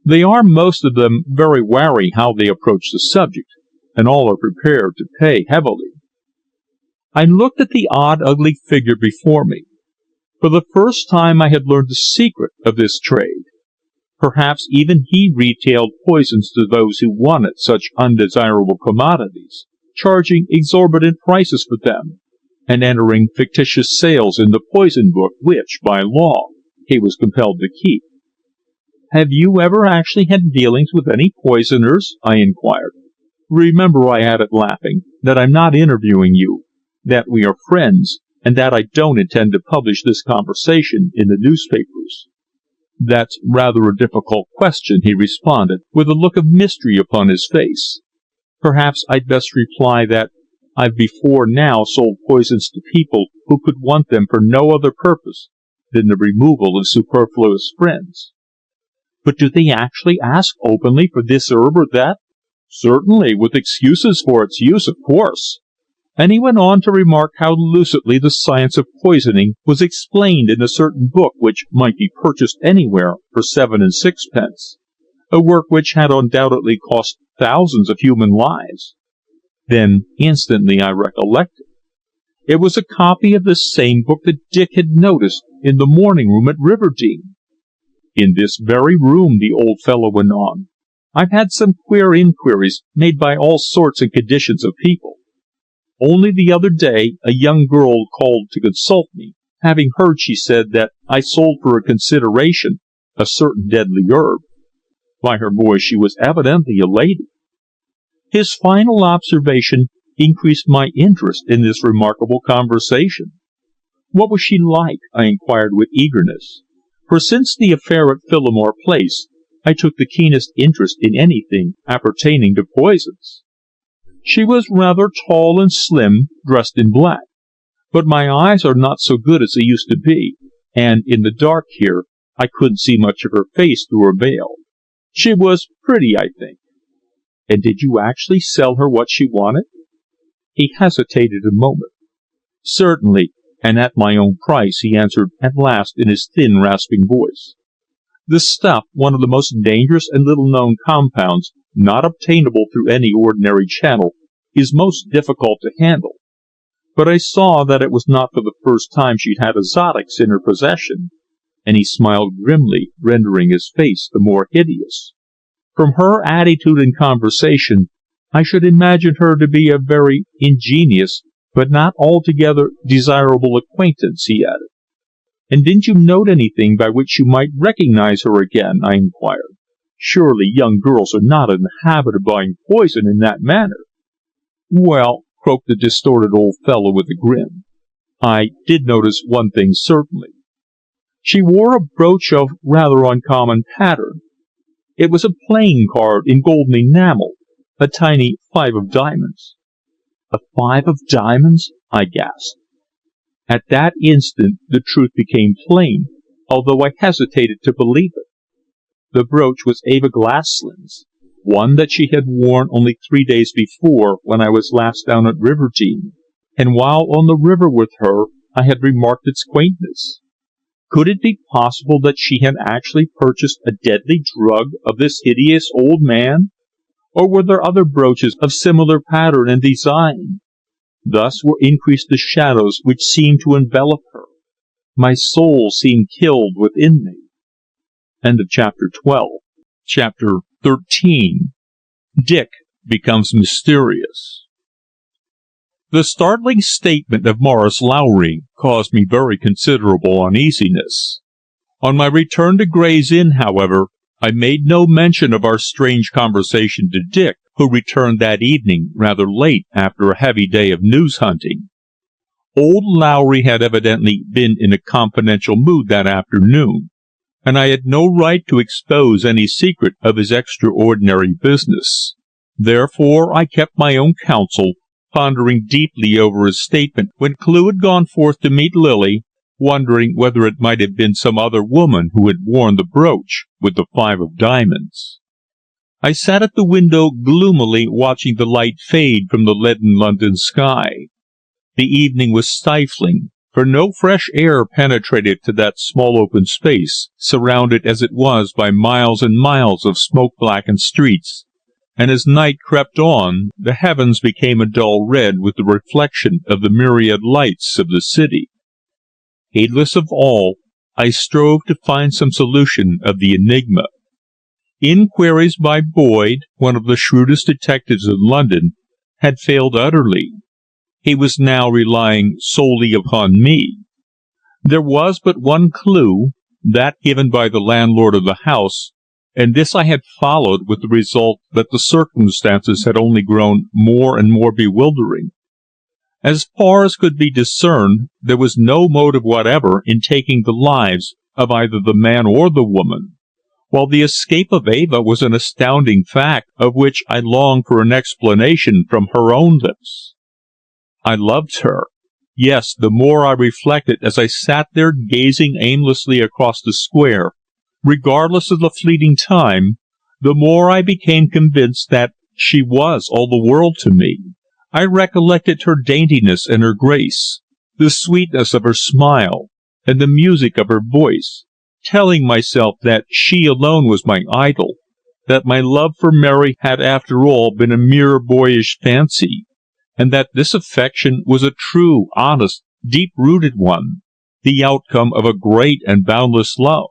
"They are, most of them, very wary how they approach the subject, and all are prepared to pay heavily." I looked at the odd, ugly figure before me. For the first time I had learned the secret of this trade. Perhaps even he retailed poisons to those who wanted such undesirable commodities, charging exorbitant prices for them, and entering fictitious sales in the poison book which, by law, he was compelled to keep. "Have you ever actually had dealings with any poisoners?" I inquired. "Remember," I added, laughing, "that I'm not interviewing you, that we are friends, and that I don't intend to publish this conversation in the newspapers." "That's rather a difficult question," he responded, with a look of mystery upon his face. "Perhaps I'd best reply that I've before now sold poisons to people who could want them for no other purpose than the removal of superfluous friends." "But do they actually ask openly for this herb or that?" "Certainly, with excuses for its use, of course." And he went on to remark how lucidly the science of poisoning was explained in a certain book which might be purchased anywhere for 7 and 6 pence, a work which had undoubtedly cost thousands of human lives. Then instantly I recollected. It was a copy of the same book that Dick had noticed in the morning room at Riverdene. "In this very room," the old fellow went on, "I've had some queer inquiries made by all sorts and conditions of people. Only the other day a young girl called to consult me, having heard, she said, that I sold for a consideration a certain deadly herb. By her voice she was evidently a lady." His final observation increased my interest in this remarkable conversation. "What was she like?" I inquired with eagerness, for since the affair at Phillimore Place I took the keenest interest in anything appertaining to poisons. "She was rather tall and slim, dressed in black. But my eyes are not so good as they used to be, and in the dark here I couldn't see much of her face through her veil. She was pretty, I think." "And did you actually sell her what she wanted?" He hesitated a moment. "Certainly, and at my own price," he answered at last in his thin, rasping voice. "The stuff, one of the most dangerous and little-known compounds, not obtainable through any ordinary channel, is most difficult to handle. But I saw that it was not for the first time she'd had exotics in her possession," and he smiled grimly, rendering his face the more hideous. "From her attitude and conversation, I should imagine her to be a very ingenious, but not altogether desirable acquaintance," he added. "And didn't you note anything by which you might recognize her again?" I inquired. "Surely young girls are not in the habit of buying poison in that manner." "Well," croaked the distorted old fellow with a grin, "I did notice one thing certainly. She wore a brooch of rather uncommon pattern. It was a playing card in golden enamel, a tiny 5 of diamonds." "A 5 of diamonds?" I gasped. At that instant the truth became plain, although I hesitated to believe it. The brooch was Eva Glaslyn's, one that she had worn only 3 days before when I was last down at Riverdene, and while on the river with her I had remarked its quaintness. Could it be possible that she had actually purchased a deadly drug of this hideous old man? Or were there other brooches of similar pattern and design? Thus were increased the shadows which seemed to envelop her. My soul seemed killed within me. End of chapter 12. Chapter 13. Dick becomes mysterious. The startling statement of Morris Lowry caused me very considerable uneasiness. On my return to Gray's Inn, however, I made no mention of our strange conversation to Dick, who returned that evening rather late after a heavy day of news hunting. Old Lowry had evidently been in a confidential mood that afternoon, and I had no right to expose any secret of his extraordinary business. Therefore I kept my own counsel, pondering deeply over his statement when Clew had gone forth to meet Lily, wondering whether it might have been some other woman who had worn the brooch with the 5 of diamonds. I sat at the window gloomily watching the light fade from the leaden London sky. The evening was stifling, for no fresh air penetrated to that small open space, surrounded as it was by miles and miles of smoke-blackened streets, and as night crept on, the heavens became a dull red with the reflection of the myriad lights of the city. Heedless of all, I strove to find some solution of the enigma. Inquiries by Boyd, one of the shrewdest detectives in London, had failed utterly. He was now relying solely upon me. There was but one clue, that given by the landlord of the house, and this I had followed with the result that the circumstances had only grown more and more bewildering. As far as could be discerned, there was no motive whatever in taking the lives of either the man or the woman, while the escape of Eva was an astounding fact of which I longed for an explanation from her own lips. I loved her. Yes, the more I reflected as I sat there gazing aimlessly across the square, regardless of the fleeting time, the more I became convinced that she was all the world to me. I recollected her daintiness and her grace, the sweetness of her smile, and the music of her voice, telling myself that she alone was my idol, that my love for Mary had after all been a mere boyish fancy, and that this affection was a true, honest, deep-rooted one, the outcome of a great and boundless love.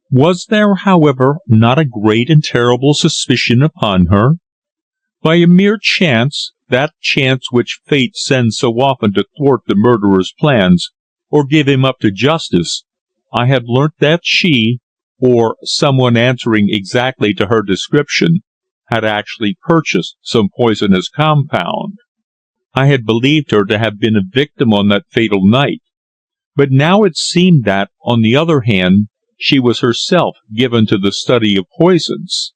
Was there, however, not a great and terrible suspicion upon her? By a mere chance, that chance which fate sends so often to thwart the murderer's plans, or give him up to justice, I had learnt that she, or someone answering exactly to her description, had actually purchased some poisonous compound. I had believed her to have been a victim on that fatal night, but now it seemed that, on the other hand, she was herself given to the study of poisons.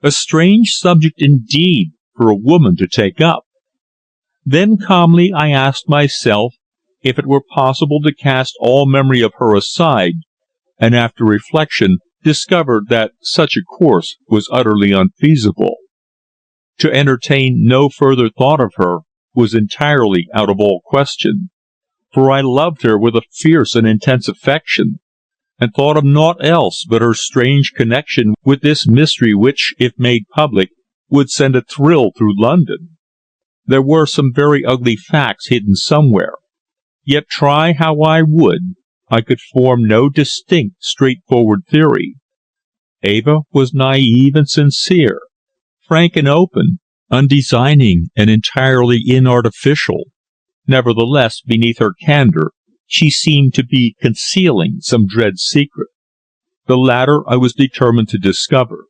A strange subject indeed for a woman to take up. Then calmly I asked myself if it were possible to cast all memory of her aside, and after reflection discovered that such a course was utterly unfeasible. To entertain no further thought of her was entirely out of all question, for I loved her with a fierce and intense affection, and thought of naught else but her strange connection with this mystery which, if made public, would send a thrill through London. There were some very ugly facts hidden somewhere, yet try how I would, I could form no distinct, straightforward theory. Eva was naive and sincere, frank and open, undesigning and entirely inartificial. Nevertheless, beneath her candour, she seemed to be concealing some dread secret. The latter I was determined to discover,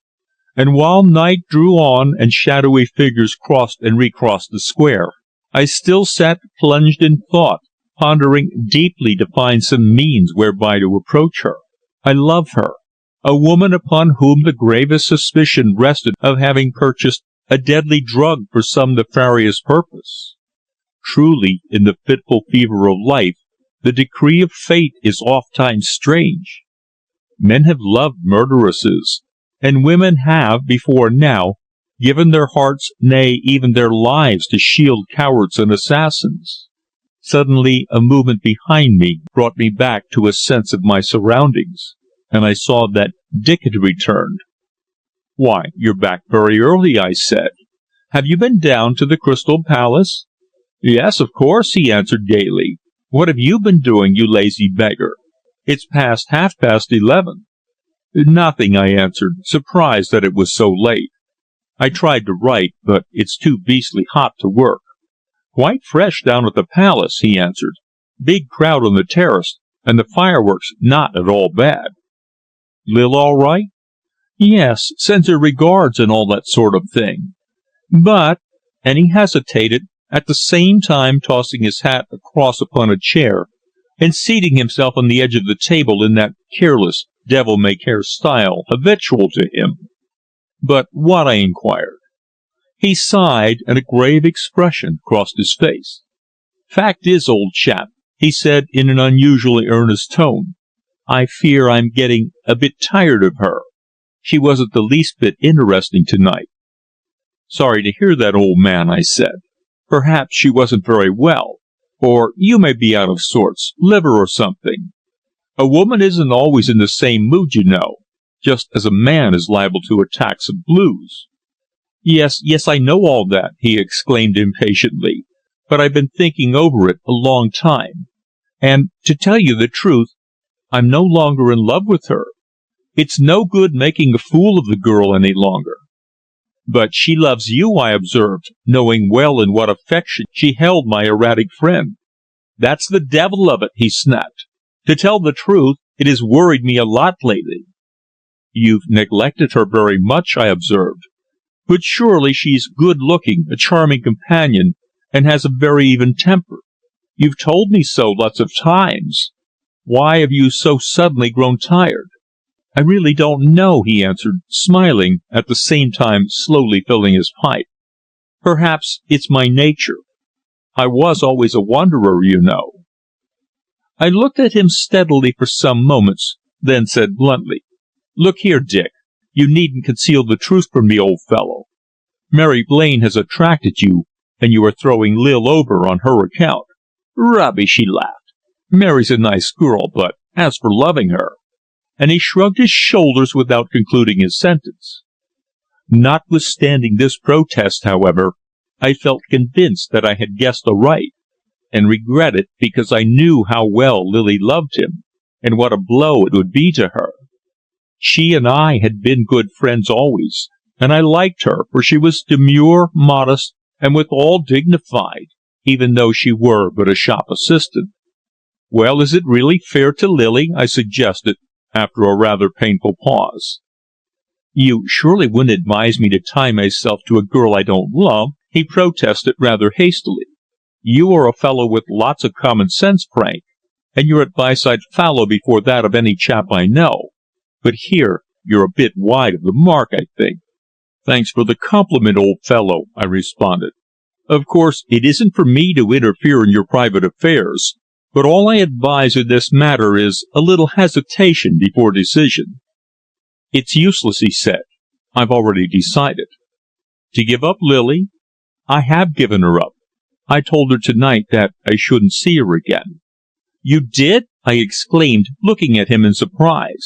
and while night drew on and shadowy figures crossed and recrossed the square, I still sat plunged in thought, pondering deeply to find some means whereby to approach her. I love her, a woman upon whom the gravest suspicion rested of having purchased a deadly drug for some nefarious purpose. Truly, in the fitful fever of life, the decree of fate is ofttimes strange. Men have loved murderesses, and women have, before now, given their hearts, nay, even their lives, to shield cowards and assassins. Suddenly a movement behind me brought me back to a sense of my surroundings, and I saw that Dick had returned. "Why, you're back very early," I said. "Have you been down to the Crystal Palace?" "Yes, of course," he answered gaily. "What have you been doing, you lazy beggar? It's past 11:30. "Nothing," I answered, surprised that it was so late. "I tried to write, but it's too beastly hot to work." "Quite fresh down at the Palace," he answered. "Big crowd on the terrace, and the fireworks not at all bad." "Lil all right?" "Yes, sends her regards and all that sort of thing. But," and he hesitated, at the same time tossing his hat across upon a chair, and seating himself on the edge of the table in that careless, devil-may-care style habitual to him. "But what?" I inquired. He sighed, and a grave expression crossed his face. "Fact is, old chap," he said in an unusually earnest tone, "I fear I'm getting a bit tired of her. She wasn't the least bit interesting tonight." "Sorry to hear that, old man," I said. "Perhaps she wasn't very well, or you may be out of sorts, liver or something. A woman isn't always in the same mood, you know, just as a man is liable to attacks of blues." Yes, I know all that," he exclaimed impatiently, "but I've been thinking over it a long time. And, to tell you the truth, I'm no longer in love with her. It's no good making a fool of the girl any longer." "But she loves you," I observed, knowing well in what affection she held my erratic friend. "That's the devil of it," he snapped. "To tell the truth, it has worried me a lot lately." "You've neglected her very much," I observed. "But surely she's good-looking, a charming companion, and has a very even temper. You've told me so lots of times. Why have you so suddenly grown tired?" "I really don't know," he answered, smiling, at the same time slowly filling his pipe. "Perhaps it's my nature. I was always a wanderer, you know." I looked at him steadily for some moments, then said bluntly, "Look here, Dick, you needn't conceal the truth from me, old fellow. Mary Blaine has attracted you, and you are throwing Lil over on her account." "Rubbish," he laughed. "Mary's a nice girl, but as for loving her—" and he shrugged his shoulders without concluding his sentence. Notwithstanding this protest, however, I felt convinced that I had guessed aright, and regretted because I knew how well Lily loved him, and what a blow it would be to her. She and I had been good friends always, and I liked her, for she was demure, modest, and withal dignified, even though she were but a shop assistant. "Well, is it really fair to Lily?" I suggested, after a rather painful pause. "You surely wouldn't advise me to tie myself to a girl I don't love," he protested rather hastily. "You are a fellow with lots of common sense, Frank, and your advice I'd follow before that of any chap I know. But here you're a bit wide of the mark, I think." "Thanks for the compliment, old fellow," I responded. "Of course, it isn't for me to interfere in your private affairs, but all I advise in this matter is a little hesitation before decision." "It's useless," he said. "I've already decided." "To give up Lily?" "I have given her up. I told her tonight that I shouldn't see her again." "You did?" I exclaimed, looking at him in surprise.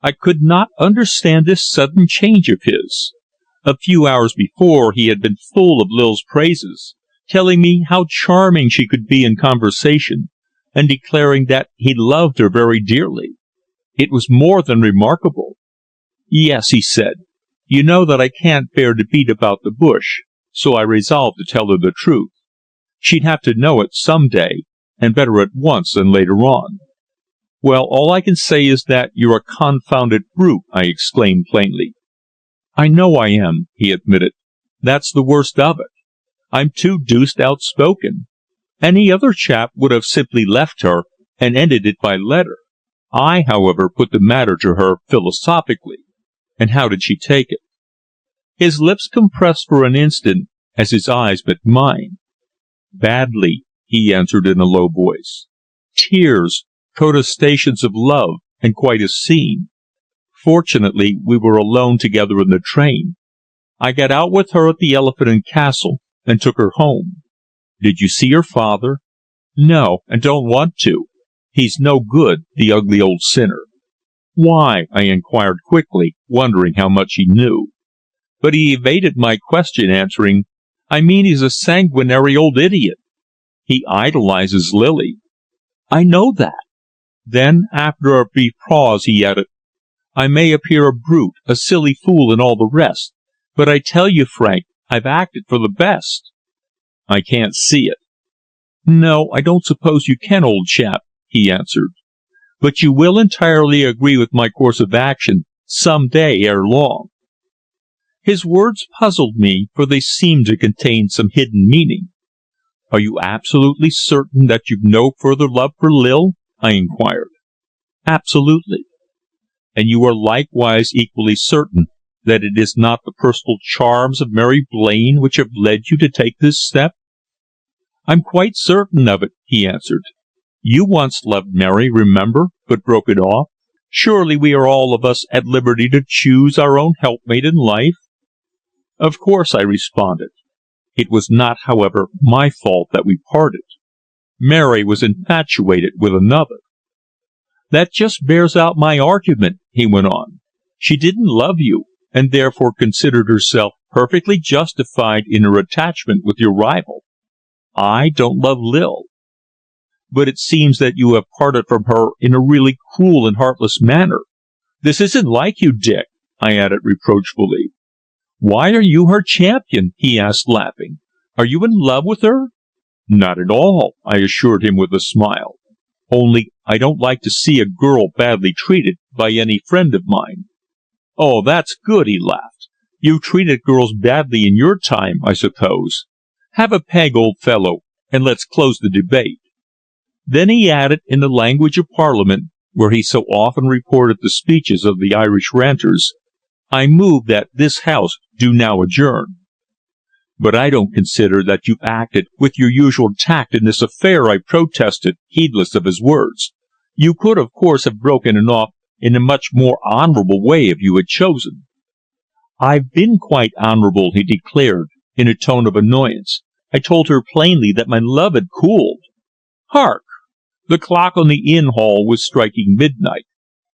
I could not understand this sudden change of his. A few hours before he had been full of Lil's praises, telling me how charming she could be in conversation, and declaring that he loved her very dearly. It was more than remarkable. "Yes," he said, "you know that I can't bear to beat about the bush, so I resolved to tell her the truth. She'd have to know it some day, and better at once than later on." "Well, all I can say is that you're a confounded brute," I exclaimed plainly. "I know I am," he admitted. "That's the worst of it. I'm too deuced outspoken. Any other chap would have simply left her, and ended it by letter. I, however, put the matter to her philosophically." "And how did she take it?" His lips compressed for an instant, as his eyes met mine. "Badly," he answered in a low voice. "Tears, protestations of love, and quite a scene. Fortunately, we were alone together in the train. I got out with her at the Elephant and Castle, and took her home." "Did you see her father?" "No, and don't want to. He's no good, the ugly old sinner." "Why?" I inquired quickly, wondering how much he knew. But he evaded my question, answering, "I mean he's a sanguinary old idiot. He idolizes Lily." "I know that." Then, after a brief pause, he added, "I may appear a brute, a silly fool, and all the rest, but I tell you, Frank, I've acted for the best." "I can't see it." "No, I don't suppose you can, old chap," he answered. "But you will entirely agree with my course of action some day ere long." His words puzzled me, for they seemed to contain some hidden meaning. "Are you absolutely certain that you've no further love for Lil?" I inquired. "Absolutely." "And you are likewise equally certain that it is not the personal charms of Mary Blaine which have led you to take this step?" "I'm quite certain of it," he answered. "You once loved Mary, remember, but broke it off. Surely we are all of us at liberty to choose our own helpmate in life?" "Of course," I responded. "It was not, however, my fault that we parted. Mary was infatuated with another." "That just bears out my argument," he went on. "She didn't love you, and therefore considered herself perfectly justified in her attachment with your rival. I don't love Lil." "But it seems that you have parted from her in a really cruel and heartless manner. This isn't like you, Dick," I added reproachfully. "Why are you her champion?" he asked, laughing. "Are you in love with her?" "Not at all," I assured him with a smile. "Only I don't like to see a girl badly treated by any friend of mine." "Oh, that's good," he laughed. "You've treated girls badly in your time, I suppose. Have a peg, old fellow, and let's close the debate." Then he added, in the language of Parliament, where he so often reported the speeches of the Irish ranters, "I move that this House do now adjourn." "But I don't consider that you've acted with your usual tact in this affair," I protested, heedless of his words. "You could, of course, have broken it off in a much more honourable way if you had chosen." "I've been quite honourable," he declared, in a tone of annoyance. "I told her plainly that my love had cooled. Hark!" The clock on the inn hall was striking midnight.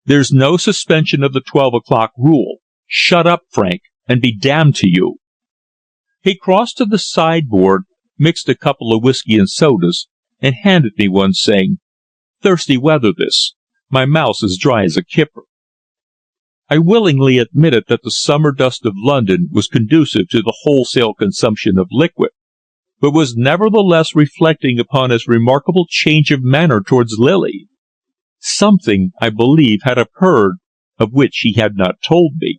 "There's no suspension of the 12 o'clock rule. Shut up, Frank, and be damned to you." He crossed to the sideboard, mixed a couple of whiskey and sodas, and handed me one, saying, "Thirsty weather this. My mouth's as dry as a kipper." I willingly admitted that the summer dust of London was conducive to the wholesale consumption of liquid, but was nevertheless reflecting upon his remarkable change of manner towards Lily. Something, I believe, had occurred of which he had not told me.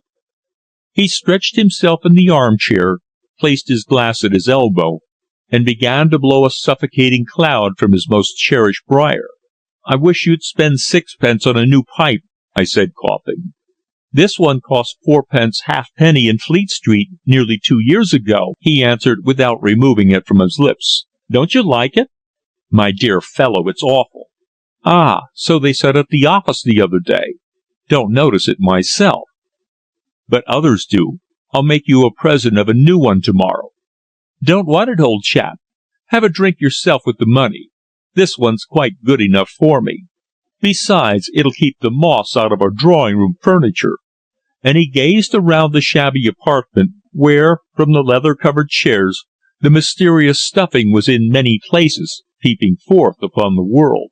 He stretched himself in the armchair, placed his glass at his elbow, and began to blow a suffocating cloud from his most cherished briar. "I wish you'd spend sixpence on a new pipe," I said, coughing. "This one cost fourpence halfpenny in Fleet Street nearly 2 years ago," he answered without removing it from his lips. "Don't you like it?" "My dear fellow, it's awful." "Ah, so they said at the office the other day. Don't notice it myself." "But others do. I'll make you a present of a new one tomorrow." "Don't want it, old chap. Have a drink yourself with the money. This one's quite good enough for me. Besides, it'll keep the moths out of our drawing-room furniture." And he gazed around the shabby apartment, where, from the leather-covered chairs, the mysterious stuffing was in many places peeping forth upon the world.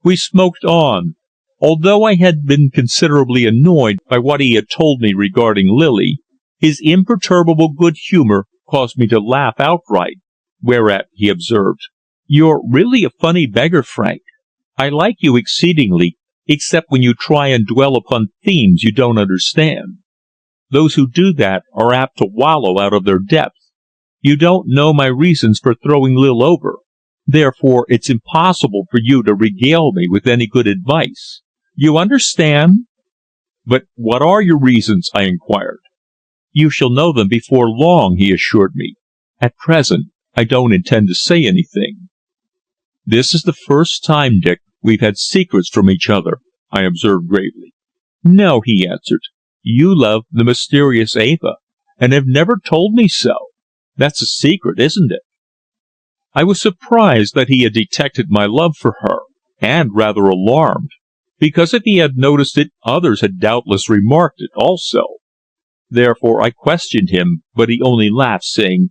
We smoked on. Although I had been considerably annoyed by what he had told me regarding Lily, his imperturbable good humour caused me to laugh outright, whereat he observed, "You're really a funny beggar, Frank. I like you exceedingly, except when you try and dwell upon themes you don't understand. Those who do that are apt to wallow out of their depth. You don't know my reasons for throwing Lil over. Therefore it's impossible for you to regale me with any good advice. You understand?" "But what are your reasons?" I inquired. "You shall know them before long," he assured me. "At present, I don't intend to say anything." "This is the first time, Dick, we've had secrets from each other," I observed gravely. "No," he answered. "You love the mysterious Eva, and have never told me so. That's a secret, isn't it?" I was surprised that he had detected my love for her, and rather alarmed, because if he had noticed it, others had doubtless remarked it also. Therefore I questioned him, but he only laughed, saying,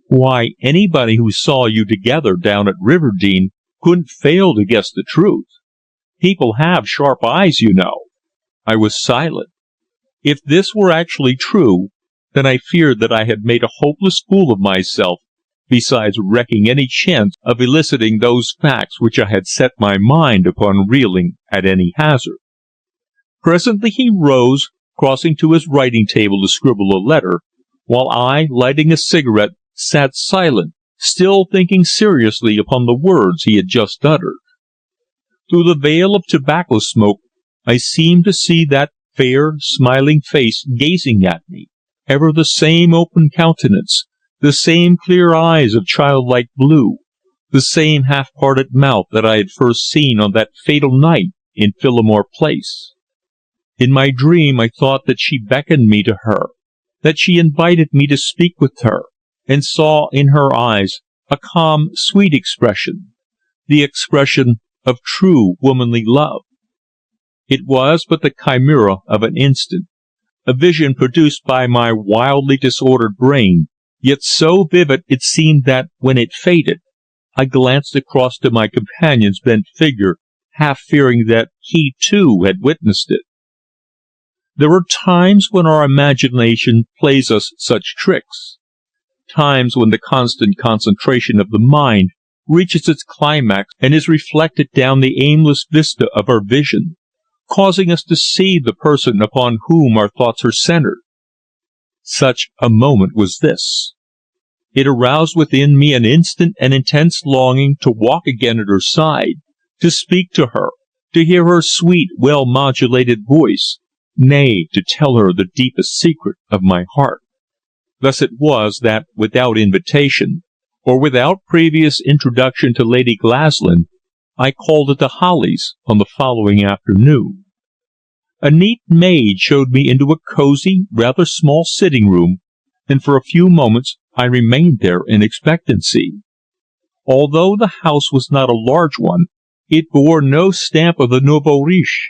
"Why, anybody who saw you together down at Riverdene couldn't fail to guess the truth. People have sharp eyes, you know." I was silent. If this were actually true, then I feared that I had made a hopeless fool of myself, besides wrecking any chance of eliciting those facts which I had set my mind upon revealing at any hazard. Presently he rose, crossing to his writing table to scribble a letter, while I, lighting a cigarette, sat silent, still thinking seriously upon the words he had just uttered. Through the veil of tobacco smoke I seemed to see that fair, smiling face gazing at me, ever the same open countenance, the same clear eyes of childlike blue, the same half-parted mouth that I had first seen on that fatal night in Phillimore Place. In my dream I thought that she beckoned me to her, that she invited me to speak with her, and saw in her eyes a calm, sweet expression, the expression of true womanly love. It was but the chimera of an instant, a vision produced by my wildly disordered brain, yet so vivid it seemed that, when it faded, I glanced across to my companion's bent figure, half fearing that he too had witnessed it. There are times when our imagination plays us such tricks, times when the constant concentration of the mind reaches its climax and is reflected down the aimless vista of our vision, causing us to see the person upon whom our thoughts are centered. Such a moment was this. It aroused within me an instant and intense longing to walk again at her side, to speak to her, to hear her sweet, well-modulated voice, nay, to tell her the deepest secret of my heart. Thus it was that, without invitation, or without previous introduction to Lady Glaslyn, I called at the Hollies on the following afternoon. A neat maid showed me into a cosy, rather small sitting-room, and for a few moments I remained there in expectancy. Although the house was not a large one, it bore no stamp of the nouveau riche.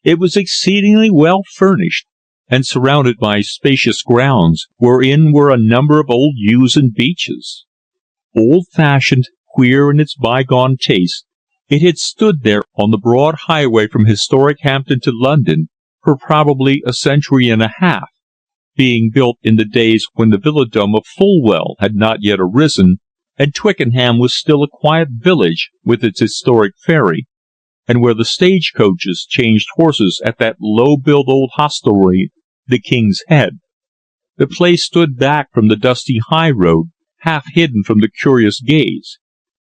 It was exceedingly well furnished, and surrounded by spacious grounds, wherein were a number of old yews and beeches. Old-fashioned, queer in its bygone taste, it had stood there on the broad highway from historic Hampton to London for probably a century and a half, being built in the days when the villadom of Fulwell had not yet arisen, and Twickenham was still a quiet village with its historic ferry, and where the stagecoaches changed horses at that low-built old hostelry, the King's Head. The place stood back from the dusty high road, half hidden from the curious gaze,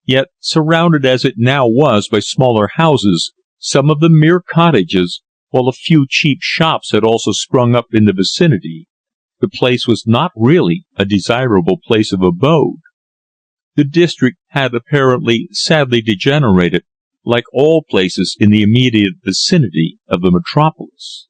yet surrounded as it now was by smaller houses, some of them mere cottages, while a few cheap shops had also sprung up in the vicinity. The place was not really a desirable place of abode. The district had apparently sadly degenerated, like all places in the immediate vicinity of the metropolis.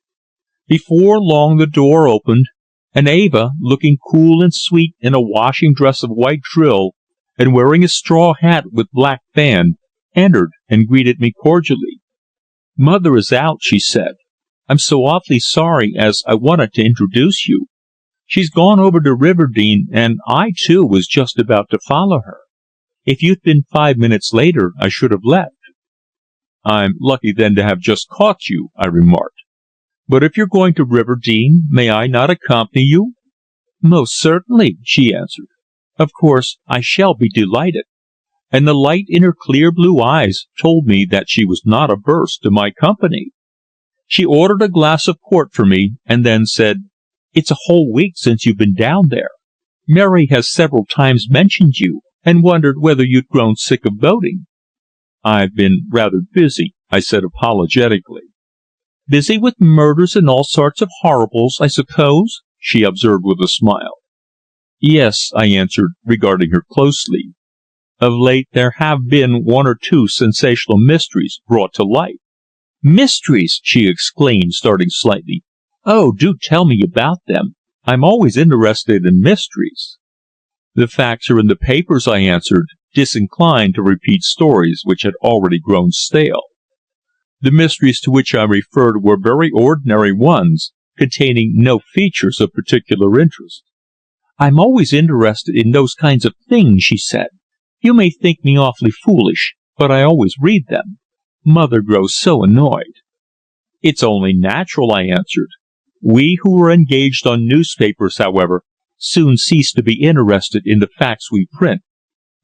Before long the door opened, and Eva, looking cool and sweet in a washing dress of white drill, and wearing a straw hat with black band, entered and greeted me cordially. "Mother is out," she said. "I'm so awfully sorry, as I wanted to introduce you. She's gone over to Riverdene, and I, too, was just about to follow her. If you'd been 5 minutes later, I should have left." "I'm lucky then to have just caught you," I remarked. "But if you're going to Riverdene, may I not accompany you?" "Most certainly," she answered. "Of course, I shall be delighted." And the light in her clear blue eyes told me that she was not averse to my company. She ordered a glass of port for me, and then said, "It's a whole week since you've been down there. Mary has several times mentioned you, and wondered whether you'd grown sick of boating." "I've been rather busy," I said apologetically. "Busy with murders and all sorts of horribles, I suppose?" she observed with a smile. "Yes," I answered, regarding her closely. "Of late there have been one or two sensational mysteries brought to light." "Mysteries!" she exclaimed, starting slightly. "Oh, do tell me about them. I'm always interested in mysteries." "The facts are in the papers," I answered, disinclined to repeat stories which had already grown stale. The mysteries to which I referred were very ordinary ones, containing no features of particular interest. "I'm always interested in those kinds of things," she said. "You may think me awfully foolish, but I always read them. Mother grows so annoyed." "It's only natural," I answered. "We who are engaged on newspapers, however, soon cease to be interested in the facts we print.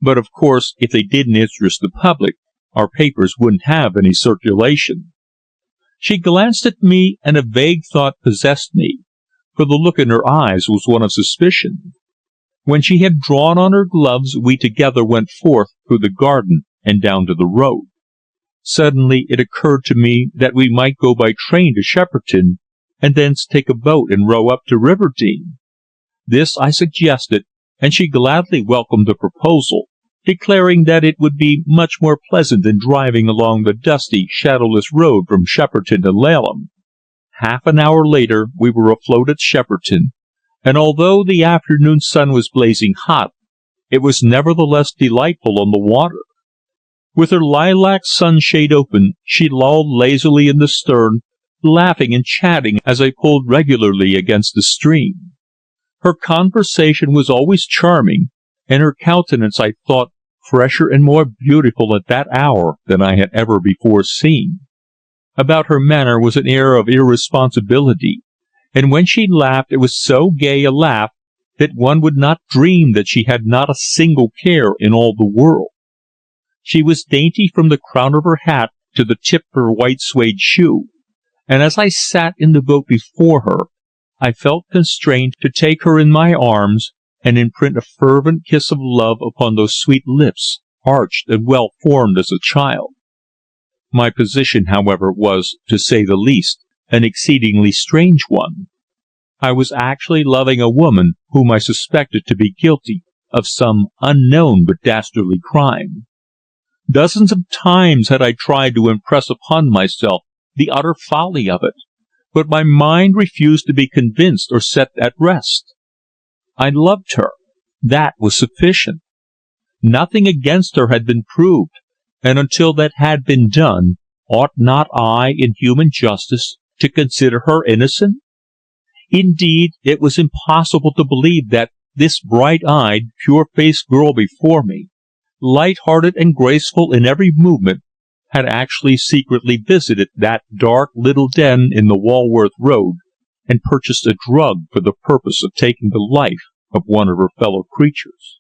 But of course, if they didn't interest the public, our papers wouldn't have any circulation." She glanced at me, and a vague thought possessed me, for the look in her eyes was one of suspicion. When she had drawn on her gloves, we together went forth through the garden and down to the road. Suddenly it occurred to me that we might go by train to Shepperton, and thence take a boat and row up to Riverdene. This I suggested, and she gladly welcomed the proposal, declaring that it would be much more pleasant than driving along the dusty, shadowless road from Shepperton to Laleham. Half an hour later we were afloat at Shepperton, and although the afternoon sun was blazing hot, it was nevertheless delightful on the water. With her lilac sunshade open, she lolled lazily in the stern, laughing and chatting as I pulled regularly against the stream. Her conversation was always charming, and her countenance, I thought, fresher and more beautiful at that hour than I had ever before seen. About her manner was an air of irresponsibility, and when she laughed it was so gay a laugh that one would not dream that she had not a single care in all the world. She was dainty from the crown of her hat to the tip of her white suede shoe, and as I sat in the boat before her, I felt constrained to take her in my arms and imprint a fervent kiss of love upon those sweet lips, arched and well formed as a child. My position, however, was, to say the least, an exceedingly strange one. I was actually loving a woman whom I suspected to be guilty of some unknown but dastardly crime. Dozens of times had I tried to impress upon myself the utter folly of it, but my mind refused to be convinced or set at rest. I loved her. That was sufficient. Nothing against her had been proved, and until that had been done, ought not I, in human justice, to consider her innocent? Indeed, it was impossible to believe that this bright-eyed, pure-faced girl before me, light-hearted and graceful in every movement, had actually secretly visited that dark little den in the Walworth Road and purchased a drug for the purpose of taking the life of one of her fellow creatures.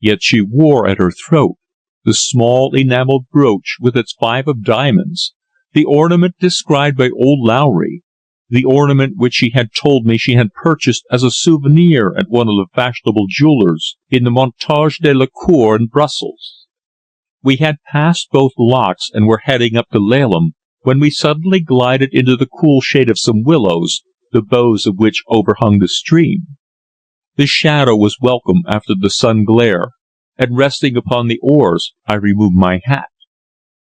Yet she wore at her throat the small enamelled brooch with its 5 of diamonds, the ornament described by old Lowry, the ornament which she had told me she had purchased as a souvenir at one of the fashionable jewellers in the Montage de la Cour in Brussels. We had passed both locks and were heading up to Laleham when we suddenly glided into the cool shade of some willows, the boughs of which overhung the stream. The shadow was welcome after the sun glare, and resting upon the oars, I removed my hat.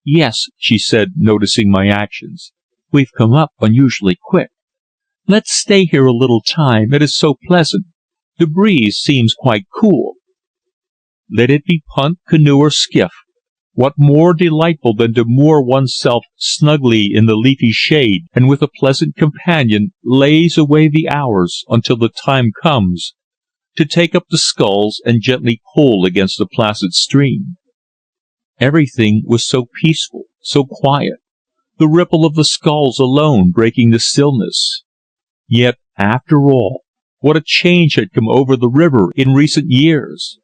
"Yes," she said, noticing my actions, "we've come up unusually quick. Let's stay here a little time, it is so pleasant. The breeze seems quite cool." Let it be punt, canoe, or skiff, what more delightful than to moor oneself snugly in the leafy shade, and with a pleasant companion laze away the hours until the time comes to take up the sculls and gently pull against the placid stream. Everything was so peaceful, so quiet, the ripple of the sculls alone breaking the stillness. Yet, after all, what a change had come over the river in recent years!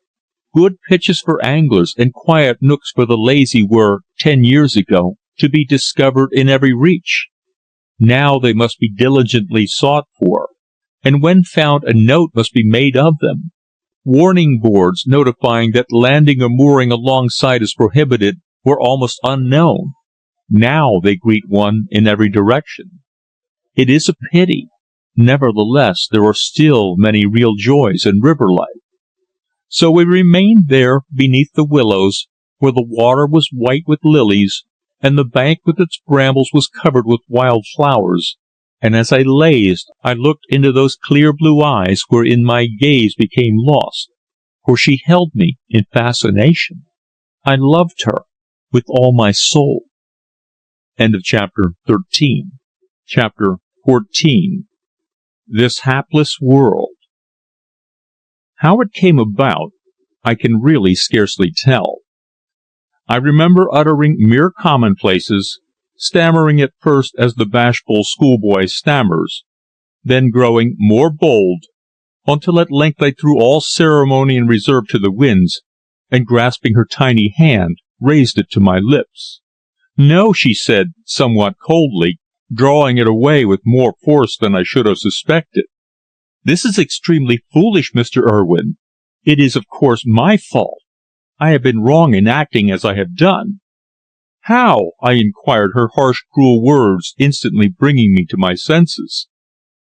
Good pitches for anglers and quiet nooks for the lazy were, 10 years ago, to be discovered in every reach. Now they must be diligently sought for, and when found a note must be made of them. Warning boards notifying that landing or mooring alongside is prohibited were almost unknown. Now they greet one in every direction. It is a pity. Nevertheless, there are still many real joys in river life. So we remained there beneath the willows, where the water was white with lilies, and the bank with its brambles was covered with wild flowers, and as I lazed I looked into those clear blue eyes wherein my gaze became lost, for she held me in fascination. I loved her with all my soul. End of chapter 13. Chapter 14. This Hapless World. How it came about, I can really scarcely tell. I remember uttering mere commonplaces, stammering at first as the bashful schoolboy stammers, then growing more bold, until at length I threw all ceremony and reserve to the winds, and grasping her tiny hand, raised it to my lips. "No," she said, somewhat coldly, drawing it away with more force than I should have suspected. "This is extremely foolish, Mr. Irwin. It is, of course, my fault. I have been wrong in acting as I have done." "How?" I inquired, her harsh, cruel words instantly bringing me to my senses.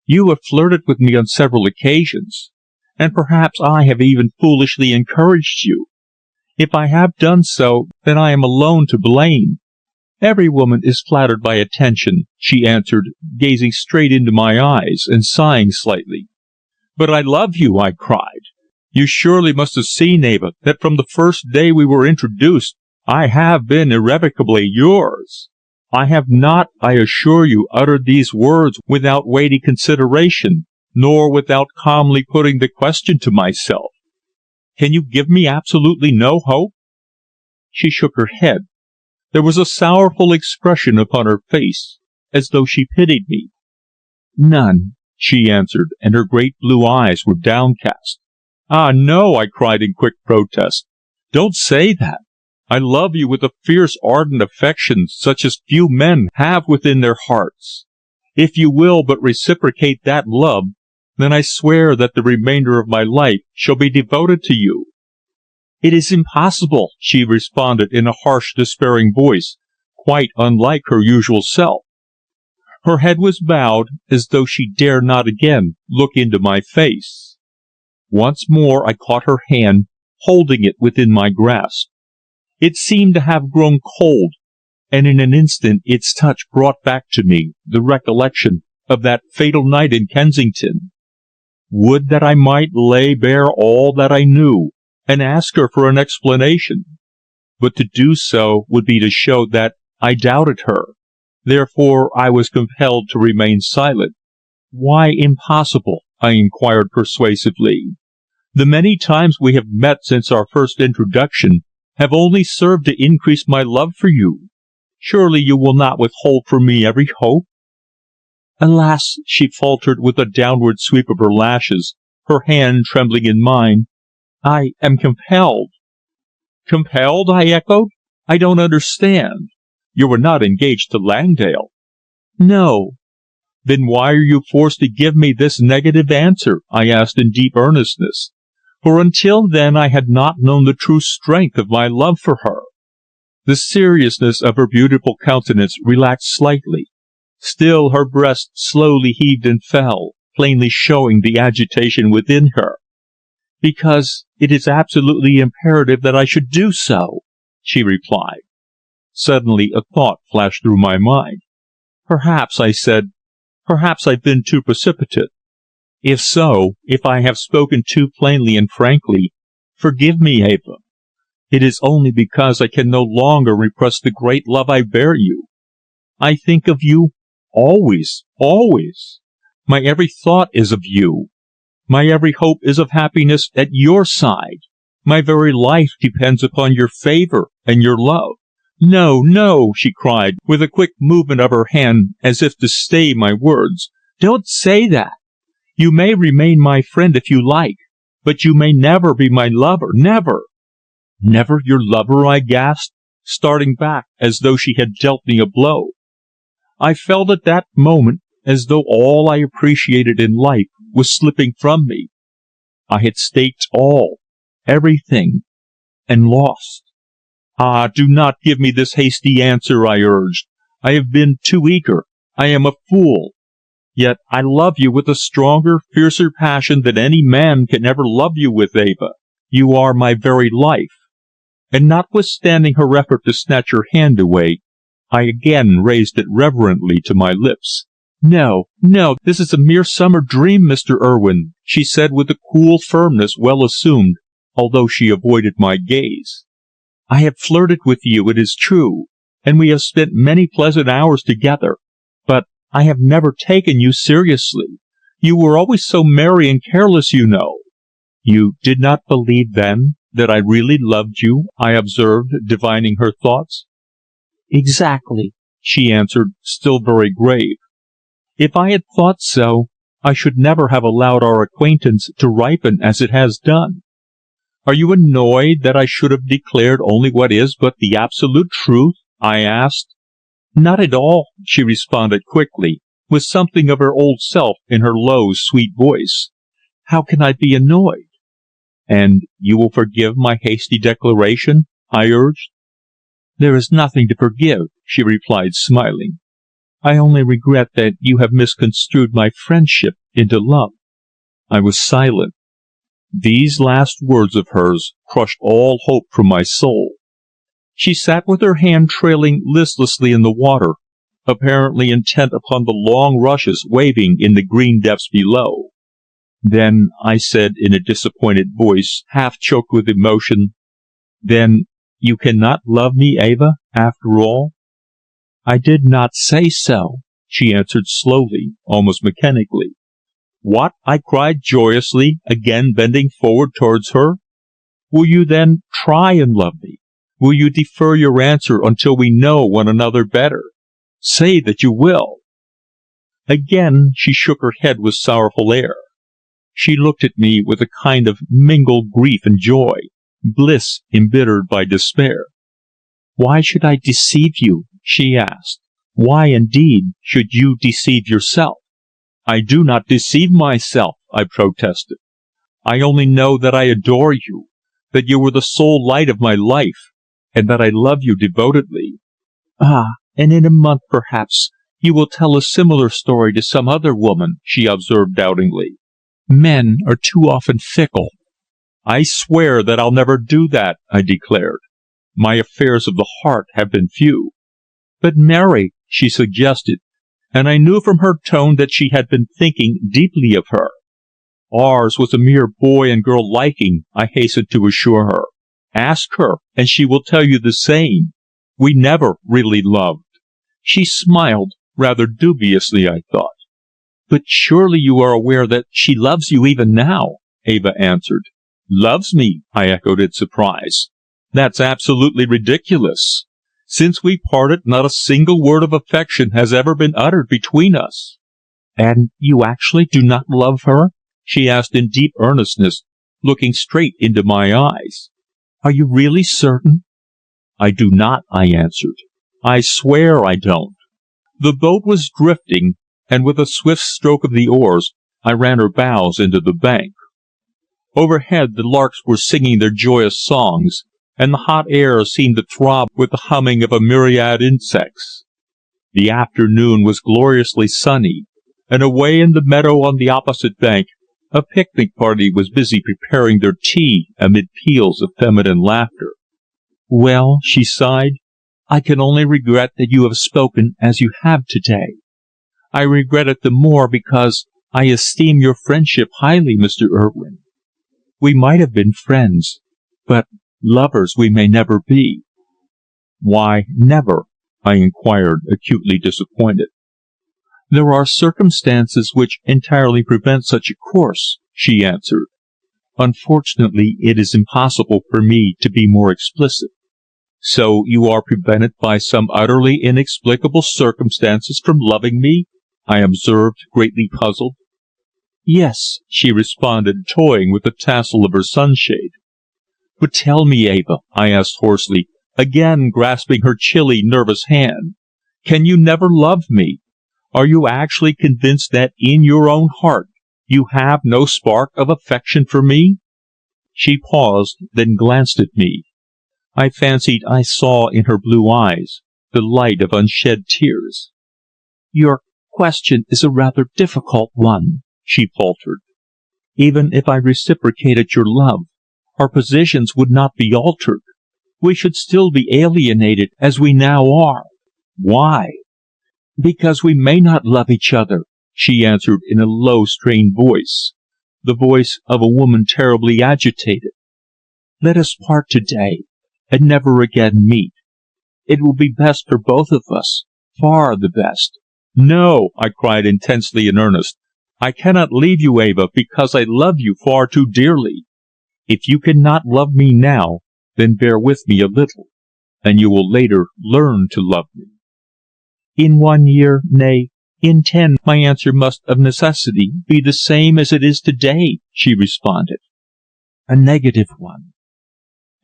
"You have flirted with me on several occasions, and perhaps I have even foolishly encouraged you. If I have done so, then I am alone to blame. Every woman is flattered by attention," she answered, gazing straight into my eyes and sighing slightly. "But I love you," I cried. "You surely must have seen, Eva, that from the first day we were introduced, I have been irrevocably yours. I have not, I assure you, uttered these words without weighty consideration, nor without calmly putting the question to myself. Can you give me absolutely no hope?" She shook her head. There was a sorrowful expression upon her face, as though she pitied me. "None," she answered, and her great blue eyes were downcast. "Ah, no!" I cried in quick protest. "Don't say that. I love you with a fierce, ardent affection such as few men have within their hearts. If you will but reciprocate that love, then I swear that the remainder of my life shall be devoted to you." "It is impossible," she responded in a harsh, despairing voice, quite unlike her usual self. Her head was bowed, as though she dared not again look into my face. Once more I caught her hand, holding it within my grasp. It seemed to have grown cold, and in an instant its touch brought back to me the recollection of that fatal night in Kensington. Would that I might lay bare all that I knew, and ask her for an explanation. But to do so would be to show that I doubted her. Therefore I was compelled to remain silent. "Why impossible?" I inquired persuasively. "The many times we have met since our first introduction have only served to increase my love for you. Surely you will not withhold from me every hope?" "Alas," she faltered with a downward sweep of her lashes, her hand trembling in mine, "I am compelled." "Compelled?" I echoed. "I don't understand. You were not engaged to Langdale." "No." "Then why are you forced to give me this negative answer?" I asked in deep earnestness, for until then I had not known the true strength of my love for her. The seriousness of her beautiful countenance relaxed slightly. Still her breast slowly heaved and fell, plainly showing the agitation within her. "Because it is absolutely imperative that I should do so," she replied. Suddenly a thought flashed through my mind. "Perhaps," I said, "perhaps I've been too precipitate. If so, if I have spoken too plainly and frankly, forgive me, Eva. It is only because I can no longer repress the great love I bear you. I think of you always, always. My every thought is of you. My every hope is of happiness at your side. My very life depends upon your favor and your love." "No, no," she cried, with a quick movement of her hand as if to stay my words. "Don't say that. You may remain my friend if you like, but you may never be my lover, never." "Never your lover?" I gasped, starting back as though she had dealt me a blow. I felt at that moment as though all I appreciated in life was slipping from me. I had staked all, everything, and lost. "Ah, do not give me this hasty answer," I urged. "I have been too eager. I am a fool. Yet I love you with a stronger, fiercer passion than any man can ever love you with, Eva. You are my very life." And notwithstanding her effort to snatch her hand away, I again raised it reverently to my lips. "No, no, this is a mere summer dream, Mr. Urwin," she said with a cool firmness well assumed, although she avoided my gaze. "I have flirted with you, it is true, and we have spent many pleasant hours together, but I have never taken you seriously. You were always so merry and careless, you know." "You did not believe, then, that I really loved you?" I observed, divining her thoughts. "Exactly," she answered, still very grave. "If I had thought so, I should never have allowed our acquaintance to ripen as it has done." "Are you annoyed that I should have declared only what is but the absolute truth?" I asked. "Not at all," she responded quickly, with something of her old self in her low, sweet voice. "How can I be annoyed?" "And you will forgive my hasty declaration?" I urged. "There is nothing to forgive," she replied, smiling. "I only regret that you have misconstrued my friendship into love." I was silent. These last words of hers crushed all hope from my soul. She sat with her hand trailing listlessly in the water, apparently intent upon the long rushes waving in the green depths below. Then I said in a disappointed voice, half choked with emotion, "Then you cannot love me, Eva, after all?" "I did not say so," she answered slowly, almost mechanically. "What?" I cried joyously, again bending forward towards her. "Will you then try and love me? Will you defer your answer until we know one another better? Say that you will." Again she shook her head with sorrowful air. She looked at me with a kind of mingled grief and joy, bliss embittered by despair. "Why should I deceive you?" she asked. "Why, indeed, should you deceive yourself?" "I do not deceive myself," I protested. "I only know that I adore you, that you are the sole light of my life, and that I love you devotedly." "Ah, and in a month, perhaps, you will tell a similar story to some other woman," she observed doubtingly. "Men are too often fickle." "I swear that I'll never do that," I declared. "My affairs of the heart have been few." "But marry," she suggested, and I knew from her tone that she had been thinking deeply of her. "Ours was a mere boy and girl liking," I hastened to assure her. "Ask her, and she will tell you the same. We never really loved." She smiled, rather dubiously, I thought. But surely you are aware that she loves you even now, Eva answered. Loves me? I echoed in surprise. That's absolutely ridiculous. Since we parted, not a single word of affection has ever been uttered between us. And you actually do not love her? She asked in deep earnestness, looking straight into my eyes. Are you really certain? I do not, I answered. I swear I don't. The boat was drifting, and with a swift stroke of the oars, I ran her bows into the bank. Overhead the larks were singing their joyous songs, and the hot air seemed to throb with the humming of a myriad insects. The afternoon was gloriously sunny, and away in the meadow on the opposite bank a picnic party was busy preparing their tea amid peals of feminine laughter. Well, she sighed, I can only regret that you have spoken as you have today. I regret it the more because I esteem your friendship highly, Mr. Irwin. We might have been friends, but lovers we may never be. Why never? I inquired, acutely disappointed. There are circumstances which entirely prevent such a course, she answered. Unfortunately, it is impossible for me to be more explicit. So you are prevented by some utterly inexplicable circumstances from loving me? I observed, greatly puzzled. Yes, she responded, toying with the tassel of her sunshade. But tell me, Eva, I asked hoarsely, again grasping her chilly, nervous hand, can you never love me? Are you actually convinced that in your own heart you have no spark of affection for me? She paused, then glanced at me. I fancied I saw in her blue eyes the light of unshed tears. Your question is a rather difficult one, she faltered. Even if I reciprocated your love, our positions would not be altered. We should still be alienated as we now are. Why? Because we may not love each other, she answered in a low, strained voice, the voice of a woman terribly agitated. Let us part today, and never again meet. It will be best for both of us, far the best. No, I cried intensely in earnest. I cannot leave you, Eva, because I love you far too dearly. If you cannot love me now, then bear with me a little, and you will later learn to love me. In 1 year, nay, in 10, my answer must of necessity be the same as it is today, she responded. A negative one.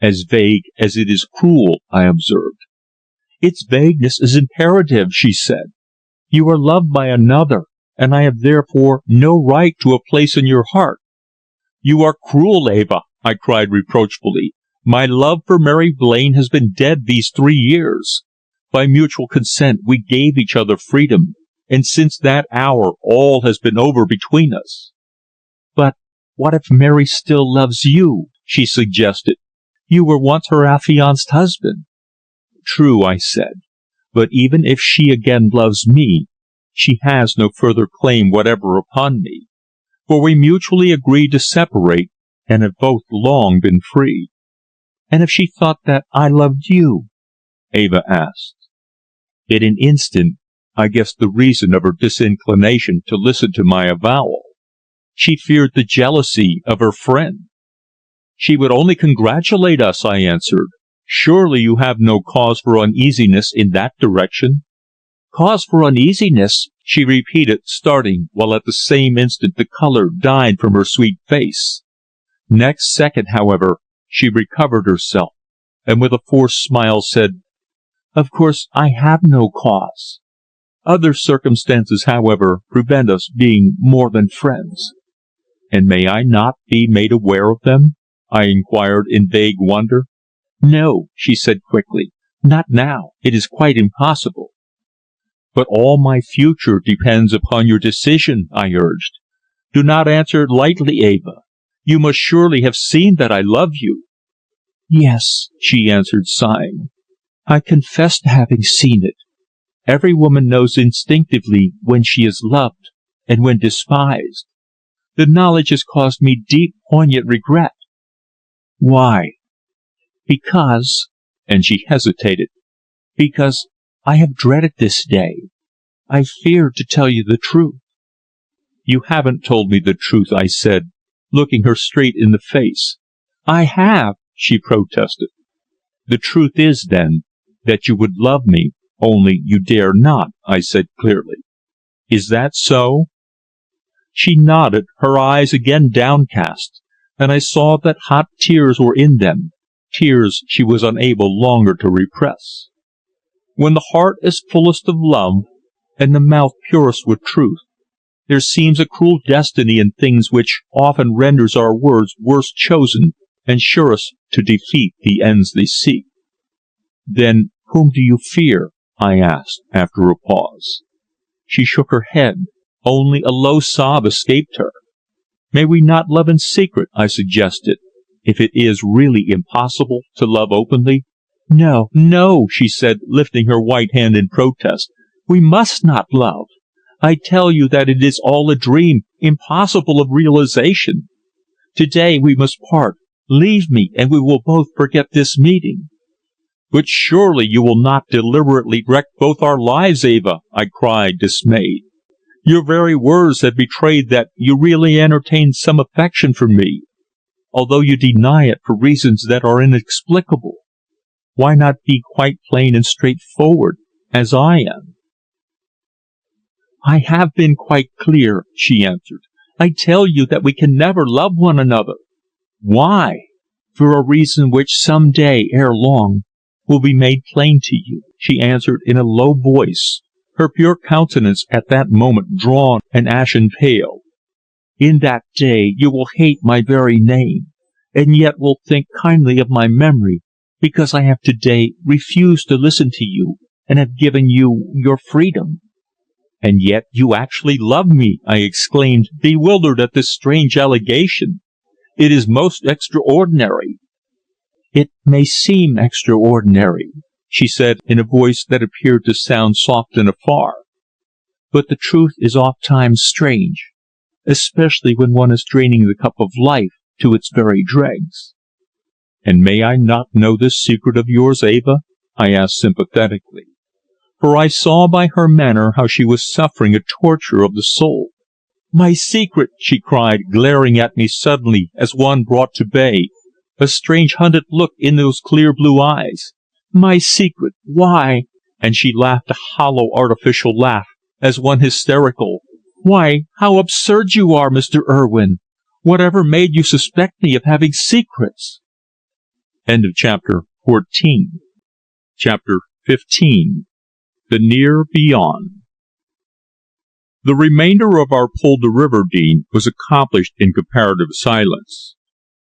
As vague as it is cruel, I observed. Its vagueness is imperative, she said. You are loved by another, and I have therefore no right to a place in your heart. You are cruel, Eva, I cried reproachfully. My love for Mary Blaine has been dead these 3 years. By mutual consent we gave each other freedom, and since that hour all has been over between us. But what if Mary still loves you? She suggested. You were once her affianced husband. True, I said, but even if she again loves me, she has no further claim whatever upon me, for we mutually agreed to separate, and have both long been free. And if she thought that I loved you? Eva asked. In an instant, I guessed the reason of her disinclination to listen to my avowal. She feared the jealousy of her friend. She would only congratulate us, I answered. Surely you have no cause for uneasiness in that direction. Cause for uneasiness, she repeated, starting, while at the same instant the colour died from her sweet face. Next second, however, she recovered herself, and with a forced smile said, Of course I have no cause. Other circumstances, however, prevent us being more than friends. And may I not be made aware of them? I inquired in vague wonder. No, she said quickly. Not now. It is quite impossible. But all my future depends upon your decision, I urged. Do not answer lightly, Eva. You must surely have seen that I love you. Yes, she answered, sighing. I confess to having seen it. Every woman knows instinctively when she is loved and when despised. The knowledge has caused me deep, poignant regret. Why? Because, and she hesitated, because I have dreaded this day. I feared to tell you the truth. "You haven't told me the truth," I said, looking her straight in the face. "I have," she protested. "The truth is, then, that you would love me, only you dare not," I said clearly. "Is that so?" She nodded, her eyes again downcast, and I saw that hot tears were in them, tears she was unable longer to repress. When the heart is fullest of love, and the mouth purest with truth, there seems a cruel destiny in things which often renders our words worst chosen and surest to defeat the ends they seek. "Then whom do you fear?" I asked, after a pause. She shook her head. Only a low sob escaped her. "May we not love in secret?" I suggested, "if it is really impossible to love openly?" "No, no," she said, lifting her white hand in protest. "We must not love. I tell you that it is all a dream, impossible of realization. Today we must part. Leave me, and we will both forget this meeting." "But surely you will not deliberately wreck both our lives, Eva," I cried, dismayed. "Your very words have betrayed that you really entertain some affection for me, although you deny it for reasons that are inexplicable. Why not be quite plain and straightforward, as I am?" "I have been quite clear," she answered. "I tell you that we can never love one another." "Why?" "For a reason which some day, ere long, will be made plain to you," she answered in a low voice, her pure countenance at that moment drawn and ashen pale. "In that day you will hate my very name, and yet will think kindly of my memory, because I have today refused to listen to you and have given you your freedom." "And yet you actually love me!" I exclaimed, bewildered at this strange allegation. "It is most extraordinary." "It may seem extraordinary," she said in a voice that appeared to sound soft and afar, "but the truth is ofttimes strange, especially when one is draining the cup of life to its very dregs." "And may I not know this secret of yours, Eva?" I asked sympathetically, for I saw by her manner how she was suffering a torture of the soul. "My secret!" she cried, glaring at me suddenly as one brought to bay, a strange hunted look in those clear blue eyes. "My secret! Why?" And she laughed a hollow artificial laugh, as one hysterical. "Why, how absurd you are, Mr. Urwin! Whatever made you suspect me of having secrets?" End of chapter 14. Chapter 15. The Near Beyond. The remainder of our pull to Riverdene was accomplished in comparative silence.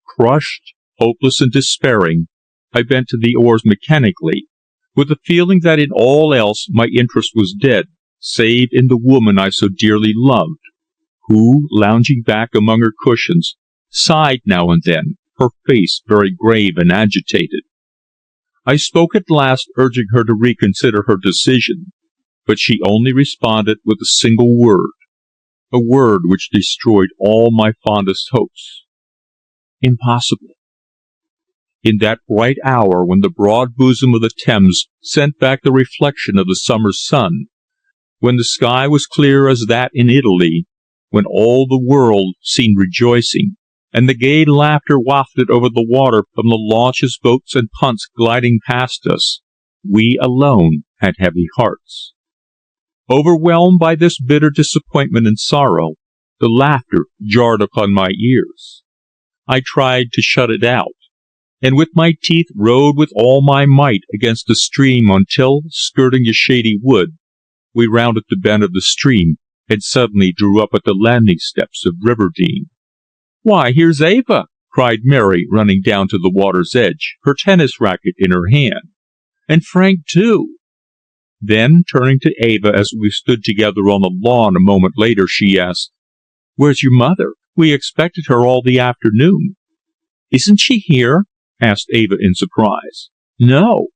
Crushed, hopeless, and despairing, I bent to the oars mechanically, with the feeling that in all else my interest was dead, save in the woman I so dearly loved, who, lounging back among her cushions, sighed now and then, her face very grave and agitated. I spoke at last, urging her to reconsider her decision, but she only responded with a single word, a word which destroyed all my fondest hopes. "Impossible." In that bright hour when the broad bosom of the Thames sent back the reflection of the summer's sun, when the sky was clear as that in Italy, when all the world seemed rejoicing, and the gay laughter wafted over the water from the launches, boats, and punts gliding past us, we alone had heavy hearts. Overwhelmed by this bitter disappointment and sorrow, the laughter jarred upon my ears. I tried to shut it out, and with my teeth rowed with all my might against the stream until, skirting a shady wood, we rounded the bend of the stream and suddenly drew up at the landing steps of Riverdene. "Why, here's Eva!" cried Mary, running down to the water's edge, her tennis racket in her hand. "And Frank, too." Then, turning to Eva as we stood together on the lawn a moment later, she asked, "Where's your mother? We expected her all the afternoon." "Isn't she here?" asked Eva in surprise. "No."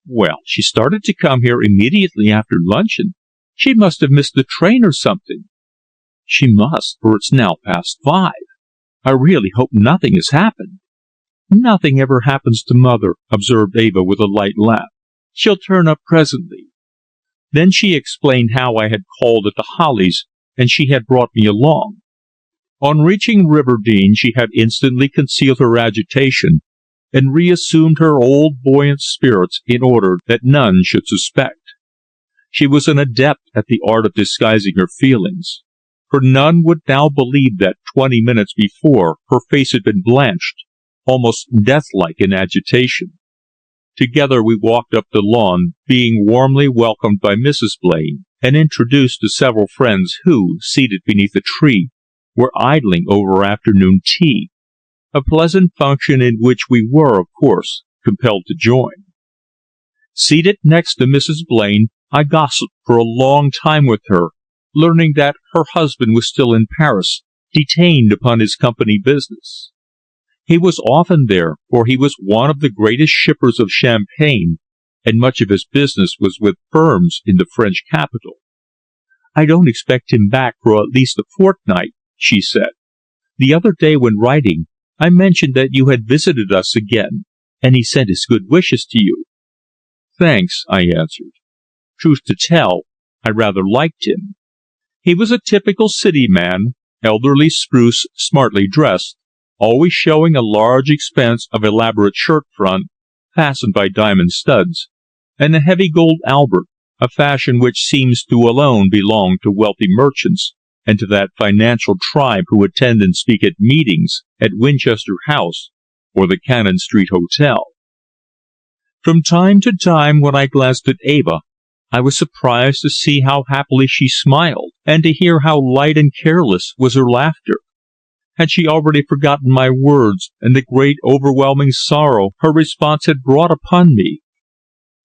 "Well, she started to come here immediately after luncheon. She must have missed the train or something." "She must, for it's now past 5. I really hope nothing has happened." "Nothing ever happens to Mother," observed Eva with a light laugh. "She'll turn up presently." Then she explained how I had called at the Hollies, and she had brought me along. On reaching Riverdene, she had instantly concealed her agitation and reassumed her old buoyant spirits in order that none should suspect. She was an adept at the art of disguising her feelings, for none would now believe that 20 minutes before her face had been blanched, almost death-like in agitation. Together we walked up the lawn, being warmly welcomed by Mrs. Blaine, and introduced to several friends who, seated beneath a tree, were idling over afternoon tea, a pleasant function in which we were, of course, compelled to join. Seated next to Mrs. Blaine, I gossiped for a long time with her, learning that her husband was still in Paris, detained upon his company business. He was often there, for he was one of the greatest shippers of champagne, and much of his business was with firms in the French capital. "I don't expect him back for at least a fortnight," she said. "The other day when writing, I mentioned that you had visited us again, and he sent his good wishes to you." "Thanks," I answered. Truth to tell, I rather liked him. He was a typical city man, elderly, spruce, smartly dressed, always showing a large expanse of elaborate shirt front, fastened by diamond studs, and a heavy gold albert, a fashion which seems to alone belong to wealthy merchants, and to that financial tribe who attend and speak at meetings at Winchester House or the Cannon Street Hotel. From time to time, when I glanced at Eva, I was surprised to see how happily she smiled, and to hear how light and careless was her laughter. Had she already forgotten my words and the great overwhelming sorrow her response had brought upon me?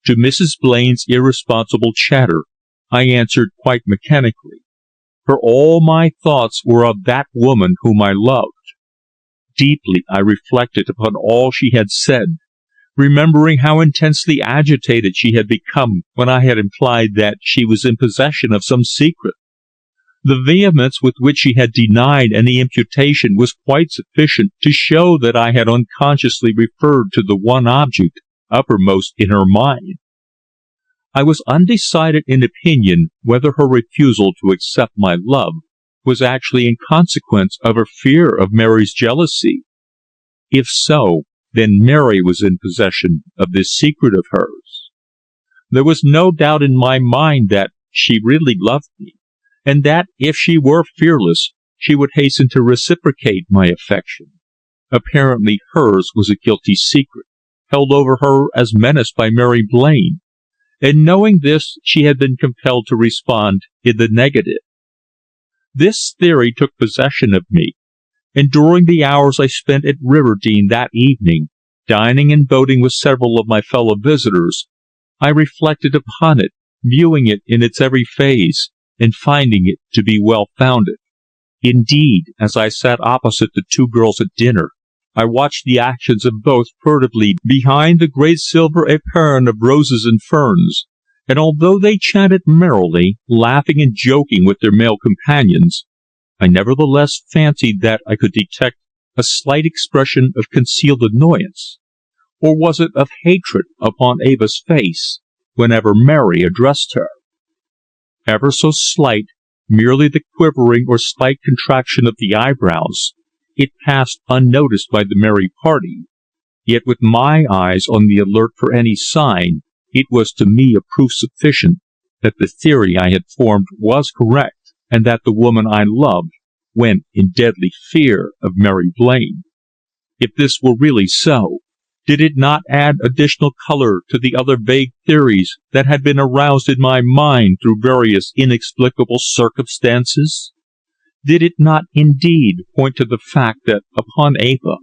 To Mrs. Blaine's irresponsible chatter, I answered quite mechanically, for all my thoughts were of that woman whom I loved. Deeply I reflected upon all she had said, remembering how intensely agitated she had become when I had implied that she was in possession of some secret. The vehemence with which she had denied any imputation was quite sufficient to show that I had unconsciously referred to the one object uppermost in her mind. I was undecided in opinion whether her refusal to accept my love was actually in consequence of her fear of Mary's jealousy. If so, then Mary was in possession of this secret of hers. There was no doubt in my mind that she really loved me, and that if she were fearless, she would hasten to reciprocate my affection. Apparently hers was a guilty secret, held over her as menaced by Mary Blaine, and knowing this, she had been compelled to respond in the negative. This theory took possession of me, and during the hours I spent at Riverdene that evening, dining and boating with several of my fellow visitors, I reflected upon it, viewing it in its every phase, and finding it to be well-founded. Indeed, as I sat opposite the two girls at dinner, I watched the actions of both furtively behind the great silver épergne of roses and ferns, and although they chatted merrily, laughing and joking with their male companions, I nevertheless fancied that I could detect a slight expression of concealed annoyance, or was it of hatred, upon Eva's face whenever Mary addressed her. Ever so slight, merely the quivering or slight contraction of the eyebrows, it passed unnoticed by the merry party, yet with my eyes on the alert for any sign, it was to me a proof sufficient that the theory I had formed was correct, and that the woman I loved went in deadly fear of Mary Blaine. If this were really so, did it not add additional color to the other vague theories that had been aroused in my mind through various inexplicable circumstances? Did it not indeed point to the fact that upon Eva,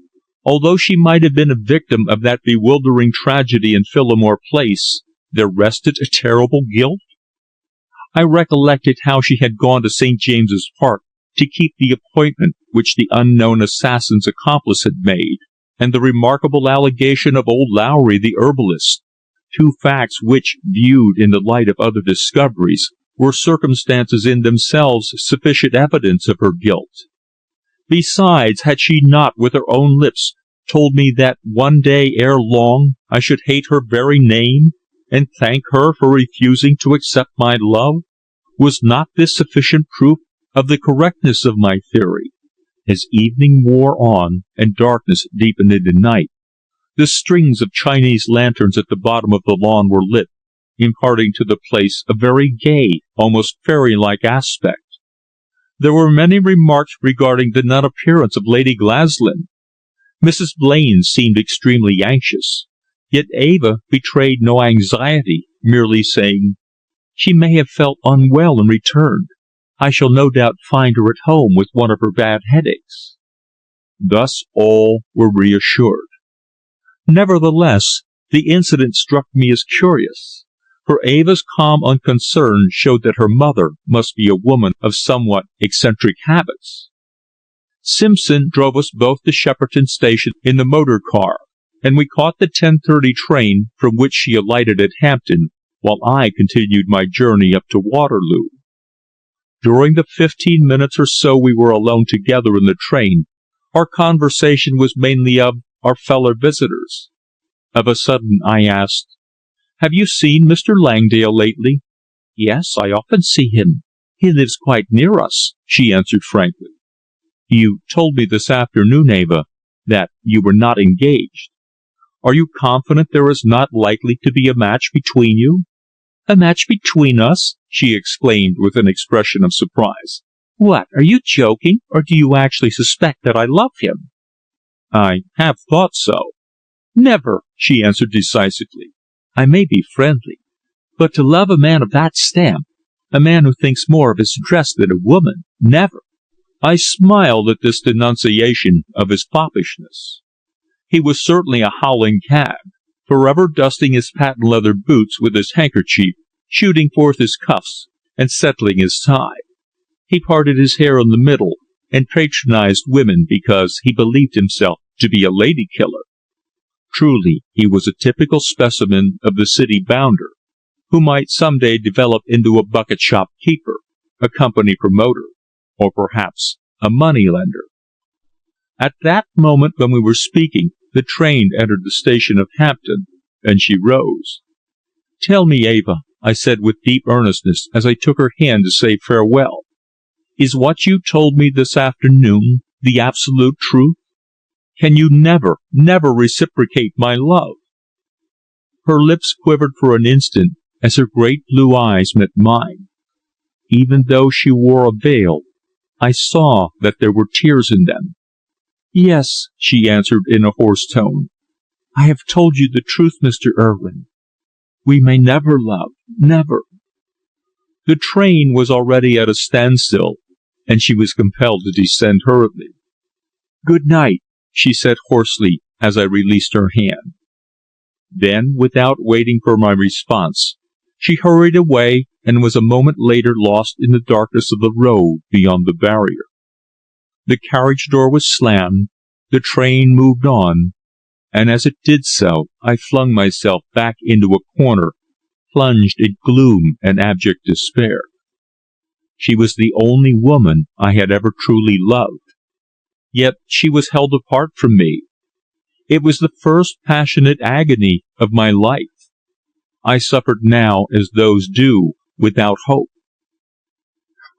although she might have been a victim of that bewildering tragedy in Phillimore Place, there rested a terrible guilt? I recollected how she had gone to St. James's Park to keep the appointment which the unknown assassin's accomplice had made, and the remarkable allegation of old Lowry the herbalist, two facts which, viewed in the light of other discoveries, were circumstances in themselves sufficient evidence of her guilt. Besides, had she not with her own lips told me that one day ere long I should hate her very name, and thank her for refusing to accept my love? Was not this sufficient proof of the correctness of my theory. As evening wore on and darkness deepened into night, the strings of Chinese lanterns at the bottom of the lawn were lit, imparting to the place a very gay, almost fairy-like aspect. There were many remarks regarding the non-appearance of Lady Glaslyn. Mrs. Blaine seemed extremely anxious, yet Eva betrayed no anxiety, merely saying, "She may have felt unwell and returned. I shall no doubt find her at home with one of her bad headaches." Thus all were reassured. Nevertheless, the incident struck me as curious, for Eva's calm unconcern showed that her mother must be a woman of somewhat eccentric habits. Simpson drove us both to Shepperton Station in the motor car, and we caught the 10:30 train from which she alighted at Hampton, while I continued my journey up to Waterloo. During the 15 minutes or so we were alone together in the train, our conversation was mainly of our fellow visitors. Of a sudden I asked, "Have you seen Mr. Langdale lately?" "Yes, I often see him. He lives quite near us," she answered frankly. "You told me this afternoon, Eva, that you were not engaged. Are you confident there is not likely to be a match between you?" "A match between us?" she exclaimed with an expression of surprise. "What, are you joking, or do you actually suspect that I love him?" "I have thought so." "Never," she answered decisively. "I may be friendly, but to love a man of that stamp, a man who thinks more of his dress than a woman, never." I smiled at this denunciation of his foppishness. He was certainly a howling cad, forever dusting his patent leather boots with his handkerchief, shooting forth his cuffs, and settling his tie. He parted his hair in the middle, and patronized women because he believed himself to be a lady killer. Truly, he was a typical specimen of the city bounder, who might some day develop into a bucket shop keeper, a company promoter, or perhaps a money-lender. At that moment when we were speaking, the train entered the station of Hampton, and she rose. "Tell me, Eva," I said with deep earnestness as I took her hand to say farewell, "is what you told me this afternoon the absolute truth? Can you never, never reciprocate my love?" Her lips quivered for an instant as her great blue eyes met mine. Even though she wore a veil, I saw that there were tears in them. "Yes," she answered in a hoarse tone. "I have told you the truth, Mr. Irwin. We may never love, never." The train was already at a standstill, and she was compelled to descend hurriedly. "Good night," she said hoarsely as I released her hand. Then, without waiting for my response, she hurried away and was a moment later lost in the darkness of the road beyond the barrier. The carriage door was slammed, the train moved on, and as it did so I flung myself back into a corner, plunged in gloom and abject despair. She was the only woman I had ever truly loved, yet she was held apart from me. It was the first passionate agony of my life. I suffered now as those do without hope.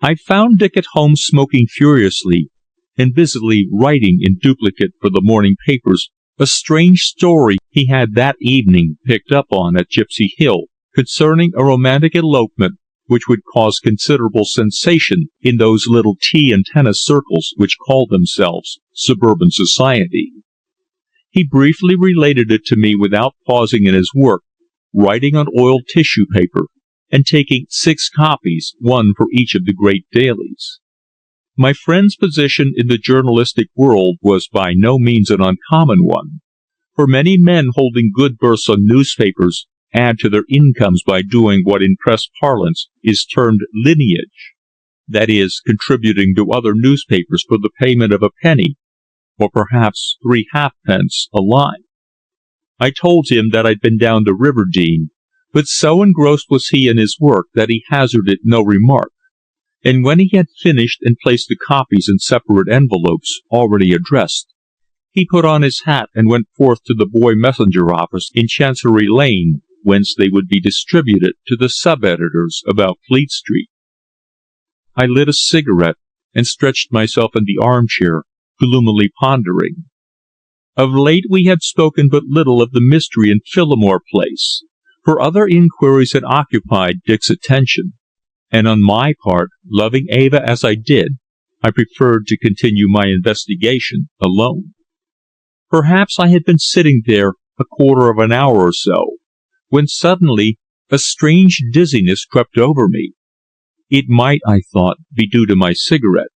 I found Dick at home smoking furiously, and busily writing in duplicate for the morning papers a strange story he had that evening picked up on at Gypsy Hill concerning a romantic elopement which would cause considerable sensation in those little tea and tennis circles which call themselves suburban society. He briefly related it to me without pausing in his work, writing on oiled tissue paper, and taking 6 copies, one for each of the great dailies. My friend's position in the journalistic world was by no means an uncommon one, for many men holding good berths on newspapers add to their incomes by doing what in press parlance is termed lineage, that is, contributing to other newspapers for the payment of a penny, or perhaps 3 halfpence a line. I told him that I'd been down to Riverdene, but so engrossed was he in his work that he hazarded no remark, and when he had finished and placed the copies in separate envelopes already addressed, he put on his hat and went forth to the Boy Messenger office in Chancery Lane, whence they would be distributed to the sub-editors about Fleet Street. I lit a cigarette and stretched myself in the armchair, gloomily pondering. Of late we had spoken but little of the mystery in Phillimore Place, for other inquiries had occupied Dick's attention, and on my part, loving Eva as I did, I preferred to continue my investigation alone. Perhaps I had been sitting there a quarter of an hour or so, when suddenly a strange dizziness crept over me. It might, I thought, be due to my cigarette.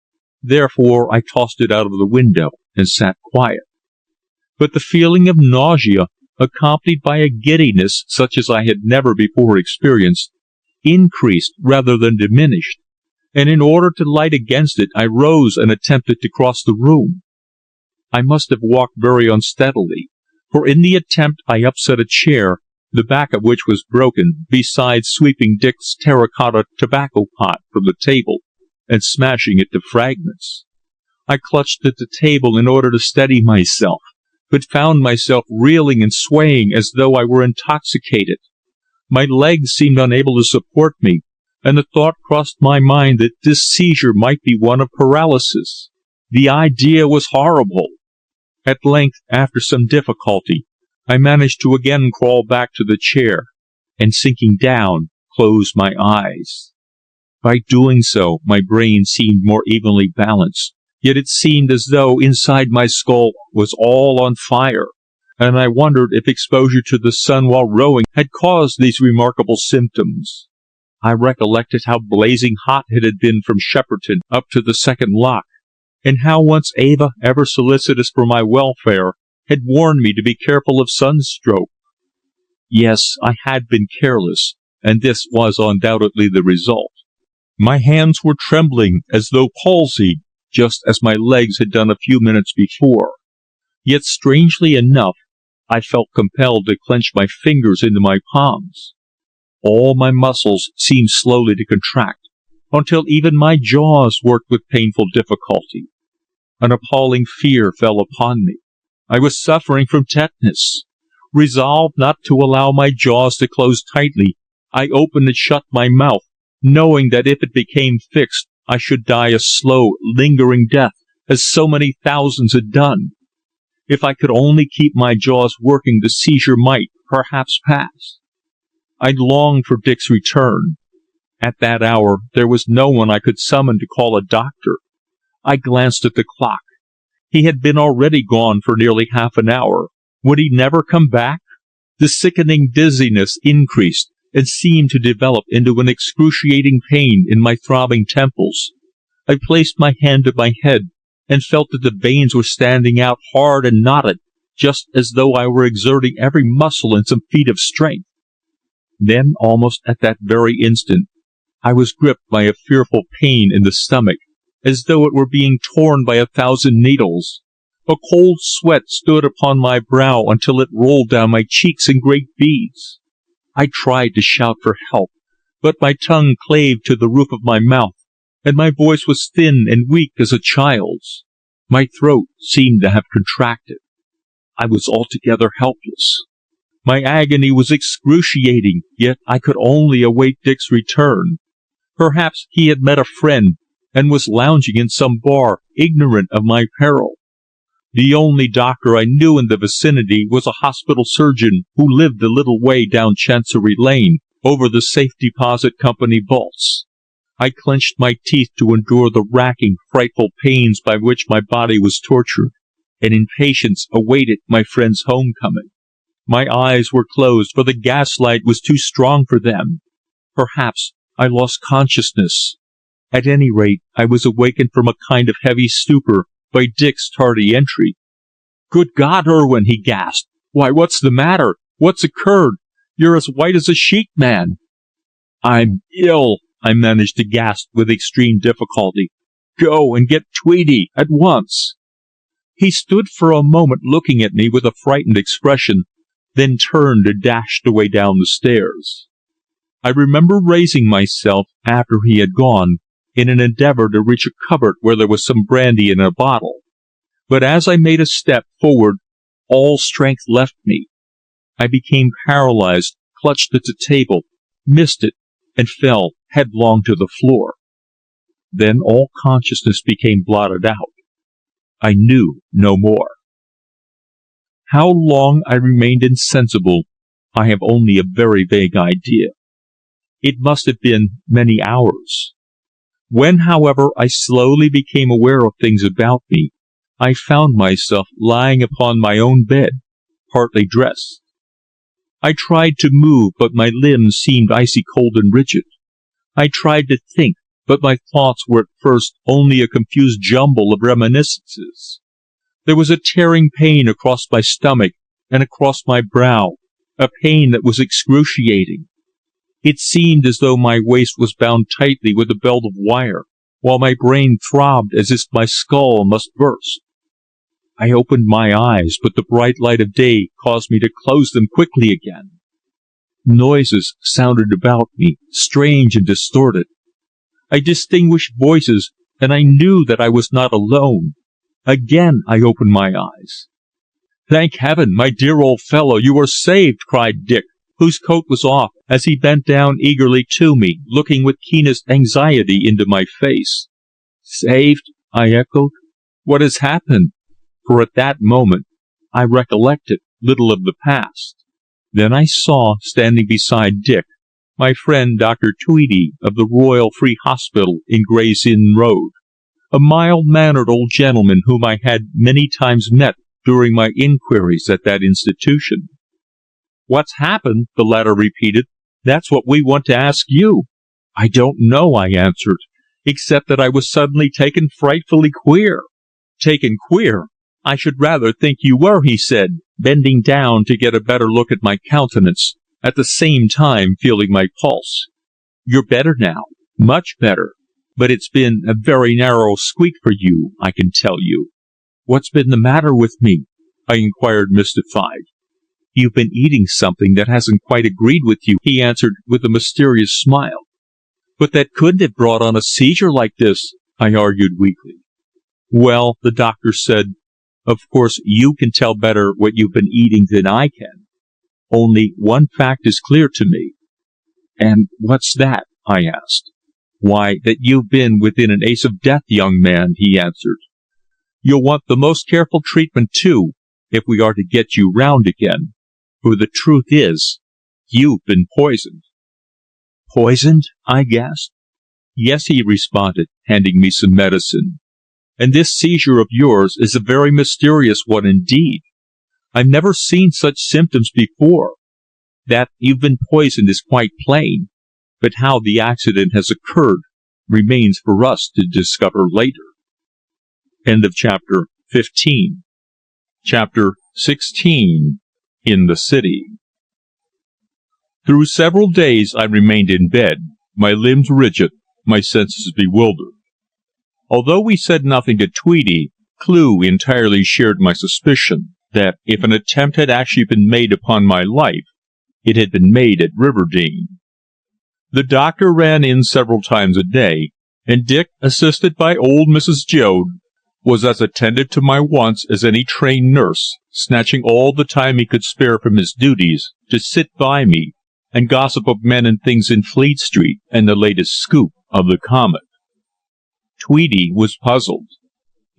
Therefore I tossed it out of the window and sat quiet. But the feeling of nausea, accompanied by a giddiness such as I had never before experienced, increased rather than diminished, and in order to light against it I rose and attempted to cross the room. I must have walked very unsteadily, for in the attempt I upset a chair, the back of which was broken, besides sweeping Dick's terracotta tobacco pot from the table and smashing it to fragments. I clutched at the table in order to steady myself, but found myself reeling and swaying as though I were intoxicated. My legs seemed unable to support me, and the thought crossed my mind that this seizure might be one of paralysis. The idea was horrible. At length, after some difficulty, I managed to again crawl back to the chair, and sinking down, closed my eyes. By doing so, my brain seemed more evenly balanced, yet it seemed as though inside my skull was all on fire, and I wondered if exposure to the sun while rowing had caused these remarkable symptoms. I recollected how blazing hot it had been from Shepperton up to the second lock, and how once Eva, ever solicitous for my welfare, had warned me to be careful of sunstroke. Yes, I had been careless, and this was undoubtedly the result. My hands were trembling as though palsied, just as my legs had done a few minutes before. Yet strangely enough, I felt compelled to clench my fingers into my palms. All my muscles seemed slowly to contract, until even my jaws worked with painful difficulty. An appalling fear fell upon me. I was suffering from tetanus. Resolved not to allow my jaws to close tightly, I opened and shut my mouth, knowing that if it became fixed, I should die a slow, lingering death, as so many thousands had done. If I could only keep my jaws working, the seizure might, perhaps, pass. I longed for Dick's return. At that hour there was no one I could summon to call a doctor. I glanced at the clock. He had been already gone for nearly half an hour. Would he never come back? The sickening dizziness increased, and seemed to develop into an excruciating pain in my throbbing temples. I placed my hand to my head, and felt that the veins were standing out hard and knotted, just as though I were exerting every muscle in some feat of strength. Then, almost at that very instant, I was gripped by a fearful pain in the stomach, as though it were being torn by 1,000 needles. A cold sweat stood upon my brow until it rolled down my cheeks in great beads. I tried to shout for help, but my tongue clave to the roof of my mouth, and my voice was thin and weak as a child's. My throat seemed to have contracted. I was altogether helpless. My agony was excruciating, yet I could only await Dick's return. Perhaps he had met a friend, and was lounging in some bar, ignorant of my peril. The only doctor I knew in the vicinity was a hospital surgeon who lived a little way down Chancery Lane, over the Safe Deposit Company vaults. I clenched my teeth to endure the racking, frightful pains by which my body was tortured, and in patience awaited my friend's homecoming. My eyes were closed, for the gaslight was too strong for them. Perhaps I lost consciousness. At any rate, I was awakened from a kind of heavy stupor by Dick's tardy entry. "Good God, Irwin!" he gasped. "Why, what's the matter? What's occurred? You're as white as a sheet, man." "I'm ill," I managed to gasp with extreme difficulty. "Go and get Tweedy at once." He stood for a moment looking at me with a frightened expression, then turned and dashed away down the stairs. I remember raising myself, after he had gone, in an endeavor to reach a cupboard where there was some brandy in a bottle. But as I made a step forward, all strength left me. I became paralyzed, clutched at the table, missed it, and fell headlong to the floor. Then all consciousness became blotted out. I knew no more. How long I remained insensible, I have only a very vague idea. It must have been many hours. When, however, I slowly became aware of things about me, I found myself lying upon my own bed, partly dressed. I tried to move, but my limbs seemed icy cold and rigid. I tried to think, but my thoughts were at first only a confused jumble of reminiscences. There was a tearing pain across my stomach and across my brow, a pain that was excruciating. It seemed as though my waist was bound tightly with a belt of wire, while my brain throbbed as if my skull must burst. I opened my eyes, but the bright light of day caused me to close them quickly again. Noises sounded about me, strange and distorted. I distinguished voices, and I knew that I was not alone. Again I opened my eyes. "Thank heaven, my dear old fellow, you are saved!" cried Dick, whose coat was off, as he bent down eagerly to me, looking with keenest anxiety into my face. "Saved?" I echoed. "What has happened?" For at that moment I recollected little of the past. Then I saw, standing beside Dick, my friend Dr. Tweedy of the Royal Free Hospital in Gray's Inn Road, a mild-mannered old gentleman whom I had many times met during my inquiries at that institution. "What's happened?" the latter repeated. "That's what we want to ask you." "I don't know," I answered, "except that I was suddenly taken frightfully queer." "Taken queer? I should rather think you were," he said, bending down to get a better look at my countenance, at the same time feeling my pulse. "You're better now, much better, but it's been a very narrow squeak for you, I can tell you." "What's been the matter with me?" I inquired, mystified. "You've been eating something that hasn't quite agreed with you," he answered with a mysterious smile. "But that couldn't have brought on a seizure like this," I argued weakly. "Well," the doctor said, "of course you can tell better what you've been eating than I can. Only one fact is clear to me." "And what's that?" I asked. "Why, that you've been within an ace of death, young man," he answered. "You'll want the most careful treatment, too, if we are to get you round again. For the truth is, you've been poisoned." "Poisoned?" I gasped. "Yes," he responded, handing me some medicine. "And this seizure of yours is a very mysterious one indeed. I've never seen such symptoms before. That you've been poisoned is quite plain, but how the accident has occurred remains for us to discover later." End of chapter 15. Chapter 16. In the City. Through several days I remained in bed, my limbs rigid, my senses bewildered. Although we said nothing to Tweedy, Clew entirely shared my suspicion that if an attempt had actually been made upon my life, it had been made at Riverdene. The doctor ran in several times a day, and Dick, assisted by old Mrs. Joad, was as attentive to my wants as any trained nurse, snatching all the time he could spare from his duties to sit by me and gossip of men and things in Fleet Street and the latest scoop of the Comet. Tweedy was puzzled.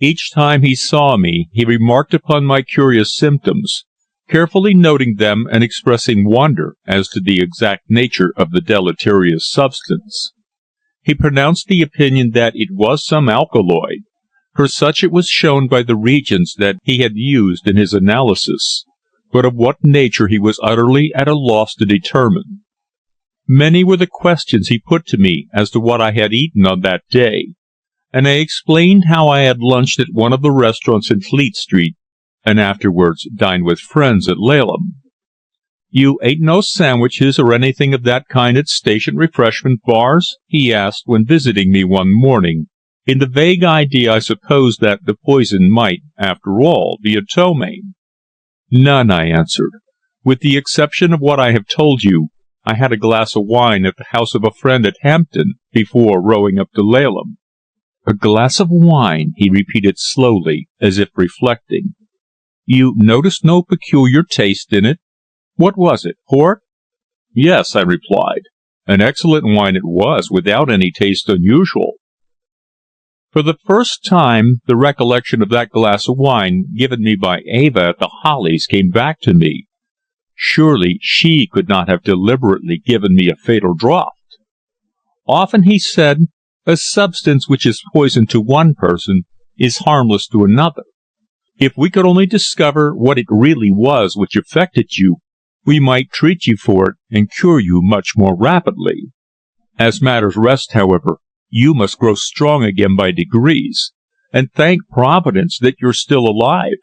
Each time he saw me, he remarked upon my curious symptoms, carefully noting them and expressing wonder as to the exact nature of the deleterious substance. He pronounced the opinion that it was some alkaloid, for such it was shown by the reagents that he had used in his analysis, but of what nature he was utterly at a loss to determine. Many were the questions he put to me as to what I had eaten on that day, and I explained how I had lunched at one of the restaurants in Fleet Street, and afterwards dined with friends at Laleham. "You ate no sandwiches or anything of that kind at station refreshment bars?" he asked when visiting me one morning, in the vague idea, I suppose, that the poison might, after all, be a ptomaine. "None," I answered. "With the exception of what I have told you, I had a glass of wine at the house of a friend at Hampton before rowing up to Laleham." "A glass of wine," he repeated slowly, as if reflecting. "You noticed no peculiar taste in it? What was it, port?" "Yes," I replied. "An excellent wine it was, without any taste unusual." For the first time, the recollection of that glass of wine given me by Eva at the Hollies came back to me. Surely she could not have deliberately given me a fatal draught. Often, he said, a substance which is poison to one person is harmless to another. If we could only discover what it really was which affected you, we might treat you for it and cure you much more rapidly. As matters rest, however, you must grow strong again by degrees, and thank Providence that you're still alive.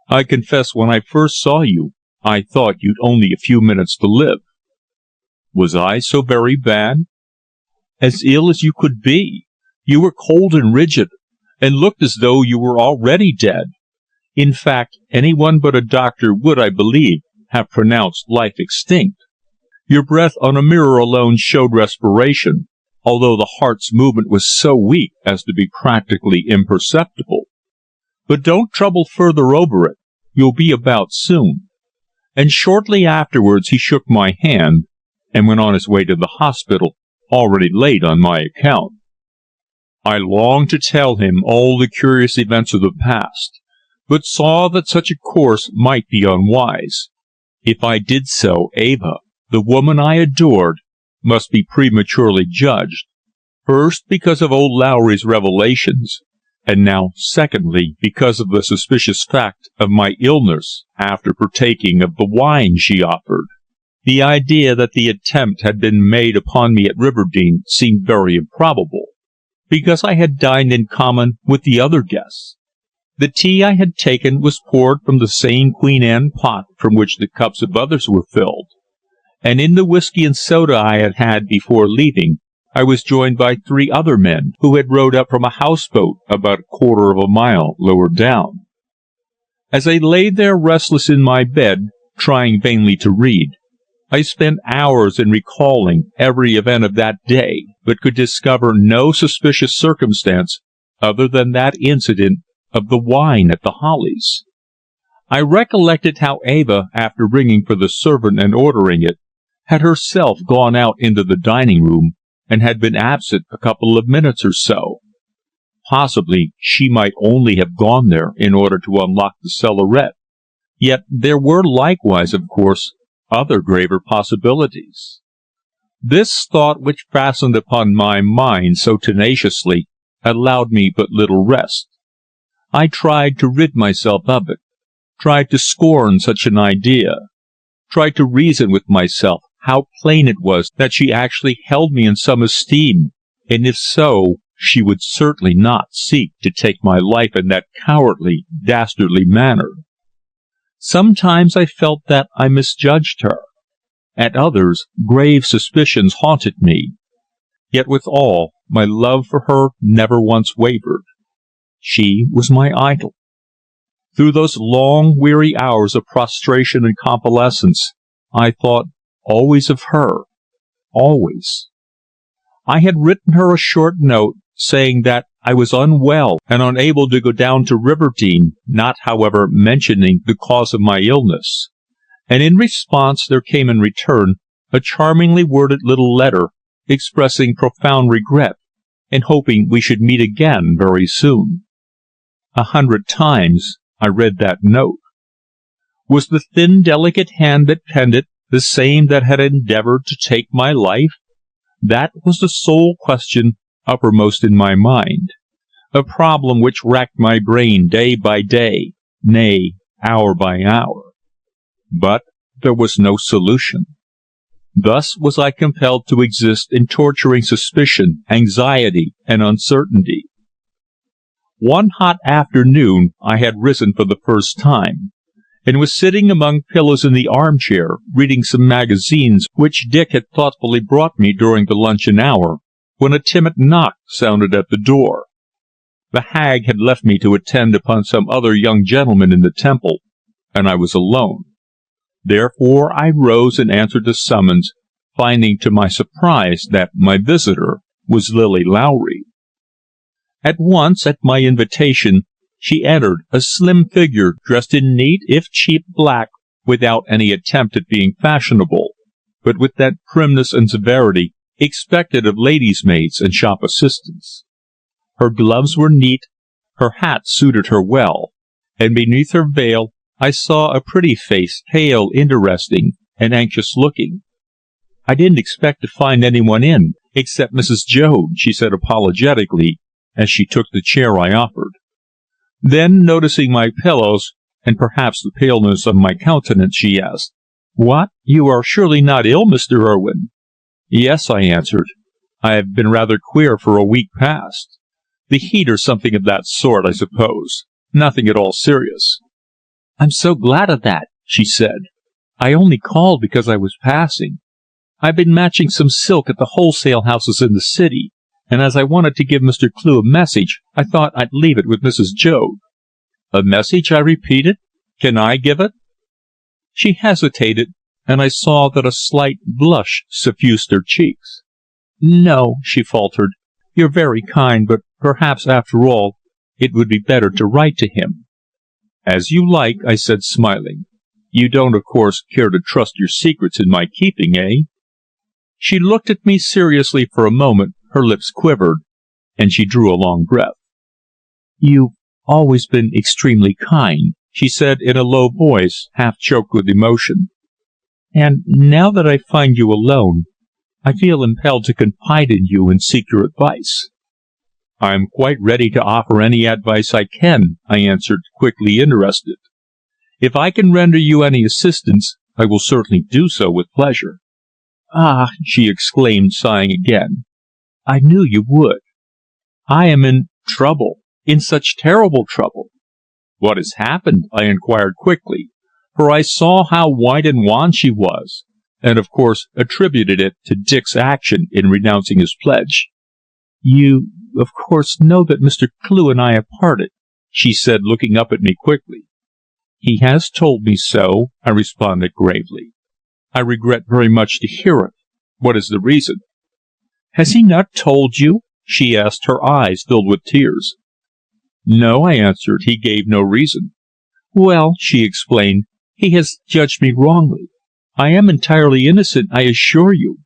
I confess when I first saw you, I thought you'd only a few minutes to live. Was I so very bad? As ill as you could be. You were cold and rigid, and looked as though you were already dead. In fact, anyone but a doctor would, I believe, have pronounced life extinct. Your breath on a mirror alone showed respiration, although the heart's movement was so weak as to be practically imperceptible. But don't trouble further over it. You'll be about soon. And shortly afterwards he shook my hand, and went on his way to the hospital, already late on my account. I longed to tell him all the curious events of the past, but saw that such a course might be unwise. If I did so, Eva, the woman I adored, must be prematurely judged, first because of old Lowry's revelations, and now secondly because of the suspicious fact of my illness after partaking of the wine she offered. The idea that the attempt had been made upon me at Riverdene seemed very improbable, because I had dined in common with the other guests. The tea I had taken was poured from the same Queen Anne pot from which the cups of others were filled, and in the whiskey and soda I had had before leaving, I was joined by 3 other men who had rowed up from a houseboat about a quarter of a mile lower down. As I lay there restless in my bed, trying vainly to read, I spent hours in recalling every event of that day, but could discover no suspicious circumstance other than that incident of the wine at the Hollies. I recollected how Eva, after ringing for the servant and ordering it, had herself gone out into the dining room, and had been absent a couple of minutes or so. Possibly she might only have gone there in order to unlock the cellarette, yet there were likewise, of course, other graver possibilities. This thought, which fastened upon my mind so tenaciously, allowed me but little rest. I tried to rid myself of it, tried to scorn such an idea, tried to reason with myself how plain it was that she actually held me in some esteem, and if so, she would certainly not seek to take my life in that cowardly, dastardly manner. Sometimes I felt that I misjudged her. At others, grave suspicions haunted me. Yet withal, my love for her never once wavered. She was my idol. Through those long, weary hours of prostration and convalescence, I thought always of her, always. I had written her a short note, saying that I was unwell and unable to go down to Riverdene, not, however, mentioning the cause of my illness, and in response there came in return a charmingly worded little letter, expressing profound regret, and hoping we should meet again very soon. 100 times I read that note. Was the thin, delicate hand that penned it the same that had endeavoured to take my life? That was the sole question uppermost in my mind, a problem which racked my brain day by day, nay, hour by hour. But there was no solution. Thus was I compelled to exist in torturing suspicion, anxiety, and uncertainty. One hot afternoon I had risen for the first time, and was sitting among pillows in the armchair, reading some magazines which Dick had thoughtfully brought me during the luncheon hour, when a timid knock sounded at the door. The hag had left me to attend upon some other young gentleman in the Temple, and I was alone. Therefore I rose and answered the summons, finding to my surprise that my visitor was Lily Lowry. At once, at my invitation, she entered, a slim figure dressed in neat, if cheap, black, without any attempt at being fashionable, but with that primness and severity expected of ladies' maids and shop assistants. Her gloves were neat, her hat suited her well, and beneath her veil I saw a pretty face, pale, interesting, and anxious-looking. "I didn't expect to find anyone in, except Mrs. Joad," she said apologetically, as she took the chair I offered. Then, noticing my pillows, and perhaps the paleness of my countenance, she asked, "What? You are surely not ill, Mr. Irwin?" "Yes," I answered. "I have been rather queer for a week past. The heat or something of that sort, I suppose. Nothing at all serious." "I'm so glad of that," she said. "I only called because I was passing. I've been matching some silk at the wholesale houses in the city, and as I wanted to give Mr. Clew a message, I thought I'd leave it with Mrs. Joad." "A message?" I repeated. "Can I give it?" She hesitated, and I saw that a slight blush suffused her cheeks. "No," she faltered. "You're very kind, but perhaps, after all, it would be better to write to him." "As you like," I said, smiling. "You don't, of course, care to trust your secrets in my keeping, eh?" She looked at me seriously for a moment, her lips quivered, and she drew a long breath. "You've always been extremely kind," she said in a low voice, half choked with emotion. "And now that I find you alone, I feel impelled to confide in you and seek your advice." "I'm quite ready to offer any advice I can," I answered, quickly interested. "If I can render you any assistance, I will certainly do so with pleasure." "Ah!" she exclaimed, sighing again. "I knew you would. I am in trouble, in such terrible trouble." "What has happened?" I inquired quickly, for I saw how white and wan she was, and of course attributed it to Dick's action in renouncing his pledge. "You, of course, know that Mr. Clew and I have parted," she said, looking up at me quickly. "He has told me so," I responded gravely. "I regret very much to hear it. What is the reason?" "Has he not told you?" she asked, her eyes filled with tears. "No," I answered. "He gave no reason." "Well," she explained, "he has judged me wrongly. I am entirely innocent, I assure you.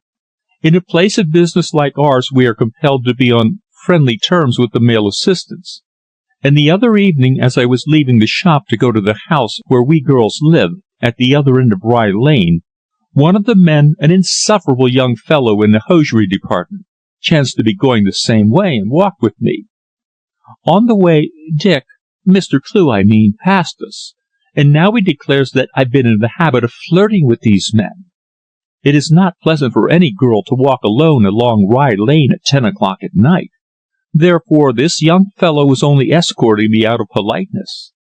In a place of business like ours we are compelled to be on friendly terms with the male assistants. And the other evening, as I was leaving the shop to go to the house where we girls live, at the other end of Rye Lane, one of the men, an insufferable young fellow in the hosiery department, chanced to be going the same way and walked with me. On the way, Dick, Mr. Clew I mean, passed us, and now he declares that I've been in the habit of flirting with these men. It is not pleasant for any girl to walk alone along Rye Lane at 10 o'clock at night. Therefore this young fellow was only escorting me out of politeness.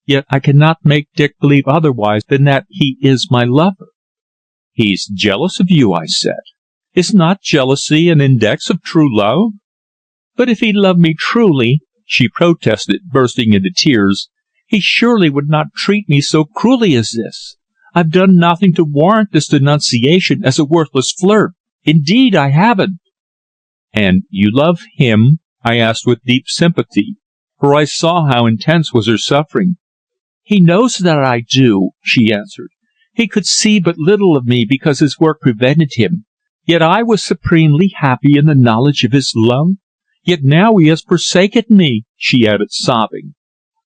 Yet I cannot make Dick believe otherwise than that he is my lover." "He's jealous of you," I said. "Is not jealousy an index of true love?" "But if he loved me truly," she protested, bursting into tears, "he surely would not treat me so cruelly as this. I've done nothing to warrant this denunciation as a worthless flirt. Indeed, I haven't." "And you love him?" I asked with deep sympathy, for I saw how intense was her suffering. "He knows that I do," she answered. "He could see but little of me because his work prevented him. Yet I was supremely happy in the knowledge of his love. Yet now he has forsaken me," she added, sobbing.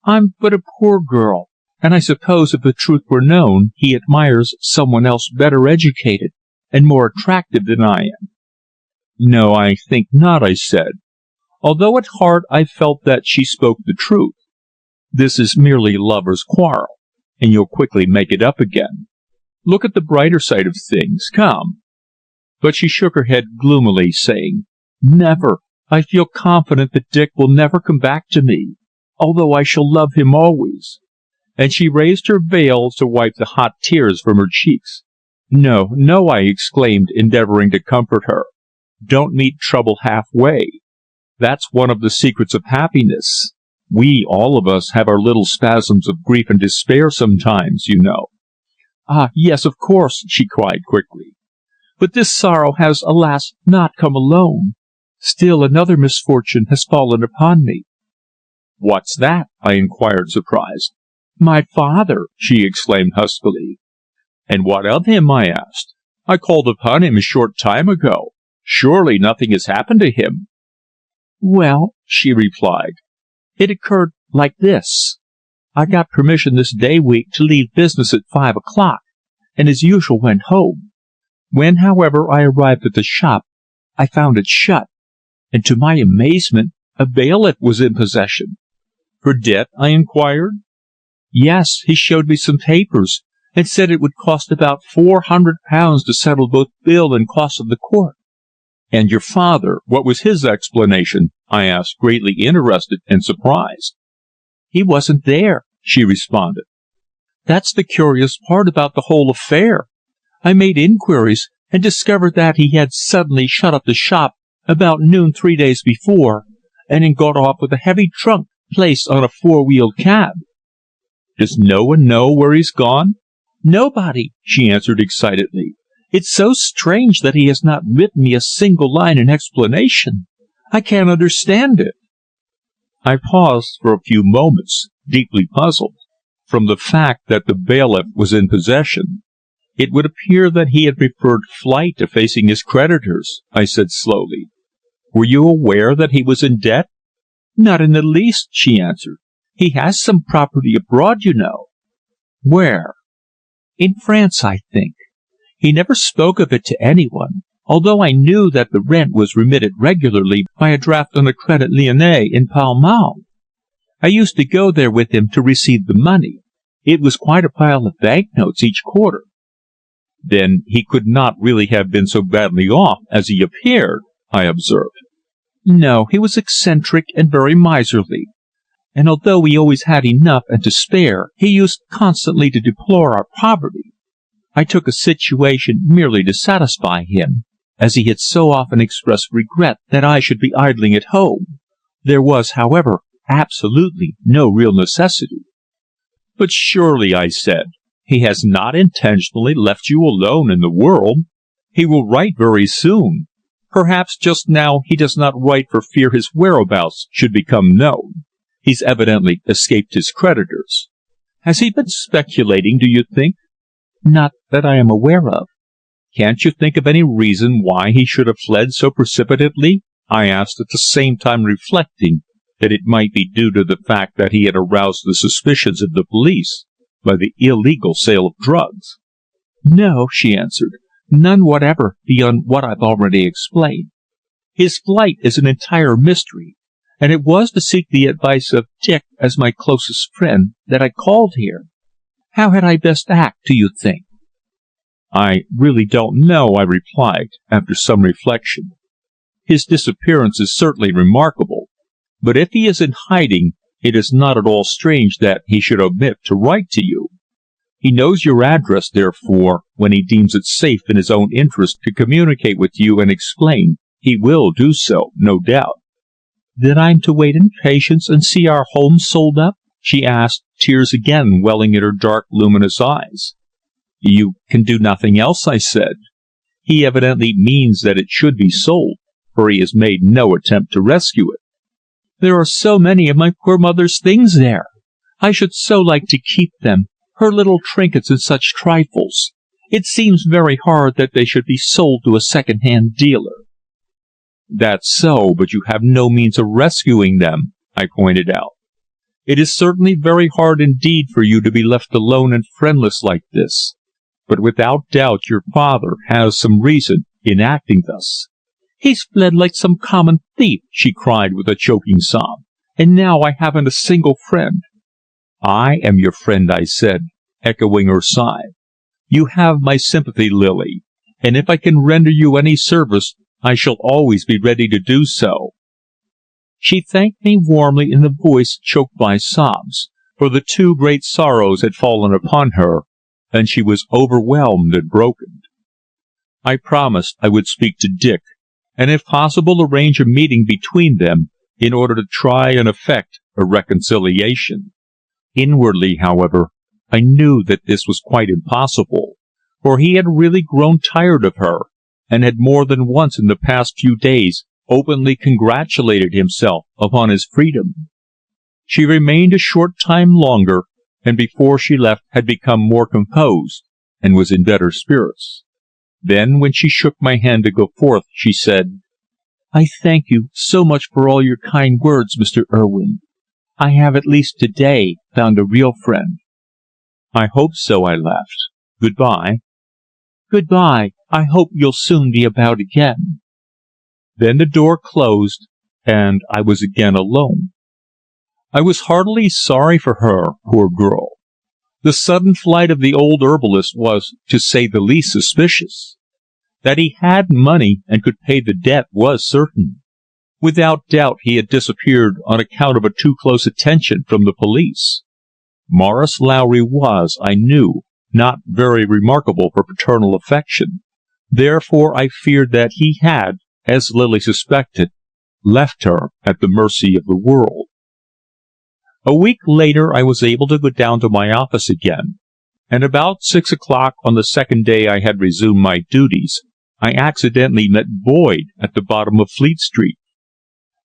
"I'm but a poor girl, and I suppose if the truth were known, he admires someone else better educated and more attractive than I am." "No, I think not," I said, although at heart I felt that she spoke the truth. "This is merely a lover's quarrel, and you'll quickly make it up again. Look at the brighter side of things. Come." But she shook her head gloomily, saying, "Never. I feel confident that Dick will never come back to me, although I shall love him always." And she raised her veil to wipe the hot tears from her cheeks. "No, no," I exclaimed, endeavouring to comfort her. "Don't meet trouble half-way. That's one of the secrets of happiness. We, all of us, have our little spasms of grief and despair sometimes, you know." "Ah, yes, of course," she cried quickly. "But this sorrow has, alas, not come alone. Still another misfortune has fallen upon me." "What's that?" I inquired, surprised. "My father!" she exclaimed huskily. "And what of him?" I asked. "I called upon him a short time ago. Surely nothing has happened to him?" "Well," she replied, "it occurred like this. I got permission this day week to leave business at 5 o'clock, and as usual went home. When, however, I arrived at the shop, I found it shut, and to my amazement, a bailiff was in possession." "For debt?" I inquired. "Yes, he showed me some papers, and said it would cost about £400 to settle both bill and costs of the court." "And your father, what was his explanation?" I asked, greatly interested and surprised. "He wasn't there," she responded. "That's the curious part about the whole affair. I made inquiries, and discovered that he had suddenly shut up the shop about noon 3 days before, and then got off with a heavy trunk placed on a four-wheeled cab." "Does no one know where he's gone?" "Nobody," she answered excitedly. "It's so strange that he has not written me a single line in explanation. I can't understand it." I paused for a few moments, deeply puzzled. From the fact that the bailiff was in possession, it would appear that he had preferred flight to facing his creditors, I said slowly. "Were you aware that he was in debt?" "Not in the least," she answered. "He has some property abroad, you know." "Where?" "In France, I think. He never spoke of it to anyone, although I knew that the rent was remitted regularly by a draft on the Credit Lyonnais in Pall Mall. I used to go there with him to receive the money. It was quite a pile of banknotes each quarter." "Then he could not really have been so badly off as he appeared," I observed. "No, he was eccentric and very miserly, and although he always had enough and to spare, he used constantly to deplore our poverty. I took a situation merely to satisfy him, as he had so often expressed regret that I should be idling at home. There was, however, absolutely no real necessity." "But surely," I said, "he has not intentionally left you alone in the world. He will write very soon. Perhaps just now he does not write for fear his whereabouts should become known. He's evidently escaped his creditors. Has he been speculating, do you think?" "Not that I am aware of." "Can't you think of any reason why he should have fled so precipitately?" I asked, at the same time reflecting that it might be due to the fact that he had aroused the suspicions of the police by the illegal sale of drugs. "No," she answered. "None whatever beyond what I've already explained. His flight is an entire mystery, and it was to seek the advice of Dick, as my closest friend, that I called here. How had I best act, do you think?" "I really don't know," I replied, after some reflection. "His disappearance is certainly remarkable, but if he is in hiding, it is not at all strange that he should omit to write to you. He knows your address, therefore, when he deems it safe in his own interest to communicate with you and explain, he will do so, no doubt." "Then I'm to wait in patience and see our home sold up?" she asked, tears again welling in her dark, luminous eyes. "You can do nothing else," I said. "He evidently means that it should be sold, for he has made no attempt to rescue it." "There are so many of my poor mother's things there. I should so like to keep them, her little trinkets and such trifles. It seems very hard that they should be sold to a second-hand dealer." "That's so, but you have no means of rescuing them," I pointed out. "It is certainly very hard indeed for you to be left alone and friendless like this, but without doubt your father has some reason in acting thus." "He's fled like some common thief," she cried with a choking sob, "and now I haven't a single friend." "I am your friend," I said, echoing her sigh. "You have my sympathy, Lily, and if I can render you any service, I shall always be ready to do so." She thanked me warmly in the voice choked by sobs, for the two great sorrows had fallen upon her, and she was overwhelmed and broken. I promised I would speak to Dick, and if possible arrange a meeting between them in order to try and effect a reconciliation. Inwardly, however, I knew that this was quite impossible, for he had really grown tired of her, and had more than once in the past few days openly congratulated himself upon his freedom. She remained a short time longer, and before she left had become more composed, and was in better spirits. Then, when she shook my hand to go forth, she said, I thank you so much for all your kind words, Mr. Irwin. I have at least today found a real friend." "I hope so," I laughed. "Goodbye." "Goodbye. I hope you'll soon be about again." Then the door closed, and I was again alone. I was heartily sorry for her, poor girl. The sudden flight of the old herbalist was, to say the least, suspicious. That he had money and could pay the debt was certain. Without doubt he had disappeared on account of a too close attention from the police. Morris Lowry was, I knew, not very remarkable for paternal affection. Therefore I feared that he had, as Lily suspected, left her at the mercy of the world. A week later I was able to go down to my office again, and about 6 o'clock on the second day I had resumed my duties, I accidentally met Boyd at the bottom of Fleet Street.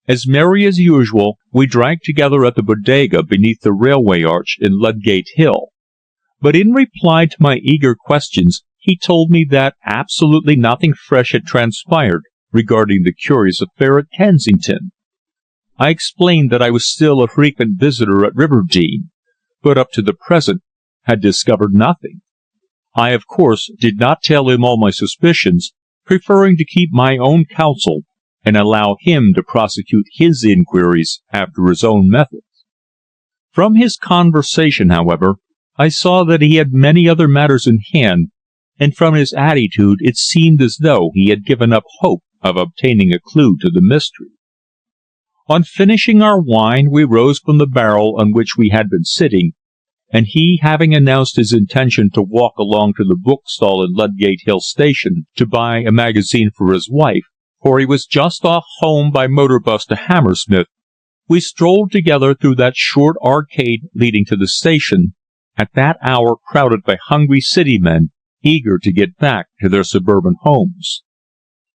As merry as usual, we drank together at the bodega beneath the railway arch in Ludgate Hill. But in reply to my eager questions, he told me that absolutely nothing fresh had transpired regarding the curious affair at Kensington. I explained that I was still a frequent visitor at Riverdene, but up to the present had discovered nothing. I, of course, did not tell him all my suspicions, preferring to keep my own counsel and allow him to prosecute his inquiries after his own methods. From his conversation, however, I saw that he had many other matters in hand, and from his attitude it seemed as though he had given up hope of obtaining a clue to the mystery. On finishing our wine, we rose from the barrel on which we had been sitting, and he, having announced his intention to walk along to the bookstall in Ludgate Hill Station to buy a magazine for his wife, for he was just off home by motor bus to Hammersmith, we strolled together through that short arcade leading to the station, at that hour crowded by hungry city men eager to get back to their suburban homes.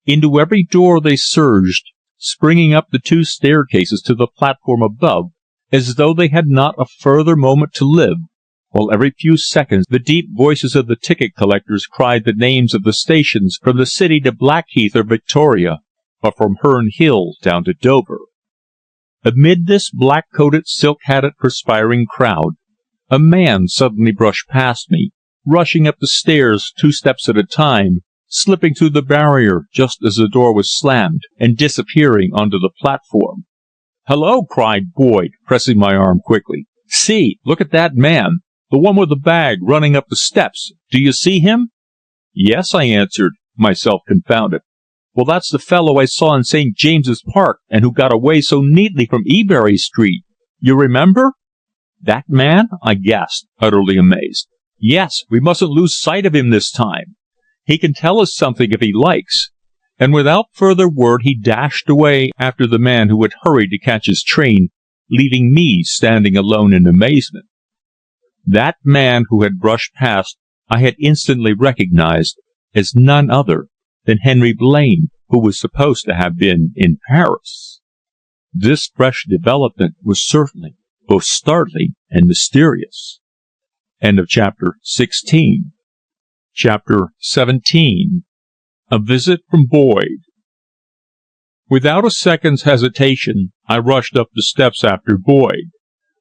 Into every door they surged, springing up the 2 staircases to the platform above, as though they had not a further moment to live, while every few seconds the deep voices of the ticket collectors cried the names of the stations from the city to Blackheath or Victoria, or from Herne Hill down to Dover. Amid this black-coated, silk-hatted, perspiring crowd, a man suddenly brushed past me, rushing up the stairs 2 steps at a time, slipping through the barrier just as the door was slammed, and disappearing onto the platform. "Hello!" cried Boyd, pressing my arm quickly. "See, look at that man, the one with the bag running up the steps. Do you see him?" "Yes," I answered, myself confounded. "Well, that's the fellow I saw in St. James's Park, and who got away so neatly from Ebury Street. You remember?" "That man?" I gasped, utterly amazed. "Yes, we mustn't lose sight of him this time. He can tell us something if he likes." And without further word he dashed away after the man who had hurried to catch his train, leaving me standing alone in amazement. That man who had brushed past I had instantly recognized as none other than Henry Blaine, who was supposed to have been in Paris. This fresh development was certainly both startling and mysterious. End of chapter 16. Chapter 17. A Visit from Boyd. Without a second's hesitation, I rushed up the steps after Boyd,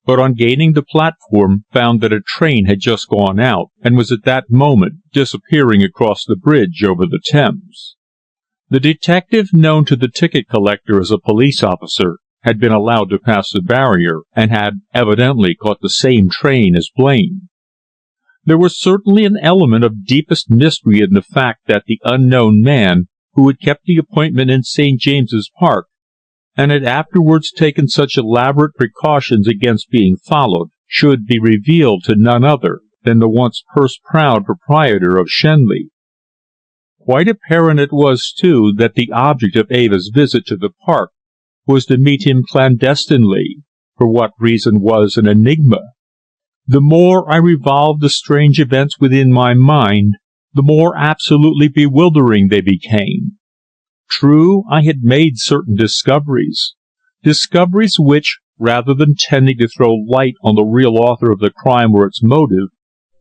but on gaining the platform found that a train had just gone out, and was at that moment disappearing across the bridge over the Thames. The detective known to the ticket collector as a police officer had been allowed to pass the barrier, and had evidently caught the same train as Blaine. There was certainly an element of deepest mystery in the fact that the unknown man, who had kept the appointment in St. James's Park, and had afterwards taken such elaborate precautions against being followed, should be revealed to none other than the once purse-proud proprietor of Shenley. Quite apparent it was, too, that the object of Eva's visit to the park was to meet him clandestinely, for what reason was an enigma. The more I revolved the strange events within my mind, the more absolutely bewildering they became. True, I had made certain discoveries which, rather than tending to throw light on the real author of the crime or its motive,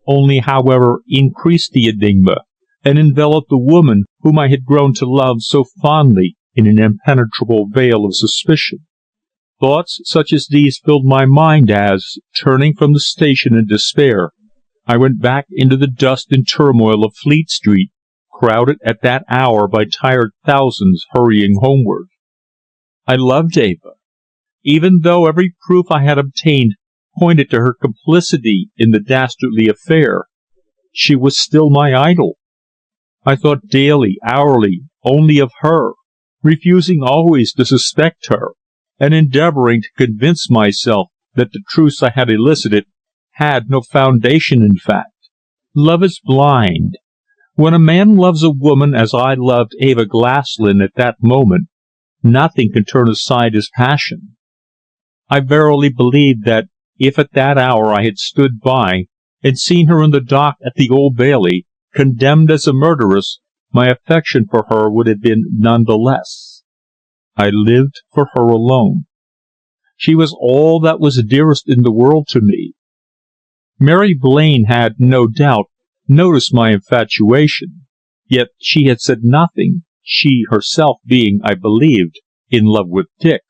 only, however, increased the enigma, and enveloped the woman whom I had grown to love so fondly in an impenetrable veil of suspicion. Thoughts such as these filled my mind as, turning from the station in despair, I went back into the dust and turmoil of Fleet Street, crowded at that hour by tired thousands hurrying homeward. I loved Eva, even though every proof I had obtained pointed to her complicity in the dastardly affair. She was still my idol. I thought daily, hourly, only of her, refusing always to suspect her, and endeavoring to convince myself that the truths I had elicited had no foundation in fact. Love is blind. When a man loves a woman as I loved Eva Glaslyn at that moment, nothing can turn aside his passion. I verily believe that if at that hour I had stood by and seen her in the dock at the Old Bailey, condemned as a murderess, my affection for her would have been none the less. I lived for her alone. She was all that was dearest in the world to me. Mary Blaine had, no doubt, noticed my infatuation, yet she had said nothing, she herself being, I believed, in love with Dick.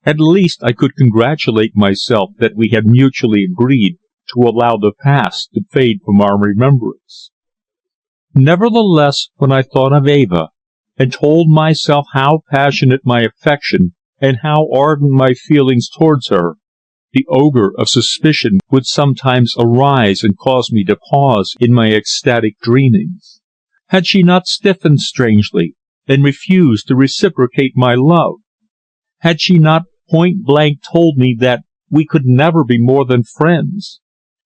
At least I could congratulate myself that we had mutually agreed to allow the past to fade from our remembrance. Nevertheless, when I thought of Eva, and told myself how passionate my affection and how ardent my feelings towards her, the ogre of suspicion would sometimes arise and cause me to pause in my ecstatic dreamings. Had she not stiffened strangely, and refused to reciprocate my love? Had she not point-blank told me that we could never be more than friends?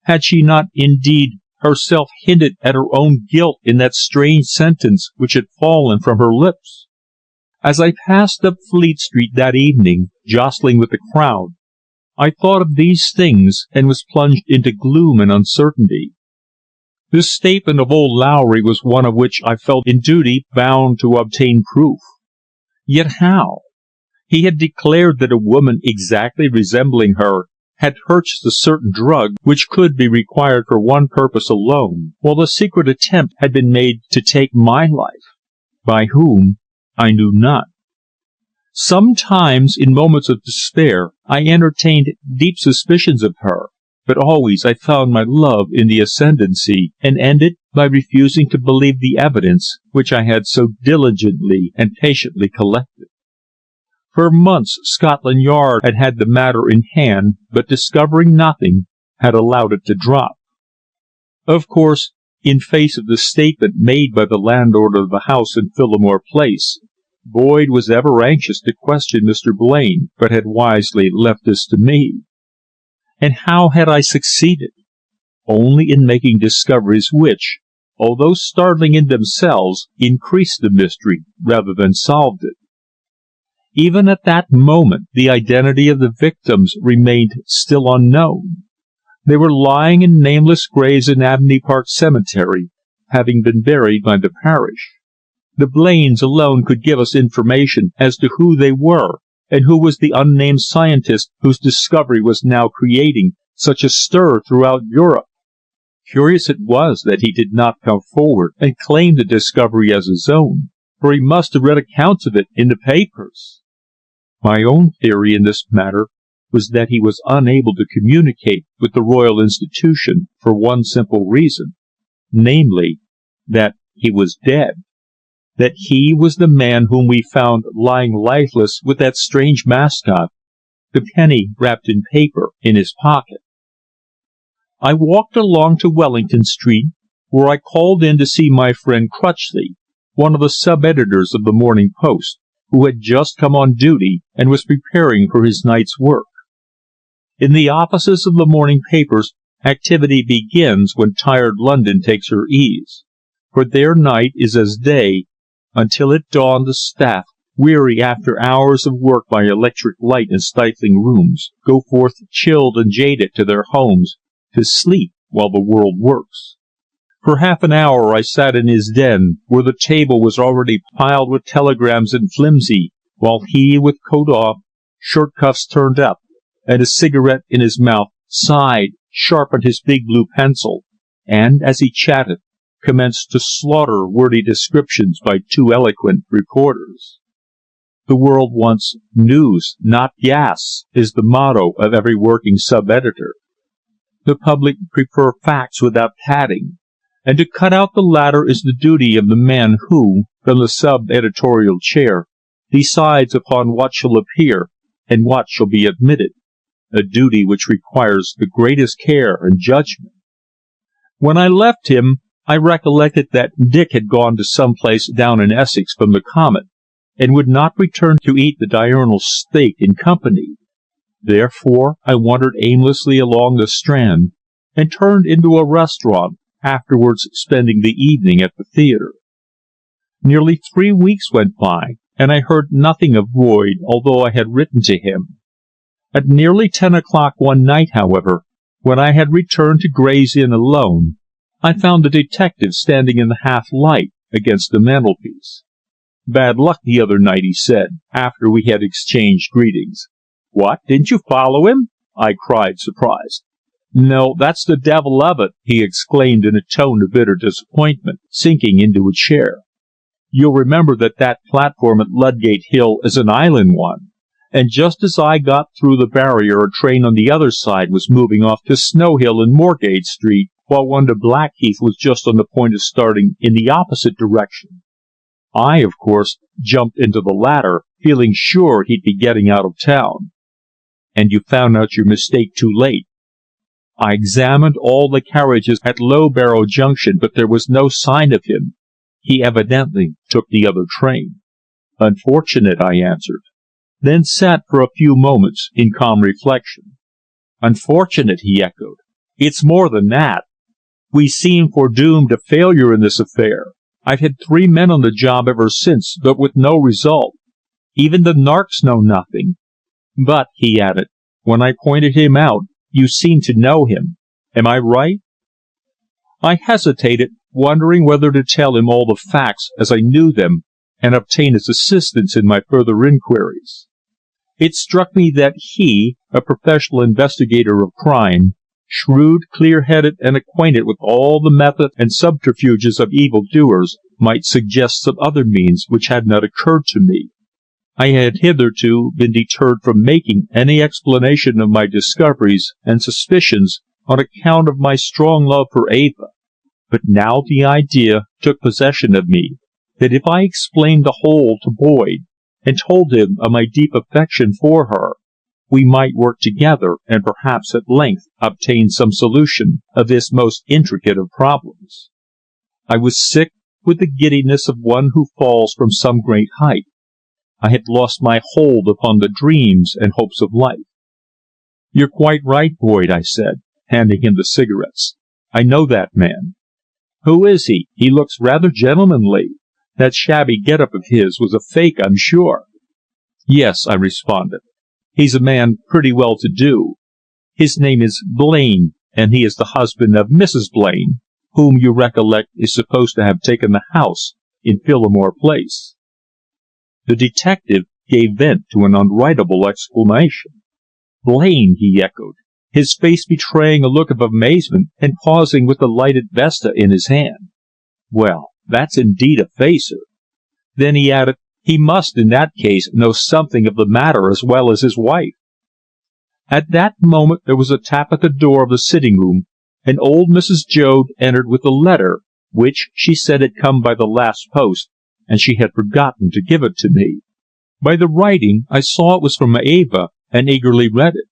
Had she not, indeed, herself hinted at her own guilt in that strange sentence which had fallen from her lips? As I passed up Fleet Street that evening, jostling with the crowd, I thought of these things and was plunged into gloom and uncertainty. This statement of old Lowry was one of which I felt in duty bound to obtain proof. Yet how? He had declared that a woman exactly resembling her had purchased a certain drug which could be required for one purpose alone, while a secret attempt had been made to take my life. By whom, I knew not. Sometimes, in moments of despair, I entertained deep suspicions of her, but always I found my love in the ascendancy, and ended by refusing to believe the evidence which I had so diligently and patiently collected. For months Scotland Yard had had the matter in hand, but discovering nothing, had allowed it to drop. Of course, in face of the statement made by the landlord of the house in Phillimore Place, Boyd was ever anxious to question Mr. Blaine, but had wisely left this to me. And how had I succeeded? Only in making discoveries which, although startling in themselves, increased the mystery rather than solved it. Even at that moment the identity of the victims remained still unknown. They were lying in nameless graves in Abney Park Cemetery, having been buried by the parish. The Blaines alone could give us information as to who they were, and who was the unnamed scientist whose discovery was now creating such a stir throughout Europe. Curious it was that he did not come forward and claim the discovery as his own, for he must have read accounts of it in the papers. My own theory in this matter was that he was unable to communicate with the Royal Institution for one simple reason, namely, that he was dead. That he was the man whom we found lying lifeless with that strange mascot, the penny wrapped in paper, in his pocket. I walked along to Wellington Street, where I called in to see my friend Crutchley, one of the sub-editors of the Morning Post, who had just come on duty and was preparing for his night's work. In the offices of the morning papers, activity begins when tired London takes her ease, for their night is as day, until at dawn the staff, weary after hours of work by electric light in stifling rooms, go forth chilled and jaded to their homes, to sleep while the world works. For half an hour I sat in his den, where the table was already piled with telegrams and flimsy, while he, with coat off, shirt cuffs turned up, and a cigarette in his mouth, sighed, sharpened his big blue pencil, and, as he chatted, commenced to slaughter wordy descriptions by two eloquent reporters. The world wants news, not gas, is the motto of every working sub-editor. The public prefer facts without padding, and to cut out the latter is the duty of the man who, from the sub-editorial chair, decides upon what shall appear and what shall be admitted, a duty which requires the greatest care and judgment. When I left him, I recollected that Dick had gone to some place down in Essex from the Comet, and would not return to eat the diurnal steak in company. Therefore I wandered aimlessly along the Strand, and turned into a restaurant, afterwards spending the evening at the theatre. Nearly 3 weeks went by, and I heard nothing of Boyd, although I had written to him. At nearly 10 o'clock one night, however, when I had returned to Gray's Inn alone, I found the detective standing in the half-light against the mantelpiece. "Bad luck the other night," he said, after we had exchanged greetings. "What, didn't you follow him?" I cried, surprised. "No, that's the devil of it," he exclaimed in a tone of bitter disappointment, sinking into a chair. "You'll remember that platform at Ludgate Hill is an island one, and just as I got through the barrier a train on the other side was moving off to Snow Hill and Moorgate Street, while one to Blackheath was just on the point of starting in the opposite direction. I, of course, jumped into the latter, feeling sure he'd be getting out of town." "And you found out your mistake too late?" "I examined all the carriages at Lowbarrow Junction, but there was no sign of him. He evidently took the other train." "Unfortunate," I answered, then sat for a few moments in calm reflection. "Unfortunate," he echoed. "It's more than that. We seem foredoomed to failure in this affair. I've had 3 men on the job ever since, but with no result. Even the narcs know nothing. But," he added, "when I pointed him out, you seemed to know him. Am I right?" I hesitated, wondering whether to tell him all the facts as I knew them, and obtain his assistance in my further inquiries. It struck me that he, a professional investigator of crime, shrewd, clear-headed, and acquainted with all the method and subterfuges of evil-doers, might suggest some other means which had not occurred to me. I had hitherto been deterred from making any explanation of my discoveries and suspicions on account of my strong love for Eva, but now the idea took possession of me that if I explained the whole to Boyd, and told him of my deep affection for her, we might work together and perhaps at length obtain some solution of this most intricate of problems. I was sick with the giddiness of one who falls from some great height. I had lost my hold upon the dreams and hopes of life. "You're quite right, Boyd," I said, handing him the cigarettes. "I know that man." "Who is he? He looks rather gentlemanly. That shabby get-up of his was a fake, I'm sure." "Yes," I responded. "He's a man pretty well to do. His name is Blaine, and he is the husband of Mrs. Blaine, whom you recollect is supposed to have taken the house in Phillimore Place." The detective gave vent to an unwritable exclamation. "Blaine!" he echoed, his face betraying a look of amazement, and pausing with the lighted vesta in his hand. "Well, that's indeed a facer." Then he added, "He must, in that case, know something of the matter as well as his wife." At that moment there was a tap at the door of the sitting-room, and old Mrs. Joad entered with a letter, which she said had come by the last post, and she had forgotten to give it to me. By the writing I saw it was from Eva, and eagerly read it.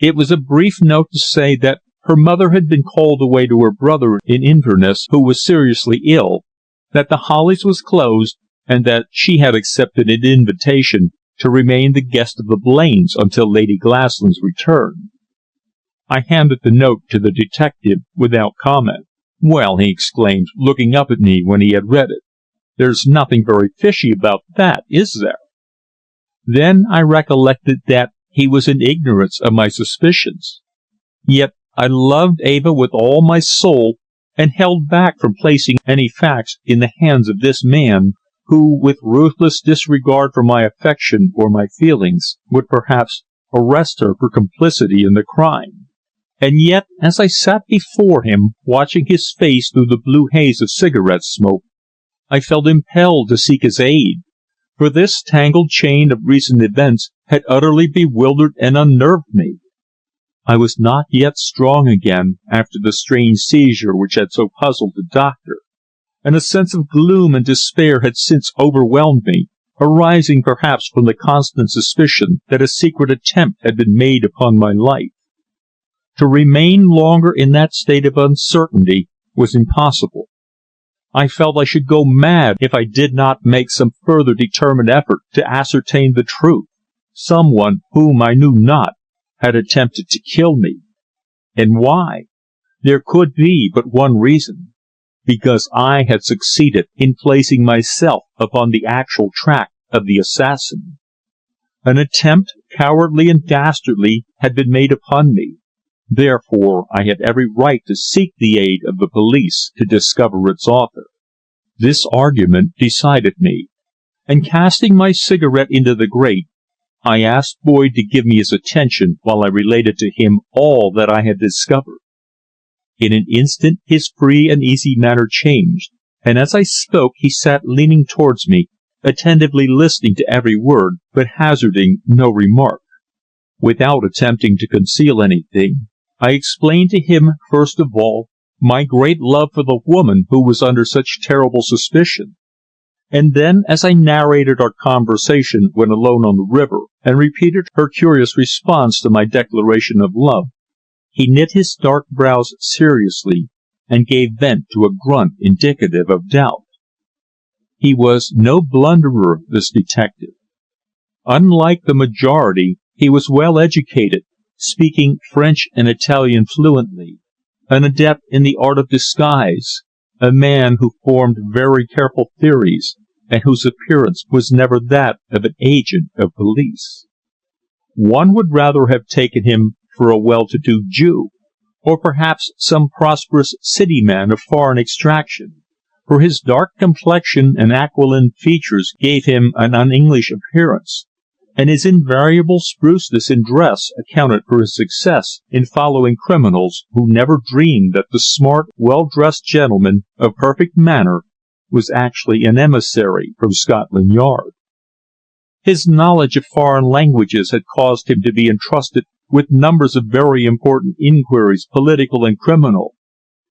It was a brief note to say that her mother had been called away to her brother in Inverness, who was seriously ill, that the Hollies was closed, and that she had accepted an invitation to remain the guest of the Blaines until Lady Glaslyn's return. I handed the note to the detective without comment. "Well," he exclaimed, looking up at me when he had read it, "there's nothing very fishy about that, is there?" Then I recollected that he was in ignorance of my suspicions. Yet I loved Eva with all my soul, and held back from placing any facts in the hands of this man, who, with ruthless disregard for my affection or my feelings, would perhaps arrest her for complicity in the crime. And yet, as I sat before him, watching his face through the blue haze of cigarette smoke, I felt impelled to seek his aid, for this tangled chain of recent events had utterly bewildered and unnerved me. I was not yet strong again after the strange seizure which had so puzzled the doctor, and a sense of gloom and despair had since overwhelmed me, arising perhaps from the constant suspicion that a secret attempt had been made upon my life. To remain longer in that state of uncertainty was impossible. I felt I should go mad if I did not make some further determined effort to ascertain the truth. Someone whom I knew not had attempted to kill me. And why? There could be but one reason. Because I had succeeded in placing myself upon the actual track of the assassin. An attempt, cowardly and dastardly, had been made upon me. Therefore, I had every right to seek the aid of the police to discover its author. This argument decided me, and casting my cigarette into the grate, I asked Boyd to give me his attention while I related to him all that I had discovered. In an instant his free and easy manner changed, and as I spoke he sat leaning towards me, attentively listening to every word, but hazarding no remark. Without attempting to conceal anything, I explained to him, first of all, my great love for the woman who was under such terrible suspicion. And then, as I narrated our conversation when alone on the river, and repeated her curious response to my declaration of love, he knit his dark brows seriously, and gave vent to a grunt indicative of doubt. He was no blunderer, this detective. Unlike the majority, he was well educated, speaking French and Italian fluently, an adept in the art of disguise, a man who formed very careful theories, and whose appearance was never that of an agent of police. One would rather have taken him for a well-to-do Jew, or perhaps some prosperous city man of foreign extraction, for his dark complexion and aquiline features gave him an un-English appearance, and his invariable spruceness in dress accounted for his success in following criminals who never dreamed that the smart, well-dressed gentleman of perfect manner was actually an emissary from Scotland Yard. His knowledge of foreign languages had caused him to be entrusted with numbers of very important inquiries, political and criminal,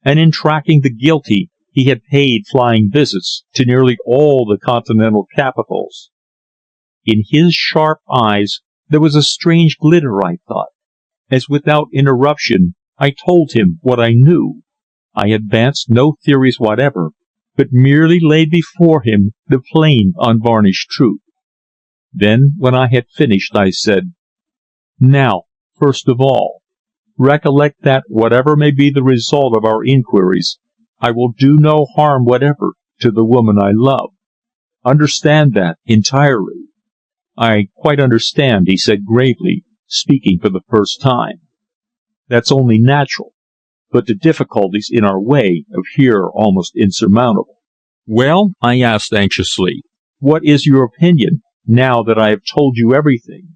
and in tracking the guilty he had paid flying visits to nearly all the continental capitals. In his sharp eyes there was a strange glitter, I thought, as without interruption I told him what I knew. I advanced no theories whatever, but merely laid before him the plain, unvarnished truth. Then, when I had finished, I said, "Now, first of all, recollect that whatever may be the result of our inquiries, I will do no harm whatever to the woman I love. Understand that entirely." "I quite understand," he said gravely, speaking for the first time. "That's only natural, but the difficulties in our way appear almost insurmountable." "Well," I asked anxiously, "what is your opinion, now that I have told you everything?"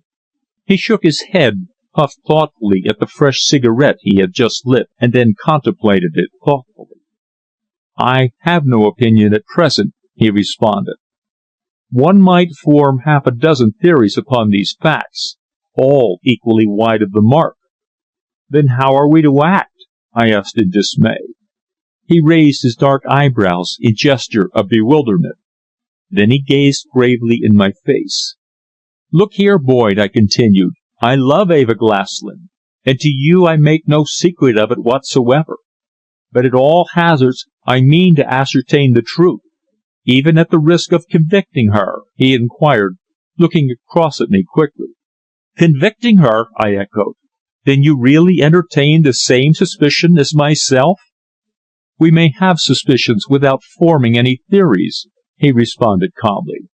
He shook his head, puffed thoughtfully at the fresh cigarette he had just lit, and then contemplated it thoughtfully. "I have no opinion at present," he responded. "One might form half a dozen theories upon these facts, all equally wide of the mark." "Then how are we to act?" I asked in dismay. He raised his dark eyebrows in gesture of bewilderment. Then he gazed gravely in my face. "Look here, Boyd," I continued, "I love Eva Glaslyn, and to you I make no secret of it whatsoever. But at all hazards I mean to ascertain the truth, even at the risk of convicting her," he inquired, looking across at me quickly. "Convicting her?" I echoed. "Then you really entertain the same suspicion as myself?" "We may have suspicions without forming any theories," he responded calmly.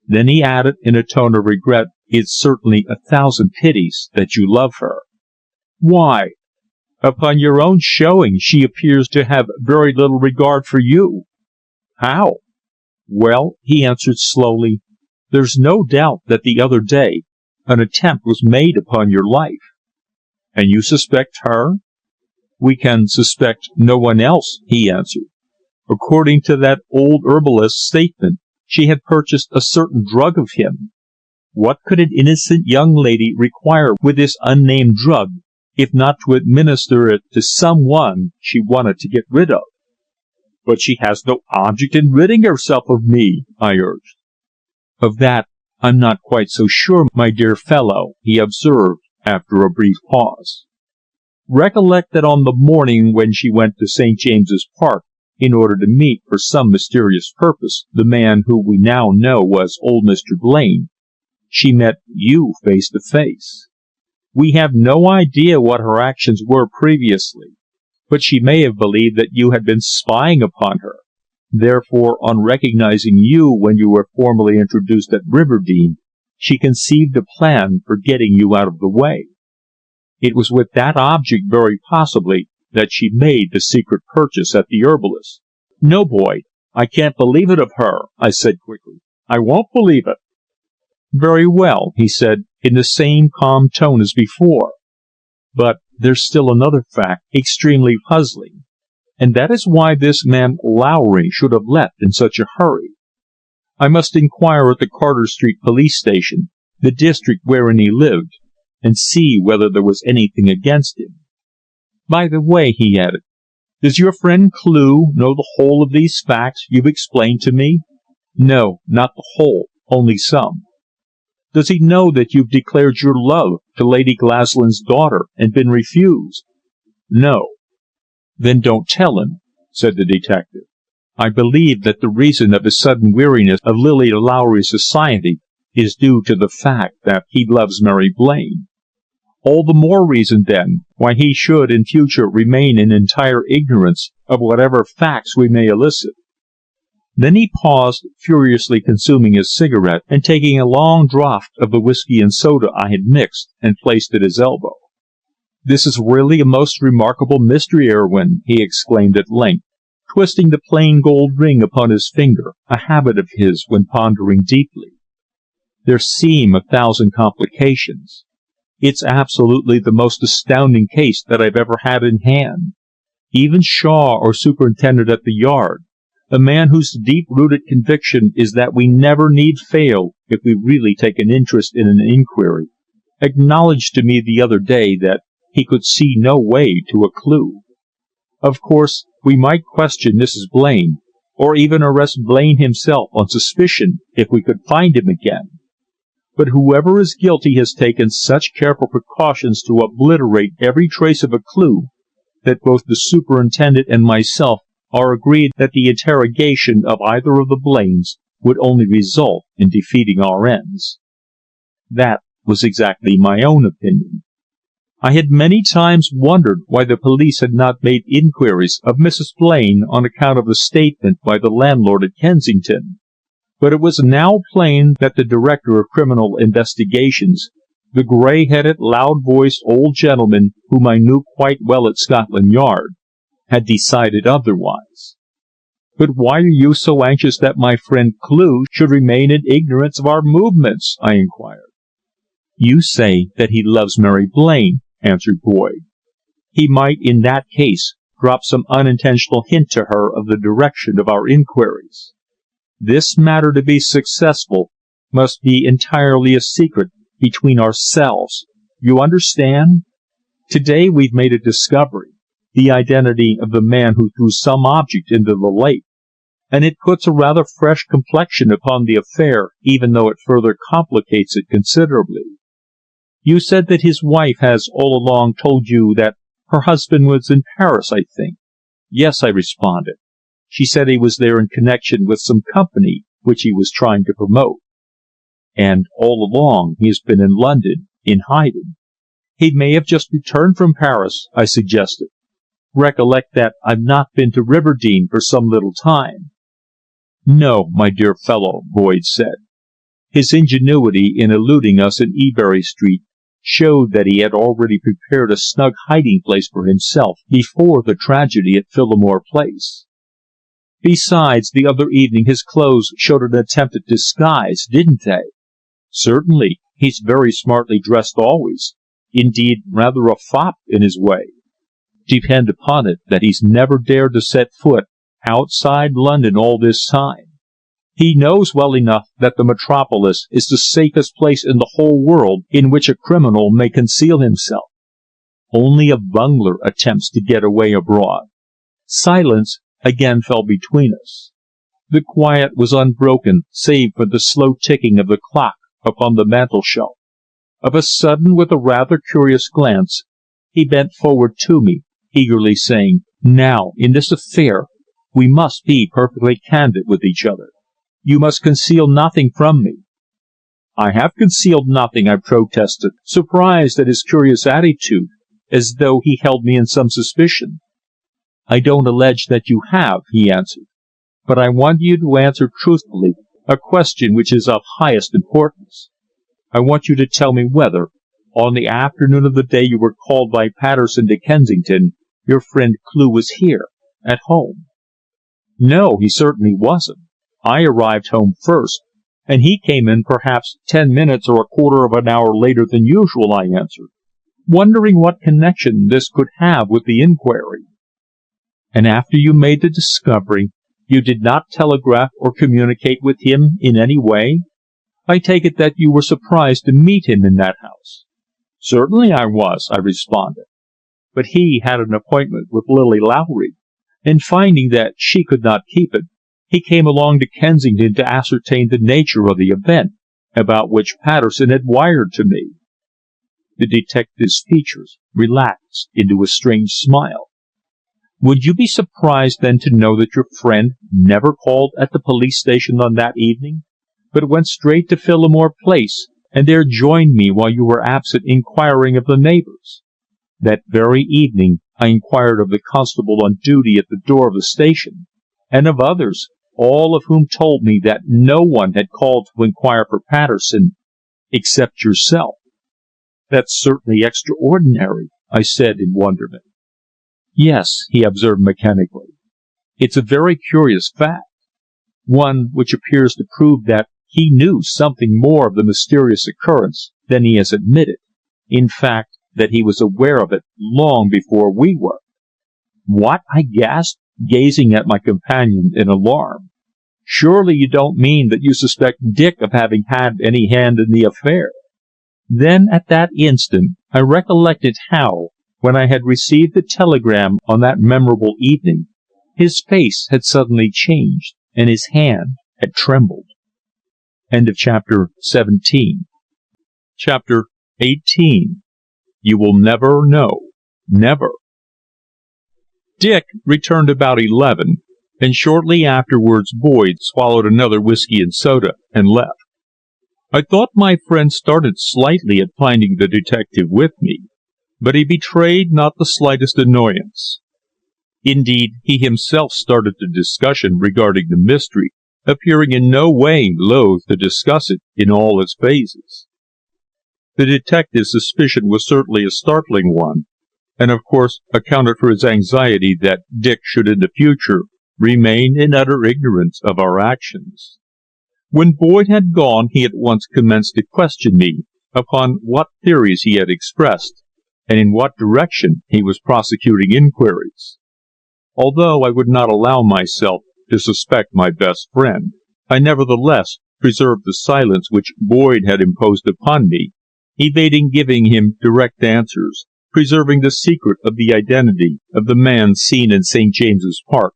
Then he added in a tone of regret, "It's certainly 1,000 pities that you love her." "Why? Upon your own showing she appears to have very little regard for you." "How?" "Well," he answered slowly, "there's no doubt that the other day an attempt was made upon your life." "And you suspect her?" "We can suspect no one else," he answered. "According to that old herbalist's statement, She had purchased a certain drug of him. What could an innocent young lady require with this unnamed drug, if not to administer it to someone she wanted to get rid of? But she has no object in ridding herself of me, I urged. Of that I'm not quite so sure, my dear fellow, he observed after a brief pause. Recollect that on the morning when she went to St. James's Park in order to meet for some mysterious purpose the man who we now know was old Mr. Blaine, she met you face to face. We have no idea what her actions were previously, but she may have believed that you had been spying upon her. Therefore, on recognizing you when you were formally introduced at Riverdene, she conceived a plan for getting you out of the way. It was with that object, very possibly, that she made the secret purchase at the herbalist's. No, Boyd, I can't believe it of her, I said quickly. I won't believe it. Very well, he said, in the same calm tone as before. But there's still another fact extremely puzzling, and that is why this man Lowry should have left in such a hurry. I must inquire at the Carter Street police station, the district wherein he lived, and see whether there was anything against him. By the way, he added, does your friend Clew know the whole of these facts you've explained to me? No, not the whole, only some. Does he know that you've declared your love to Lady Glaslyn's daughter and been refused? No. Then don't tell him, said the detective. I believe that the reason of his sudden weariness of Lily Lowry's society is due to the fact that he loves Mary Blaine. All the more reason, then, why he should in future remain in entire ignorance of whatever facts we may elicit. Then he paused, furiously consuming his cigarette and taking a long draught of the whiskey and soda I had mixed and placed at his elbow. This is really a most remarkable mystery, Irwin, he exclaimed at length, twisting the plain gold ring upon his finger, a habit of his when pondering deeply. There seem 1,000 complications. It's absolutely the most astounding case that I've ever had in hand. Even Shaw, or superintendent at the Yard, a man whose deep-rooted conviction is that we never need fail if we really take an interest in an inquiry, acknowledged to me the other day that he could see no way to a clue. Of course, we might question Mrs. Blaine, or even arrest Blaine himself on suspicion if we could find him again. But whoever is guilty has taken such careful precautions to obliterate every trace of a clue that both the superintendent and myself are agreed that the interrogation of either of the Blaines would only result in defeating our ends. That was exactly my own opinion. I had many times wondered why the police had not made inquiries of Mrs. Blaine on account of the statement by the landlord at Kensington. But it was now plain that the Director of Criminal Investigations, the grey-headed, loud-voiced old gentleman whom I knew quite well at Scotland Yard, had decided otherwise. But why are you so anxious that my friend Clew should remain in ignorance of our movements? I inquired. You say that he loves Mary Blaine, answered Boyd. He might, in that case, drop some unintentional hint to her of the direction of our inquiries. This matter, to be successful, must be entirely a secret between ourselves. You understand? Today we've made a discovery, the identity of the man who threw some object into the lake, and it puts a rather fresh complexion upon the affair, even though it further complicates it considerably. You said that his wife has all along told you that her husband was in Paris, I think. Yes, I responded. She said he was there in connection with some company which he was trying to promote. And all along he has been in London, in hiding. He may have just returned from Paris, I suggested. Recollect that I've not been to Riverdene for some little time. No, my dear fellow, Boyd said. His ingenuity in eluding us in Ebury Street showed that he had already prepared a snug hiding place for himself before the tragedy at Phillimore Place. Besides, the other evening his clothes showed an attempt at disguise, didn't they? Certainly, he's very smartly dressed always. Indeed, rather a fop in his way. Depend upon it that he's never dared to set foot outside London all this time. He knows well enough that the metropolis is the safest place in the whole world in which a criminal may conceal himself. Only a bungler attempts to get away abroad. Silence again fell between us. The quiet was unbroken, save for the slow ticking of the clock upon the mantelshelf. Of a sudden, with a rather curious glance, he bent forward to me, eagerly saying, "Now, in this affair, we must be perfectly candid with each other. You must conceal nothing from me." "I have concealed nothing," I protested, surprised at his curious attitude, as though he held me in some suspicion. "I don't allege that you have," he answered, "but I want you to answer truthfully a question which is of highest importance. I want you to tell me whether, on the afternoon of the day you were called by Patterson to Kensington, your friend Clew was here, at home." "No, he certainly wasn't. I arrived home first, and he came in perhaps 10 minutes or a quarter of an hour later than usual," I answered, wondering what connection this could have with the inquiry. "And after you made the discovery, you did not telegraph or communicate with him in any way? I take it that you were surprised to meet him in that house." "Certainly I was," I responded. "But he had an appointment with Lily Lowry, and finding that she could not keep it, he came along to Kensington to ascertain the nature of the event, about which Patterson had wired to me." The detective's features relaxed into a strange smile. "Would you be surprised then to know that your friend never called at the police station on that evening, but went straight to Phillimore Place, and there joined me while you were absent inquiring of the neighbours? That very evening I inquired of the constable on duty at the door of the station, and of others, all of whom told me that no one had called to inquire for Patterson except yourself." "That's certainly extraordinary," I said in wonderment. "Yes," he observed mechanically. "It's a very curious fact. One which appears to prove that he knew something more of the mysterious occurrence than he has admitted. In fact, that he was aware of it long before we were." "What?" I gasped, gazing at my companion in alarm. "Surely you don't mean that you suspect Dick of having had any hand in the affair?" Then at that instant I recollected how, when I had received the telegram on that memorable evening, his face had suddenly changed, and his hand had trembled. Chapter 17. Chapter 18. You Will Never Know. Never. Dick returned about 11, and shortly afterwards Boyd swallowed another whiskey and soda and left. I thought my friend started slightly at finding the detective with me, but he betrayed not the slightest annoyance. Indeed, he himself started the discussion regarding the mystery, appearing in no way loath to discuss it in all its phases. The detective's suspicion was certainly a startling one, and of course accounted for his anxiety that Dick should in the future remain in utter ignorance of our actions. When Boyd had gone, he at once commenced to question me upon what theories he had expressed, and in what direction he was prosecuting inquiries. Although I would not allow myself to suspect my best friend, I nevertheless preserved the silence which Boyd had imposed upon me, evading giving him direct answers, preserving the secret of the identity of the man seen in St. James's Park,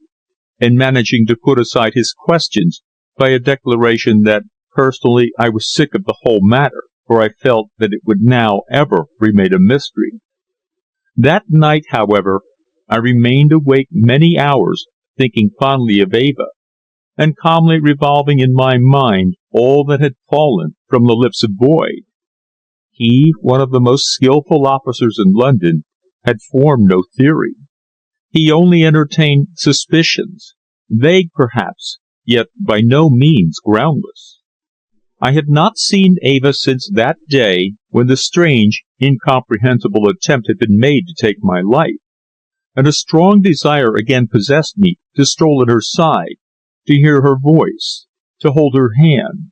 and managing to put aside his questions by a declaration that personally I was sick of the whole matter, for I felt that it would now ever remain a mystery. That night, however, I remained awake many hours, thinking fondly of Eva, and calmly revolving in my mind all that had fallen from the lips of Boyd. He, one of the most skilful officers in London, had formed no theory. He only entertained suspicions, vague perhaps, yet by no means groundless. I had not seen Eva since that day when the strange, incomprehensible attempt had been made to take my life, and a strong desire again possessed me to stroll at her side, to hear her voice, to hold her hand.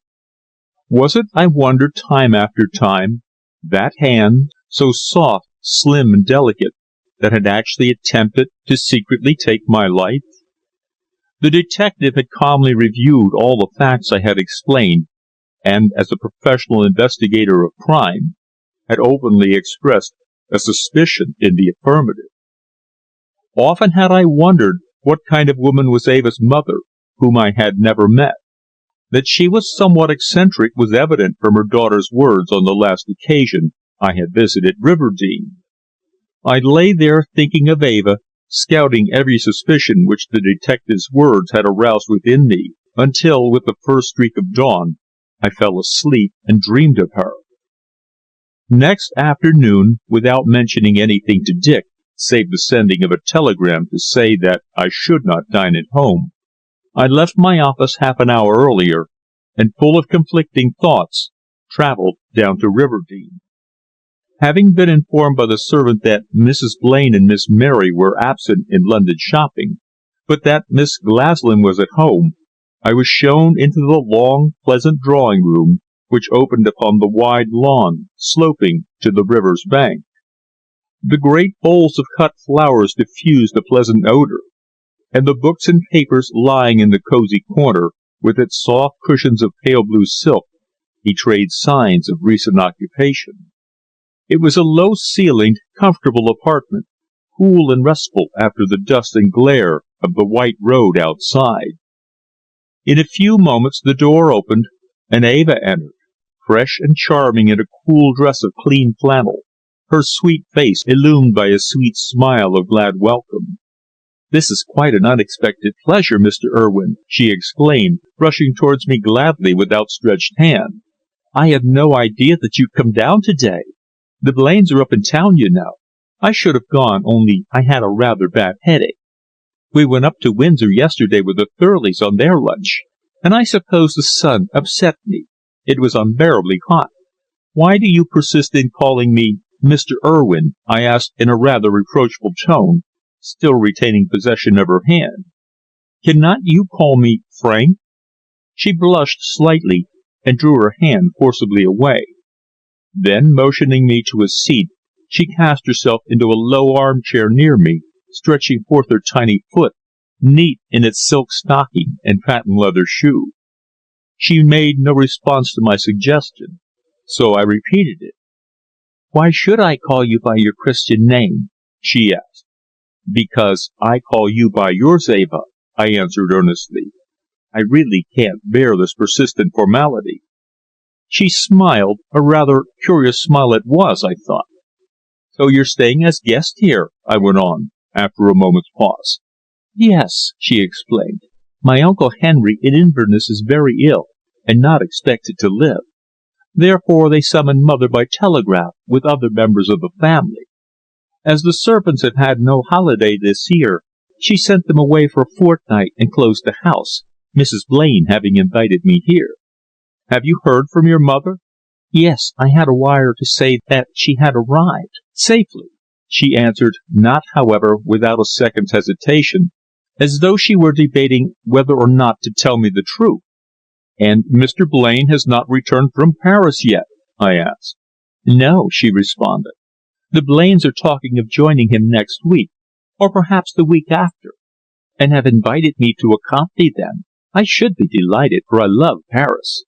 Was it, I wondered time after time, that hand, so soft, slim, and delicate, that had actually attempted to secretly take my life? The detective had calmly reviewed all the facts I had explained, and, as a professional investigator of crime, had openly expressed a suspicion in the affirmative. Often had I wondered what kind of woman was Eva's mother, whom I had never met. That she was somewhat eccentric was evident from her daughter's words on the last occasion I had visited Riverdene. I lay there thinking of Eva, scouting every suspicion which the detective's words had aroused within me, until, with the first streak of dawn, I fell asleep and dreamed of her. Next afternoon, without mentioning anything to Dick, save the sending of a telegram to say that I should not dine at home, I left my office half an hour earlier, and, full of conflicting thoughts, travelled down to Riverdene. Having been informed by the servant that Mrs. Blaine and Miss Mary were absent in London shopping, but that Miss Glaslyn was at home, I was shown into the long, pleasant drawing-room, which opened upon the wide lawn sloping to the river's bank. The great bowls of cut flowers diffused a pleasant odour, and the books and papers lying in the cosy corner, with its soft cushions of pale blue silk, betrayed signs of recent occupation. It was a low-ceilinged, comfortable apartment, cool and restful after the dust and glare of the white road outside. In a few moments the door opened, and Eva entered, fresh and charming in a cool dress of clean flannel, her sweet face illumined by a sweet smile of glad welcome. "This is quite an unexpected pleasure, Mr. Urwin," she exclaimed, rushing towards me gladly with outstretched hand. "I had no idea that you'd come down today. The Blaines are up in town, you know. I should have gone, only I had a rather bad headache. We went up to Windsor yesterday with the Thurleys on their lunch, and I suppose the sun upset me. It was unbearably hot." "Why do you persist in calling me Mr. Urwin?" I asked in a rather reproachful tone, still retaining possession of her hand. "Cannot you call me Frank?" She blushed slightly, and drew her hand forcibly away. Then, motioning me to a seat, she cast herself into a low armchair near me, stretching forth her tiny foot, neat in its silk stocking and patent leather shoe. She made no response to my suggestion, so I repeated it. "Why should I call you by your Christian name?" she asked. "Because I call you by yours, Eva," I answered earnestly. "I really can't bear this persistent formality." She smiled, a rather curious smile it was, I thought. "So you're staying as guest here?" I went on, after a moment's pause. "Yes," she explained. "My Uncle Henry in Inverness is very ill, and not expected to live. Therefore they summoned Mother by telegraph, with other members of the family. As the servants have had no holiday this year, she sent them away for a fortnight and closed the house, Mrs. Blaine having invited me here." "Have you heard from your mother?" "Yes, I had a wire to say that she had arrived safely," she answered, not, however, without a second's hesitation, as though she were debating whether or not to tell me the truth. "And Mr. Blaine has not returned from Paris yet?" I asked. "No," she responded. "The Blaines are talking of joining him next week, or perhaps the week after, and have invited me to accompany them. I should be delighted, for I love Paris."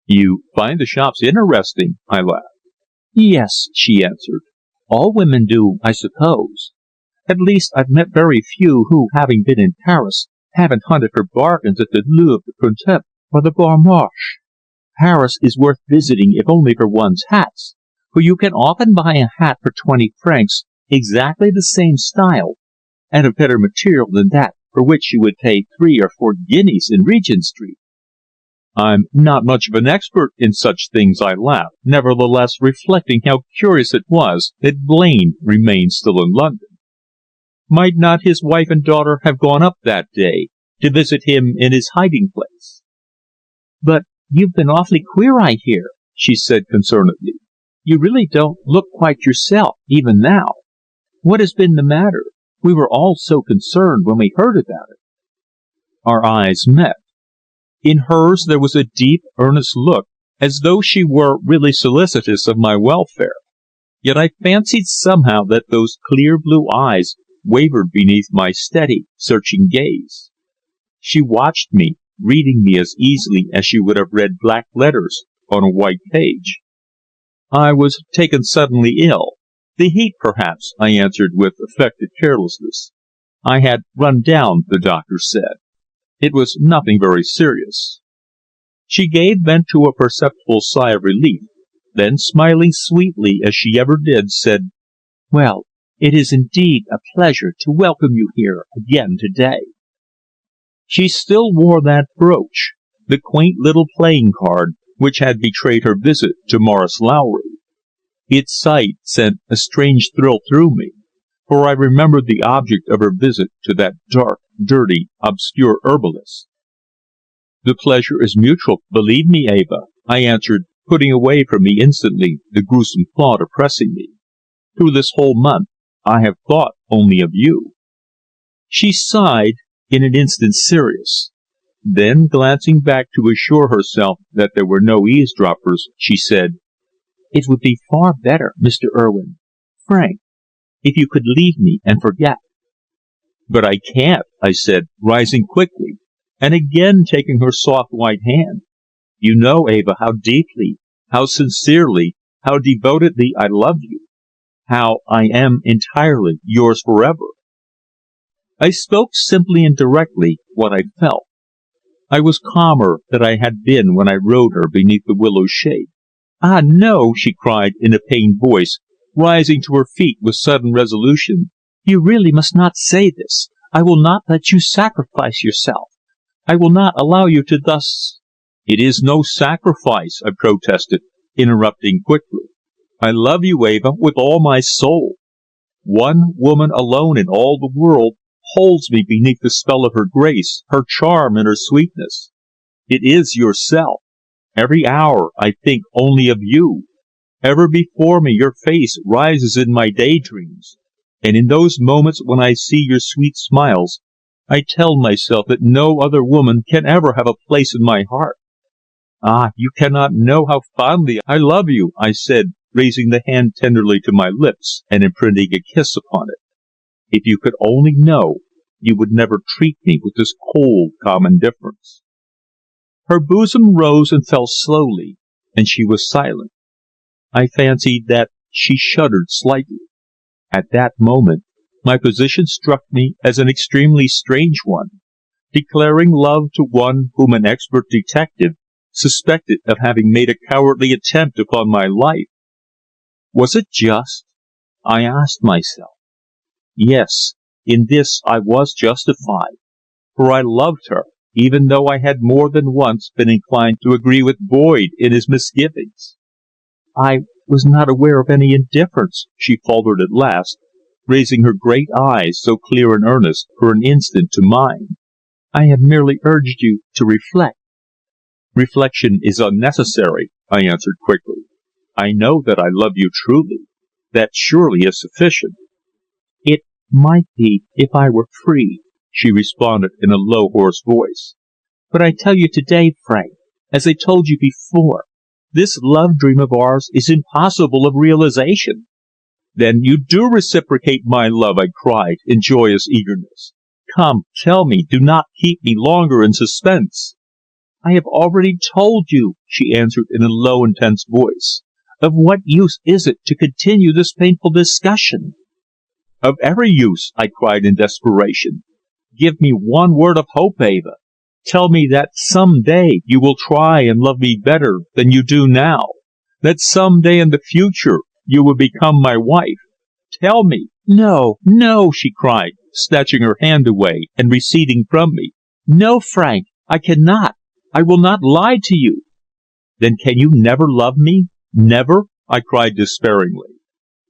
"You find the shops interesting?" I laughed. "Yes," she answered. "All women do, I suppose. At least I've met very few who, having been in Paris, haven't hunted for bargains at the Louvre, the Printemps, or the Bon Marche. Paris is worth visiting if only for one's hats, for you can often buy a hat for 20 francs, exactly the same style, and of better material than that for which you would pay 3 or 4 guineas in Regent Street." "I'm not much of an expert in such things," I laughed, nevertheless reflecting how curious it was that Blaine remained still in London. Might not his wife and daughter have gone up that day to visit him in his hiding place? "But you've been awfully queer, I hear," she said concernedly. "You really don't look quite yourself, even now. What has been the matter? We were all so concerned when we heard about it." Our eyes met. In hers there was a deep, earnest look, as though she were really solicitous of my welfare. Yet I fancied somehow that those clear blue eyes wavered beneath my steady, searching gaze. She watched me, reading me as easily as she would have read black letters on a white page. I was taken suddenly ill. The heat, perhaps, I answered with affected carelessness. I had run down, the doctor said. It was nothing very serious. She gave vent to a perceptible sigh of relief, then, smiling sweetly as she ever did, said, "Well, it is indeed a pleasure to welcome you here again today." She still wore that brooch, the quaint little playing card which had betrayed her visit to Morris Lowry. Its sight sent a strange thrill through me, for I remembered the object of her visit to that dark, dirty, obscure herbalist. "The pleasure is mutual, believe me, Eva," I answered, putting away from me instantly the gruesome thought oppressing me. "Through this whole month I have thought only of you." She sighed, in an instant serious. Then, glancing back to assure herself that there were no eavesdroppers, she said, "It would be far better, Mr. Urwin, Frank, if you could leave me and forget." "But I can't," I said, rising quickly, and again taking her soft white hand. "You know, Eva, how deeply, how sincerely, how devotedly I love you, how I am entirely yours forever." I spoke simply and directly what I felt. I was calmer than I had been when I rode her beneath the willow's shade. "Ah, no!" she cried in a pained voice, rising to her feet with sudden resolution. "You really must not say this. I will not let you sacrifice yourself. I will not allow you to thus—" "It is no sacrifice," I protested, interrupting quickly. "I love you, Eva, with all my soul. One woman alone in all the world holds me beneath the spell of her grace, her charm, and her sweetness. It is yourself. Every hour I think only of you. Ever before me your face rises in my daydreams, and in those moments when I see your sweet smiles, I tell myself that no other woman can ever have a place in my heart. Ah, you cannot know how fondly I love you," I said, raising the hand tenderly to my lips and imprinting a kiss upon it. "If you could only know, you would never treat me with this cold, calm indifference." Her bosom rose and fell slowly, and she was silent. I fancied that she shuddered slightly. At that moment my position struck me as an extremely strange one, declaring love to one whom an expert detective suspected of having made a cowardly attempt upon my life. Was it just? I asked myself. Yes, in this I was justified, for I loved her, even though I had more than once been inclined to agree with Boyd in his misgivings. "I was not aware of any indifference," she faltered at last, raising her great eyes, so clear and earnest, for an instant to mine. "I have merely urged you to reflect." "Reflection is unnecessary," I answered quickly. "I know that I love you truly. That surely is sufficient." "It might be if I were free," she responded in a low, hoarse voice. "But I tell you today, Frank, as I told you before, this love dream of ours is impossible of realization." "Then you do reciprocate my love," I cried, in joyous eagerness. "Come, tell me, do not keep me longer in suspense." "I have already told you," she answered in a low, intense voice. "Of what use is it to continue this painful discussion?" "Of every use," I cried in desperation. "Give me one word of hope, Eva. Tell me that some day you will try and love me better than you do now, that some day in the future you will become my wife. Tell me." "No, no," she cried, snatching her hand away and receding from me. "No, Frank, I cannot. I will not lie to you." "Then can you never love me? Never?" I cried despairingly.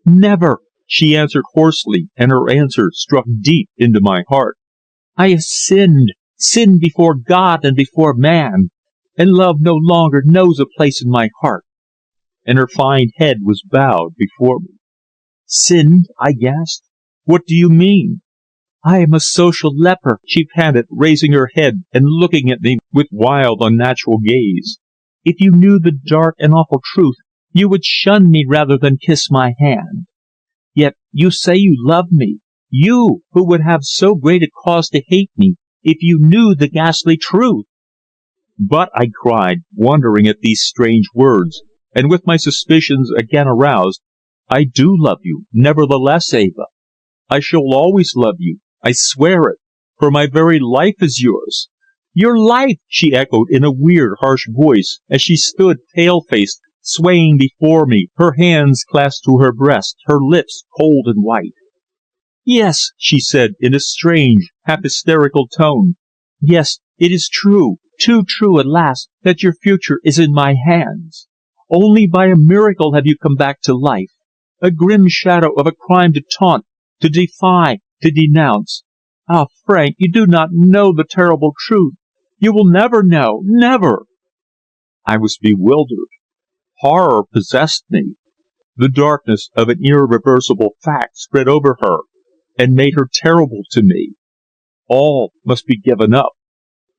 "Never," she answered hoarsely, and her answer struck deep into my heart. "I have sinned before God and before man, and love no longer knows a place in my heart." And her fine head was bowed before me. "Sinned?" I gasped. "What do you mean?" "I am a social leper," she panted, raising her head and looking at me with wild, unnatural gaze. "If you knew the dark and awful truth, you would shun me rather than kiss my hand. Yet you say you love me, you, who would have so great a cause to hate me if you knew the ghastly truth." "But," I cried, wondering at these strange words, and with my suspicions again aroused, "I do love you, nevertheless, Eva. I shall always love you, I swear it, for my very life is yours." "Your life!" she echoed in a weird, harsh voice, as she stood pale-faced, swaying before me, her hands clasped to her breast, her lips cold and white. "Yes," she said in a strange, half-hysterical tone. "Yes, it is true, too true at last, that your future is in my hands. Only by a miracle have you come back to life, a grim shadow of a crime to taunt, to defy, to denounce. Ah, Frank, you do not know the terrible truth. You will never know, never." I was bewildered. Horror possessed me. The darkness of an irreversible fact spread over her, and made her terrible to me. All must be given up.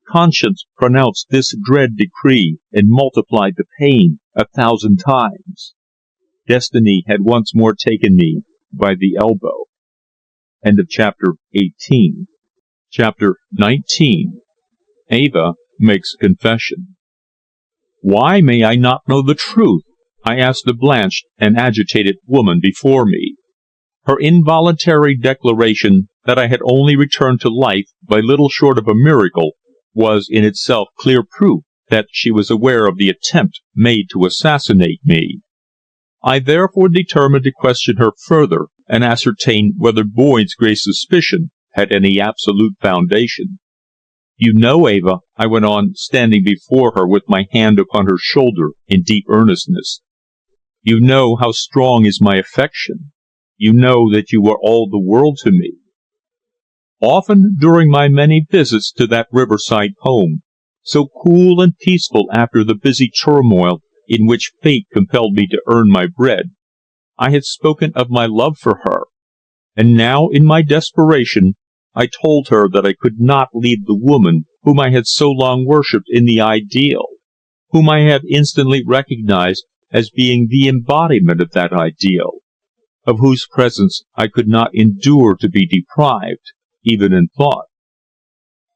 Conscience pronounced this dread decree, and multiplied the pain 1,000 times. Destiny had once more taken me by the elbow. End of chapter 18. Chapter 19. Eva makes a confession. Why may I not know the truth? I asked the blanched and agitated woman before me. Her involuntary declaration that I had only returned to life by little short of a miracle was in itself clear proof that she was aware of the attempt made to assassinate me. I therefore determined to question her further, and ascertain whether Boyd's great suspicion had any absolute foundation. "You know, Eva," I went on, standing before her with my hand upon her shoulder in deep earnestness, "you know how strong is my affection. You know that you are all the world to me. Often during my many visits to that riverside home, so cool and peaceful after the busy turmoil in which fate compelled me to earn my bread, I had spoken of my love for her, and now in my desperation I told her that I could not leave the woman whom I had so long worshipped in the ideal, whom I had instantly recognized as being the embodiment of that ideal, of whose presence I could not endure to be deprived, even in thought.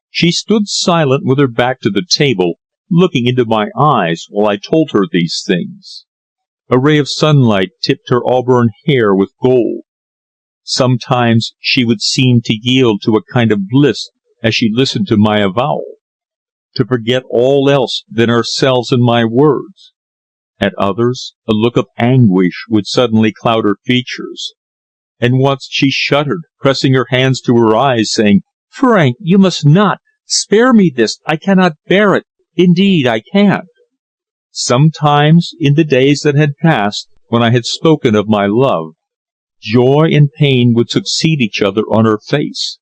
She stood silent with her back to the table, looking into my eyes while I told her these things. A ray of sunlight tipped her auburn hair with gold. Sometimes she would seem to yield to a kind of bliss as she listened to my avowal, to forget all else than ourselves and my words. At others, a look of anguish would suddenly cloud her features, and once she shuddered, pressing her hands to her eyes, saying, "Frank, you must not! Spare me this! I cannot bear it! Indeed, I can't!" Sometimes, in the days that had passed, when I had spoken of my love, joy and pain would succeed each other on her face.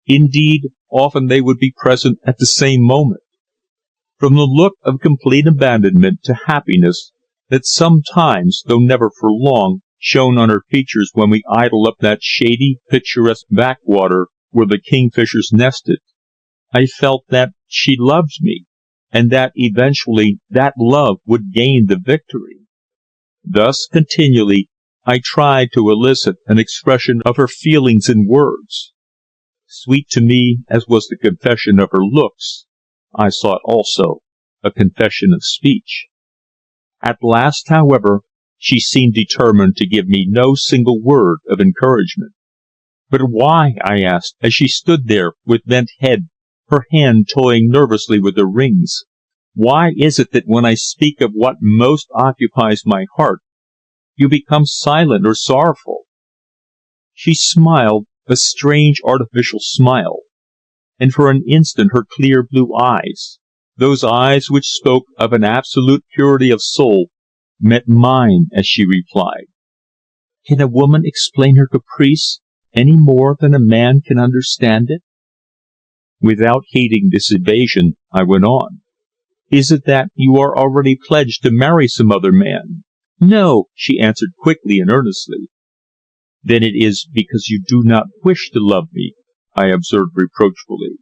Indeed, often they would be present at the same moment. From the look of complete abandonment to happiness that sometimes, though never for long, shone on her features when we idled up that shady, picturesque backwater where the kingfishers nested, I felt that she loved me, and that eventually that love would gain the victory. Thus continually I tried to elicit an expression of her feelings in words. Sweet to me as was the confession of her looks, I sought also a confession of speech. At last, however, she seemed determined to give me no single word of encouragement. "But why?" I asked, as she stood there with bent head, her hand toying nervously with her rings. "Why is it that when I speak of what most occupies my heart, you become silent or sorrowful?" She smiled, a strange artificial smile, and for an instant her clear blue eyes, those eyes which spoke of an absolute purity of soul, met mine as she replied, "Can a woman explain her caprice any more than a man can understand it?" Without heeding this evasion, I went on, "Is it that you are already pledged to marry some other man?" "No," she answered quickly and earnestly. "Then it is because you do not wish to love me," I observed reproachfully.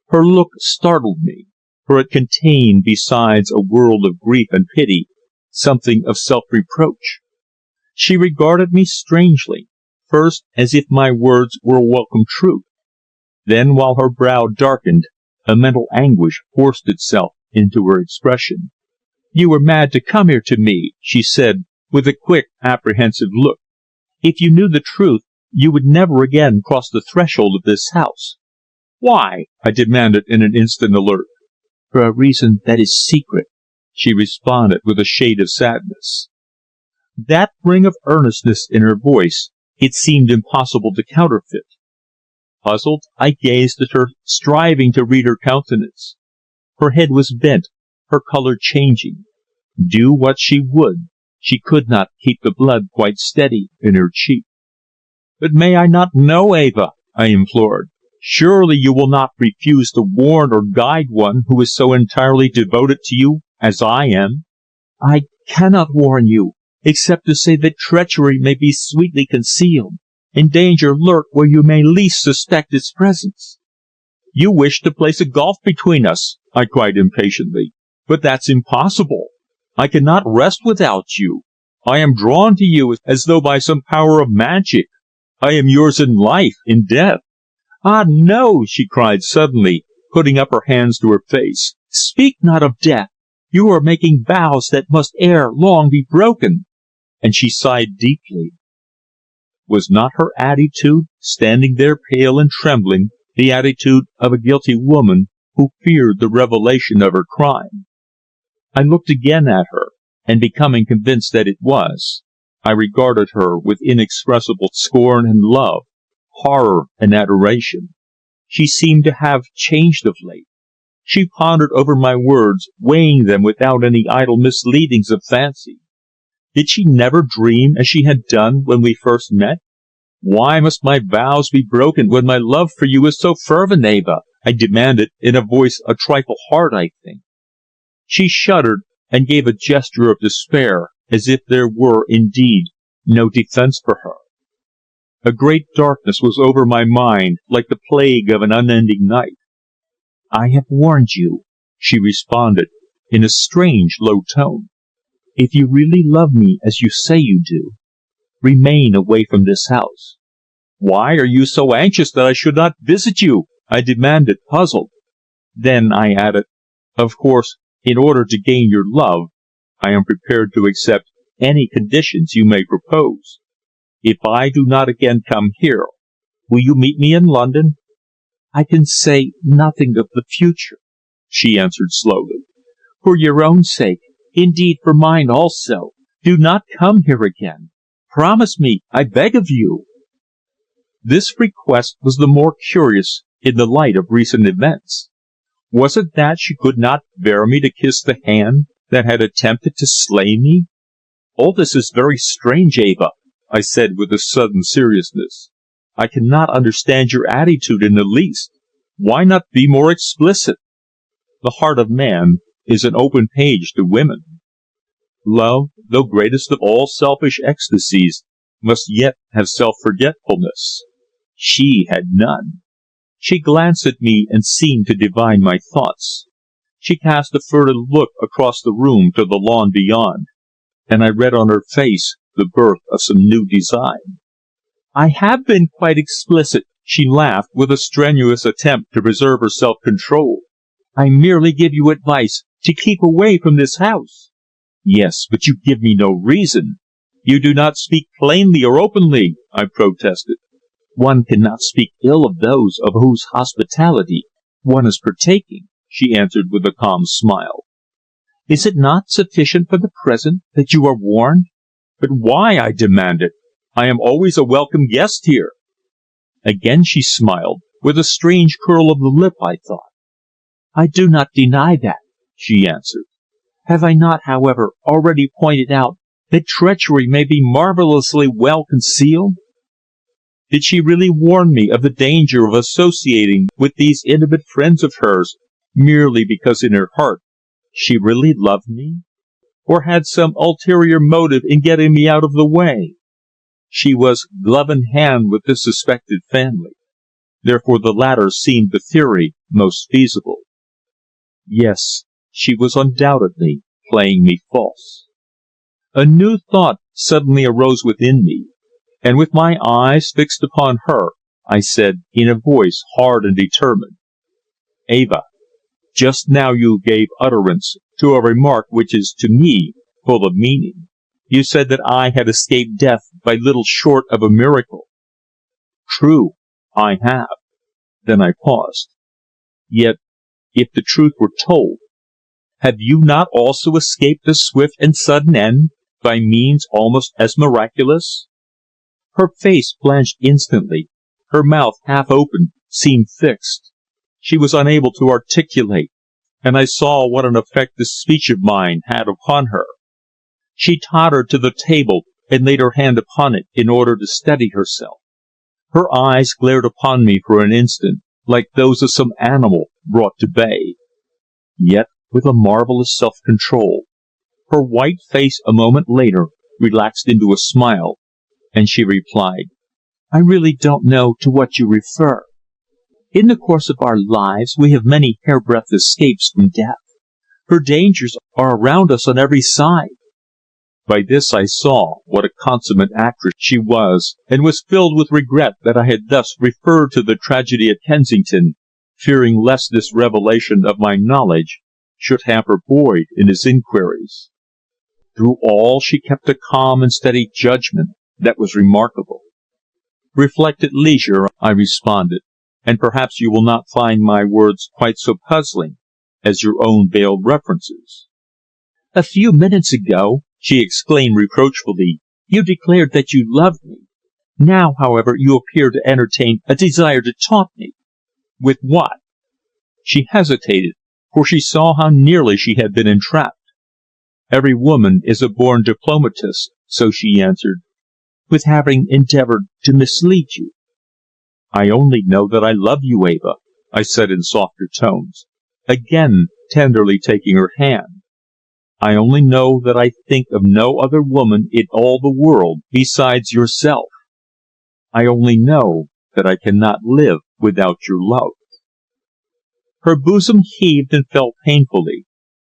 Her look startled me, for it contained, besides a world of grief and pity, something of self-reproach. She regarded me strangely, first as if my words were a welcome truth, Then, while her brow darkened, a mental anguish forced itself into her expression. "You were mad to come here to me," she said, with a quick, apprehensive look. "If you knew the truth, you would never again cross the threshold of this house." "Why?" I demanded in an instant alert. "For a reason that is secret," she responded with a shade of sadness. That ring of earnestness in her voice it seemed impossible to counterfeit. Puzzled, I gazed at her, striving to read her countenance. Her head was bent, her colour changing. Do what she would, she could not keep the blood quite steady in her cheek. "But may I not know, Eva?" I implored. "Surely you will not refuse to warn or guide one who is so entirely devoted to you as I am?" "I cannot warn you, except to say that treachery may be sweetly concealed, and danger lurk where you may least suspect its presence." "You wish to place a gulf between us," I cried impatiently. "But that's impossible. I cannot rest without you. I am drawn to you as though by some power of magic. I am yours in life, in death." "Ah, no!" she cried suddenly, putting up her hands to her face. "Speak not of death. You are making vows that must ere long be broken." And she sighed deeply. Was not her attitude, standing there pale and trembling, the attitude of a guilty woman who feared the revelation of her crime? I looked again at her, and becoming convinced that it was, I regarded her with inexpressible scorn and love, horror and adoration. She seemed to have changed of late. She pondered over my words, weighing them without any idle misleadings of fancy. Did she never dream as she had done when we first met? "Why must my vows be broken when my love for you is so fervent, Eva?" I demanded in a voice a trifle hard, I think. She shuddered and gave a gesture of despair, as if there were, indeed, no defence for her. A great darkness was over my mind, like the plague of an unending night. "I have warned you," she responded, in a strange low tone. "If you really love me as you say you do, remain away from this house." "Why are you so anxious that I should not visit you?" I demanded, puzzled. Then I added, "Of course, in order to gain your love, I am prepared to accept any conditions you may propose. If I do not again come here, will you meet me in London?" "I can say nothing of the future," she answered slowly. "For your own sake, indeed for mine also, do not come here again. Promise me, I beg of you." This request was the more curious in the light of recent events. Was it that she could not bear me to kiss the hand that had attempted to slay me? "All this is very strange, Eva," I said with a sudden seriousness. "I cannot understand your attitude in the least. Why not be more explicit? The heart of man is an open page to women. Love, though greatest of all selfish ecstasies, must yet have self-forgetfulness. She had none." She glanced at me and seemed to divine my thoughts. She cast a furtive look across the room to the lawn beyond, and I read on her face the birth of some new design. "I have been quite explicit," she laughed, with a strenuous attempt to preserve her self-control. "I merely give you advice to keep away from this house." "Yes, but you give me no reason. You do not speak plainly or openly," I protested. "One cannot speak ill of those of whose hospitality one is partaking," she answered with a calm smile. "Is it not sufficient for the present that you are warned?" "But why?" I demanded. "I am always a welcome guest here." Again she smiled, with a strange curl of the lip, I thought. "I do not deny that," she answered. "Have I not, however, already pointed out that treachery may be marvellously well concealed?" Did she really warn me of the danger of associating with these intimate friends of hers merely because in her heart she really loved me? Or had some ulterior motive in getting me out of the way? She was glove in hand with this suspected family. Therefore the latter seemed the theory most feasible. Yes, she was undoubtedly playing me false. A new thought suddenly arose within me, and with my eyes fixed upon her, I said, in a voice hard and determined. "Eva, just now you gave utterance to a remark which is, to me, full of meaning. You said that I had escaped death by little short of a miracle." "True, I have." Then I paused. "Yet, if the truth were told, have you not also escaped a swift and sudden end, by means almost as miraculous?" Her face blanched instantly. Her mouth, half open, seemed fixed. She was unable to articulate, and I saw what an effect this speech of mine had upon her. She tottered to the table and laid her hand upon it in order to steady herself. Her eyes glared upon me for an instant, like those of some animal brought to bay. Yet, with a marvellous self-control, her white face a moment later relaxed into a smile, and she replied, "I really don't know to what you refer. In the course of our lives we have many hairbreadth escapes from death. Her dangers are around us on every side." By this I saw what a consummate actress she was, and was filled with regret that I had thus referred to the tragedy at Kensington, fearing lest this revelation of my knowledge should hamper Boyd in his inquiries. Through all she kept a calm and steady judgment that was remarkable. "Reflect at leisure," I responded, "and perhaps you will not find my words quite so puzzling as your own veiled references." "A few minutes ago," she exclaimed reproachfully, "you declared that you loved me. Now, however, you appear to entertain a desire to taunt me." "With what?" She hesitated, for she saw how nearly she had been entrapped. "Every woman is a born diplomatist," so she answered. "With having endeavoured to mislead you." "I only know that I love you, Eva," I said in softer tones, again tenderly taking her hand. "I only know that I think of no other woman in all the world besides yourself. I only know that I cannot live without your love." Her bosom heaved and fell painfully,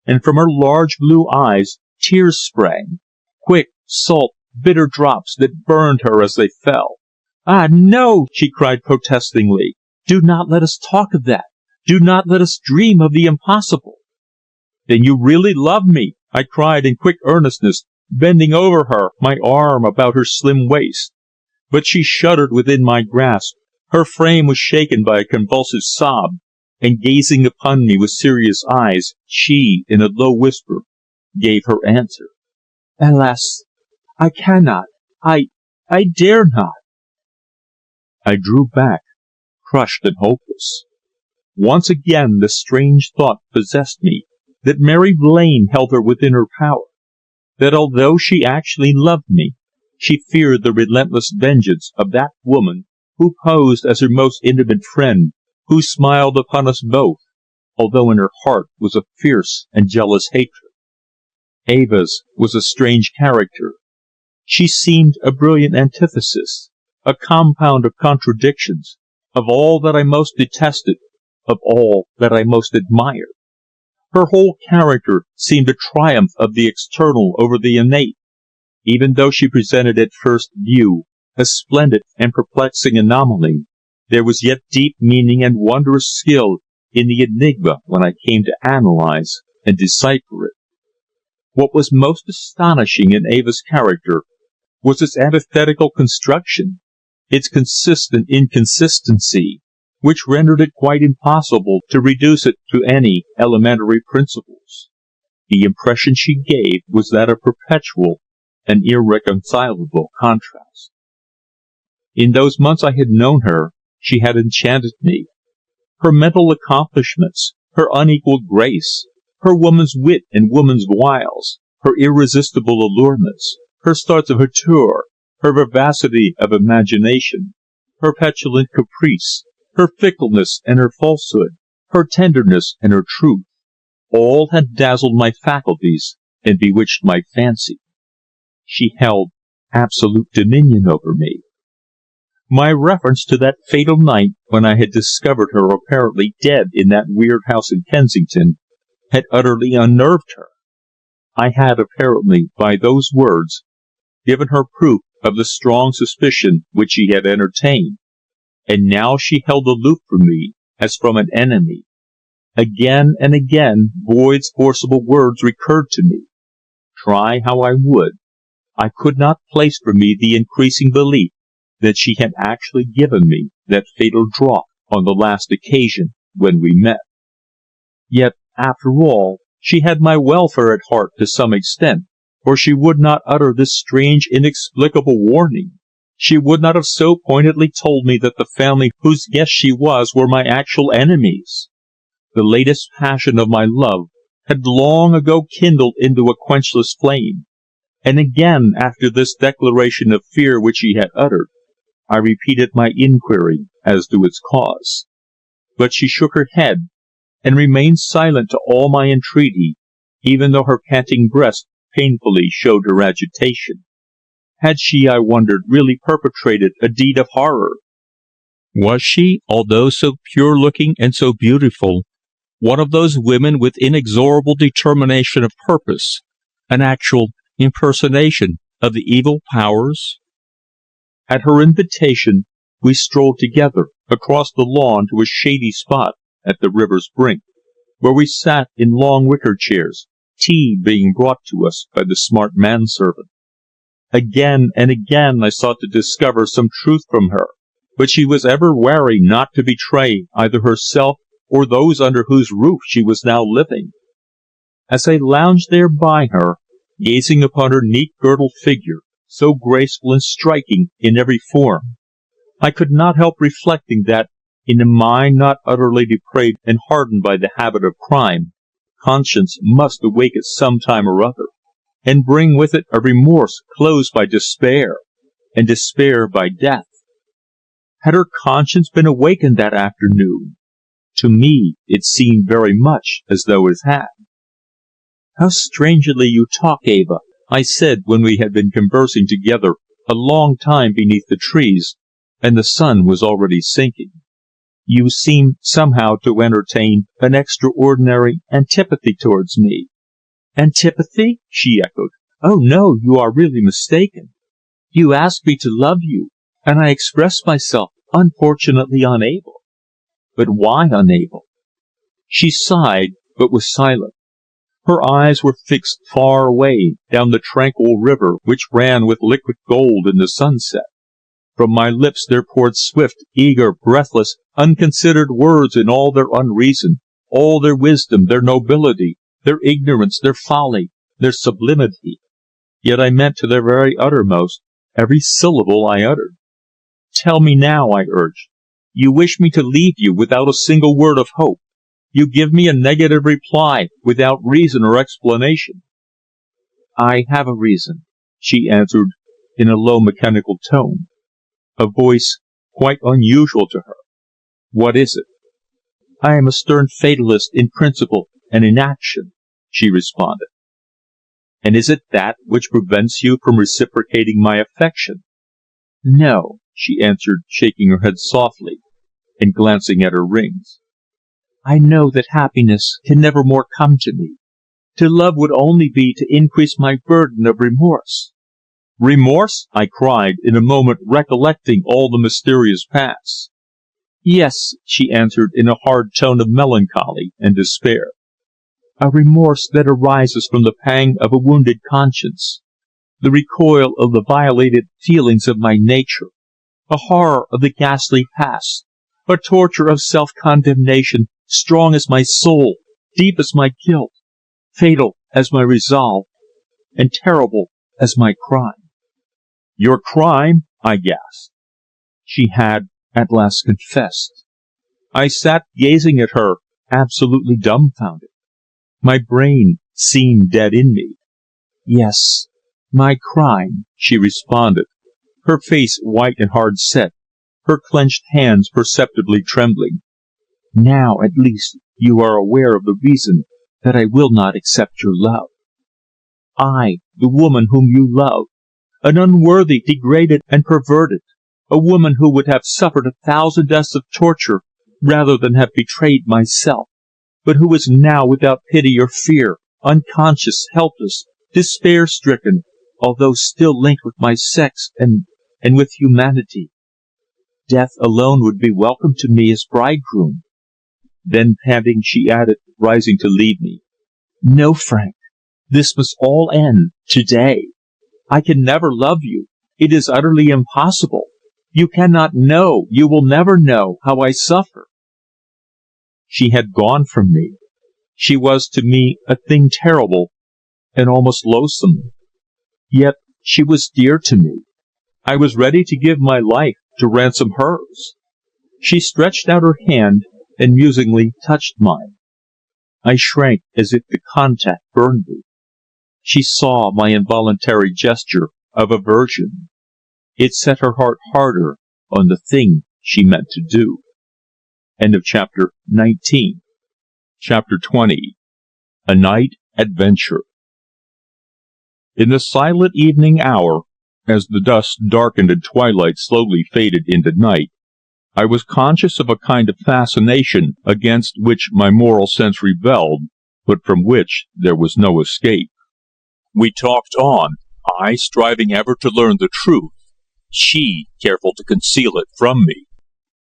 and from her large blue eyes tears sprang, quick, salt, bitter drops that burned her as they fell. "Ah, no!" she cried protestingly. "Do not let us talk of that. Do not let us dream of the impossible." "Then you really love me?" I cried in quick earnestness, bending over her, my arm about her slim waist. But she shuddered within my grasp, her frame was shaken by a convulsive sob, and gazing upon me with serious eyes, she, in a low whisper, gave her answer. "Alas, I cannot. I dare not." I drew back, crushed and hopeless. Once again the strange thought possessed me that Mary Blaine held her within her power, that although she actually loved me, she feared the relentless vengeance of that woman who posed as her most intimate friend, who smiled upon us both, although in her heart was a fierce and jealous hatred. Eva's was a strange character. She seemed a brilliant antithesis, a compound of contradictions, of all that I most detested, of all that I most admired. Her whole character seemed a triumph of the external over the innate, even though she presented at first view a splendid and perplexing anomaly. There was yet deep meaning and wondrous skill in the enigma when I came to analyze and decipher it. What was most astonishing in Eva's character was its antithetical construction, its consistent inconsistency, which rendered it quite impossible to reduce it to any elementary principles. The impression she gave was that of perpetual and irreconcilable contrast. In those months I had known her, she had enchanted me. Her mental accomplishments, her unequalled grace, her woman's wit and woman's wiles, her irresistible allurements, her starts of hauteur, her vivacity of imagination, her petulant caprice, her fickleness and her falsehood, her tenderness and her truth, all had dazzled my faculties and bewitched my fancy. She held absolute dominion over me. My reference to that fatal night when I had discovered her apparently dead in that weird house in Kensington had utterly unnerved her. I had apparently, by those words, given her proof of the strong suspicion which she had entertained, and now she held aloof from me as from an enemy. Again and again Boyd's forcible words recurred to me. Try how I would, I could not place from me the increasing belief that she had actually given me that fatal draught on the last occasion when we met. Yet, after all, she had my welfare at heart to some extent, or she would not utter this strange, inexplicable warning. She would not have so pointedly told me that the family whose guest she was were my actual enemies. The latest passion of my love had long ago kindled into a quenchless flame, and again, after this declaration of fear which she had uttered, I repeated my inquiry as to its cause. But she shook her head, and remained silent to all my entreaty, even though her panting breast painfully showed her agitation. Had she, I wondered, really perpetrated a deed of horror? Was she, although so pure-looking and so beautiful, one of those women with inexorable determination of purpose, an actual impersonation of the evil powers? At her invitation, we strolled together across the lawn to a shady spot at the river's brink, where we sat in long wicker chairs, tea being brought to us by the smart manservant. Again and again I sought to discover some truth from her, but she was ever wary not to betray either herself or those under whose roof she was now living. As I lounged there by her, gazing upon her neat girdled figure, so graceful and striking in every form, I could not help reflecting that, in a mind not utterly depraved and hardened by the habit of crime, conscience must awake at some time or other, and bring with it a remorse closed by despair, and despair by death. Had her conscience been awakened that afternoon? To me it seemed very much as though it had. "How strangely you talk, Eva," I said when we had been conversing together a long time beneath the trees, and the sun was already sinking. "You seem somehow to entertain an extraordinary antipathy towards me." "Antipathy?" she echoed. "Oh, no, you are really mistaken. You ask me to love you, and I express myself unfortunately unable." "But why unable?" She sighed, but was silent. Her eyes were fixed far away down the tranquil river which ran with liquid gold in the sunset. From my lips there poured swift, eager, breathless, unconsidered words in all their unreason, all their wisdom, their nobility, their ignorance, their folly, their sublimity. Yet I meant to their very uttermost every syllable I uttered. "Tell me now," I urged. "You wish me to leave you without a single word of hope. You give me a negative reply without reason or explanation." "I have a reason," she answered in a low mechanical tone, a voice quite unusual to her. "What is it?" "I am a stern fatalist in principle and in action," she responded. "And is it that which prevents you from reciprocating my affection?" "No," she answered, shaking her head softly and glancing at her rings. "I know that happiness can never more come to me. To love would only be to increase my burden of remorse." "Remorse?" I cried, in a moment recollecting all the mysterious past. "Yes," she answered in a hard tone of melancholy and despair. "A remorse that arises from the pang of a wounded conscience, the recoil of the violated feelings of my nature, a horror of the ghastly past, a torture of self-condemnation strong as my soul, deep as my guilt, fatal as my resolve, and terrible as my crime." "Your crime?" I gasped. She had at last confessed. I sat gazing at her, absolutely dumbfounded. My brain seemed dead in me. "Yes, my crime," she responded, her face white and hard set, her clenched hands perceptibly trembling. "Now, at least, you are aware of the reason that I will not accept your love. I, the woman whom you love, an unworthy, degraded, and perverted, a woman who would have suffered 1,000 deaths of torture rather than have betrayed myself, but who is now without pity or fear, unconscious, helpless, despair-stricken, although still linked with my sex and with humanity. Death alone would be welcome to me as bridegroom." Then panting, she added, rising to leave me, "No, Frank, this must all end today. I can never love you. It is utterly impossible. You cannot know, you will never know, how I suffer." She had gone from me. She was to me a thing terrible and almost loathsome. Yet she was dear to me. I was ready to give my life to ransom hers. She stretched out her hand and musingly touched mine. I shrank as if the contact burned me. She saw my involuntary gesture of aversion. It set her heart harder on the thing she meant to do. End of chapter 19. Chapter 20. A Night Adventure. In the silent evening hour, as the dusk darkened and twilight slowly faded into night, I was conscious of a kind of fascination against which my moral sense rebelled, but from which there was no escape. We talked on, I striving ever to learn the truth, she careful to conceal it from me.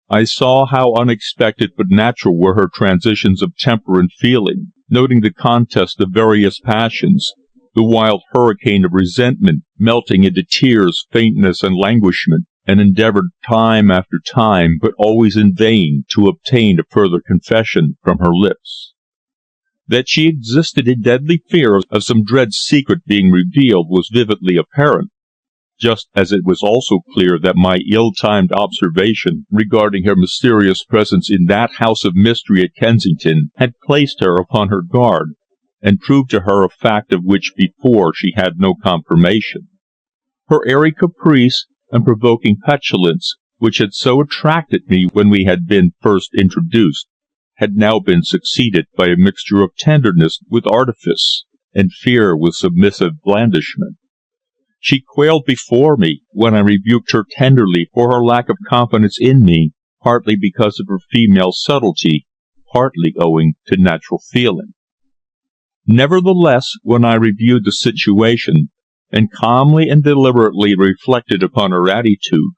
I saw how unexpected but natural were her transitions of temper and feeling, noting the contest of various passions, the wild hurricane of resentment melting into tears, faintness, and languishment, and endeavored time after time, but always in vain, to obtain a further confession from her lips. That she existed in deadly fear of some dread secret being revealed was vividly apparent, just as it was also clear that my ill-timed observation regarding her mysterious presence in that house of mystery at Kensington had placed her upon her guard, and proved to her a fact of which before she had no confirmation. Her airy caprice and provoking petulance, which had so attracted me when we had been first introduced, had now been succeeded by a mixture of tenderness with artifice, and fear with submissive blandishment. She quailed before me when I rebuked her tenderly for her lack of confidence in me, partly because of her female subtlety, partly owing to natural feeling. Nevertheless, when I reviewed the situation, and calmly and deliberately reflected upon her attitude,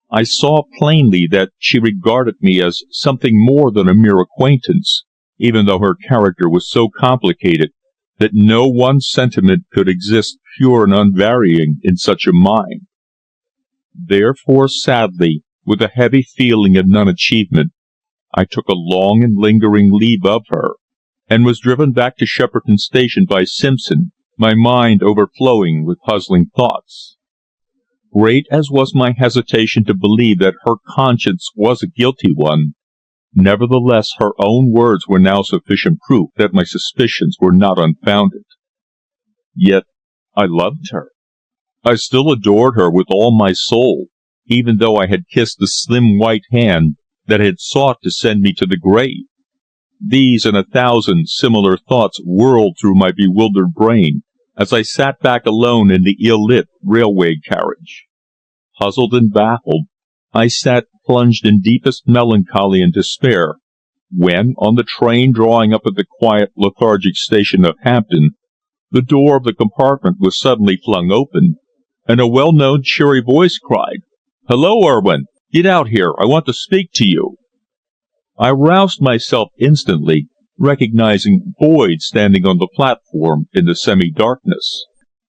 I saw plainly that she regarded me as something more than a mere acquaintance, even though her character was so complicated that no one sentiment could exist pure and unvarying in such a mind. Therefore, sadly, with a heavy feeling of non-achievement, I took a long and lingering leave of her, and was driven back to Shepperton Station by Simpson, my mind overflowing with puzzling thoughts. Great as was my hesitation to believe that her conscience was a guilty one, nevertheless her own words were now sufficient proof that my suspicions were not unfounded. Yet I loved her. I still adored her with all my soul, even though I had kissed the slim white hand that had sought to send me to the grave. These and 1,000 similar thoughts whirled through my bewildered brain as I sat back alone in the ill-lit railway carriage. Puzzled and baffled, I sat plunged in deepest melancholy and despair, when, on the train drawing up at the quiet, lethargic station of Hampton, the door of the compartment was suddenly flung open, and a well-known cheery voice cried, "Hello, Irwin! Get out here, I want to speak to you." I roused myself instantly, recognizing Boyd standing on the platform in the semi-darkness.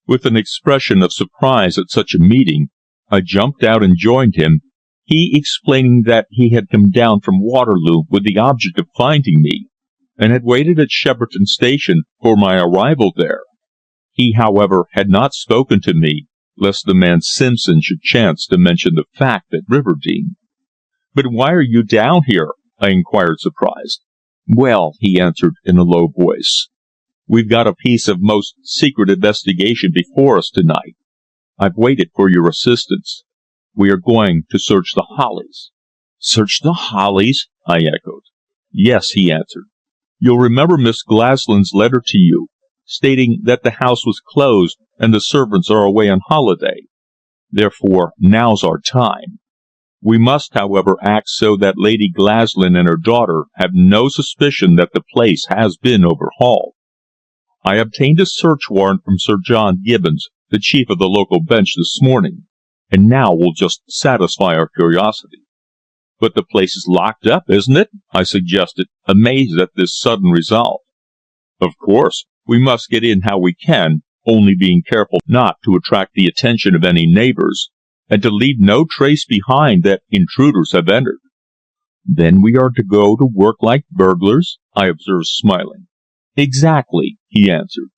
With an expression of surprise at such a meeting, I jumped out and joined him, he explaining that he had come down from Waterloo with the object of finding me, and had waited at Shepperton Station for my arrival there. He, however, had not spoken to me, lest the man Simpson should chance to mention the fact at Riverdene. "But why are you down here?" I inquired, surprised. "Well," he answered in a low voice, "we've got a piece of most secret investigation before us tonight. I've waited for your assistance. We are going to search the Hollies." "Search the Hollies?" I echoed. "Yes," he answered. "You'll remember Miss Glaslyn's letter to you, stating that the house was closed and the servants are away on holiday. Therefore, now's our time. We must, however, act so that Lady Glaslyn and her daughter have no suspicion that the place has been overhauled. I obtained a search warrant from Sir John Gibbons, the chief of the local bench, this morning, and now we'll just satisfy our curiosity. "But the place is locked up, isn't it?" I suggested, amazed at this sudden resolve. "Of course. We must get in how we can, only being careful not to attract the attention of any neighbors, and to leave no trace behind that intruders have entered." "Then we are to go to work like burglars?" I observed, smiling. "Exactly," he answered.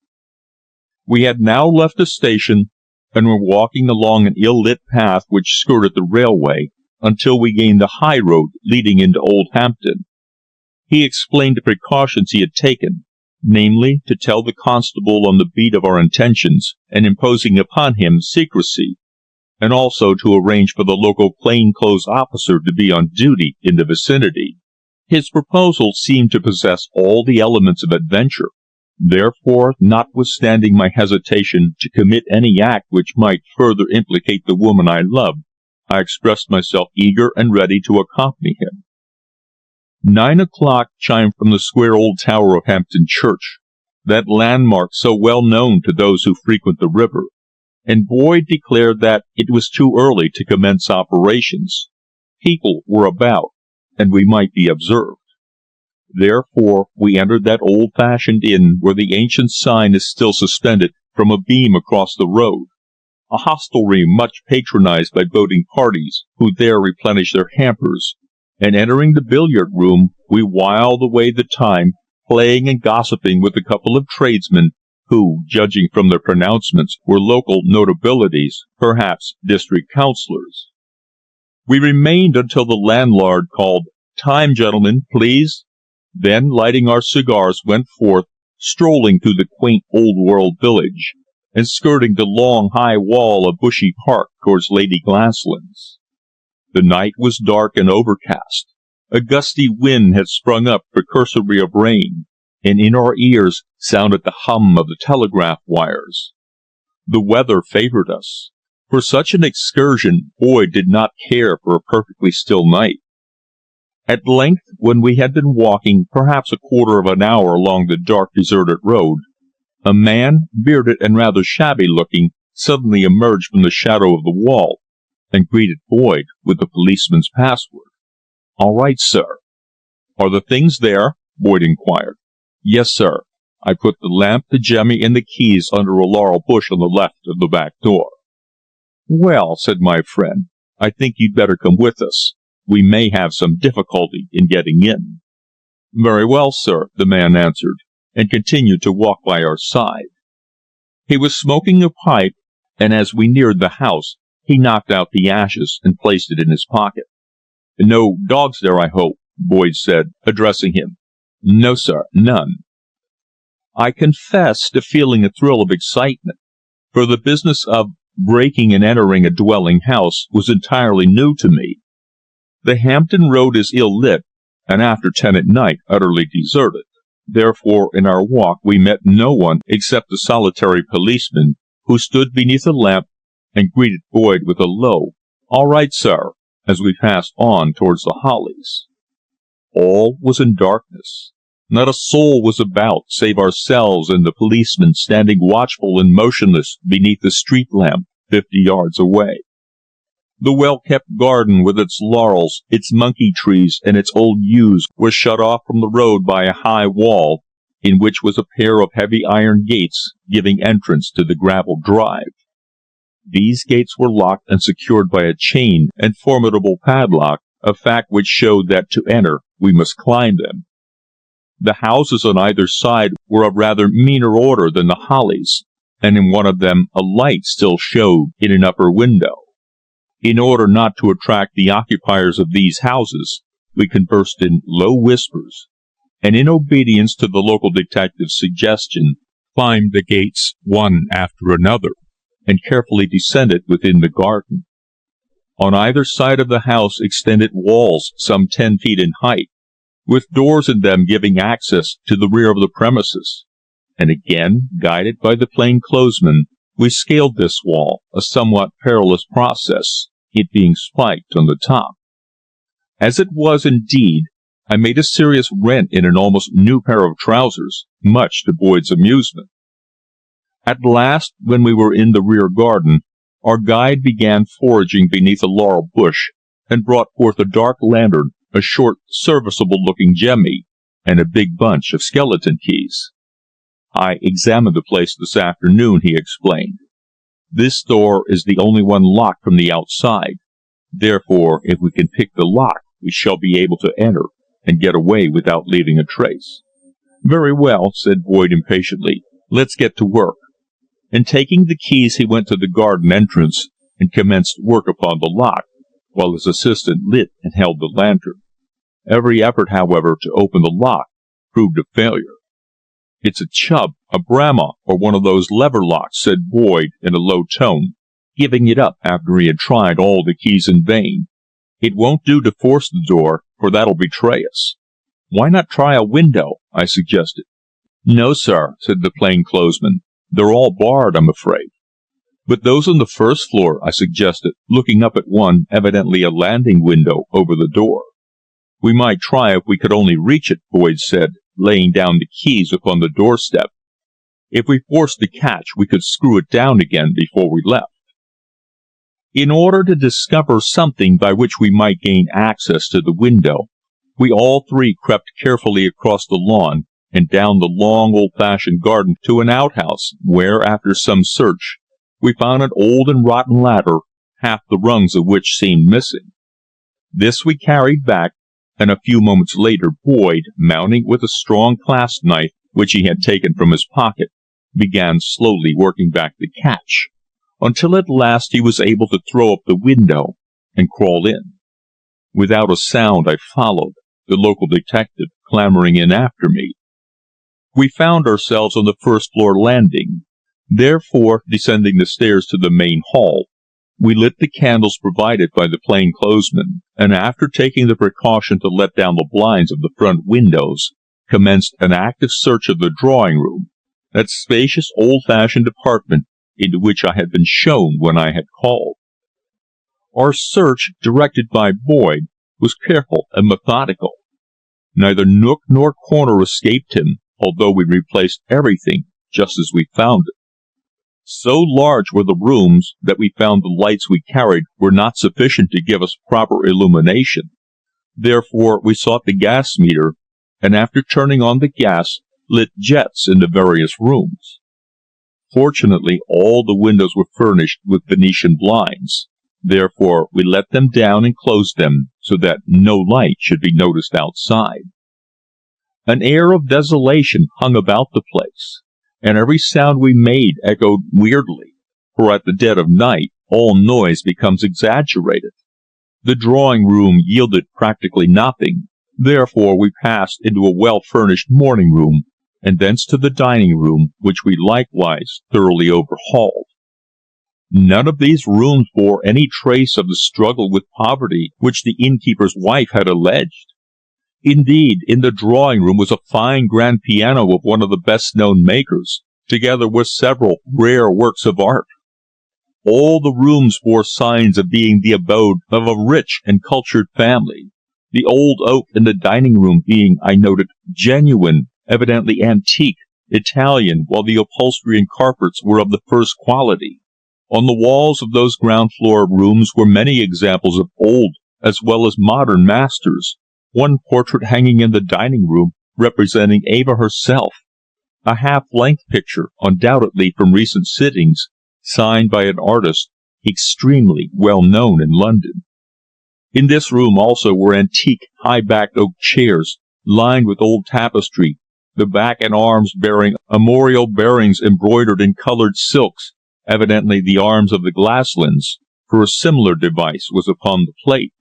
We had now left the station, and were walking along an ill-lit path which skirted the railway, until we gained the high road leading into Oldhampton. He explained the precautions he had taken, namely, to tell the constable on the beat of our intentions, and imposing upon him secrecy, and also to arrange for the local plain-clothes officer to be on duty in the vicinity. His proposal seemed to possess all the elements of adventure. Therefore, notwithstanding my hesitation to commit any act which might further implicate the woman I loved, I expressed myself eager and ready to accompany him. 9 o'clock chimed from the square old tower of Hampton Church, that landmark so well known to those who frequent the river, and Boyd declared that it was too early to commence operations. People were about, and we might be observed. Therefore, we entered that old-fashioned inn where the ancient sign is still suspended from a beam across the road, a hostelry much patronized by boating parties who there replenish their hampers, and entering the billiard-room, we whiled away the time playing and gossiping with a couple of tradesmen who, judging from their pronouncements, were local notabilities, perhaps district councillors. We remained until the landlord called, "Time, gentlemen, please." Then, lighting our cigars, went forth, strolling through the quaint old-world village, and skirting the long high wall of Bushy Park towards Lady Glaslyn's. The night was dark and overcast. A gusty wind had sprung up precursory of rain, and in our ears sounded the hum of the telegraph wires. The weather favoured us. For such an excursion, Boyd did not care for a perfectly still night. At length, when we had been walking perhaps a quarter of an hour along the dark, deserted road, a man, bearded and rather shabby-looking, suddenly emerged from the shadow of the wall, and greeted Boyd with the policeman's password. "All right, sir." "Are the things there?" Boyd inquired. "Yes, sir. I put the lamp, the jemmy, and the keys under a laurel bush on the left of the back door." "Well," said my friend, "I think you'd better come with us. We may have some difficulty in getting in." "Very well, sir," the man answered, and continued to walk by our side. He was smoking a pipe, and as we neared the house, he knocked out the ashes and placed it in his pocket. "No dogs there, I hope?" Boyd said, addressing him. "No, sir, none." I confess to feeling a thrill of excitement, for the business of breaking and entering a dwelling house was entirely new to me. The Hampton Road is ill-lit, and after 10 at night utterly deserted. Therefore, in our walk we met no one except the solitary policeman, who stood beneath a lamp and greeted Boyd with a low, "All right, sir," as we passed on towards the Hollies. All was in darkness. Not a soul was about save ourselves and the policeman standing watchful and motionless beneath the street lamp 50 yards away. The well-kept garden with its laurels, its monkey trees, and its old yews was shut off from the road by a high wall, in which was a pair of heavy iron gates giving entrance to the gravel drive. These gates were locked and secured by a chain and formidable padlock, a fact which showed that to enter we must climb them. The houses on either side were of rather meaner order than the Hollies, and in one of them a light still showed in an upper window. In order not to attract the occupiers of these houses, we conversed in low whispers, and in obedience to the local detective's suggestion, climbed the gates one after another, and carefully descended within the garden. On either side of the house extended walls some 10 feet in height, with doors in them giving access to the rear of the premises, and again, guided by the plain-clothesman, we scaled this wall, a somewhat perilous process, it being spiked on the top. As it was, indeed, I made a serious rent in an almost new pair of trousers, much to Boyd's amusement. At last, when we were in the rear garden, our guide began foraging beneath a laurel bush, and brought forth a dark lantern, a short, serviceable-looking jemmy, and a big bunch of skeleton keys. "I examined the place this afternoon," he explained. "This door is the only one locked from the outside. Therefore, if we can pick the lock, we shall be able to enter and get away without leaving a trace." "Very well," said Boyd impatiently. "Let's get to work." And taking the keys, he went to the garden entrance and commenced work upon the lock, while his assistant lit and held the lantern. Every effort, however, to open the lock proved a failure. "It's a Chubb, a Bramah, or one of those lever locks," said Boyd in a low tone, giving it up after he had tried all the keys in vain. "It won't do to force the door, for that'll betray us." "Why not try a window?" I suggested. "No, sir," said the plainclothesman. "They're all barred, I'm afraid." "But those on the first floor," I suggested, looking up at one, evidently a landing window, over the door. "We might try if we could only reach it," Boyd said, laying down the keys upon the doorstep. "If we forced the catch, we could screw it down again before we left." In order to discover something by which we might gain access to the window, we all three crept carefully across the lawn and down the long old-fashioned garden to an outhouse, where, after some search, we found an old and rotten ladder, half the rungs of which seemed missing. This we carried back, and a few moments later Boyd, mounting with a strong clasp knife which he had taken from his pocket, began slowly working back the catch, until at last he was able to throw up the window and crawl in. Without a sound I followed, the local detective clambering in after me. We found ourselves on the first-floor landing. Therefore, descending the stairs to the main hall, we lit the candles provided by the plainclothesman, and after taking the precaution to let down the blinds of the front windows, commenced an active search of the drawing-room, that spacious old-fashioned apartment into which I had been shown when I had called. Our search, directed by Boyd, was careful and methodical. Neither nook nor corner escaped him, although we replaced everything just as we found it. So large were the rooms that we found the lights we carried were not sufficient to give us proper illumination. Therefore we sought the gas meter, and after turning on the gas, lit jets in the various rooms. Fortunately, all the windows were furnished with Venetian blinds. Therefore we let them down and closed them, so that no light should be noticed outside. An air of desolation hung about the place, and every sound we made echoed weirdly, for at the dead of night all noise becomes exaggerated. The drawing-room yielded practically nothing. Therefore we passed into a well-furnished morning-room, and thence to the dining-room, which we likewise thoroughly overhauled. None of these rooms bore any trace of the struggle with poverty which the innkeeper's wife had alleged. Indeed, in the drawing-room was a fine grand piano of one of the best-known makers, together with several rare works of art. All the rooms bore signs of being the abode of a rich and cultured family, the old oak in the dining-room being, I noted, genuine, evidently antique, Italian, while the upholstery and carpets were of the first quality. On the walls of those ground-floor rooms were many examples of old as well as modern masters, one portrait hanging in the dining-room representing Eva herself, a half-length picture, undoubtedly from recent sittings, signed by an artist extremely well known in London. In this room also were antique, high-backed oak chairs, lined with old tapestry, the back and arms bearing armorial bearings embroidered in coloured silks, evidently the arms of the Glaslyns, for a similar device was upon the plate.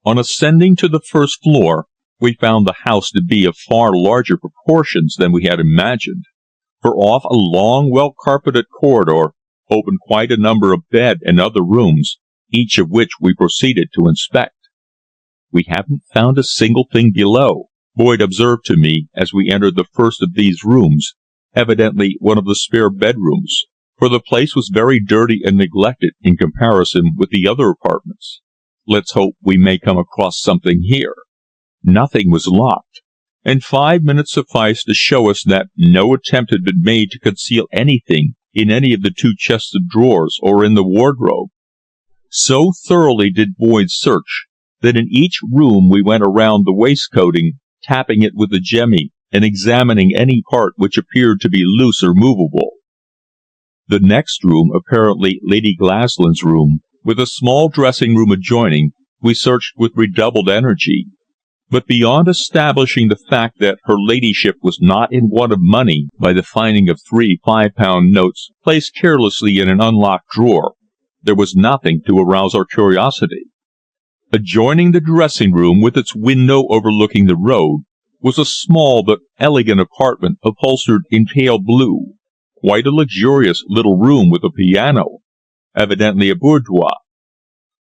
On ascending to the first floor, we found the house to be of far larger proportions than we had imagined, for off a long, well-carpeted corridor opened quite a number of bed and other rooms, each of which we proceeded to inspect. "We haven't found a single thing below," Boyd observed to me as we entered the first of these rooms, evidently one of the spare bedrooms, for the place was very dirty and neglected in comparison with the other apartments. "Let's hope we may come across something here." Nothing was locked, and 5 minutes sufficed to show us that no attempt had been made to conceal anything in any of the 2 chests of drawers or in the wardrobe. So thoroughly did Boyd search Then in each room we went around the wainscoting, tapping it with the jemmy, and examining any part which appeared to be loose or movable. The next room, apparently Lady Glaslyn's room, with a small dressing-room adjoining, we searched with redoubled energy. But beyond establishing the fact that her ladyship was not in want of money by the finding of 3 5-pound notes placed carelessly in an unlocked drawer, there was nothing to arouse our curiosity. Adjoining the dressing-room, with its window overlooking the road, was a small but elegant apartment upholstered in pale blue, quite a luxurious little room with a piano, evidently a boudoir.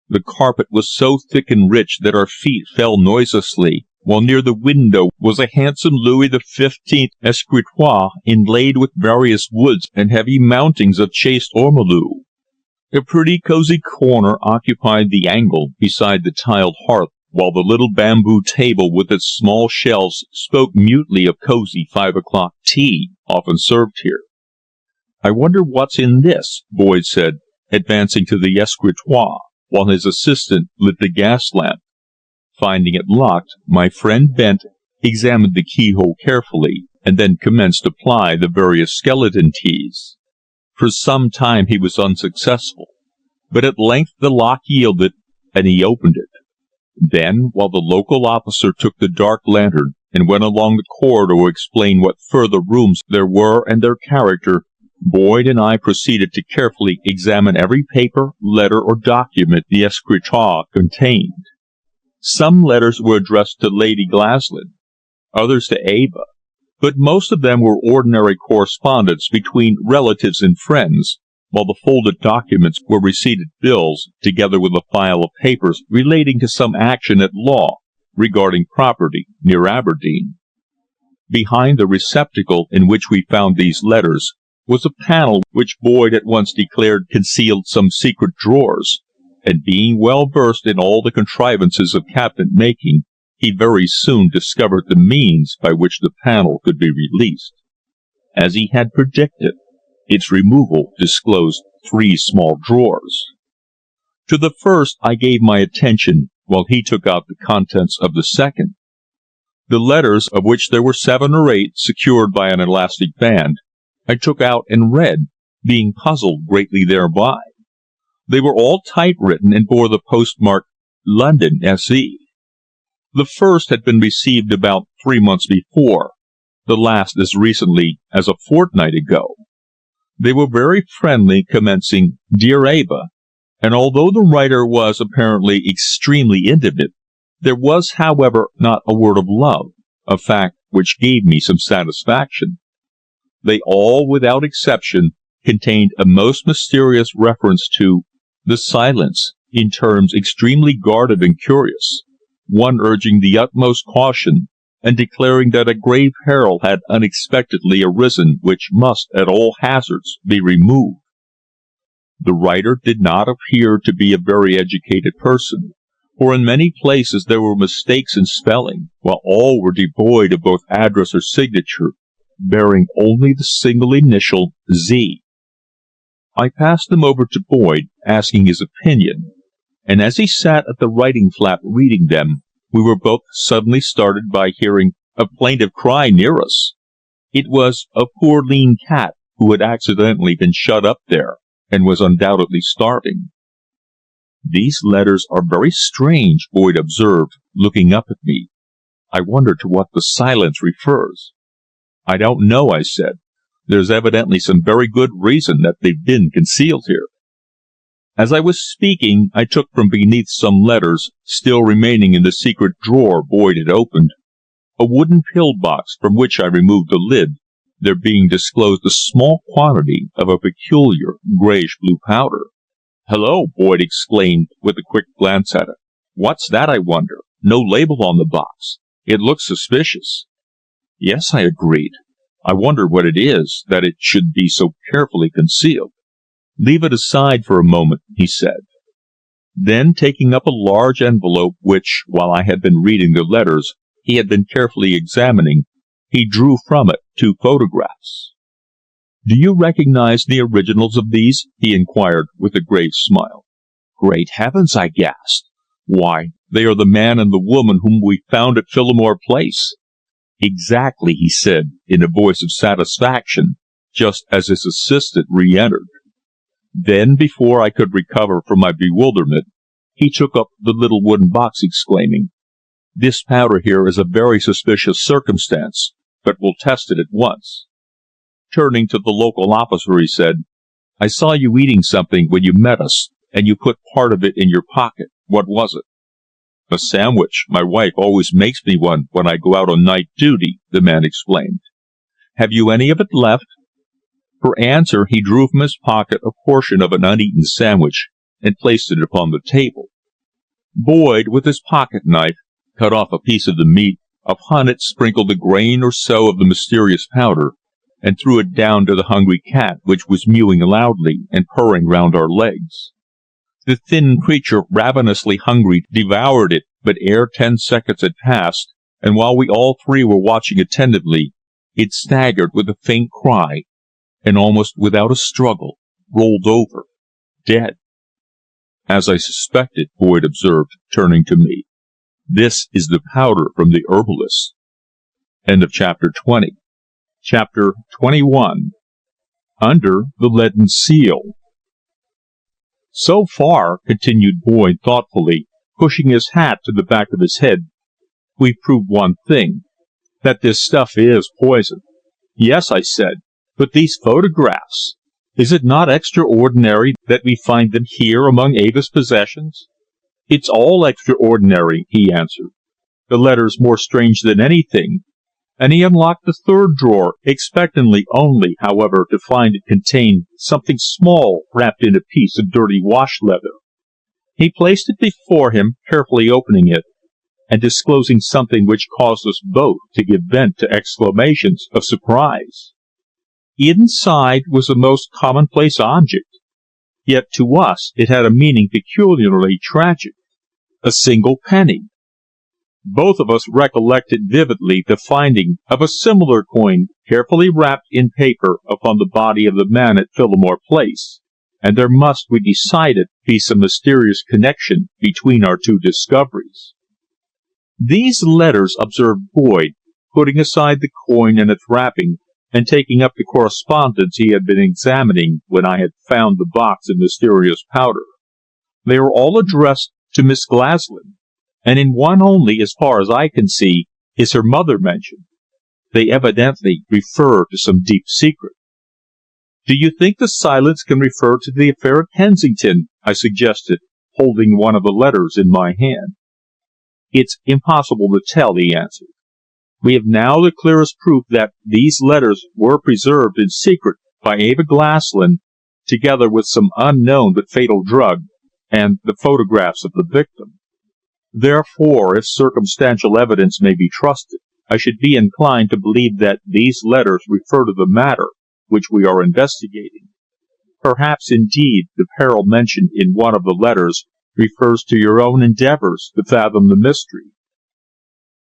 The carpet was so thick and rich that our feet fell noiselessly, while near the window was a handsome Louis XV escritoire inlaid with various woods and heavy mountings of chased ormolu. A pretty cosy corner occupied the angle beside the tiled hearth, while the little bamboo table with its small shelves spoke mutely of cosy 5 o'clock tea often served here. "I wonder what's in this," Boyd said, advancing to the escritoire, while his assistant lit the gas lamp. Finding it locked, my friend bent, examined the keyhole carefully, and then commenced to ply the various skeleton keys. For some time he was unsuccessful, but at length the lock yielded, and he opened it. Then, while the local officer took the dark lantern and went along the corridor to explain what further rooms there were and their character, Boyd and I proceeded to carefully examine every paper, letter, or document the escritoire contained. Some letters were addressed to Lady Glaslyn, others to Eva, but most of them were ordinary correspondence between relatives and friends, while the folded documents were receipted bills, together with a file of papers relating to some action at law regarding property near Aberdeen. Behind the receptacle in which we found these letters was a panel which Boyd at once declared concealed some secret drawers, and being well versed in all the contrivances of cabinet-making, he very soon discovered the means by which the panel could be released. As he had predicted, its removal disclosed 3 small drawers. To the first I gave my attention, while he took out the contents of the second. The letters, of which there were 7 or 8 secured by an elastic band, I took out and read, being puzzled greatly thereby. They were all typewritten and bore the postmark London S.E. The first had been received about 3 months before, the last as recently as a fortnight ago. They were very friendly, commencing, "Dear Eva," and although the writer was apparently extremely intimate, there was, however, not a word of love, a fact which gave me some satisfaction. They all, without exception, contained a most mysterious reference to the silence, in terms extremely guarded and curious, one urging the utmost caution, and declaring that a grave peril had unexpectedly arisen which must at all hazards be removed. The writer did not appear to be a very educated person, for in many places there were mistakes in spelling, while all were devoid of both address or signature, bearing only the single initial Z. I passed them over to Boyd, asking his opinion, and as he sat at the writing flap reading them, we were both suddenly startled by hearing a plaintive cry near us. It was a poor lean cat who had accidentally been shut up there, and was undoubtedly starving. "These letters are very strange," Boyd observed, looking up at me. "I wonder to what the silence refers." "I don't know," I said. "There's evidently some very good reason that they've been concealed here." As I was speaking, I took from beneath some letters, still remaining in the secret drawer Boyd had opened, a wooden pill-box from which I removed the lid, there being disclosed a small quantity of a peculiar greyish-blue powder. "Hello!" Boyd exclaimed, with a quick glance at it. "What's that, I wonder? No label on the box. It looks suspicious." "Yes," I agreed. "I wonder what it is, that it should be so carefully concealed." "Leave it aside for a moment," he said. Then, taking up a large envelope which, while I had been reading the letters, he had been carefully examining, he drew from it 2 photographs. "Do you recognize the originals of these?" he inquired, with a grave smile. "Great heavens!" I gasped. "Why, They are the man and the woman whom we found at Phillimore Place." "Exactly," he said, in a voice of satisfaction, just as his assistant re-entered. Then, before I could recover from my bewilderment, he took up the little wooden box, exclaiming, "This powder here is a very suspicious circumstance, but we'll test it at once." Turning to the local officer, he said, "I saw you eating something when you met us, and you put part of it in your pocket. What was it?" "A sandwich. My wife always makes me one when I go out on night duty," the man explained. "Have you any of it left?" For answer, he drew from his pocket a portion of an uneaten sandwich and placed it upon the table. Boyd, with his pocket knife, cut off a piece of the meat, upon it sprinkled a grain or so of the mysterious powder, and threw it down to the hungry cat, which was mewing loudly and purring round our legs. The thin creature, ravenously hungry, devoured it, but ere 10 seconds had passed, and while we all three were watching attentively, it staggered with a faint cry, and almost without a struggle, rolled over, dead. "As I suspected," Boyd observed, turning to me. "This is the powder from the herbalist." End of chapter 20. Chapter 21. Under the Leaden Seal. "So far," continued Boyd thoughtfully, pushing his hat to the back of his head, "we've proved one thing, that this stuff is poison." "Yes," I said, "but these photographs, is it not extraordinary that we find them here among Eva's possessions?" "It's all extraordinary," he answered. "The letters more strange than anything," and he unlocked the third drawer, expectantly only, however, to find it contained something small wrapped in a piece of dirty wash leather. He placed it before him, carefully opening it, and disclosing something which caused us both to give vent to exclamations of surprise. Inside was a most commonplace object, yet to us it had a meaning peculiarly tragic. A single penny. Both of us recollected vividly the finding of a similar coin carefully wrapped in paper upon the body of the man at Phillimore Place, and there must, we decided, be some mysterious connection between our two discoveries. "These letters," observed Boyd, putting aside the coin and its wrapping, and taking up the correspondence he had been examining when I had found the box of mysterious powder. "They are all addressed to Miss Glaslyn, and in one only, as far as I can see, is her mother mentioned. They evidently refer to some deep secret." "Do you think the silence can refer to the affair at Kensington?" I suggested, holding one of the letters in my hand. "It's impossible to tell," he answered. "We have now the clearest proof that these letters were preserved in secret by Eva Glaslyn, together with some unknown but fatal drug, and the photographs of the victim. Therefore, if circumstantial evidence may be trusted, I should be inclined to believe that these letters refer to the matter which we are investigating. Perhaps, indeed, the peril mentioned in one of the letters refers to your own endeavours to fathom the mystery."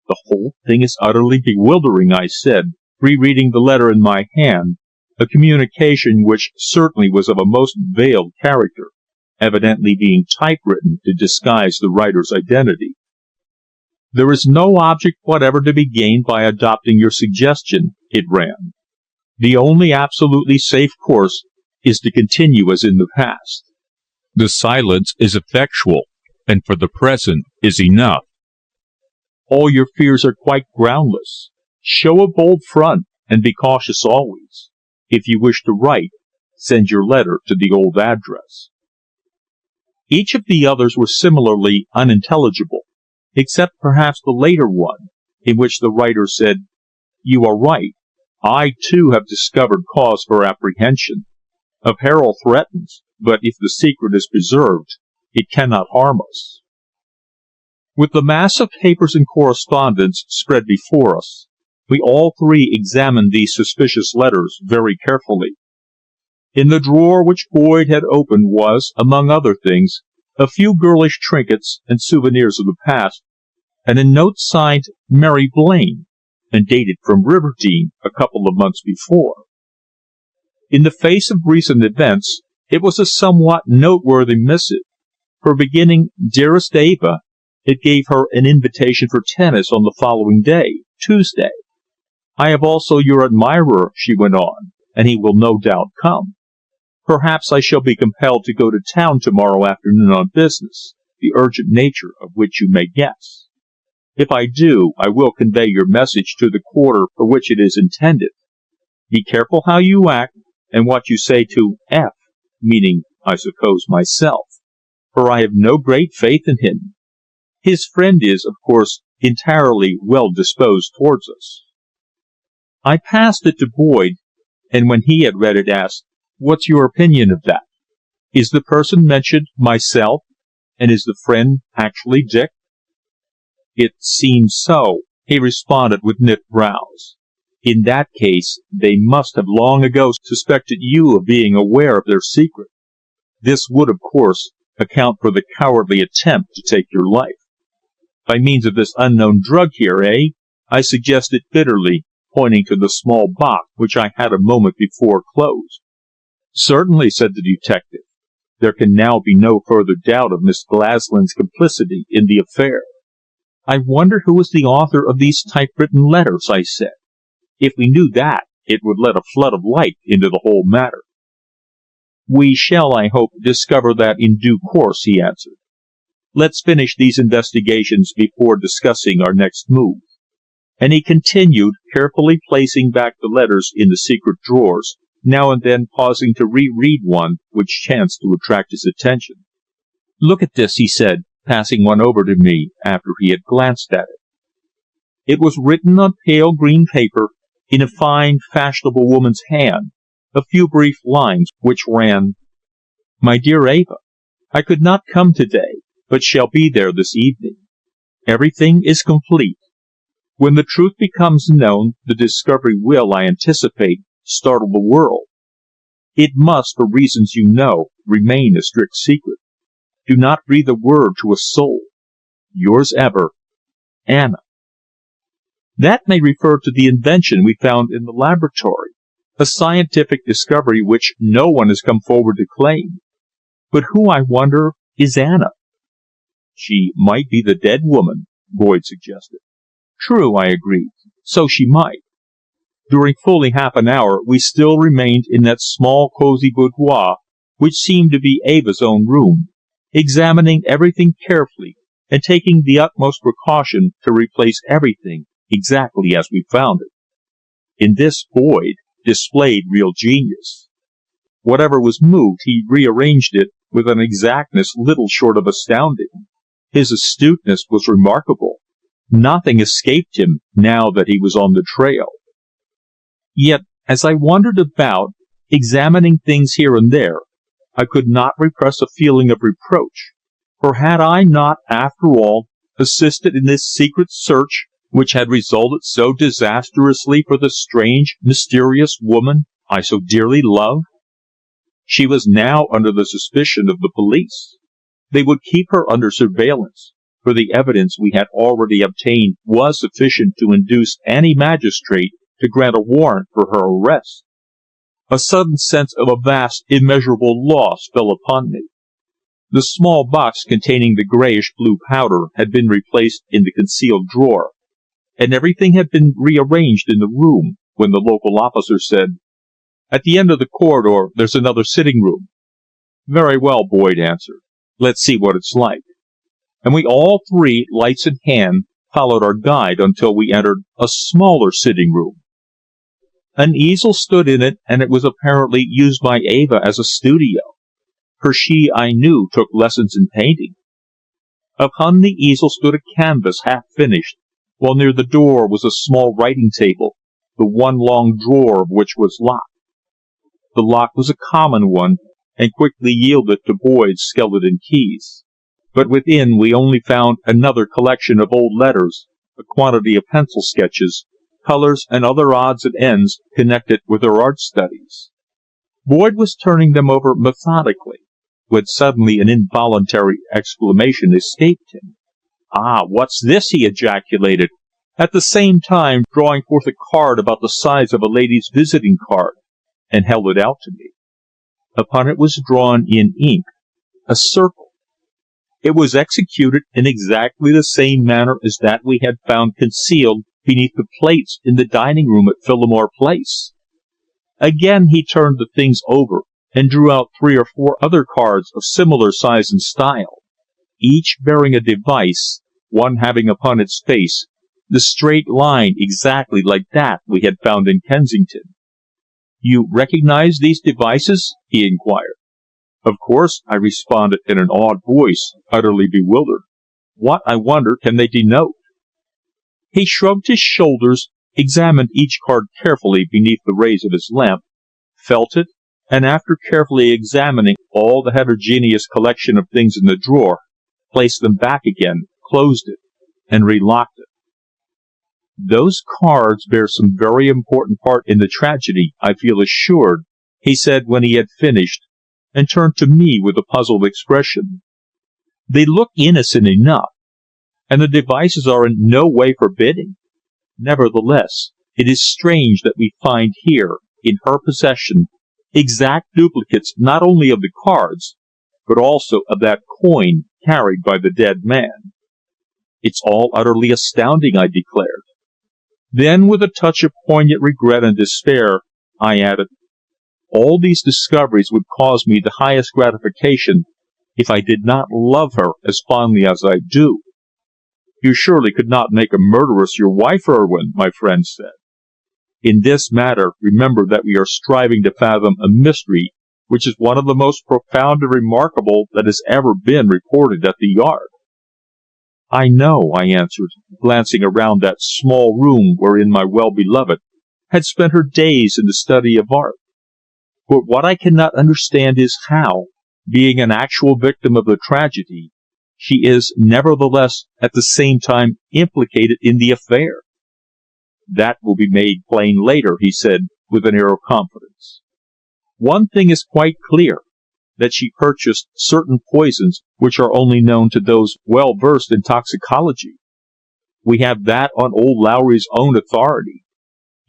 "The whole thing is utterly bewildering," I said, rereading the letter in my hand, a communication which certainly was of a most veiled character, evidently being typewritten to disguise the writer's identity. "There is no object whatever to be gained by adopting your suggestion," it ran. "The only absolutely safe course is to continue as in the past. The silence is effectual, and for the present is enough. All your fears are quite groundless. Show a bold front, and be cautious always. If you wish to write, send your letter to the old address." Each of the others were similarly unintelligible, except perhaps the later one, in which the writer said, "You are right. I, too, have discovered cause for apprehension. A peril threatens, but if the secret is preserved, it cannot harm us." With the mass of papers and correspondence spread before us, we all three examined these suspicious letters very carefully. In the drawer which Boyd had opened was, among other things, a few girlish trinkets and souvenirs of the past, and a note signed Mary Blaine, and dated from Riverdene a couple of months before. In the face of recent events, it was a somewhat noteworthy missive, for beginning "Dearest Eva," It gave her an invitation for tennis on the following day, Tuesday. I have also your admirer, she went on, and he will no doubt come. Perhaps I shall be compelled to go to town tomorrow afternoon on business, the urgent nature of which you may guess. If I do, I will convey your message to the quarter for which it is intended. Be careful how you act, and what you say to F, meaning, I suppose, myself, for I have no great faith in him. His friend is, of course, entirely well disposed towards us. I passed it to Boyd, and when he had read it, asked, What's your opinion of that? Is the person mentioned myself, and is the friend actually Dick? It seems so, he responded with knit brows. In that case, they must have long ago suspected you of being aware of their secret. This would, of course, account for the cowardly attempt to take your life. By means of this unknown drug here, eh? I suggested bitterly, pointing to the small box which I had a moment before closed. Certainly, said the detective. There can now be no further doubt of Miss Glaslyn's complicity in the affair. I wonder who is the author of these typewritten letters, I said. If we knew that, it would let a flood of light into the whole matter. We shall, I hope, discover that in due course, he answered. Let's finish these investigations before discussing our next move. And he continued, carefully placing back the letters in the secret drawers, now and then pausing to reread one which chanced to attract his attention. Look at this, he said, passing one over to me after he had glanced at it. It was written on pale green paper, in a fine, fashionable woman's hand, a few brief lines which ran, My dear Eva, I could not come today, but shall be there this evening. Everything is complete. When the truth becomes known, the discovery will, I anticipate, startle the world. It must, for reasons you know, remain a strict secret. Do not breathe a word to a soul. Yours ever, Anna. That may refer to the invention we found in the laboratory, a scientific discovery which no one has come forward to claim. But who, I wonder, is Anna? She might be the dead woman, Boyd suggested. True, I agreed. So she might. During fully half an hour we still remained in that small cosy boudoir, which seemed to be Eva's own room, examining everything carefully and taking the utmost precaution to replace everything exactly as we found it. In this Boyd displayed real genius. Whatever was moved, he rearranged it with an exactness little short of astounding. His astuteness was remarkable. Nothing escaped him now that he was on the trail. Yet, as I wandered about, examining things here and there, I could not repress a feeling of reproach, for had I not, after all, assisted in this secret search which had resulted so disastrously for the strange, mysterious woman I so dearly loved? She was now under the suspicion of the police. They would keep her under surveillance, for the evidence we had already obtained was sufficient to induce any magistrate to grant a warrant for her arrest. A sudden sense of a vast, immeasurable loss fell upon me. The small box containing the grayish-blue powder had been replaced in the concealed drawer, and everything had been rearranged in the room when the local officer said, At the end of the corridor there's another sitting room. Very well, Boyd answered. Let's see what it's like. And we all three, lights in hand, followed our guide until we entered a smaller sitting room. An easel stood in it, and it was apparently used by Eva as a studio, for she, I knew, took lessons in painting. Upon the easel stood a canvas half finished, while near the door was a small writing table, the one long drawer of which was locked. The lock was a common one, and quickly yielded to Boyd's skeleton keys. But within we only found another collection of old letters, a quantity of pencil sketches, colours, and other odds and ends connected with her art studies. Boyd was turning them over methodically, when suddenly an involuntary exclamation escaped him. "Ah, what's this?" he ejaculated, at the same time drawing forth a card about the size of a lady's visiting card, and held it out to me. Upon it was drawn in ink a circle. It was executed in exactly the same manner as that we had found concealed beneath the plates in the dining room at Phillimore Place. Again he turned the things over and drew out 3 or 4 other cards of similar size and style, each bearing a device, one having upon its face the straight line exactly like that we had found in Kensington. "You recognize these devices?" he inquired. "Of course," I responded in an awed voice, utterly bewildered. "What, I wonder, can they denote?" He shrugged his shoulders, examined each card carefully beneath the rays of his lamp, felt it, and after carefully examining all the heterogeneous collection of things in the drawer, placed them back again, closed it, and relocked it. "Those cards bear some very important part in the tragedy, I feel assured," he said when he had finished, and turned to me with a puzzled expression. "They look innocent enough, and the devices are in no way forbidding. Nevertheless, it is strange that we find here, in her possession, exact duplicates not only of the cards, but also of that coin carried by the dead man." "It's all utterly astounding," I declared. Then, with a touch of poignant regret and despair, I added, "All these discoveries would cause me the highest gratification if I did not love her as fondly as I do." "You surely could not make a murderess your wife, Irwin," my friend said. "In this matter, remember that we are striving to fathom a mystery which is one of the most profound and remarkable that has ever been reported at the Yard." "I know," I answered, glancing around that small room wherein my well-beloved had spent her days in the study of art. "But what I cannot understand is how, being an actual victim of the tragedy, she is nevertheless at the same time implicated in the affair." "That will be made plain later," he said, with an air of confidence. "One thing is quite clear, that she purchased certain poisons which are only known to those well versed in toxicology. We have that on old Lowry's own authority.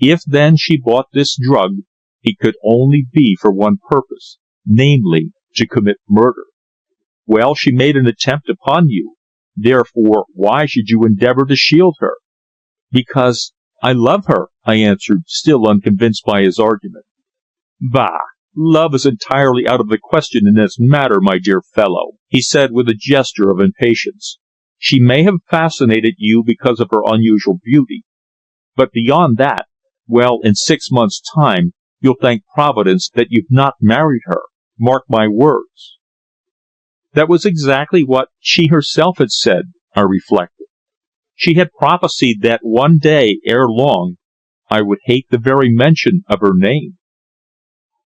If, then, she bought this drug, it could only be for one purpose, namely, to commit murder. Well, she made an attempt upon you. Therefore, why should you endeavour to shield her?" "Because I love her," I answered, still unconvinced by his argument. "Bah! Love is entirely out of the question in this matter, my dear fellow," he said with a gesture of impatience. "She may have fascinated you because of her unusual beauty. But beyond that, well, in 6 months' time, you'll thank Providence that you've not married her. Mark my words." That was exactly what she herself had said, I reflected. She had prophesied that one day, ere long, I would hate the very mention of her name.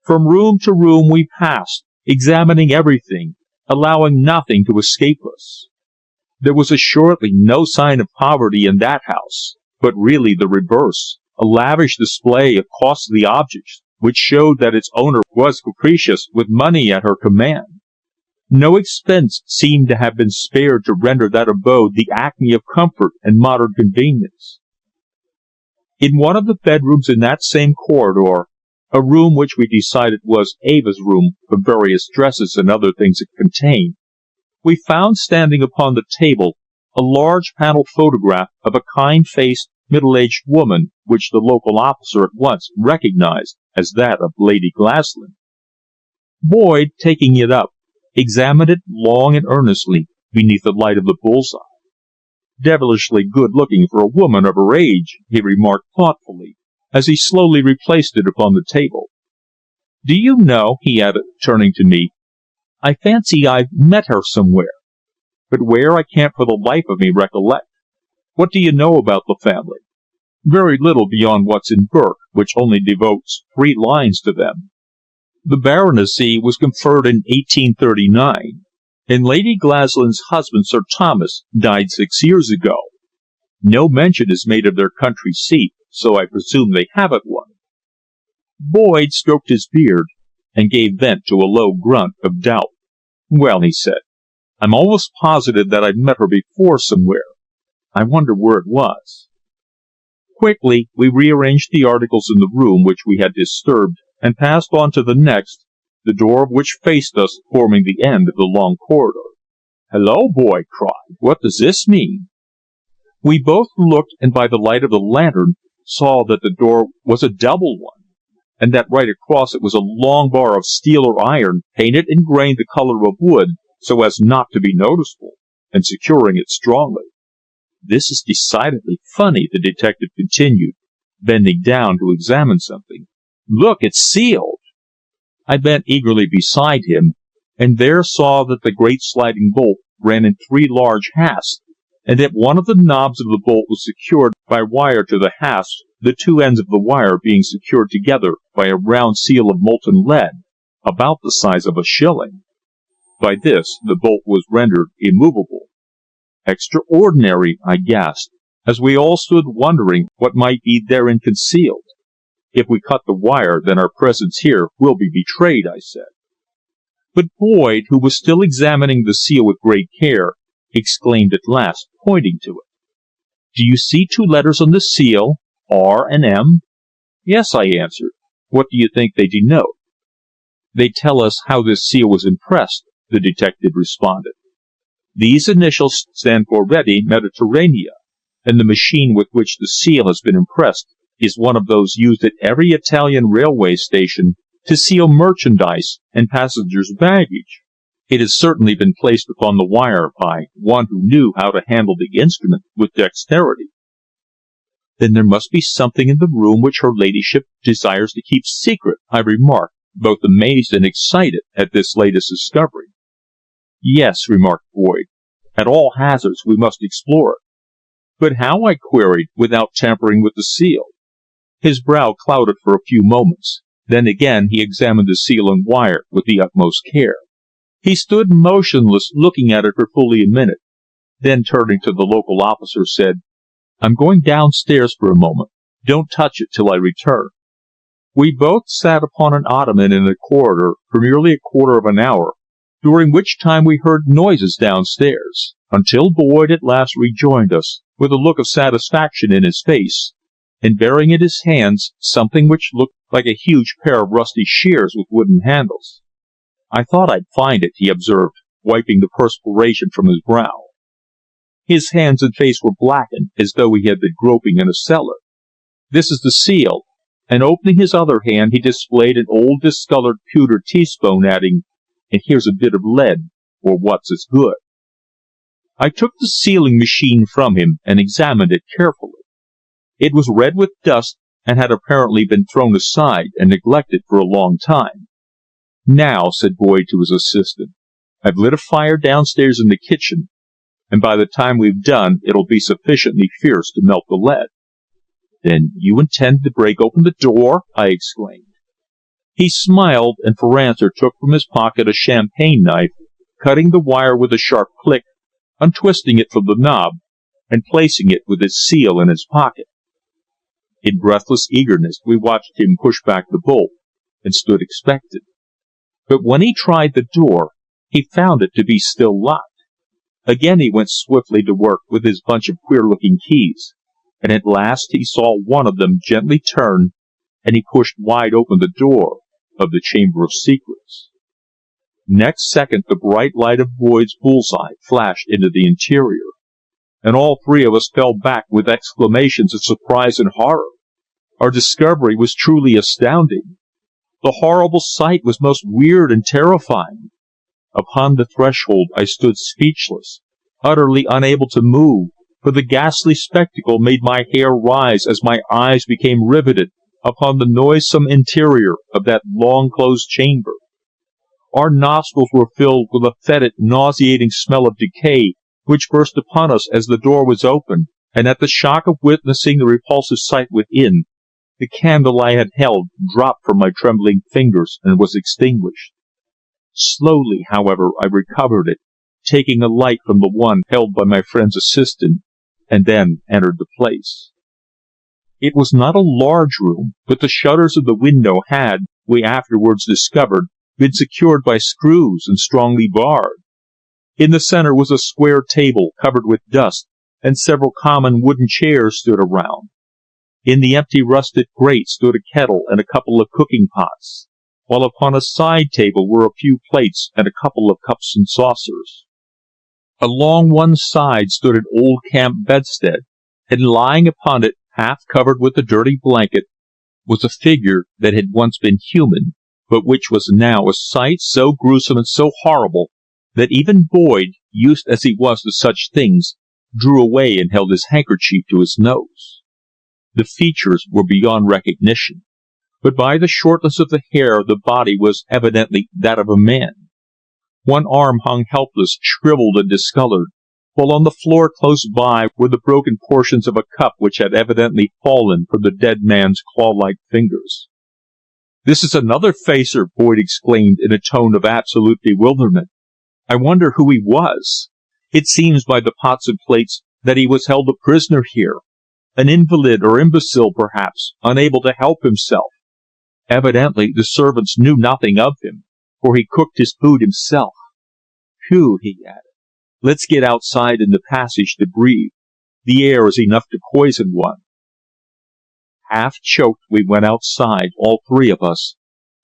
From room to room we passed, examining everything, allowing nothing to escape us. There was assuredly no sign of poverty in that house, but really the reverse, a lavish display of costly objects, which showed that its owner was capricious, with money at her command. No expense seemed to have been spared to render that abode the acme of comfort and modern convenience. In one of the bedrooms in that same corridor, a room which we decided was Eva's room from various dresses and other things it contained, we found standing upon the table a large panelled photograph of a kind-faced, middle-aged woman, which the local officer at once recognized as that of Lady Glaslyn. Boyd, taking it up, examined it long and earnestly beneath the light of the bull's-eye. "Devilishly good-looking for a woman of her age," he remarked thoughtfully, as he slowly replaced it upon the table. "Do you know," he added, turning to me, "I fancy I've met her somewhere, but where I can't for the life of me recollect. What do you know about the family?" "Very little beyond what's in Burke, which only devotes 3 lines to them. The baronetcy was conferred in 1839, and Lady Glaslyn's husband, Sir Thomas, died 6 years ago. No mention is made of their country seat, so I presume they haven't one." Boyd stroked his beard, and gave vent to a low grunt of doubt. "Well," he said, "I'm almost positive that I've met her before somewhere. I wonder where it was." Quickly we rearranged the articles in the room which we had disturbed, and passed on to the next, the door of which faced us, forming the end of the long corridor. "Hello, Boyd!" cried. "What does this mean?" We both looked, and by the light of the lantern saw that the door was a double one, and that right across it was a long bar of steel or iron, painted and grained the color of wood so as not to be noticeable, and securing it strongly. "This is decidedly funny," the detective continued, bending down to examine something. "Look, it's sealed." I bent eagerly beside him, and there saw that the great sliding bolt ran in 3 large hasps, and that one of the knobs of the bolt was secured by wire to the hasp, the 2 ends of the wire being secured together by a round seal of molten lead, about the size of a shilling. By this the bolt was rendered immovable. "Extraordinary!" I gasped, as we all stood wondering what might be therein concealed. "If we cut the wire, then our presence here will be betrayed," I said. But Boyd, who was still examining the seal with great care, exclaimed at last, pointing to it, "Do you see 2 letters on the seal, R and M?" "Yes," I answered. "What do you think they denote?" "They tell us how this seal was impressed," the detective responded. "These initials stand for Rete Mediterranea, and the machine with which the seal has been impressed is one of those used at every Italian railway station to seal merchandise and passengers' baggage. It has certainly been placed upon the wire by one who knew how to handle the instrument with dexterity." "Then there must be something in the room which her ladyship desires to keep secret," I remarked, both amazed and excited at this latest discovery. "Yes," remarked Boyd. "At all hazards we must explore it." "But how?" I queried, "without tampering with the seal?" His brow clouded for a few moments. Then again he examined the seal and wire with the utmost care. He stood motionless, looking at it for fully a minute. Then, turning to the local officer, said, "I'm going downstairs for a moment. Don't touch it till I return." We both sat upon an ottoman in the corridor for nearly a quarter of an hour, during which time we heard noises downstairs, until Boyd at last rejoined us, with a look of satisfaction in his face, and bearing in his hands something which looked like a huge pair of rusty shears with wooden handles. "I thought I'd find it," he observed, wiping the perspiration from his brow. His hands and face were blackened, as though he had been groping in a cellar. "This is the seal," and opening his other hand he displayed an old discoloured pewter teaspoon, adding, "And here's a bit of lead, or what's as good." I took the sealing machine from him and examined it carefully. It was red with dust, and had apparently been thrown aside and neglected for a long time. "Now," said Boyd to his assistant, "I've lit a fire downstairs in the kitchen, and by the time we've done it'll be sufficiently fierce to melt the lead." "Then you intend to break open the door?" I exclaimed. He smiled, and for answer took from his pocket a champagne knife, cutting the wire with a sharp click, untwisting it from the knob, and placing it with its seal in his pocket. In breathless eagerness we watched him push back the bolt, and stood expectant. But when he tried the door, he found it to be still locked. Again he went swiftly to work with his bunch of queer-looking keys, and at last he saw one of them gently turn, and he pushed wide open the door of the Chamber of Secrets. Next second the bright light of Boyd's bull's-eye flashed into the interior, and all 3 of us fell back with exclamations of surprise and horror. Our discovery was truly astounding. The horrible sight was most weird and terrifying. Upon the threshold I stood speechless, utterly unable to move, for the ghastly spectacle made my hair rise as my eyes became riveted upon the noisome interior of that long-closed chamber. Our nostrils were filled with a fetid, nauseating smell of decay, which burst upon us as the door was opened, and at the shock of witnessing the repulsive sight within, the candle I had held dropped from my trembling fingers and was extinguished. Slowly, however, I recovered it, taking a light from the one held by my friend's assistant, and then entered the place. It was not a large room, but the shutters of the window had, we afterwards discovered, been secured by screws and strongly barred. In the center was a square table covered with dust, and several common wooden chairs stood around. In the empty rusted grate stood a kettle and a couple of cooking pots, while upon a side table were a few plates and a couple of cups and saucers. Along one side stood an old camp bedstead, and lying upon it, half covered with a dirty blanket, was a figure that had once been human, but which was now a sight so gruesome and so horrible that even Boyd, used as he was to such things, drew away and held his handkerchief to his nose. The features were beyond recognition, but by the shortness of the hair the body was evidently that of a man. One arm hung helpless, shriveled and discolored, while on the floor close by were the broken portions of a cup which had evidently fallen from the dead man's claw-like fingers. "This is another facer," Boyd exclaimed in a tone of absolute bewilderment. "I wonder who he was. It seems by the pots and plates that he was held a prisoner here. An invalid or imbecile, perhaps, unable to help himself. Evidently the servants knew nothing of him, for he cooked his food himself. Phew," he added. "Let's get outside in the passage to breathe. The air is enough to poison one." Half choked, we went outside, all three of us,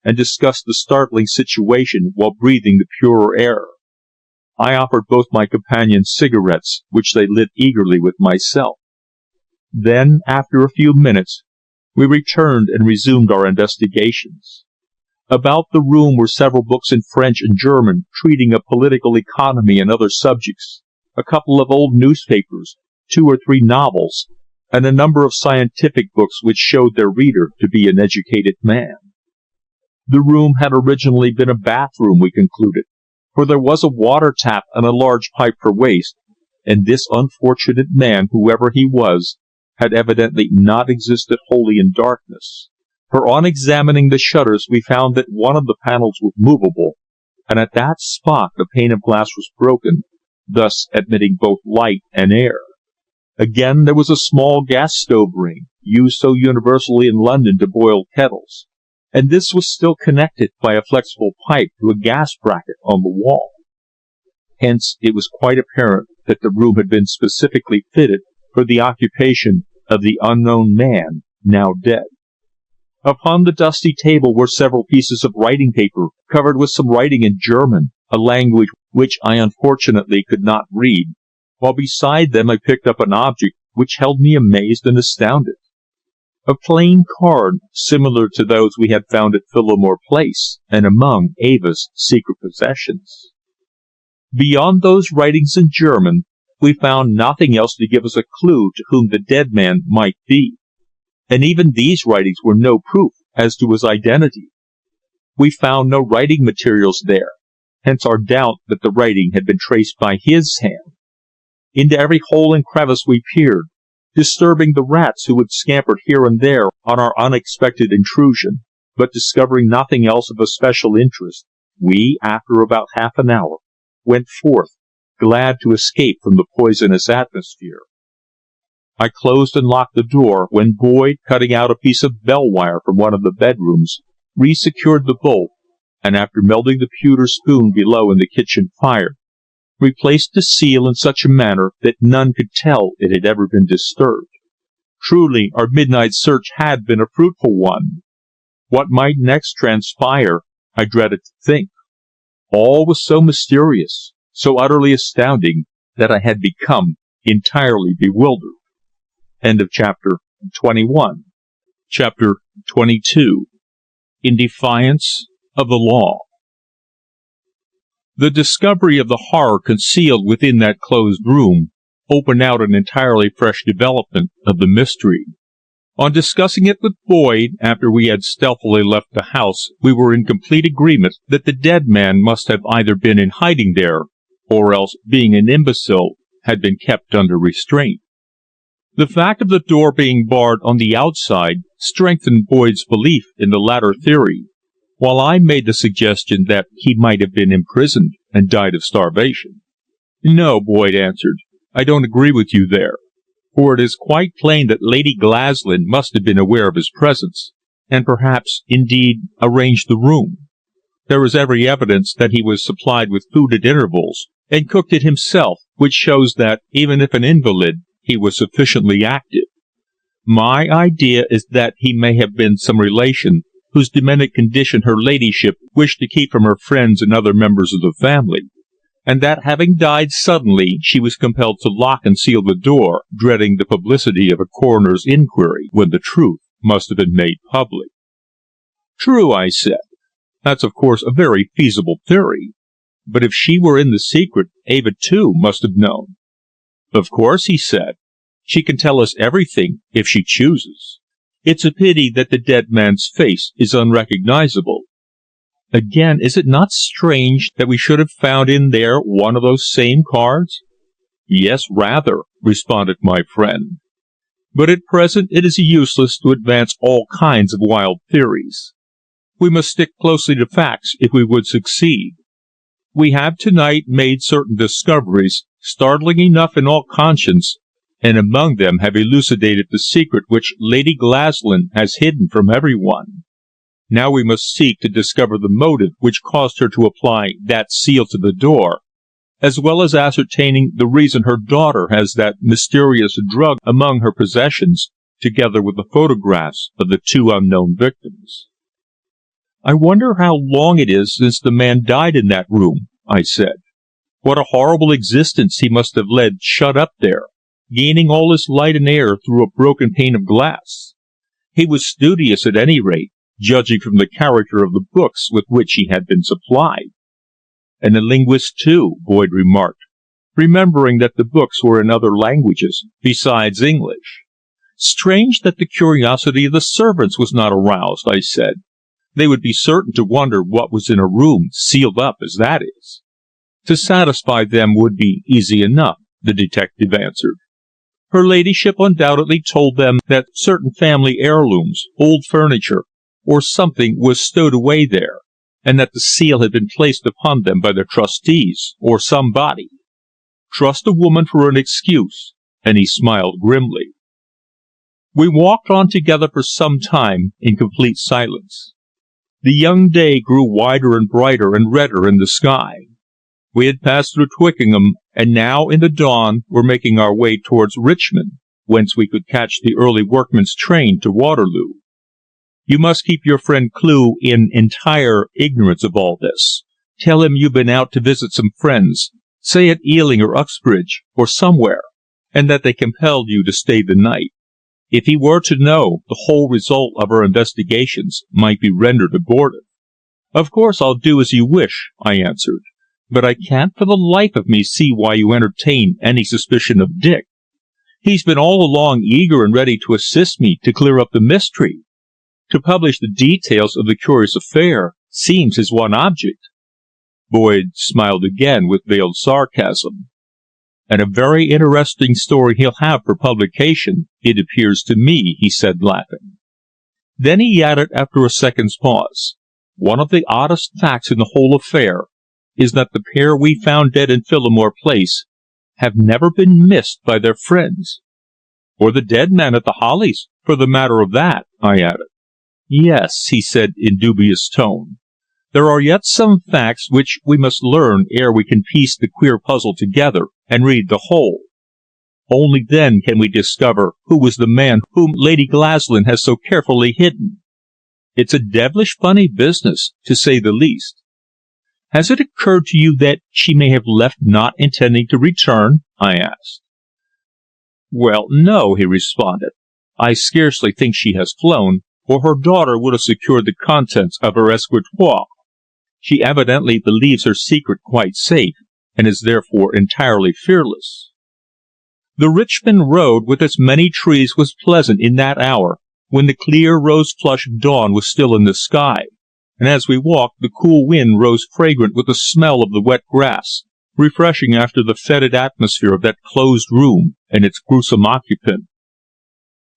and discussed the startling situation while breathing the purer air. I offered both my companions cigarettes, which they lit eagerly with myself. Then, after a few minutes, we returned and resumed our investigations. About the room were several books in French and German treating of political economy and other subjects, a couple of old newspapers, 2 or 3 novels, and a number of scientific books which showed their reader to be an educated man. The room had originally been a bathroom, we concluded, for there was a water tap and a large pipe for waste, and this unfortunate man, whoever he was, had evidently not existed wholly in darkness, for on examining the shutters we found that one of the panels was movable, and at that spot the pane of glass was broken, thus admitting both light and air. Again there was a small gas stove ring, used so universally in London to boil kettles, and this was still connected by a flexible pipe to a gas bracket on the wall. Hence it was quite apparent that the room had been specifically fitted for the occupation of the unknown man, now dead. Upon the dusty table were several pieces of writing paper, covered with some writing in German, a language which I unfortunately could not read, while beside them I picked up an object which held me amazed and astounded. A plain card, similar to those we had found at Phillimore Place, and among Eva's secret possessions. Beyond those writings in German, we found nothing else to give us a clue to whom the dead man might be, and even these writings were no proof as to his identity. We found no writing materials there, hence our doubt that the writing had been traced by his hand. Into every hole and crevice we peered, disturbing the rats who had scampered here and there on our unexpected intrusion, but discovering nothing else of especial interest, we, after about half an hour, went forth, glad to escape from the poisonous atmosphere. I closed and locked the door when Boyd, cutting out a piece of bell wire from one of the bedrooms, re-secured the bolt, and after melting the pewter spoon below in the kitchen fire, replaced the seal in such a manner that none could tell it had ever been disturbed. Truly, our midnight search had been a fruitful one. What might next transpire, I dreaded to think. All was so mysterious, so utterly astounding, that I had become entirely bewildered. End of chapter 21. Chapter 22. In Defiance of the Law. The discovery of the horror concealed within that closed room opened out an entirely fresh development of the mystery. On discussing it with Boyd after we had stealthily left the house, we were in complete agreement that the dead man must have either been in hiding there, or else, being an imbecile, had been kept under restraint. The fact of the door being barred on the outside strengthened Boyd's belief in the latter theory, while I made the suggestion that he might have been imprisoned and died of starvation. "No," Boyd answered, "I don't agree with you there, for it is quite plain that Lady Glaslyn must have been aware of his presence, and perhaps, indeed, arranged the room. There is every evidence that he was supplied with food at intervals, and cooked it himself, which shows that, even if an invalid, he was sufficiently active. My idea is that he may have been some relation whose demented condition her ladyship wished to keep from her friends and other members of the family, and that having died suddenly, she was compelled to lock and seal the door, dreading the publicity of a coroner's inquiry when the truth must have been made public. True, I said. That's of course a very feasible theory. But if she were in the secret, Eva too must have known. Of course, he said. She can tell us everything if she chooses. It's a pity that the dead man's face is unrecognizable. Again, is it not strange that we should have found in there one of those same cards? Yes, rather, responded my friend. But at present it is useless to advance all kinds of wild theories. We must stick closely to facts if we would succeed. We have tonight made certain discoveries, startling enough in all conscience, and among them have elucidated the secret which Lady Glaslyn has hidden from everyone. Now we must seek to discover the motive which caused her to apply that seal to the door, as well as ascertaining the reason her daughter has that mysterious drug among her possessions, together with the photographs of the two unknown victims. I wonder how long it is since the man died in that room, I said. What a horrible existence he must have led shut up there, gaining all his light and air through a broken pane of glass. He was studious at any rate, judging from the character of the books with which he had been supplied. And a linguist too, Boyd remarked, remembering that the books were in other languages besides English. Strange that the curiosity of the servants was not aroused, I said. They would be certain to wonder what was in a room sealed up as that is. To satisfy them would be easy enough, the detective answered. Her ladyship undoubtedly told them that certain family heirlooms, old furniture, or something was stowed away there, and that the seal had been placed upon them by their trustees, or somebody. Trust a woman for an excuse, and he smiled grimly. We walked on together for some time in complete silence. The young day grew wider and brighter and redder in the sky. We had passed through Twickenham, and now in the dawn were making our way towards Richmond, whence we could catch the early workman's train to Waterloo. You must keep your friend Clew in entire ignorance of all this. Tell him you've been out to visit some friends, say at Ealing or Uxbridge, or somewhere, and that they compelled you to stay the night. If he were to know, the whole result of our investigations might be rendered abortive. Of course I'll do as you wish, I answered, but I can't for the life of me see why you entertain any suspicion of Dick. He's been all along eager and ready to assist me to clear up the mystery. To publish the details of the curious affair seems his one object. Boyd smiled again with veiled sarcasm. And a very interesting story he'll have for publication, it appears to me, he said, laughing. Then he added after a second's pause, one of the oddest facts in the whole affair is that the pair we found dead in Phillimore Place have never been missed by their friends. Or the dead man at the Hollies, for the matter of that, I added. Yes, he said in dubious tone. There are yet some facts which we must learn ere we can piece the queer puzzle together and read the whole. Only then can we discover who was the man whom Lady Glaslyn has so carefully hidden. It's a devilish funny business, to say the least. Has it occurred to you that she may have left not intending to return? I asked. Well, no, he responded. I scarcely think she has flown, or her daughter would have secured the contents of her escritoire. She evidently believes her secret quite safe, and is therefore entirely fearless. The Richmond road with its many trees was pleasant in that hour, when the clear rose-flush of dawn was still in the sky, and as we walked the cool wind rose fragrant with the smell of the wet grass, refreshing after the fetid atmosphere of that closed room and its gruesome occupant.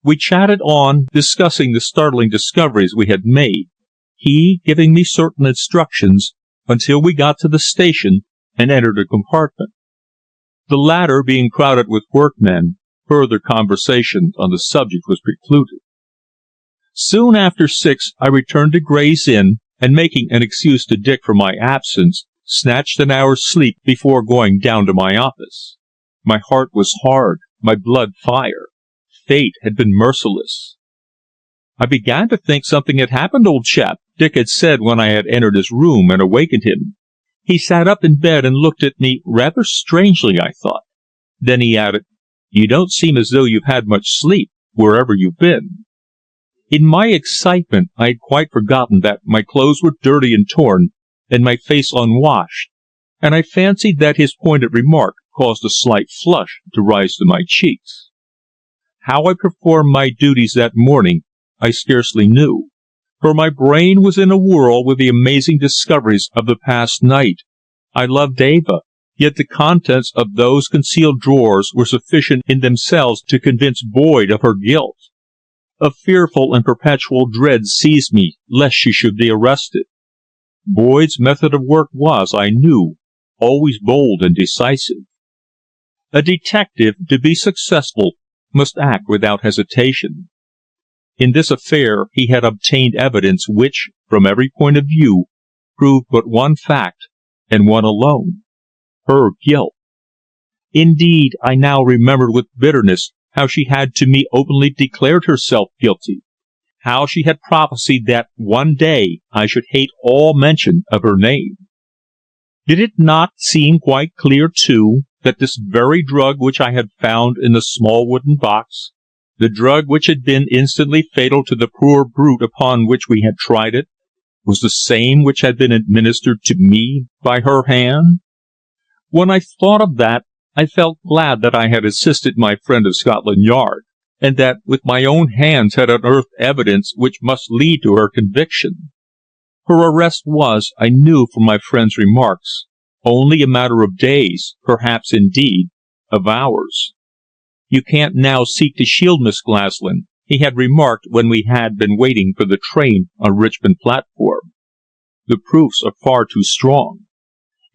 We chatted on, discussing the startling discoveries we had made, he giving me certain instructions, until we got to the station and entered a compartment. The latter being crowded with workmen, further conversation on the subject was precluded. Soon after 6 I returned to Gray's Inn, and making an excuse to Dick for my absence, snatched an hour's sleep before going down to my office. My heart was hard, my blood fire. Fate had been merciless. I began to think something had happened, old chap, Dick had said when I had entered his room and awakened him. He sat up in bed and looked at me rather strangely, I thought. Then he added, "You don't seem as though you've had much sleep, wherever you've been." In my excitement, I had quite forgotten that my clothes were dirty and torn, and my face unwashed, and I fancied that his pointed remark caused a slight flush to rise to my cheeks. How I performed my duties that morning I scarcely knew, for my brain was in a whirl with the amazing discoveries of the past night. I loved Eva, yet the contents of those concealed drawers were sufficient in themselves to convince Boyd of her guilt. A fearful and perpetual dread seized me lest she should be arrested. Boyd's method of work was, I knew, always bold and decisive. A detective, to be successful, must act without hesitation. In this affair he had obtained evidence which, from every point of view, proved but one fact, and one alone: her guilt. Indeed, I now remembered with bitterness how she had to me openly declared herself guilty, how she had prophesied that one day I should hate all mention of her name. Did it not seem quite clear, too, that this very drug which I had found in the small wooden box, the drug which had been instantly fatal to the poor brute upon which we had tried it, was the same which had been administered to me by her hand? When I thought of that, I felt glad that I had assisted my friend of Scotland Yard, and that with my own hands had unearthed evidence which must lead to her conviction. Her arrest was, I knew from my friend's remarks, only a matter of days, perhaps indeed of hours. "You can't now seek to shield Miss Glaslyn," he had remarked when we had been waiting for the train on Richmond platform. "The proofs are far too strong.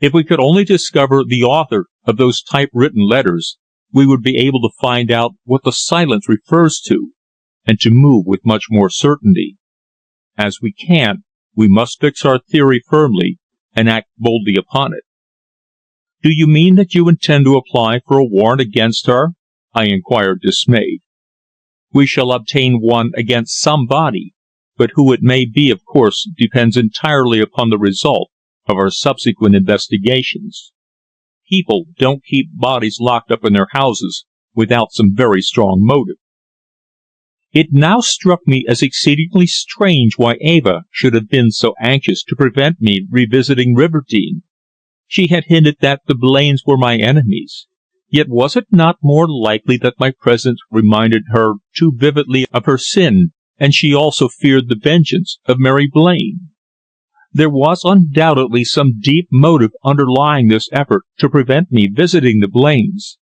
If we could only discover the author of those typewritten letters, we would be able to find out what the silence refers to, and to move with much more certainty. As we can't, we must fix our theory firmly, and act boldly upon it." "Do you mean that you intend to apply for a warrant against her?" I inquired, dismayed. "We shall obtain one against somebody, but who it may be, of course, depends entirely upon the result of our subsequent investigations. People don't keep bodies locked up in their houses without some very strong motive." It now struck me as exceedingly strange why Eva should have been so anxious to prevent me revisiting Riverdene. She had hinted that the Blaines were my enemies, yet was it not more likely that my presence reminded her too vividly of her sin, and she also feared the vengeance of Mary Blaine? There was undoubtedly some deep motive underlying this effort to prevent me visiting the Blaines,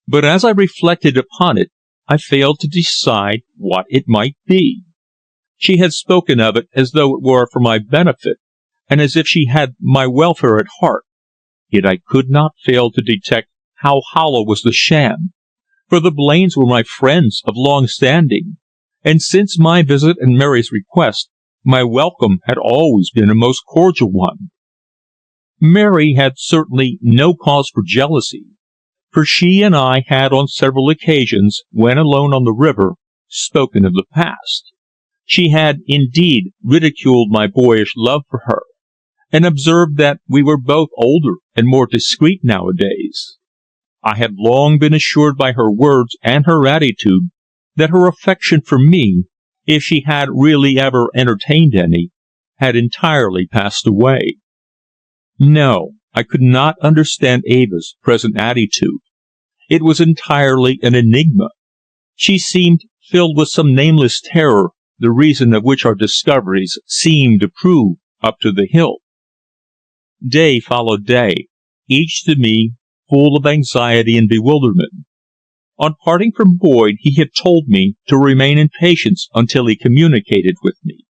but as I reflected upon it, I failed to decide what it might be. She had spoken of it as though it were for my benefit, and as if she had my welfare at heart, yet I could not fail to detect how hollow was the sham, for the Blaines were my friends of long standing, and since my visit and Mary's request, my welcome had always been a most cordial one. Mary had certainly no cause for jealousy, for she and I had on several occasions, when alone on the river, spoken of the past. She had, indeed, ridiculed my boyish love for her, and observed that we were both older and more discreet nowadays. I had long been assured by her words and her attitude that her affection for me, if she had really ever entertained any, had entirely passed away. No, I could not understand Eva's present attitude. It was entirely an enigma. She seemed filled with some nameless terror, the reason of which our discoveries seemed to prove up to the hilt. Day followed day, each to me full of anxiety and bewilderment. On parting from Boyd, he had told me to remain in patience until he communicated with me.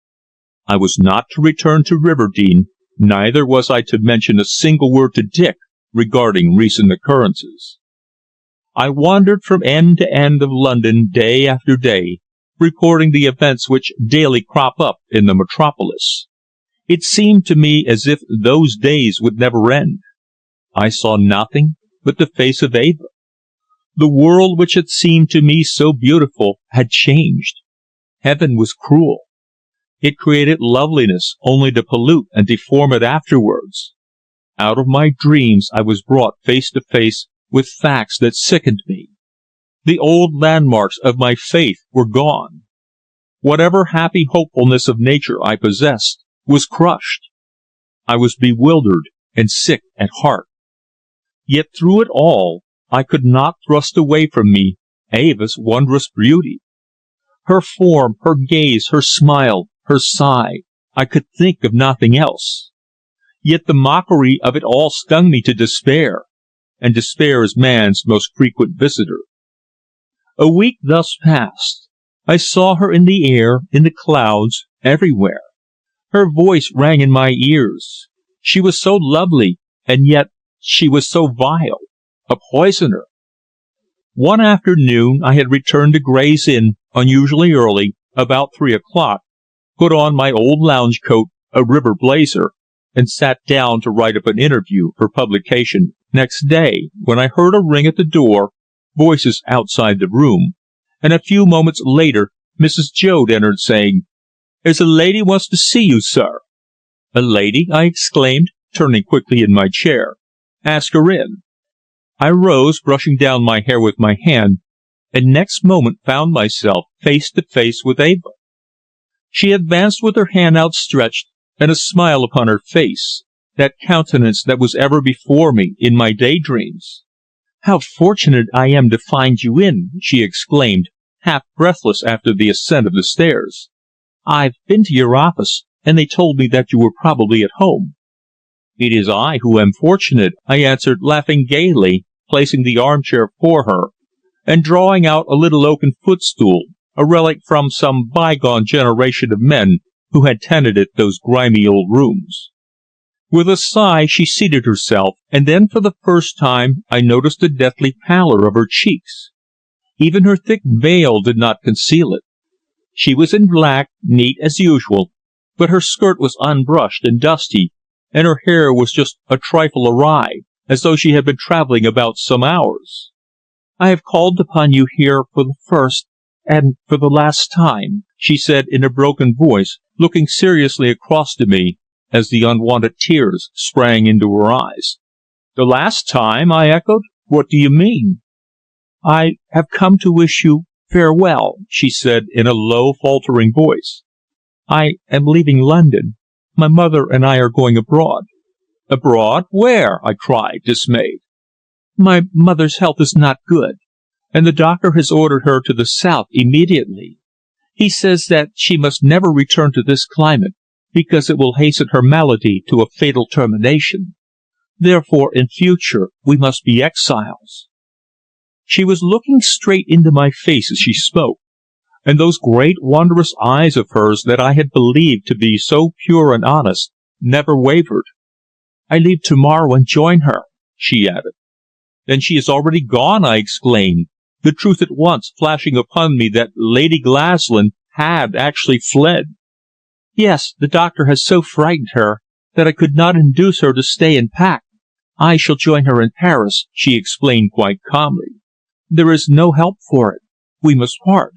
I was not to return to Riverdene, neither was I to mention a single word to Dick regarding recent occurrences. I wandered from end to end of London day after day, reporting the events which daily crop up in the metropolis. It seemed to me as if those days would never end. I saw nothing but the face of Eva. The world which had seemed to me so beautiful had changed. Heaven was cruel. It created loveliness only to pollute and deform it afterwards. Out of my dreams I was brought face to face with facts that sickened me. The old landmarks of my faith were gone. Whatever happy hopefulness of nature I possessed was crushed. I was bewildered and sick at heart. Yet through it all I could not thrust away from me Eva's wondrous beauty. Her form, her gaze, her smile, her sigh, I could think of nothing else. Yet the mockery of it all stung me to despair, and despair is man's most frequent visitor. A week thus passed. I saw her in the air, in the clouds, everywhere. Her voice rang in my ears. She was so lovely, and yet she was so vile, a poisoner. One afternoon I had returned to Gray's Inn unusually early, about 3 o'clock, put on my old lounge coat, a river blazer, and sat down to write up an interview for publication next day, when I heard a ring at the door, voices outside the room, and a few moments later Mrs. Joad entered, saying, "There's a lady wants to see you, sir." "A lady?" I exclaimed, turning quickly in my chair. "Ask her in." I rose, brushing down my hair with my hand, and next moment found myself face to face with Eva. She advanced with her hand outstretched, and a smile upon her face, that countenance that was ever before me in my daydreams. "How fortunate I am to find you in," she exclaimed, half breathless after the ascent of the stairs. "I've been to your office, and they told me that you were probably at home." "It is I who am fortunate," I answered, laughing gaily, placing the armchair for her, and drawing out a little oaken footstool, a relic from some bygone generation of men who had tenanted those grimy old rooms. With a sigh she seated herself, and then for the first time I noticed the deathly pallor of her cheeks. Even her thick veil did not conceal it. She was in black, neat as usual, but her skirt was unbrushed and dusty, and her hair was just a trifle awry, as though she had been travelling about some hours. "I have called upon you here for the first and for the last time," she said in a broken voice, looking seriously across to me as the unwonted tears sprang into her eyes. "The last time?" I echoed. "What do you mean?" "I have come to wish you farewell," she said in a low, faltering voice. "I am leaving London. My mother and I are going abroad." "Abroad? Where?" I cried, dismayed. "My mother's health is not good, and the doctor has ordered her to the south immediately. He says that she must never return to this climate, because it will hasten her malady to a fatal termination. Therefore, in future, we must be exiles." She was looking straight into my face as she spoke, and those great wondrous eyes of hers that I had believed to be so pure and honest never wavered. "I leave to-morrow and join her," she added. "Then she is already gone!" I exclaimed, the truth at once flashing upon me that Lady Glaslyn had actually fled. "Yes, the doctor has so frightened her that I could not induce her to stay and pack. I shall join her in Paris," she explained quite calmly. "There is no help for it. We must part."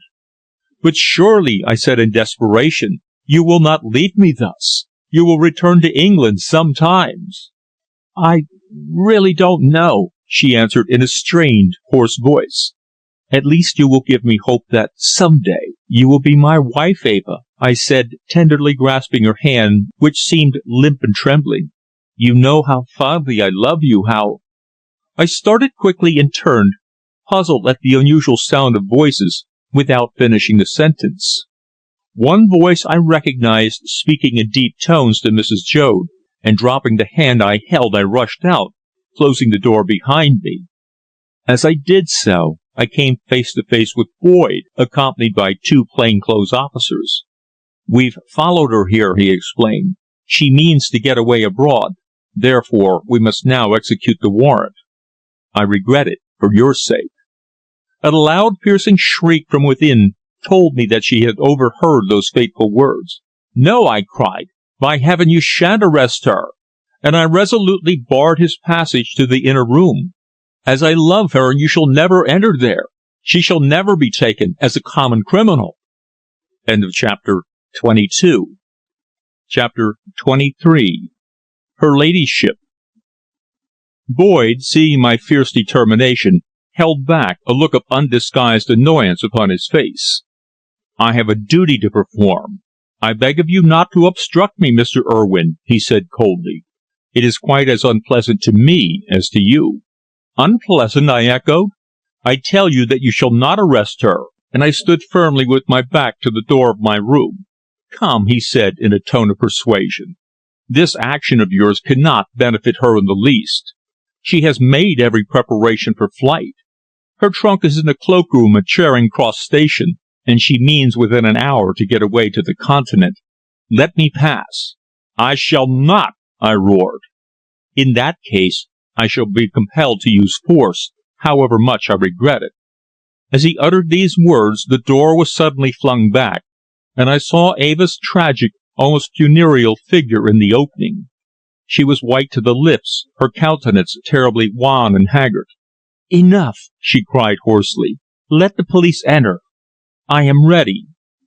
"But surely," I said in desperation, "you will not leave me thus. You will return to England sometimes." "I really don't know," she answered in a strained, hoarse voice. "At least you will give me hope that some day you will be my wife, Eva," I said, tenderly grasping her hand, which seemed limp and trembling. "You know how fondly I love you, how—" I started quickly and turned, puzzled at the unusual sound of voices, without finishing the sentence. One voice I recognized, speaking in deep tones to Mrs. Joad, and dropping the hand I held I rushed out, closing the door behind me. As I did so, I came face to face with Boyd, accompanied by 2 plain-clothes officers. "We've followed her here," he explained. "She means to get away abroad. Therefore, we must now execute the warrant. I regret it, for your sake." A loud, piercing shriek from within told me that she had overheard those fateful words. "No!" I cried. "By heaven, you shan't arrest her!" And I resolutely barred his passage to the inner room. "As I love her, you shall never enter there. She shall never be taken as a common criminal." End of chapter 22. Chapter 23. Her Ladyship. Boyd, seeing my fierce determination, held back, a look of undisguised annoyance upon his face. "I have a duty to perform. I beg of you not to obstruct me, Mr. Urwin," he said coldly. "It is quite as unpleasant to me as to you." "Unpleasant?" I echoed. "I tell you that you shall not arrest her," and I stood firmly with my back to the door of my room. "Come," he said in a tone of persuasion. "This action of yours cannot benefit her in the least. She has made every preparation for flight. Her trunk is in the cloakroom at Charing Cross Station, and she means within an hour to get away to the Continent. Let me pass." "I shall not!" I roared. "In that case, I shall be compelled to use force, however much I regret it." As he uttered these words, the door was suddenly flung back, and I saw Eva's tragic, almost funereal figure in the opening. She was white to the lips, her countenance terribly wan and haggard. "Enough!" she cried hoarsely. "Let the police enter. I am ready,"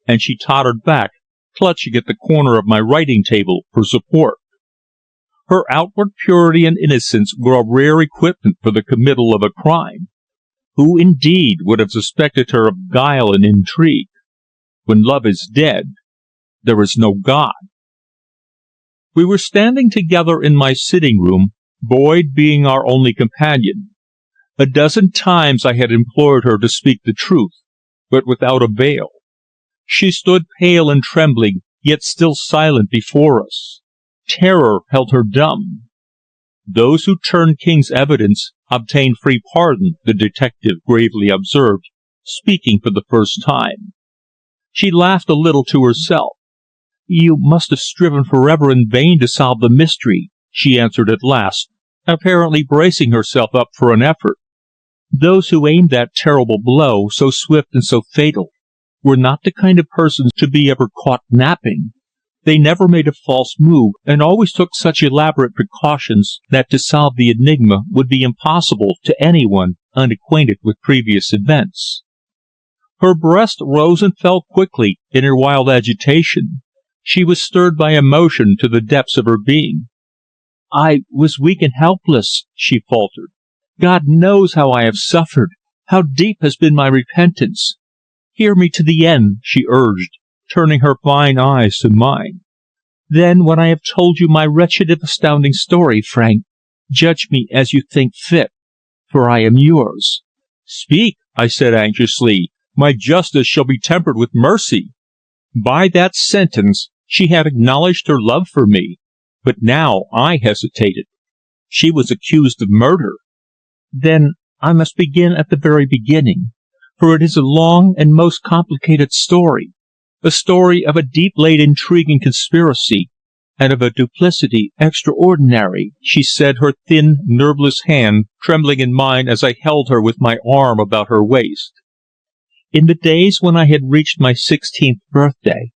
and she tottered back, clutching at the corner of my writing table for support. Her outward purity and innocence were a rare equipment for the committal of a crime. Who, indeed, would have suspected her of guile and intrigue? When love is dead, there is no God. We were standing together in my sitting room, Boyd being our only companion. A dozen times I had implored her to speak the truth, but without avail. She stood pale and trembling, yet still silent before us. Terror held her dumb. "Those who turn King's evidence obtain free pardon," the detective gravely observed, speaking for the first time. She laughed a little to herself. "You must have striven forever in vain to solve the mystery," she answered at last, apparently bracing herself up for an effort. "Those who aimed that terrible blow, so swift and so fatal, were not the kind of persons to be ever caught napping. They never made a false move, and always took such elaborate precautions that to solve the enigma would be impossible to anyone unacquainted with previous events." Her breast rose and fell quickly in her wild agitation. She was stirred by emotion to the depths of her being. "I was weak and helpless," she faltered. "God knows how I have suffered, how deep has been my repentance. Hear me to the end," she urged, turning her fine eyes to mine. "Then, when I have told you my wretched and astounding story, Frank, judge me as you think fit, for I am yours." "Speak," I said anxiously. "My justice shall be tempered with mercy." By that sentence she had acknowledged her love for me, but now I hesitated. She was accused of murder. "Then I must begin at the very beginning, for it is a long and most complicated story, a story of a deep-laid intrigue and conspiracy, and of a duplicity extraordinary," she said, her thin, nerveless hand trembling in mine as I held her with my arm about her waist. "In the days when I had reached my 16th birthday,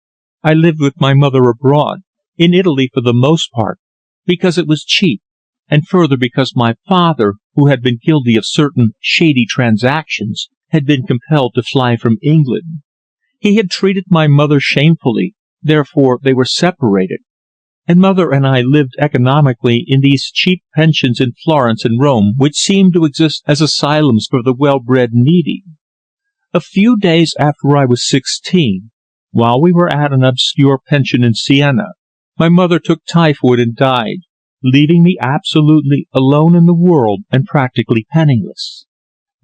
I lived with my mother abroad, in Italy for the most part, because it was cheap, and further because my father, who had been guilty of certain shady transactions, had been compelled to fly from England. He had treated my mother shamefully, therefore they were separated, and mother and I lived economically in these cheap pensions in Florence and Rome which seemed to exist as asylums for the well-bred needy. A few days after I was 16, while we were at an obscure pension in Siena, my mother took typhoid and died, leaving me absolutely alone in the world and practically penniless.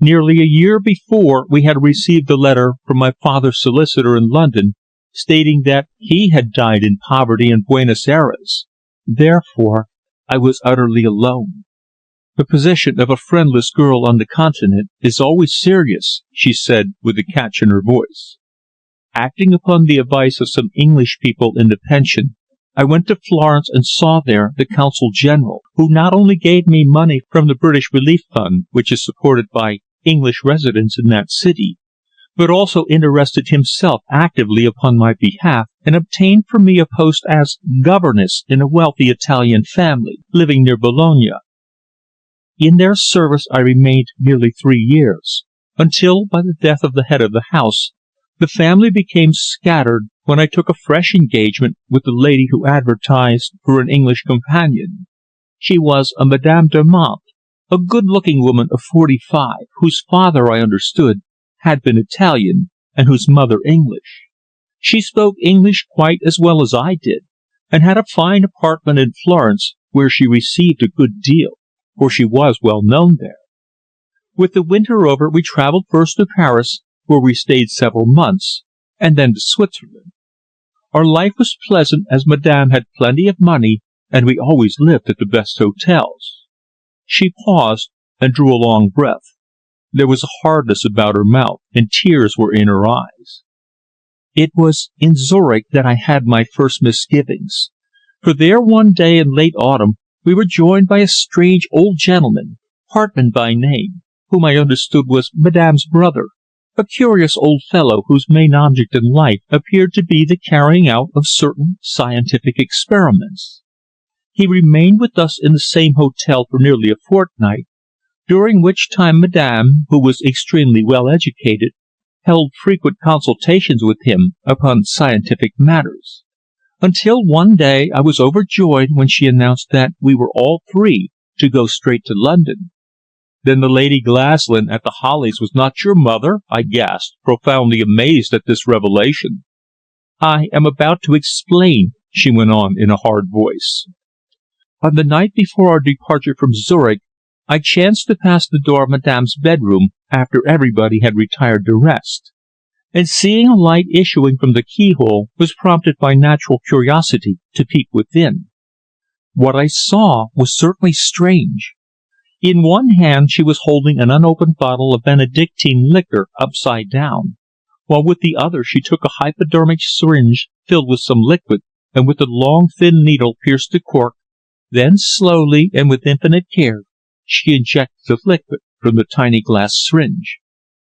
Nearly a year before we had received a letter from my father's solicitor in London, stating that he had died in poverty in Buenos Aires. Therefore, I was utterly alone. "The position of a friendless girl on the Continent is always serious," she said with a catch in her voice. "Acting upon the advice of some English people in the pension, I went to Florence and saw there the Consul General, who not only gave me money from the British Relief Fund, which is supported by English residents in that city, but also interested himself actively upon my behalf and obtained for me a post as governess in a wealthy Italian family living near Bologna. In their service I remained nearly 3 years, until, by the death of the head of the house, the family became scattered, when I took a fresh engagement with the lady who advertised for an English companion. She was a Madame Dermont, a good-looking woman of 45, whose father, I understood, had been Italian, and whose mother English. She spoke English quite as well as I did, and had a fine apartment in Florence, where she received a good deal, for she was well known there. With the winter over, we travelled first to Paris, where we stayed several months, and then to Switzerland. Our life was pleasant, as Madame had plenty of money, and we always lived at the best hotels." She paused and drew a long breath. There was a hardness about her mouth, and tears were in her eyes. "It was in Zurich that I had my first misgivings, for there one day in late autumn we were joined by a strange old gentleman, Hartmann by name, whom I understood was Madame's brother, a curious old fellow whose main object in life appeared to be the carrying out of certain scientific experiments. He remained with us in the same hotel for nearly a fortnight, during which time Madame, who was extremely well educated, held frequent consultations with him upon scientific matters, until one day I was overjoyed when she announced that we were all three to go straight to London." "Then the Lady Glaslyn at the Hollies was not your mother?" I gasped, profoundly amazed at this revelation. "I am about to explain," she went on in a hard voice. "On the night before our departure from Zurich, I chanced to pass the door of Madame's bedroom after everybody had retired to rest, and seeing a light issuing from the keyhole, was prompted by natural curiosity to peep within. What I saw was certainly strange. In one hand she was holding an unopened bottle of Benedictine liquor upside down, while with the other she took a hypodermic syringe filled with some liquid, and with a long thin needle pierced the cork. Then slowly and with infinite care she injected the liquid from the tiny glass syringe.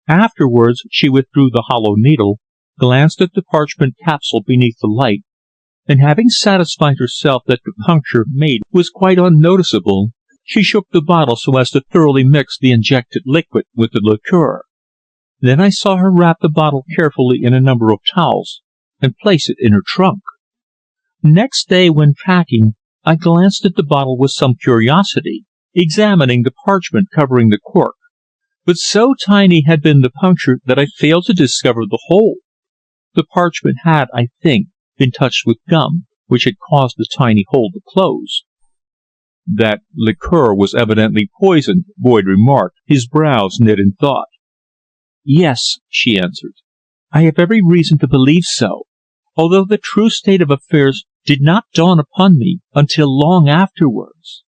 Afterwards she withdrew the hollow needle, glanced at the parchment capsule beneath the light, and having satisfied herself that the puncture made was quite unnoticeable, she shook the bottle so as to thoroughly mix the injected liquid with the liqueur. Then I saw her wrap the bottle carefully in a number of towels and place it in her trunk. Next day, when packing, I glanced at the bottle with some curiosity, examining the parchment covering the cork, but so tiny had been the puncture that I failed to discover the hole. The parchment had, I think, been touched with gum, which had caused the tiny hole to close. "That liqueur was evidently poisoned," Boyd remarked, his brows knit in thought. "Yes," she answered. "I have every reason to believe so, although the true state of affairs did not dawn upon me until long afterwards.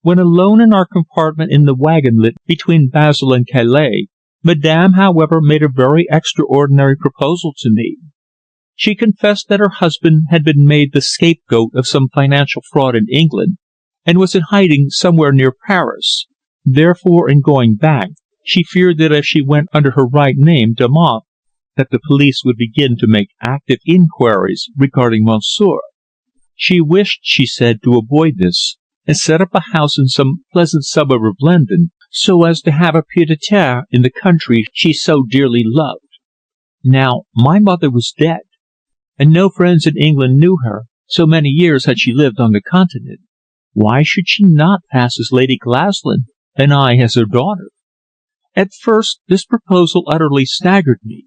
When alone in our compartment in the wagonlet between Basel and Calais, Madame, however, made a very extraordinary proposal to me. She confessed that her husband had been made the scapegoat of some financial fraud in England, and was in hiding somewhere near Paris. Therefore, in going back, she feared that if she went under her right name, Damant, that the police would begin to make active inquiries regarding Monsieur. She wished, she said, to avoid this, and set up a house in some pleasant suburb of London, so as to have a pied-à-terre in the country she so dearly loved. Now, my mother was dead, and no friends in England knew her, so many years had she lived on the Continent. Why should she not pass as Lady Glaslyn, and I as her daughter? At first this proposal utterly staggered me,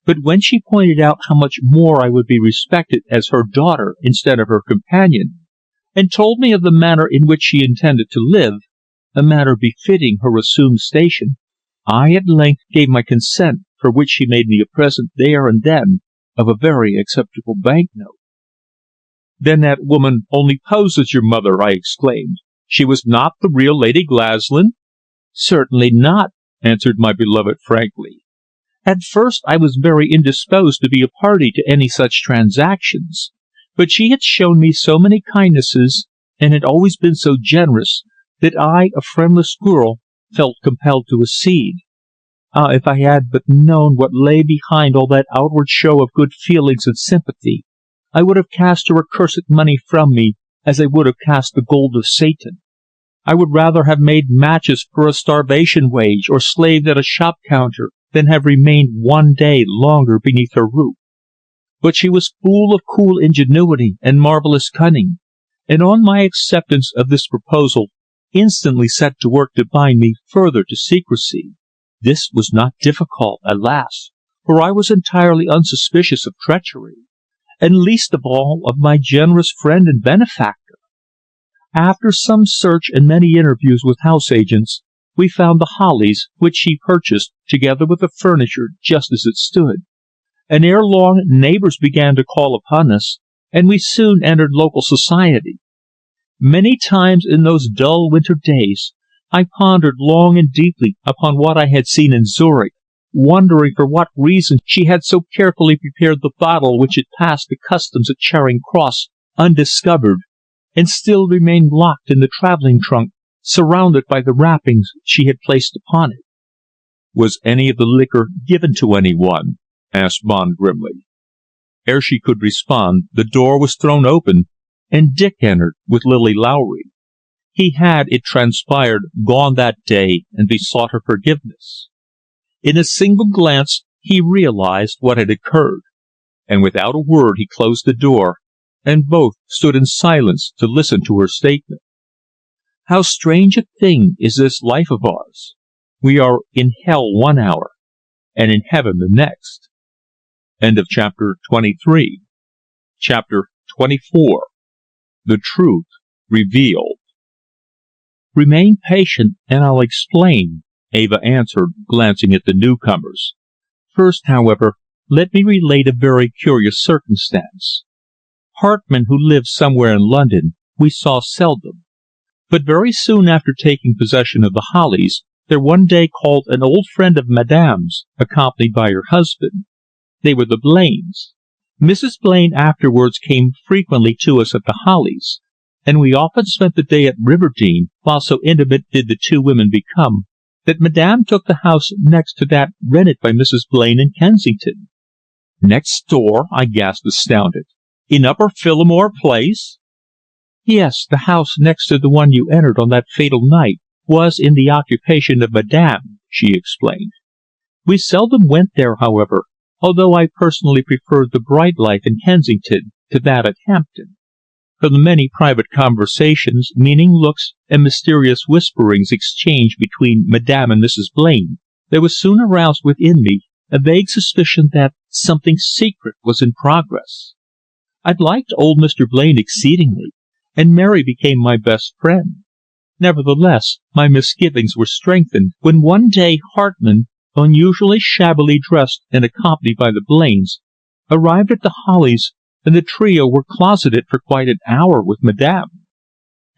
but when she pointed out how much more I would be respected as her daughter instead of her companion, and told me of the manner in which she intended to live, a manner befitting her assumed station, I at length gave my consent, for which she made me a present there and then of a very acceptable banknote. "Then that woman only posed as your mother," I exclaimed. "She was not the real Lady Glaslyn?" "Certainly not," answered my beloved frankly. "At first I was very indisposed to be a party to any such transactions, but she had shown me so many kindnesses, and had always been so generous, that I, a friendless girl, felt compelled to accede. Ah, if I had but known what lay behind all that outward show of good feelings and sympathy, I would have cast her accursed money from me as I would have cast the gold of Satan. I would rather have made matches for a starvation wage, or slaved at a shop counter, than have remained one day longer beneath her roof. But she was full of cool ingenuity and marvellous cunning, and on my acceptance of this proposal instantly set to work to bind me further to secrecy. This was not difficult, alas, for I was entirely unsuspicious of treachery, and least of all of my generous friend and benefactor. After some search and many interviews with house agents, we found the Hollies, which she purchased, together with the furniture just as it stood, and ere long neighbours began to call upon us, and we soon entered local society. Many times in those dull winter days I pondered long and deeply upon what I had seen in Zurich, wondering for what reason she had so carefully prepared the bottle which had passed the customs at Charing Cross undiscovered, and still remained locked in the travelling trunk, surrounded by the wrappings she had placed upon it. "Was any of the liquor given to anyone?" asked Bond grimly. Ere she could respond, the door was thrown open, and Dick entered with Lily Lowry. He had, it transpired, gone that day and besought her forgiveness. In a single glance he realized what had occurred, and without a word he closed the door, and both stood in silence to listen to her statement. How strange a thing is this life of ours! We are in hell one hour, and in heaven the next. End of chapter 23. Chapter 24. The Truth Revealed. "Remain patient, and I'll explain," Eva answered, glancing at the newcomers. "First, however, let me relate a very curious circumstance. Hartmann, who lives somewhere in London, we saw seldom, but very soon after taking possession of the Hollies, there one day called an old friend of Madame's, accompanied by her husband. They were the Blaines. Mrs. Blaine afterwards came frequently to us at the Hollies, and we often spent the day at Riverdene, while so intimate did the two women become, that Madame took the house next to that rented by Mrs. Blaine in Kensington." "Next door?" I gasped, astounded. "In Upper Phillimore Place?" "Yes, the house next to the one you entered on that fatal night was in the occupation of Madame," she explained. "We seldom went there, however, although I personally preferred the bright life in Kensington to that at Hampton. From the many private conversations, meaning looks, and mysterious whisperings exchanged between Madame and Mrs. Blaine, there was soon aroused within me a vague suspicion that something secret was in progress. I'd liked old Mr. Blaine exceedingly, and Mary became my best friend. Nevertheless, my misgivings were strengthened when one day Hartmann, unusually shabbily dressed and accompanied by the Blaines, arrived at the Hollies, and the trio were closeted for quite an hour with Madame.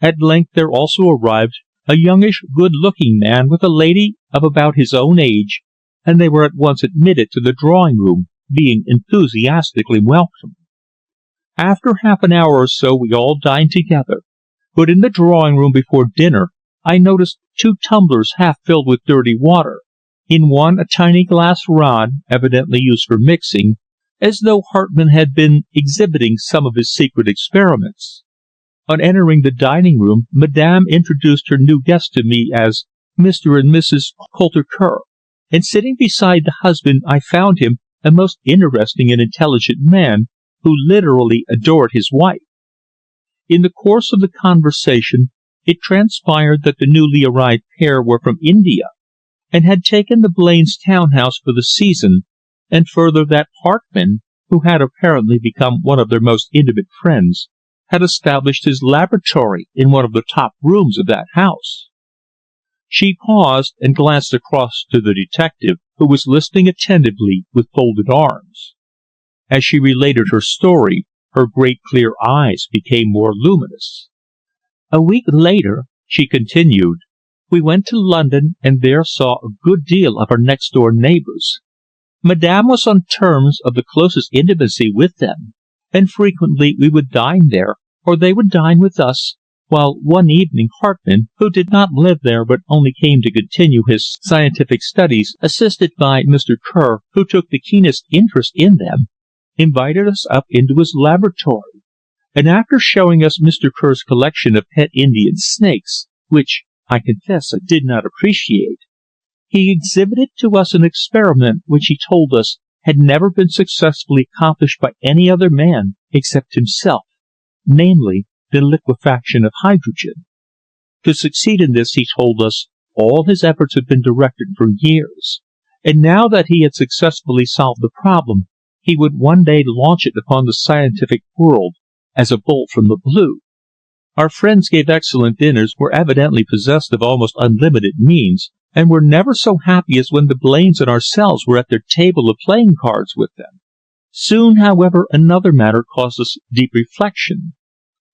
At length there also arrived a youngish, good-looking man with a lady of about his own age, and they were at once admitted to the drawing-room, being enthusiastically welcomed. After half an hour or so we all dined together, but in the drawing-room before dinner I noticed 2 tumblers half filled with dirty water, in one a tiny glass rod, evidently used for mixing, as though Hartmann had been exhibiting some of his secret experiments. On entering the dining-room, Madame introduced her new guest to me as Mr. and Mrs. Coulter-Kerr, and sitting beside the husband I found him a most interesting and intelligent man, who literally adored his wife. In the course of the conversation it transpired that the newly arrived pair were from India, and had taken the Blaines' town-house for the season, and further that Hartmann, who had apparently become one of their most intimate friends, had established his laboratory in one of the top rooms of that house. She paused and glanced across to the detective, who was listening attentively with folded arms. As she related her story, her great clear eyes became more luminous. "A week later," she continued, "we went to London, and there saw a good deal of our next-door neighbours. Madame was on terms of the closest intimacy with them, and frequently we would dine there, or they would dine with us, while one evening Hartmann, who did not live there but only came to continue his scientific studies, assisted by Mr. Kerr, who took the keenest interest in them, invited us up into his laboratory, and after showing us Mr. Kerr's collection of pet Indian snakes, which, I confess, I did not appreciate, he exhibited to us an experiment which he told us had never been successfully accomplished by any other man except himself, namely, the liquefaction of hydrogen. To succeed in this, he told us, all his efforts had been directed for years, and now that he had successfully solved the problem, he would one day launch it upon the scientific world as a bolt from the blue. Our friends gave excellent dinners, were evidently possessed of almost unlimited means, and were never so happy as when the Blaines and ourselves were at their table of playing cards with them. Soon, however, another matter caused us deep reflection.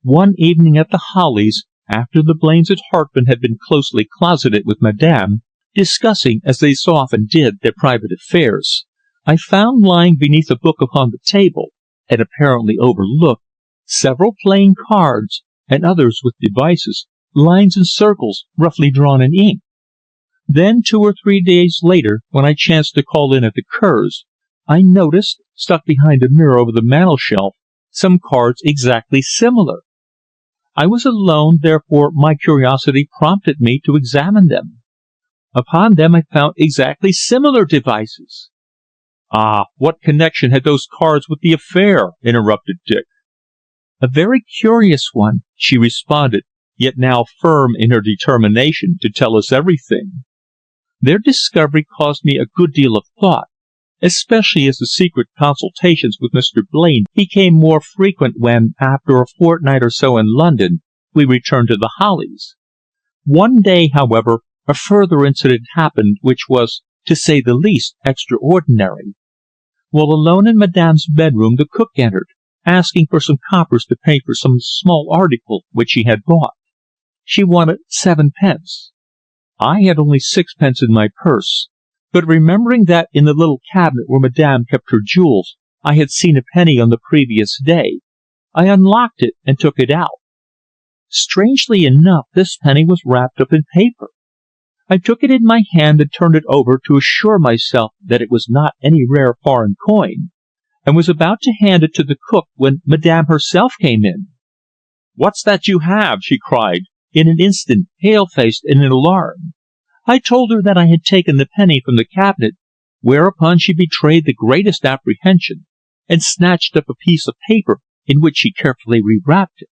One evening at the Hollies, after the Blaines and Hartmann had been closely closeted with Madame, discussing, as they so often did, their private affairs, I found lying beneath a book upon the table, and apparently overlooked, several playing cards, and others with devices, lines and circles roughly drawn in ink. Then 2 or 3 days later, when I chanced to call in at the Kerrs, I noticed, stuck behind a mirror over the mantelshelf, some cards exactly similar. I was alone, therefore my curiosity prompted me to examine them. Upon them I found exactly similar devices. "Ah, what connection had those cards with the affair?" interrupted Dick. "A very curious one," she responded, yet now firm in her determination to tell us everything. Their discovery caused me a good deal of thought, especially as the secret consultations with Mr. Blaine became more frequent when, after a fortnight or so in London, we returned to the Hollies. One day, however, a further incident happened which was, to say the least, extraordinary. While alone in Madame's bedroom, the cook entered, asking for some coppers to pay for some small article which she had bought. She wanted 7 pence. I had only 6 pence in my purse, but remembering that in the little cabinet where Madame kept her jewels I had seen a penny on the previous day, I unlocked it and took it out. Strangely enough, this penny was wrapped up in paper. I took it in my hand and turned it over to assure myself that it was not any rare foreign coin, and was about to hand it to the cook when Madame herself came in. "What's that you have?" she cried, in an instant, pale-faced and in alarm. I told her that I had taken the penny from the cabinet, whereupon she betrayed the greatest apprehension, and snatched up a piece of paper in which she carefully rewrapped it.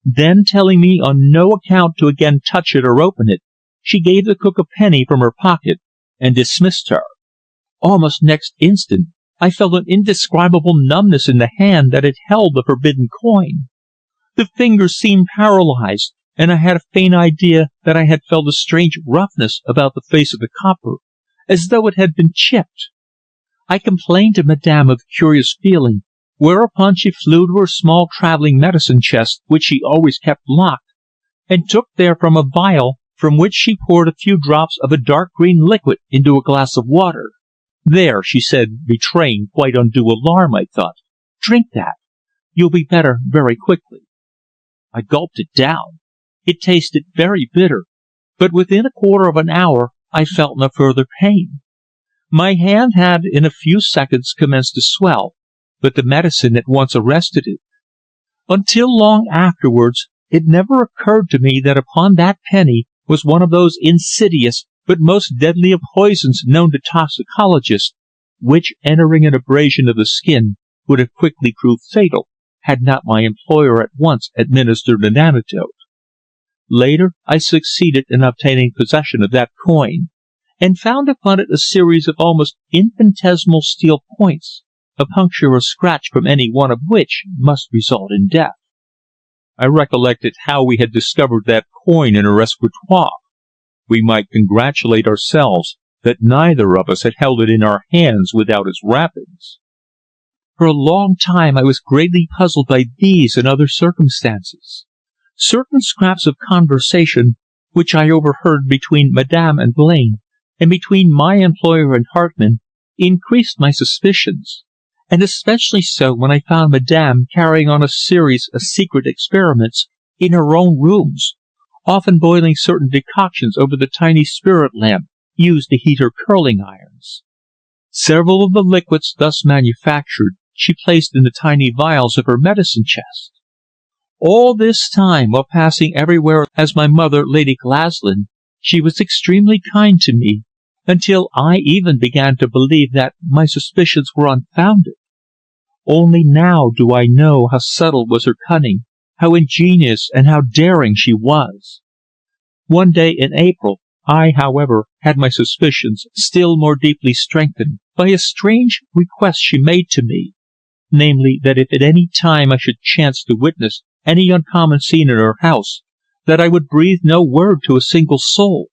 Then, telling me on no account to again touch it or open it, she gave the cook a penny from her pocket, and dismissed her. Almost next instant I felt an indescribable numbness in the hand that had held the forbidden coin. The fingers seemed paralyzed, and I had a faint idea that I had felt a strange roughness about the face of the copper, as though it had been chipped. I complained to Madame of the curious feeling, whereupon she flew to her small travelling medicine chest, which she always kept locked, and took therefrom a vial, from which she poured a few drops of a dark green liquid into a glass of water. "There," she said, betraying quite undue alarm, I thought. "Drink that. You'll be better very quickly." I gulped it down. It tasted very bitter, but within a quarter of an hour I felt no further pain. My hand had in a few seconds commenced to swell, but the medicine at once arrested it. Until long afterwards it never occurred to me that upon that penny was one of those insidious but most deadly of poisons known to toxicologists, which, entering an abrasion of the skin, would have quickly proved fatal, had not my employer at once administered an antidote. Later I succeeded in obtaining possession of that coin, and found upon it a series of almost infinitesimal steel points, a puncture or scratch from any one of which must result in death. I recollected how we had discovered that coin in her escritoire. We might congratulate ourselves that neither of us had held it in our hands without its wrappings. For a long time I was greatly puzzled by these and other circumstances. Certain scraps of conversation which I overheard between Madame and Blaine, and between my employer and Hartmann, increased my suspicions, and especially so when I found Madame carrying on a series of secret experiments in her own rooms, often boiling certain decoctions over the tiny spirit lamp used to heat her curling irons. Several of the liquids thus manufactured she placed in the tiny vials of her medicine chest. All this time, while passing everywhere as my mother, Lady Glaslyn, she was extremely kind to me, until I even began to believe that my suspicions were unfounded. Only now do I know how subtle was her cunning, how ingenious and how daring she was. One day in April, I, however, had my suspicions still more deeply strengthened by a strange request she made to me, namely, that if at any time I should chance to witness any uncommon scene in her house, that I would breathe no word to a single soul.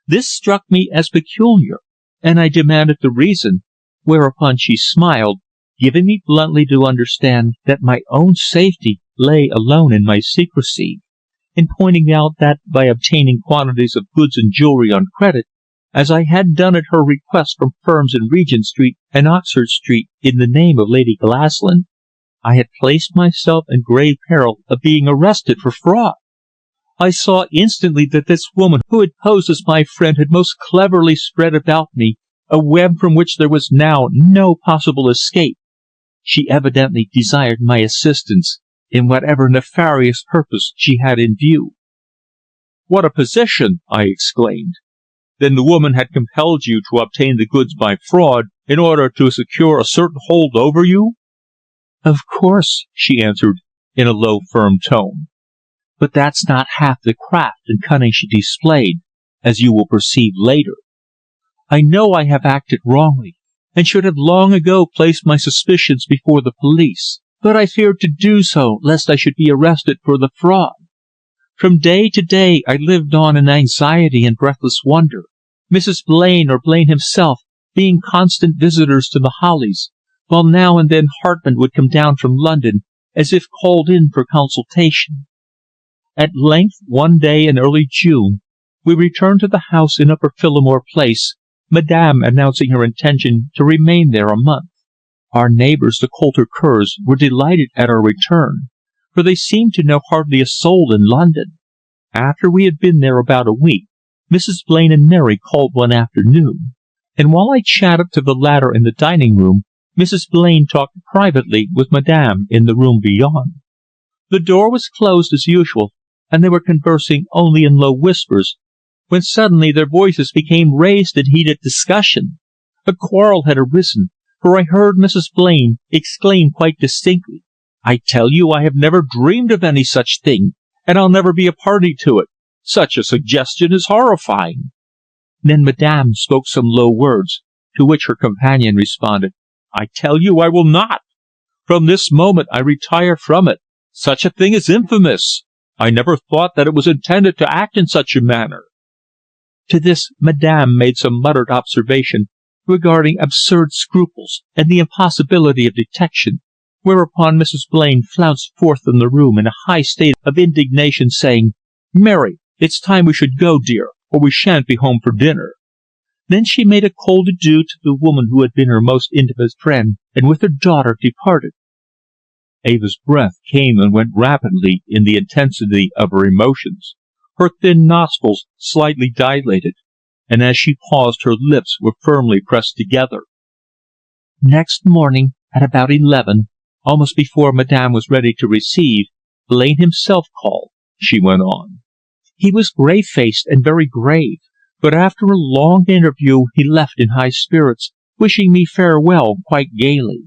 This struck me as peculiar, and I demanded the reason, whereupon she smiled, giving me bluntly to understand that my own safety lay alone in my secrecy, and pointing out that by obtaining quantities of goods and jewellery on credit, as I had done at her request from firms in Regent Street and Oxford Street in the name of Lady Glaslyn, I had placed myself in grave peril of being arrested for fraud. I saw instantly that this woman who had posed as my friend had most cleverly spread about me a web from which there was now no possible escape. She evidently desired my assistance in whatever nefarious purpose she had in view. "What a position!" I exclaimed. "Then the woman had compelled you to obtain the goods by fraud in order to secure a certain hold over you?" "Of course," she answered in a low, firm tone. "But that's not half the craft and cunning she displayed, as you will perceive later. I know I have acted wrongly, and should have long ago placed my suspicions before the police, but I feared to do so lest I should be arrested for the fraud. From day to day I lived on in anxiety and breathless wonder, Mrs. Blaine or Blaine himself being constant visitors to the Hollies, while now and then Hartmann would come down from London as if called in for consultation. At length, one day in early June, we returned to the house in Upper Phillimore Place, Madame announcing her intention to remain there a month. Our neighbours, the Coulter Kerrs, were delighted at our return, for they seemed to know hardly a soul in London. After we had been there about a week, Mrs. Blaine and Mary called one afternoon, and while I chatted to the latter in the dining room, Mrs. Blaine talked privately with Madame in the room beyond. The door was closed as usual, and they were conversing only in low whispers, when suddenly their voices became raised in heated discussion. A quarrel had arisen, for I heard Mrs. Blaine exclaim quite distinctly, "I tell you I have never dreamed of any such thing, and I'll never be a party to it. Such a suggestion is horrifying." Then Madame spoke some low words, to which her companion responded, "I tell you I will not. From this moment I retire from it. Such a thing is infamous. I never thought that it was intended to act in such a manner." To this Madame made some muttered observation regarding absurd scruples and the impossibility of detection, whereupon Mrs. Blaine flounced forth from the room in a high state of indignation, saying, "Mary, it's time we should go, dear, or we shan't be home for dinner." Then she made a cold adieu to the woman who had been her most intimate friend, and with her daughter departed. Eva's breath came and went rapidly in the intensity of her emotions. Her thin nostrils slightly dilated, and as she paused her lips were firmly pressed together. "Next morning, at about 11, almost before Madame was ready to receive, Blaine himself called," she went on. "He was grey-faced and very grave, but after a long interview he left in high spirits, wishing me farewell quite gaily.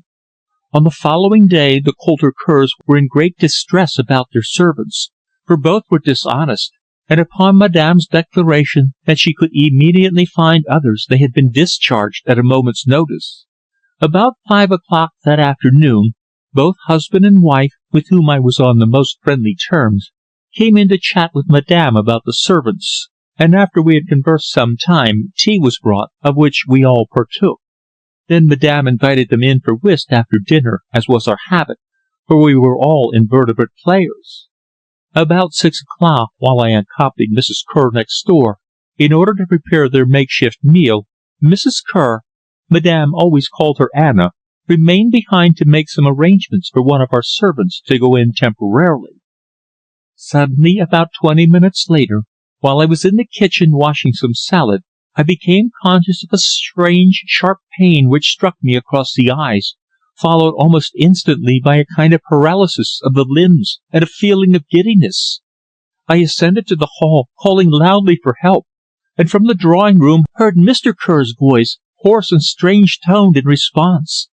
On the following day the Coulter Kerrs were in great distress about their servants, for both were dishonest, and upon Madame's declaration that she could immediately find others they had been discharged at a moment's notice. About 5 o'clock that afternoon, both husband and wife, with whom I was on the most friendly terms, came in to chat with Madame about the servants, and after we had conversed some time, tea was brought, of which we all partook. Then Madame invited them in for whist after dinner, as was our habit, for we were all invertebrate players. About 6 o'clock, while I accompanied Mrs. Kerr next door, in order to prepare their makeshift meal, Mrs. Kerr, Madame always called her Anna, remained behind to make some arrangements for one of our servants to go in temporarily. Suddenly, about 20 minutes later, while I was in the kitchen washing some salad, I became conscious of a strange, sharp pain which struck me across the eyes, followed almost instantly by a kind of paralysis of the limbs and a feeling of giddiness. I ascended to the hall, calling loudly for help, and from the drawing-room heard Mr. Kerr's voice, hoarse and strange-toned in response.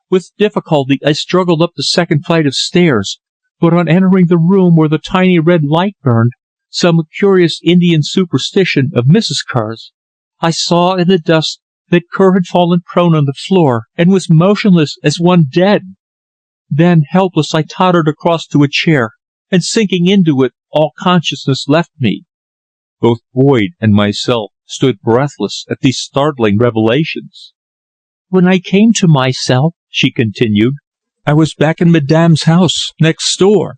With difficulty I struggled up the second flight of stairs, but on entering the room where the tiny red light burned, some curious Indian superstition of Mrs. Kerr's, I saw in the dust that Kerr had fallen prone on the floor and was motionless as one dead. Then, helpless, I tottered across to a chair, and sinking into it, all consciousness left me. Both Boyd and myself stood breathless at these startling revelations. "When I came to myself," she continued, "I was back in Madame's house next door.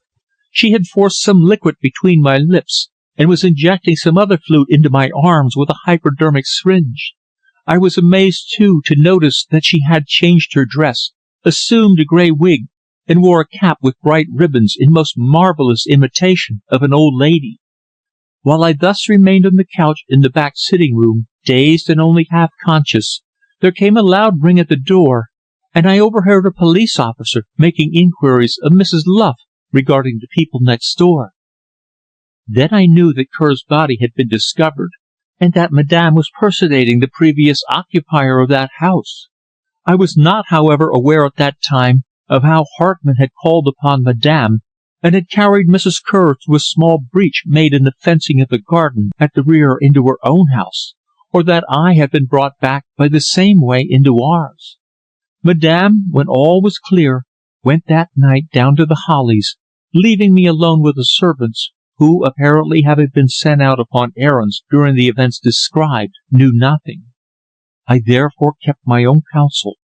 She had forced some liquid between my lips, and was injecting some other fluid into my arms with a hypodermic syringe. I was amazed, too, to notice that she had changed her dress, assumed a grey wig, and wore a cap with bright ribbons in most marvellous imitation of an old lady. While I thus remained on the couch in the back sitting-room, dazed and only half conscious, there came a loud ring at the door, and I overheard a police officer making inquiries of Mrs. Luff regarding the people next door. Then I knew that Kerr's body had been discovered, and that Madame was personating the previous occupier of that house. I was not, however, aware at that time of how Hartmann had called upon Madame, and had carried Mrs. Kerr through a small breach made in the fencing of the garden at the rear into her own house, or that I had been brought back by the same way into ours. Madame, when all was clear, went that night down to the Hollies, leaving me alone with the servants, who, apparently having been sent out upon errands during the events described, knew nothing. I therefore kept my own counsel,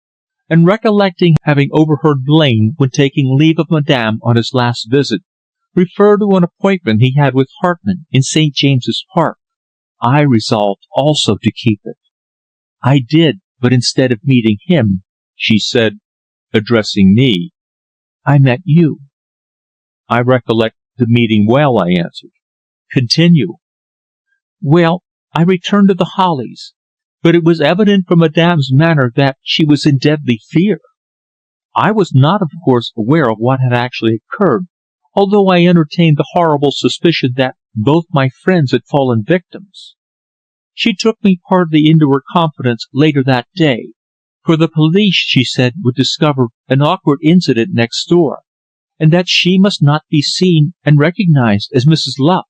and recollecting having overheard Blaine, when taking leave of Madame on his last visit, refer to an appointment he had with Hartmann in St. James's Park, I resolved also to keep it. I did, but instead of meeting him, she said, addressing me, I met you. I recollect the meeting well, I answered. Continue. Well, I returned to the Hollies, but it was evident from Madame's manner that she was in deadly fear. I was not, of course, aware of what had actually occurred, although I entertained the horrible suspicion that both my friends had fallen victims. She took me partly into her confidence later that day, for the police, she said, would discover an awkward incident next door, and that she must not be seen and recognized as Mrs. Luff.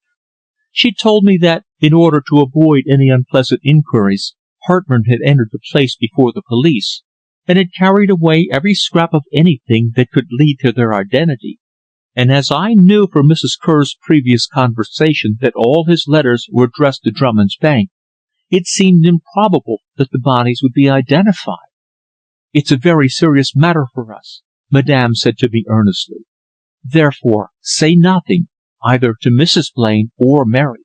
She told me that, in order to avoid any unpleasant inquiries, Hartmann had entered the place before the police, and had carried away every scrap of anything that could lead to their identity. And as I knew from Mrs. Kerr's previous conversation that all his letters were addressed to Drummond's Bank, it seemed improbable that the bodies would be identified. "It's a very serious matter for us," Madame said to me earnestly. "Therefore, say nothing, either to Mrs. Blaine or Mary."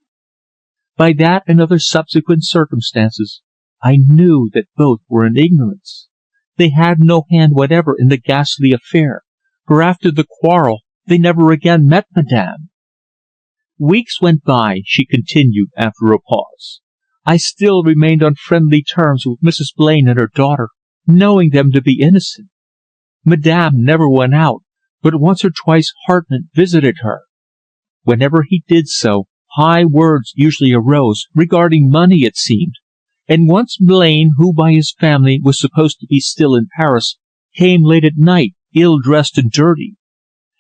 By that and other subsequent circumstances, I knew that both were in ignorance. They had no hand whatever in the ghastly affair, for after the quarrel they never again met Madame. Weeks went by, she continued after a pause. I still remained on friendly terms with Mrs. Blaine and her daughter, knowing them to be innocent. Madame never went out, but once or twice Hartmann visited her. Whenever he did so, high words usually arose, regarding money it seemed, and once Blaine, who by his family was supposed to be still in Paris, came late at night, ill-dressed and dirty.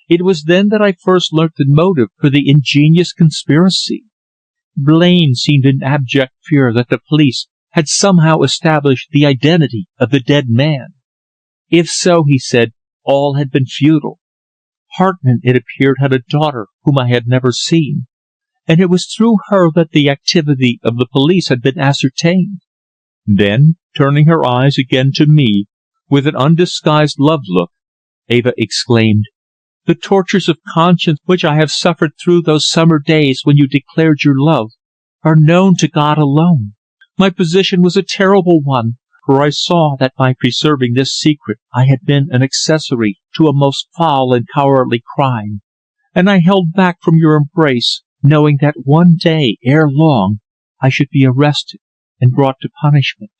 It was then that I first learnt the motive for the ingenious conspiracy. Blaine seemed in abject fear that the police had somehow established the identity of the dead man. If so, he said, all had been futile. Hartmann, it appeared, had a daughter whom I had never seen, and it was through her that the activity of the police had been ascertained. Then, turning her eyes again to me, with an undisguised love look, Eva exclaimed, "The tortures of conscience which I have suffered through those summer days when you declared your love are known to God alone. My position was a terrible one, for I saw that by preserving this secret I had been an accessory to a most foul and cowardly crime, and I held back from your embrace, knowing that one day, ere long, I should be arrested and brought to punishment.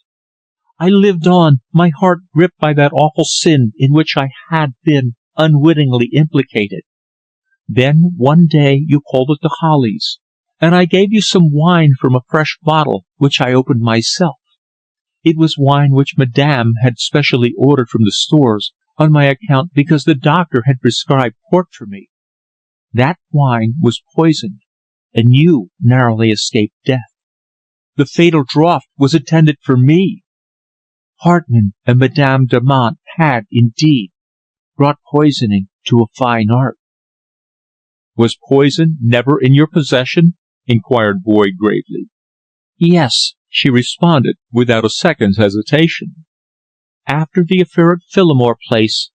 I lived on, my heart gripped by that awful sin in which I had been unwittingly implicated. Then one day you called at the Hollies, and I gave you some wine from a fresh bottle, which I opened myself. It was wine which Madame had specially ordered from the stores on my account because the doctor had prescribed port for me. That wine was poisoned, and you narrowly escaped death. The fatal draught was intended for me. Hartmann and Madame Damant had, indeed, brought poisoning to a fine art." "Was poison never in your possession?" inquired Boyd gravely. "Yes," she responded, without a second's hesitation. "After the affair at Phillimore Place,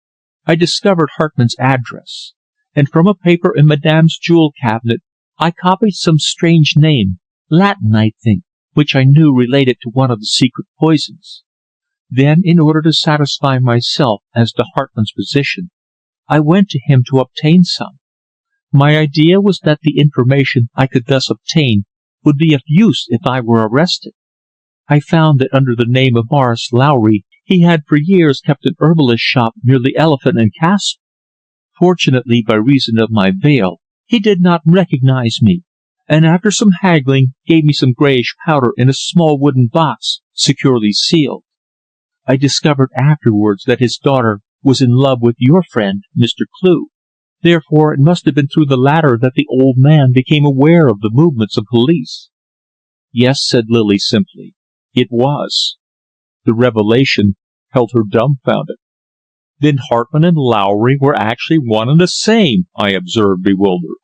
I discovered Hartmann's address, and from a paper in Madame's jewel cabinet I copied some strange name, Latin, I think, which I knew related to one of the secret poisons. Then, in order to satisfy myself as to Hartmann's position, I went to him to obtain some. My idea was that the information I could thus obtain would be of use if I were arrested. I found that under the name of Morris Lowry he had for years kept an herbalist shop near the Elephant and Castle. Fortunately, by reason of my veil, he did not recognize me, and after some haggling gave me some greyish powder in a small wooden box, securely sealed. I discovered afterwards that his daughter was in love with your friend, Mr. Clew. Therefore it must have been through the latter that the old man became aware of the movements of police." "Yes," said Lily simply, "it was." The revelation held her dumbfounded. "Then Hartmann and Lowry were actually one and the same," I observed, bewildered.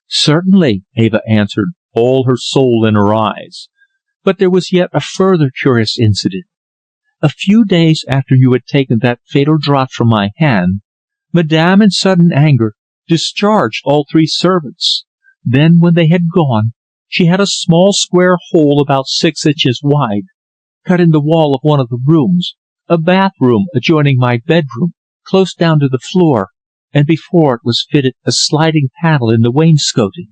"Certainly," Eva answered, all her soul in her eyes. "But there was yet a further curious incident. A few days after you had taken that fatal draught from my hand, Madame, in sudden anger, discharged all 3 servants. Then, when they had gone, she had a small square hole about 6 inches wide, cut in the wall of one of the rooms, a bathroom adjoining my bedroom, close down to the floor, and before it was fitted a sliding panel in the wainscoting.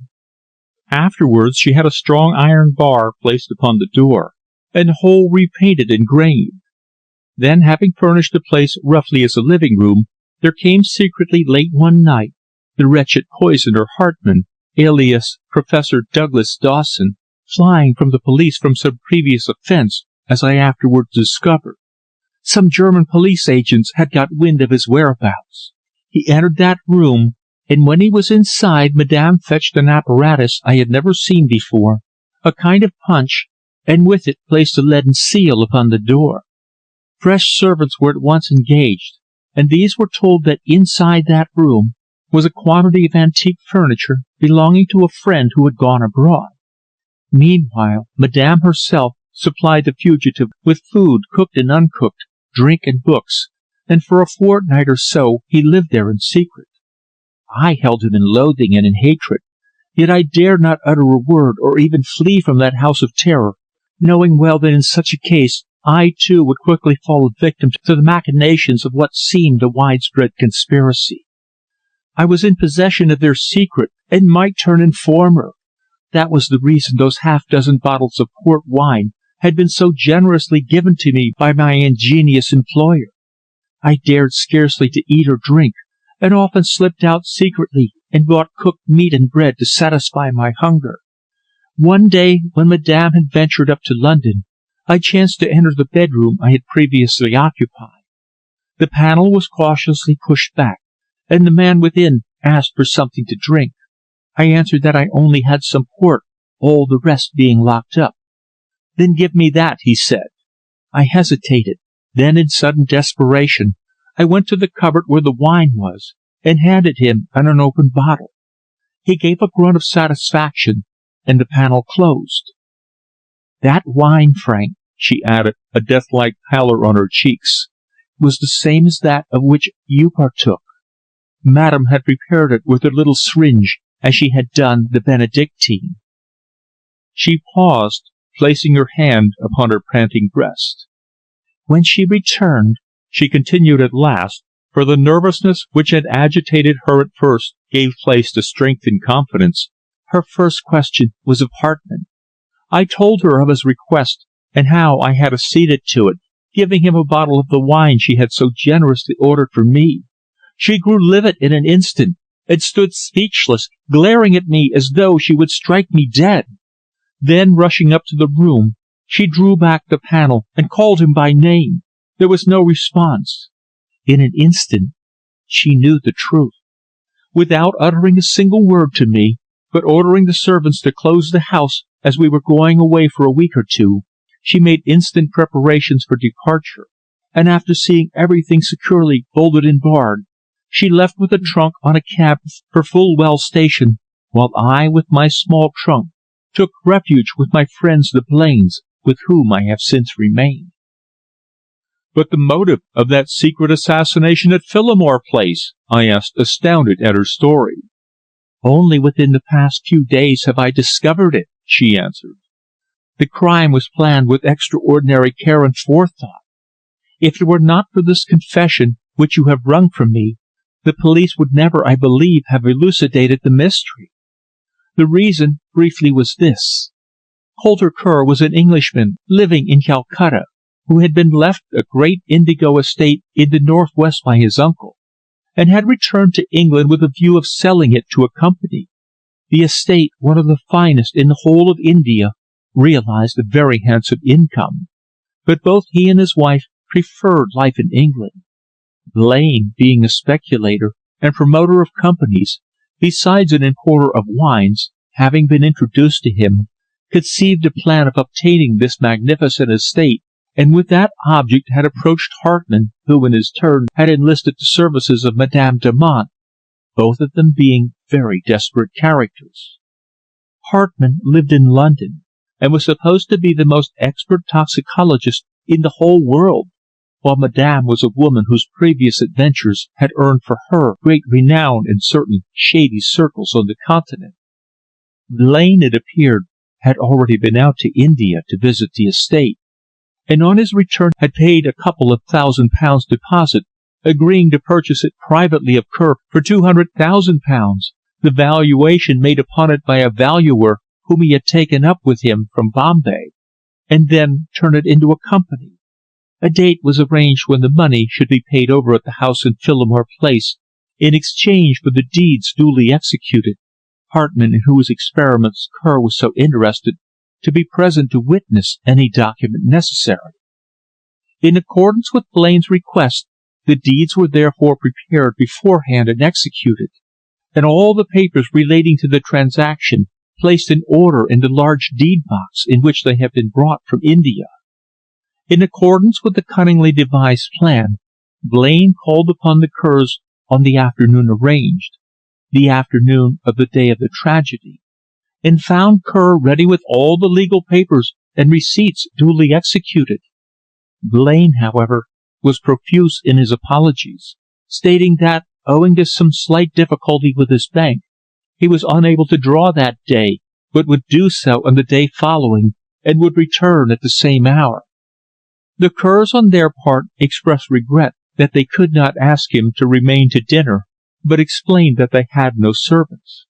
Afterwards she had a strong iron bar placed upon the door, and the whole repainted and grained. Then, having furnished the place roughly as a living room, there came secretly late one night the wretched poisoner Hartmann, alias Professor Douglas Dawson, flying from the police from some previous offence, as I afterwards discovered. Some German police agents had got wind of his whereabouts. He entered that room, and when he was inside, Madame fetched an apparatus I had never seen before, a kind of punch, and with it placed a leaden seal upon the door. Fresh servants were at once engaged, and these were told that inside that room was a quantity of antique furniture belonging to a friend who had gone abroad. Meanwhile, Madame herself supplied the fugitive with food, cooked and uncooked, drink and books, and for a fortnight or so he lived there in secret. I held him in loathing and in hatred, yet I dared not utter a word or even flee from that house of terror, knowing well that in such a case I too would quickly fall a victim to the machinations of what seemed a widespread conspiracy. I was in possession of their secret, and might turn informer. That was the reason those half-dozen bottles of port wine had been so generously given to me by my ingenious employer. I dared scarcely to eat or drink, and often slipped out secretly and bought cooked meat and bread to satisfy my hunger. One day, when Madame had ventured up to London, I chanced to enter the bedroom I had previously occupied. The panel was cautiously pushed back, and the man within asked for something to drink. I answered that I only had some port, all the rest being locked up. "Then give me that," he said. I hesitated. Then, in sudden desperation, I went to the cupboard where the wine was, and handed him an unopened bottle. He gave a grunt of satisfaction, and the panel closed. "That wine, Frank," she added, a death-like pallor on her cheeks, "was the same as that of which you partook. Madame had prepared it with her little syringe, as she had done the Benedictine." She paused, placing her hand upon her panting breast. "When she returned," she continued at last, for the nervousness which had agitated her at first gave place to strength and confidence, "her first question was of Hartmann. I told her of his request, and how I had acceded to it, giving him a bottle of the wine she had so generously ordered for me. She grew livid in an instant, and stood speechless, glaring at me as though she would strike me dead. Then, rushing up to the room, she drew back the panel and called him by name. There was no response. In an instant she knew the truth. Without uttering a single word to me, but ordering the servants to close the house as we were going away for a week or two, she made instant preparations for departure, and after seeing everything securely bolted and barred, she left with the trunk on a cab for Fulwell Station, while I, with my small trunk, took refuge with my friends the Blaines, with whom I have since remained. But the motive of that secret assassination at Phillimore Place? I asked, astounded at her story. Only within the past few days have I discovered it, she answered. The crime was planned with extraordinary care and forethought. If it were not for this confession which you have wrung from me, the police would never, I believe, have elucidated the mystery. The reason, briefly, was this. Coulter Kerr was an Englishman living in Calcutta, who had been left a great indigo estate in the northwest by his uncle, and had returned to England with a view of selling it to a company. The estate, one of the finest in the whole of India, realized a very handsome income, but both he and his wife preferred life in England. Blaine, being a speculator and promoter of companies, besides an importer of wines, having been introduced to him, conceived a plan of obtaining this magnificent estate, and with that object had approached Hartmann, who in his turn had enlisted the services of Madame Damant, both of them being very desperate characters. Hartmann lived in London, and was supposed to be the most expert toxicologist in the whole world, while Madame was a woman whose previous adventures had earned for her great renown in certain shady circles on the continent. Blaine, it appeared, had already been out to India to visit the estate, and on his return had paid a couple of £1,000 deposit, agreeing to purchase it privately of Kerr for £200,000, the valuation made upon it by a valuer whom he had taken up with him from Bombay, and then turn it into a company. A date was arranged when the money should be paid over at the house in Phillimore Place, in exchange for the deeds duly executed, Hartmann, in whose experiments Kerr was so interested, to be present to witness any document necessary. In accordance with Blaine's request, the deeds were therefore prepared beforehand and executed, and all the papers relating to the transaction placed in order in the large deed box in which they have been brought from India. In accordance with the cunningly devised plan, Blaine called upon the Kerrs on the afternoon arranged, the afternoon of the day of the tragedy, and found Kerr ready with all the legal papers and receipts duly executed. Blaine, however, was profuse in his apologies, stating that, owing to some slight difficulty with his bank, he was unable to draw that day, but would do so on the day following, and would return at the same hour. The Kerrs, on their part, expressed regret that they could not ask him to remain to dinner, but explained that they had no servants.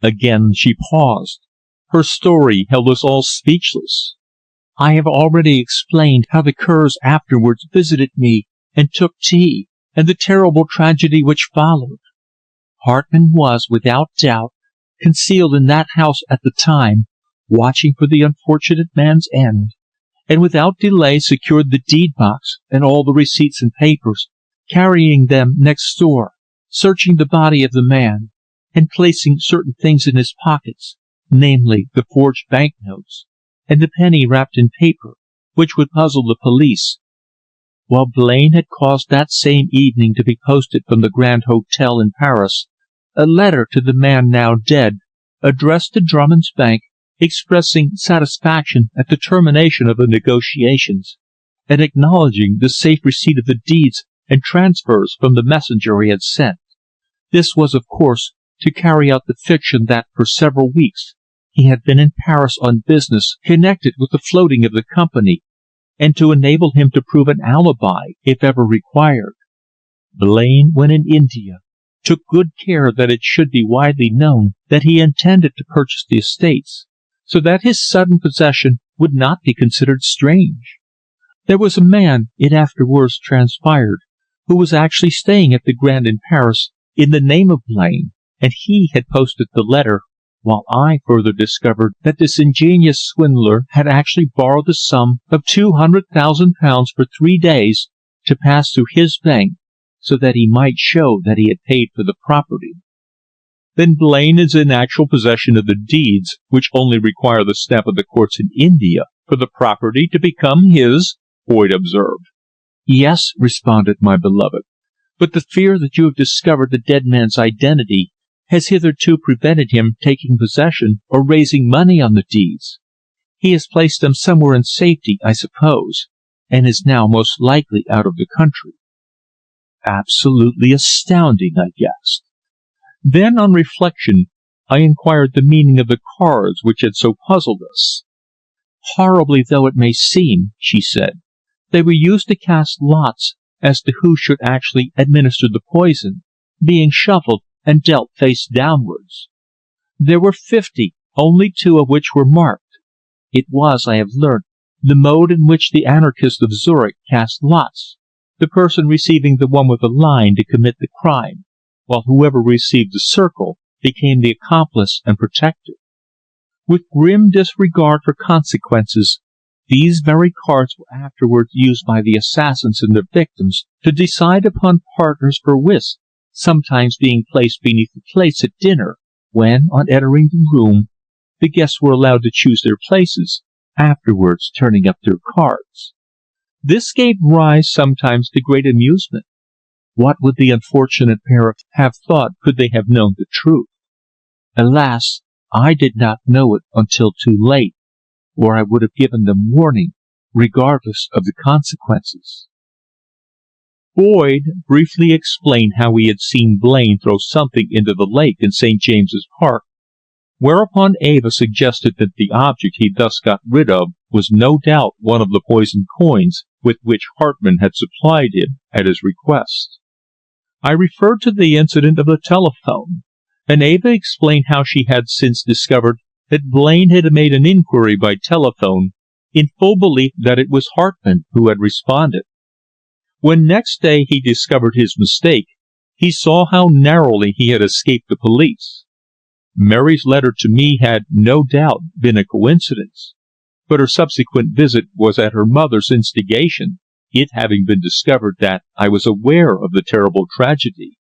Again she paused. Her story held us all speechless. I have already explained how the Kerrs afterwards visited me and took tea, and the terrible tragedy which followed. Hartmann was, without doubt, concealed in that house at the time, watching for the unfortunate man's end, and without delay secured the deed box and all the receipts and papers, carrying them next door, searching the body of the man, and placing certain things in his pockets, namely the forged banknotes, and the penny wrapped in paper, which would puzzle the police, while Blaine had caused that same evening to be posted from the Grand Hotel in Paris a letter to the man now dead, addressed to Drummond's Bank, expressing satisfaction at the termination of the negotiations, and acknowledging the safe receipt of the deeds and transfers from the messenger he had sent. This was, of course, to carry out the fiction that for several weeks he had been in Paris on business connected with the floating of the company, and to enable him to prove an alibi if ever required. Blaine, when in India, took good care that it should be widely known that he intended to purchase the estates, so that his sudden possession would not be considered strange. There was a man, it afterwards transpired, who was actually staying at the Grand in Paris in the name of Blaine, and he had posted the letter, while I further discovered that this ingenious swindler had actually borrowed the sum of £200,000 for 3 days to pass through his bank, so that he might show that he had paid for the property. Then Blaine is in actual possession of the deeds, which only require the stamp of the courts in India for the property to become his?" Boyd observed. "Yes," responded my beloved, "but the fear that you have discovered the dead man's identity has hitherto prevented him taking possession or raising money on the deeds. He has placed them somewhere in safety, I suppose, and is now most likely out of the country." "Absolutely astounding," I gasped. Then, on reflection, I inquired the meaning of the cards which had so puzzled us. "Horribly though it may seem," she said, "they were used to cast lots as to who should actually administer the poison, being shuffled and dealt face downwards. There were 50, only 2 of which were marked. It was, I have learnt, the mode in which the anarchists of Zurich cast lots, the person receiving the one with the line to commit the crime, while whoever received the circle became the accomplice and protector. With grim disregard for consequences, these very cards were afterwards used by the assassins and their victims to decide upon partners for whist, sometimes being placed beneath the plates at dinner, when, on entering the room, the guests were allowed to choose their places, afterwards turning up their cards. This gave rise sometimes to great amusement. What would the unfortunate pair have thought could they have known the truth? Alas, I did not know it until too late, or I would have given them warning, regardless of the consequences." Boyd briefly explained how he had seen Blaine throw something into the lake in St. James's Park, whereupon Eva suggested that the object he thus got rid of was no doubt one of the poisoned coins with which Hartmann had supplied him at his request. I referred to the incident of the telephone, and Eva explained how she had since discovered that Blaine had made an inquiry by telephone in full belief that it was Hartmann who had responded. When next day he discovered his mistake, he saw how narrowly he had escaped the police. Mary's letter to me had, no doubt, been a coincidence, but her subsequent visit was at her mother's instigation, it having been discovered that I was aware of the terrible tragedy.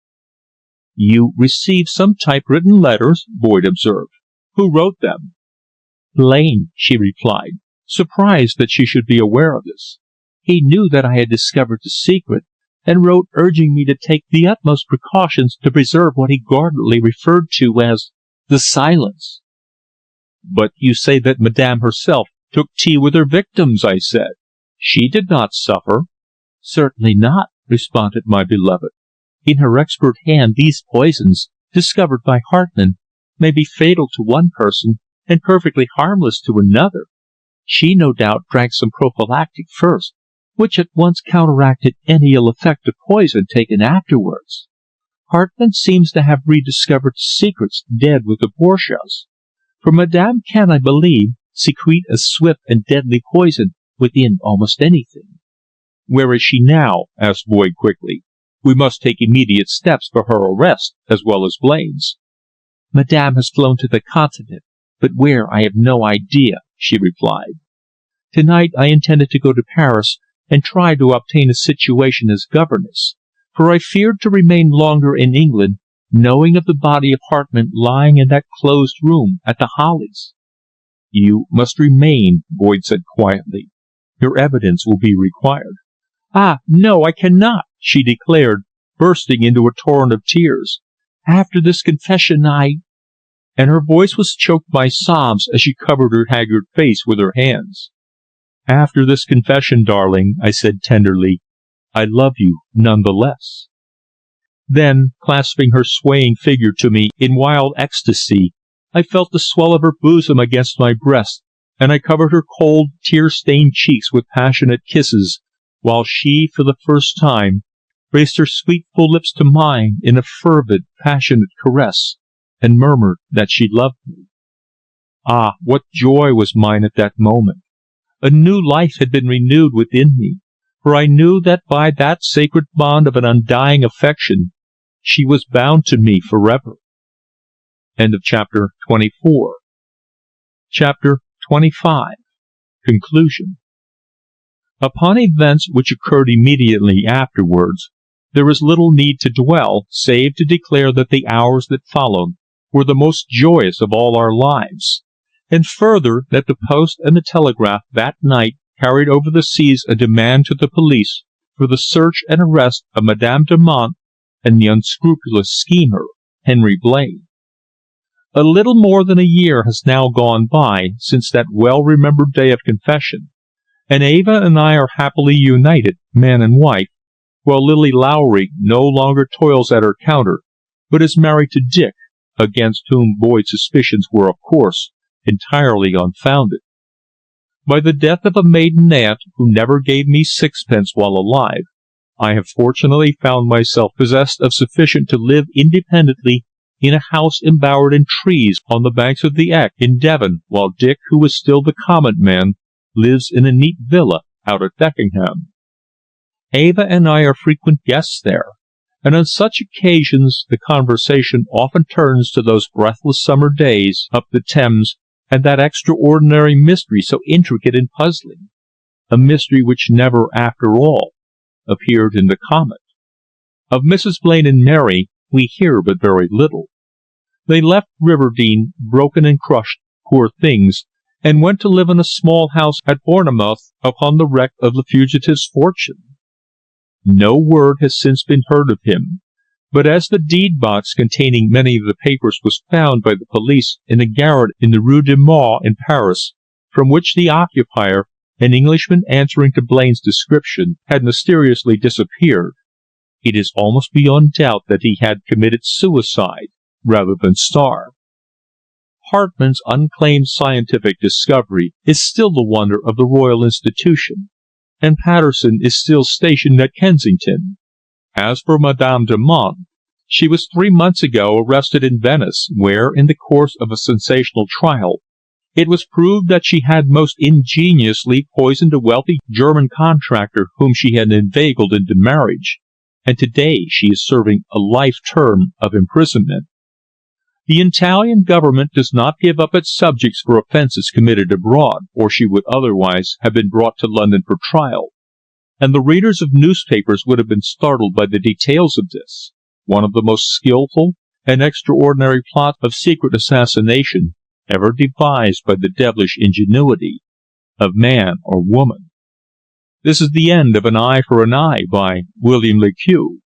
"You received some typewritten letters," Boyd observed. "Who wrote them?" "Blaine," she replied, surprised that she should be aware of this. "He knew that I had discovered the secret, and wrote urging me to take the utmost precautions to preserve what he guardedly referred to as the silence." "But you say that Madame herself took tea with her victims," I said. "She did not suffer." "Certainly not," responded my beloved. "In her expert hand these poisons, discovered by Hartmann, may be fatal to one person and perfectly harmless to another. She no doubt drank some prophylactic first, which at once counteracted any ill effect of poison taken afterwards. Hartmann seems to have rediscovered secrets dead with the Borgias, for Madame can, I believe, secrete a swift and deadly poison within almost anything." "Where is she now?" asked Boyd quickly. "We must take immediate steps for her arrest, as well as Blaine's." "Madame has flown to the Continent, but where I have no idea," she replied. "Tonight I intended to go to Paris and try to obtain a situation as governess, for I feared to remain longer in England, knowing of the body of Hartmann lying in that closed room at the Hollies." "You must remain," Boyd said quietly. "Your evidence will be required." "Ah, no, I cannot," she declared, bursting into a torrent of tears. "After this confession and her voice was choked by sobs as she covered her haggard face with her hands. "After this confession, darling," I said tenderly, "I love you none the less." Then, clasping her swaying figure to me in wild ecstasy, I felt the swell of her bosom against my breast, and I covered her cold, tear-stained cheeks with passionate kisses, while she, for the first time, raised her sweet full lips to mine in a fervid, passionate caress, and murmured that she loved me. Ah, what joy was mine at that moment! A new life had been renewed within me, for I knew that by that sacred bond of an undying affection she was bound to me forever. End of chapter 24. Chapter 25. Conclusion. Upon events which occurred immediately afterwards, there is little need to dwell, save to declare that the hours that followed were the most joyous of all our lives, and further that the post and the telegraph that night carried over the seas a demand to the police for the search and arrest of Madame de Monte and the unscrupulous schemer, Henry Blaine. A little more than a year has now gone by since that well-remembered day of confession, and Eva and I are happily united, man and wife, while Lily Lowry no longer toils at her counter, but is married to Dick, against whom Boyd's suspicions were, of course, entirely unfounded. By the death of a maiden aunt who never gave me sixpence while alive, I have fortunately found myself possessed of sufficient to live independently in a house embowered in trees on the banks of the Eck in Devon, while Dick, who is still the common man, lives in a neat villa out at Beckenham. Eva and I are frequent guests there, and on such occasions the conversation often turns to those breathless summer days up the Thames and that extraordinary mystery so intricate and puzzling, a mystery which never, after all, appeared in the Comet. Of Mrs. Blaine and Mary we hear but very little. They left Riverdene, broken and crushed, poor things, and went to live in a small house at Bournemouth upon the wreck of the fugitive's fortune. No word has since been heard of him, but as the deed box containing many of the papers was found by the police in a garret in the Rue du Mars in Paris, from which the occupier, an Englishman answering to Blaine's description, had mysteriously disappeared, it is almost beyond doubt that he had committed suicide rather than starve. Hartmann's unclaimed scientific discovery is still the wonder of the Royal Institution, and Patterson is still stationed at Kensington. As for Madame de Monte, she was 3 months ago arrested in Venice, where, in the course of a sensational trial, it was proved that she had most ingeniously poisoned a wealthy German contractor whom she had inveigled into marriage, and today she is serving a life term of imprisonment. The Italian government does not give up its subjects for offences committed abroad, or she would otherwise have been brought to London for trial, and the readers of newspapers would have been startled by the details of this, one of the most skilful and extraordinary plots of secret assassination ever devised by the devilish ingenuity of man or woman. This is the end of An Eye for an Eye by William Le Queux.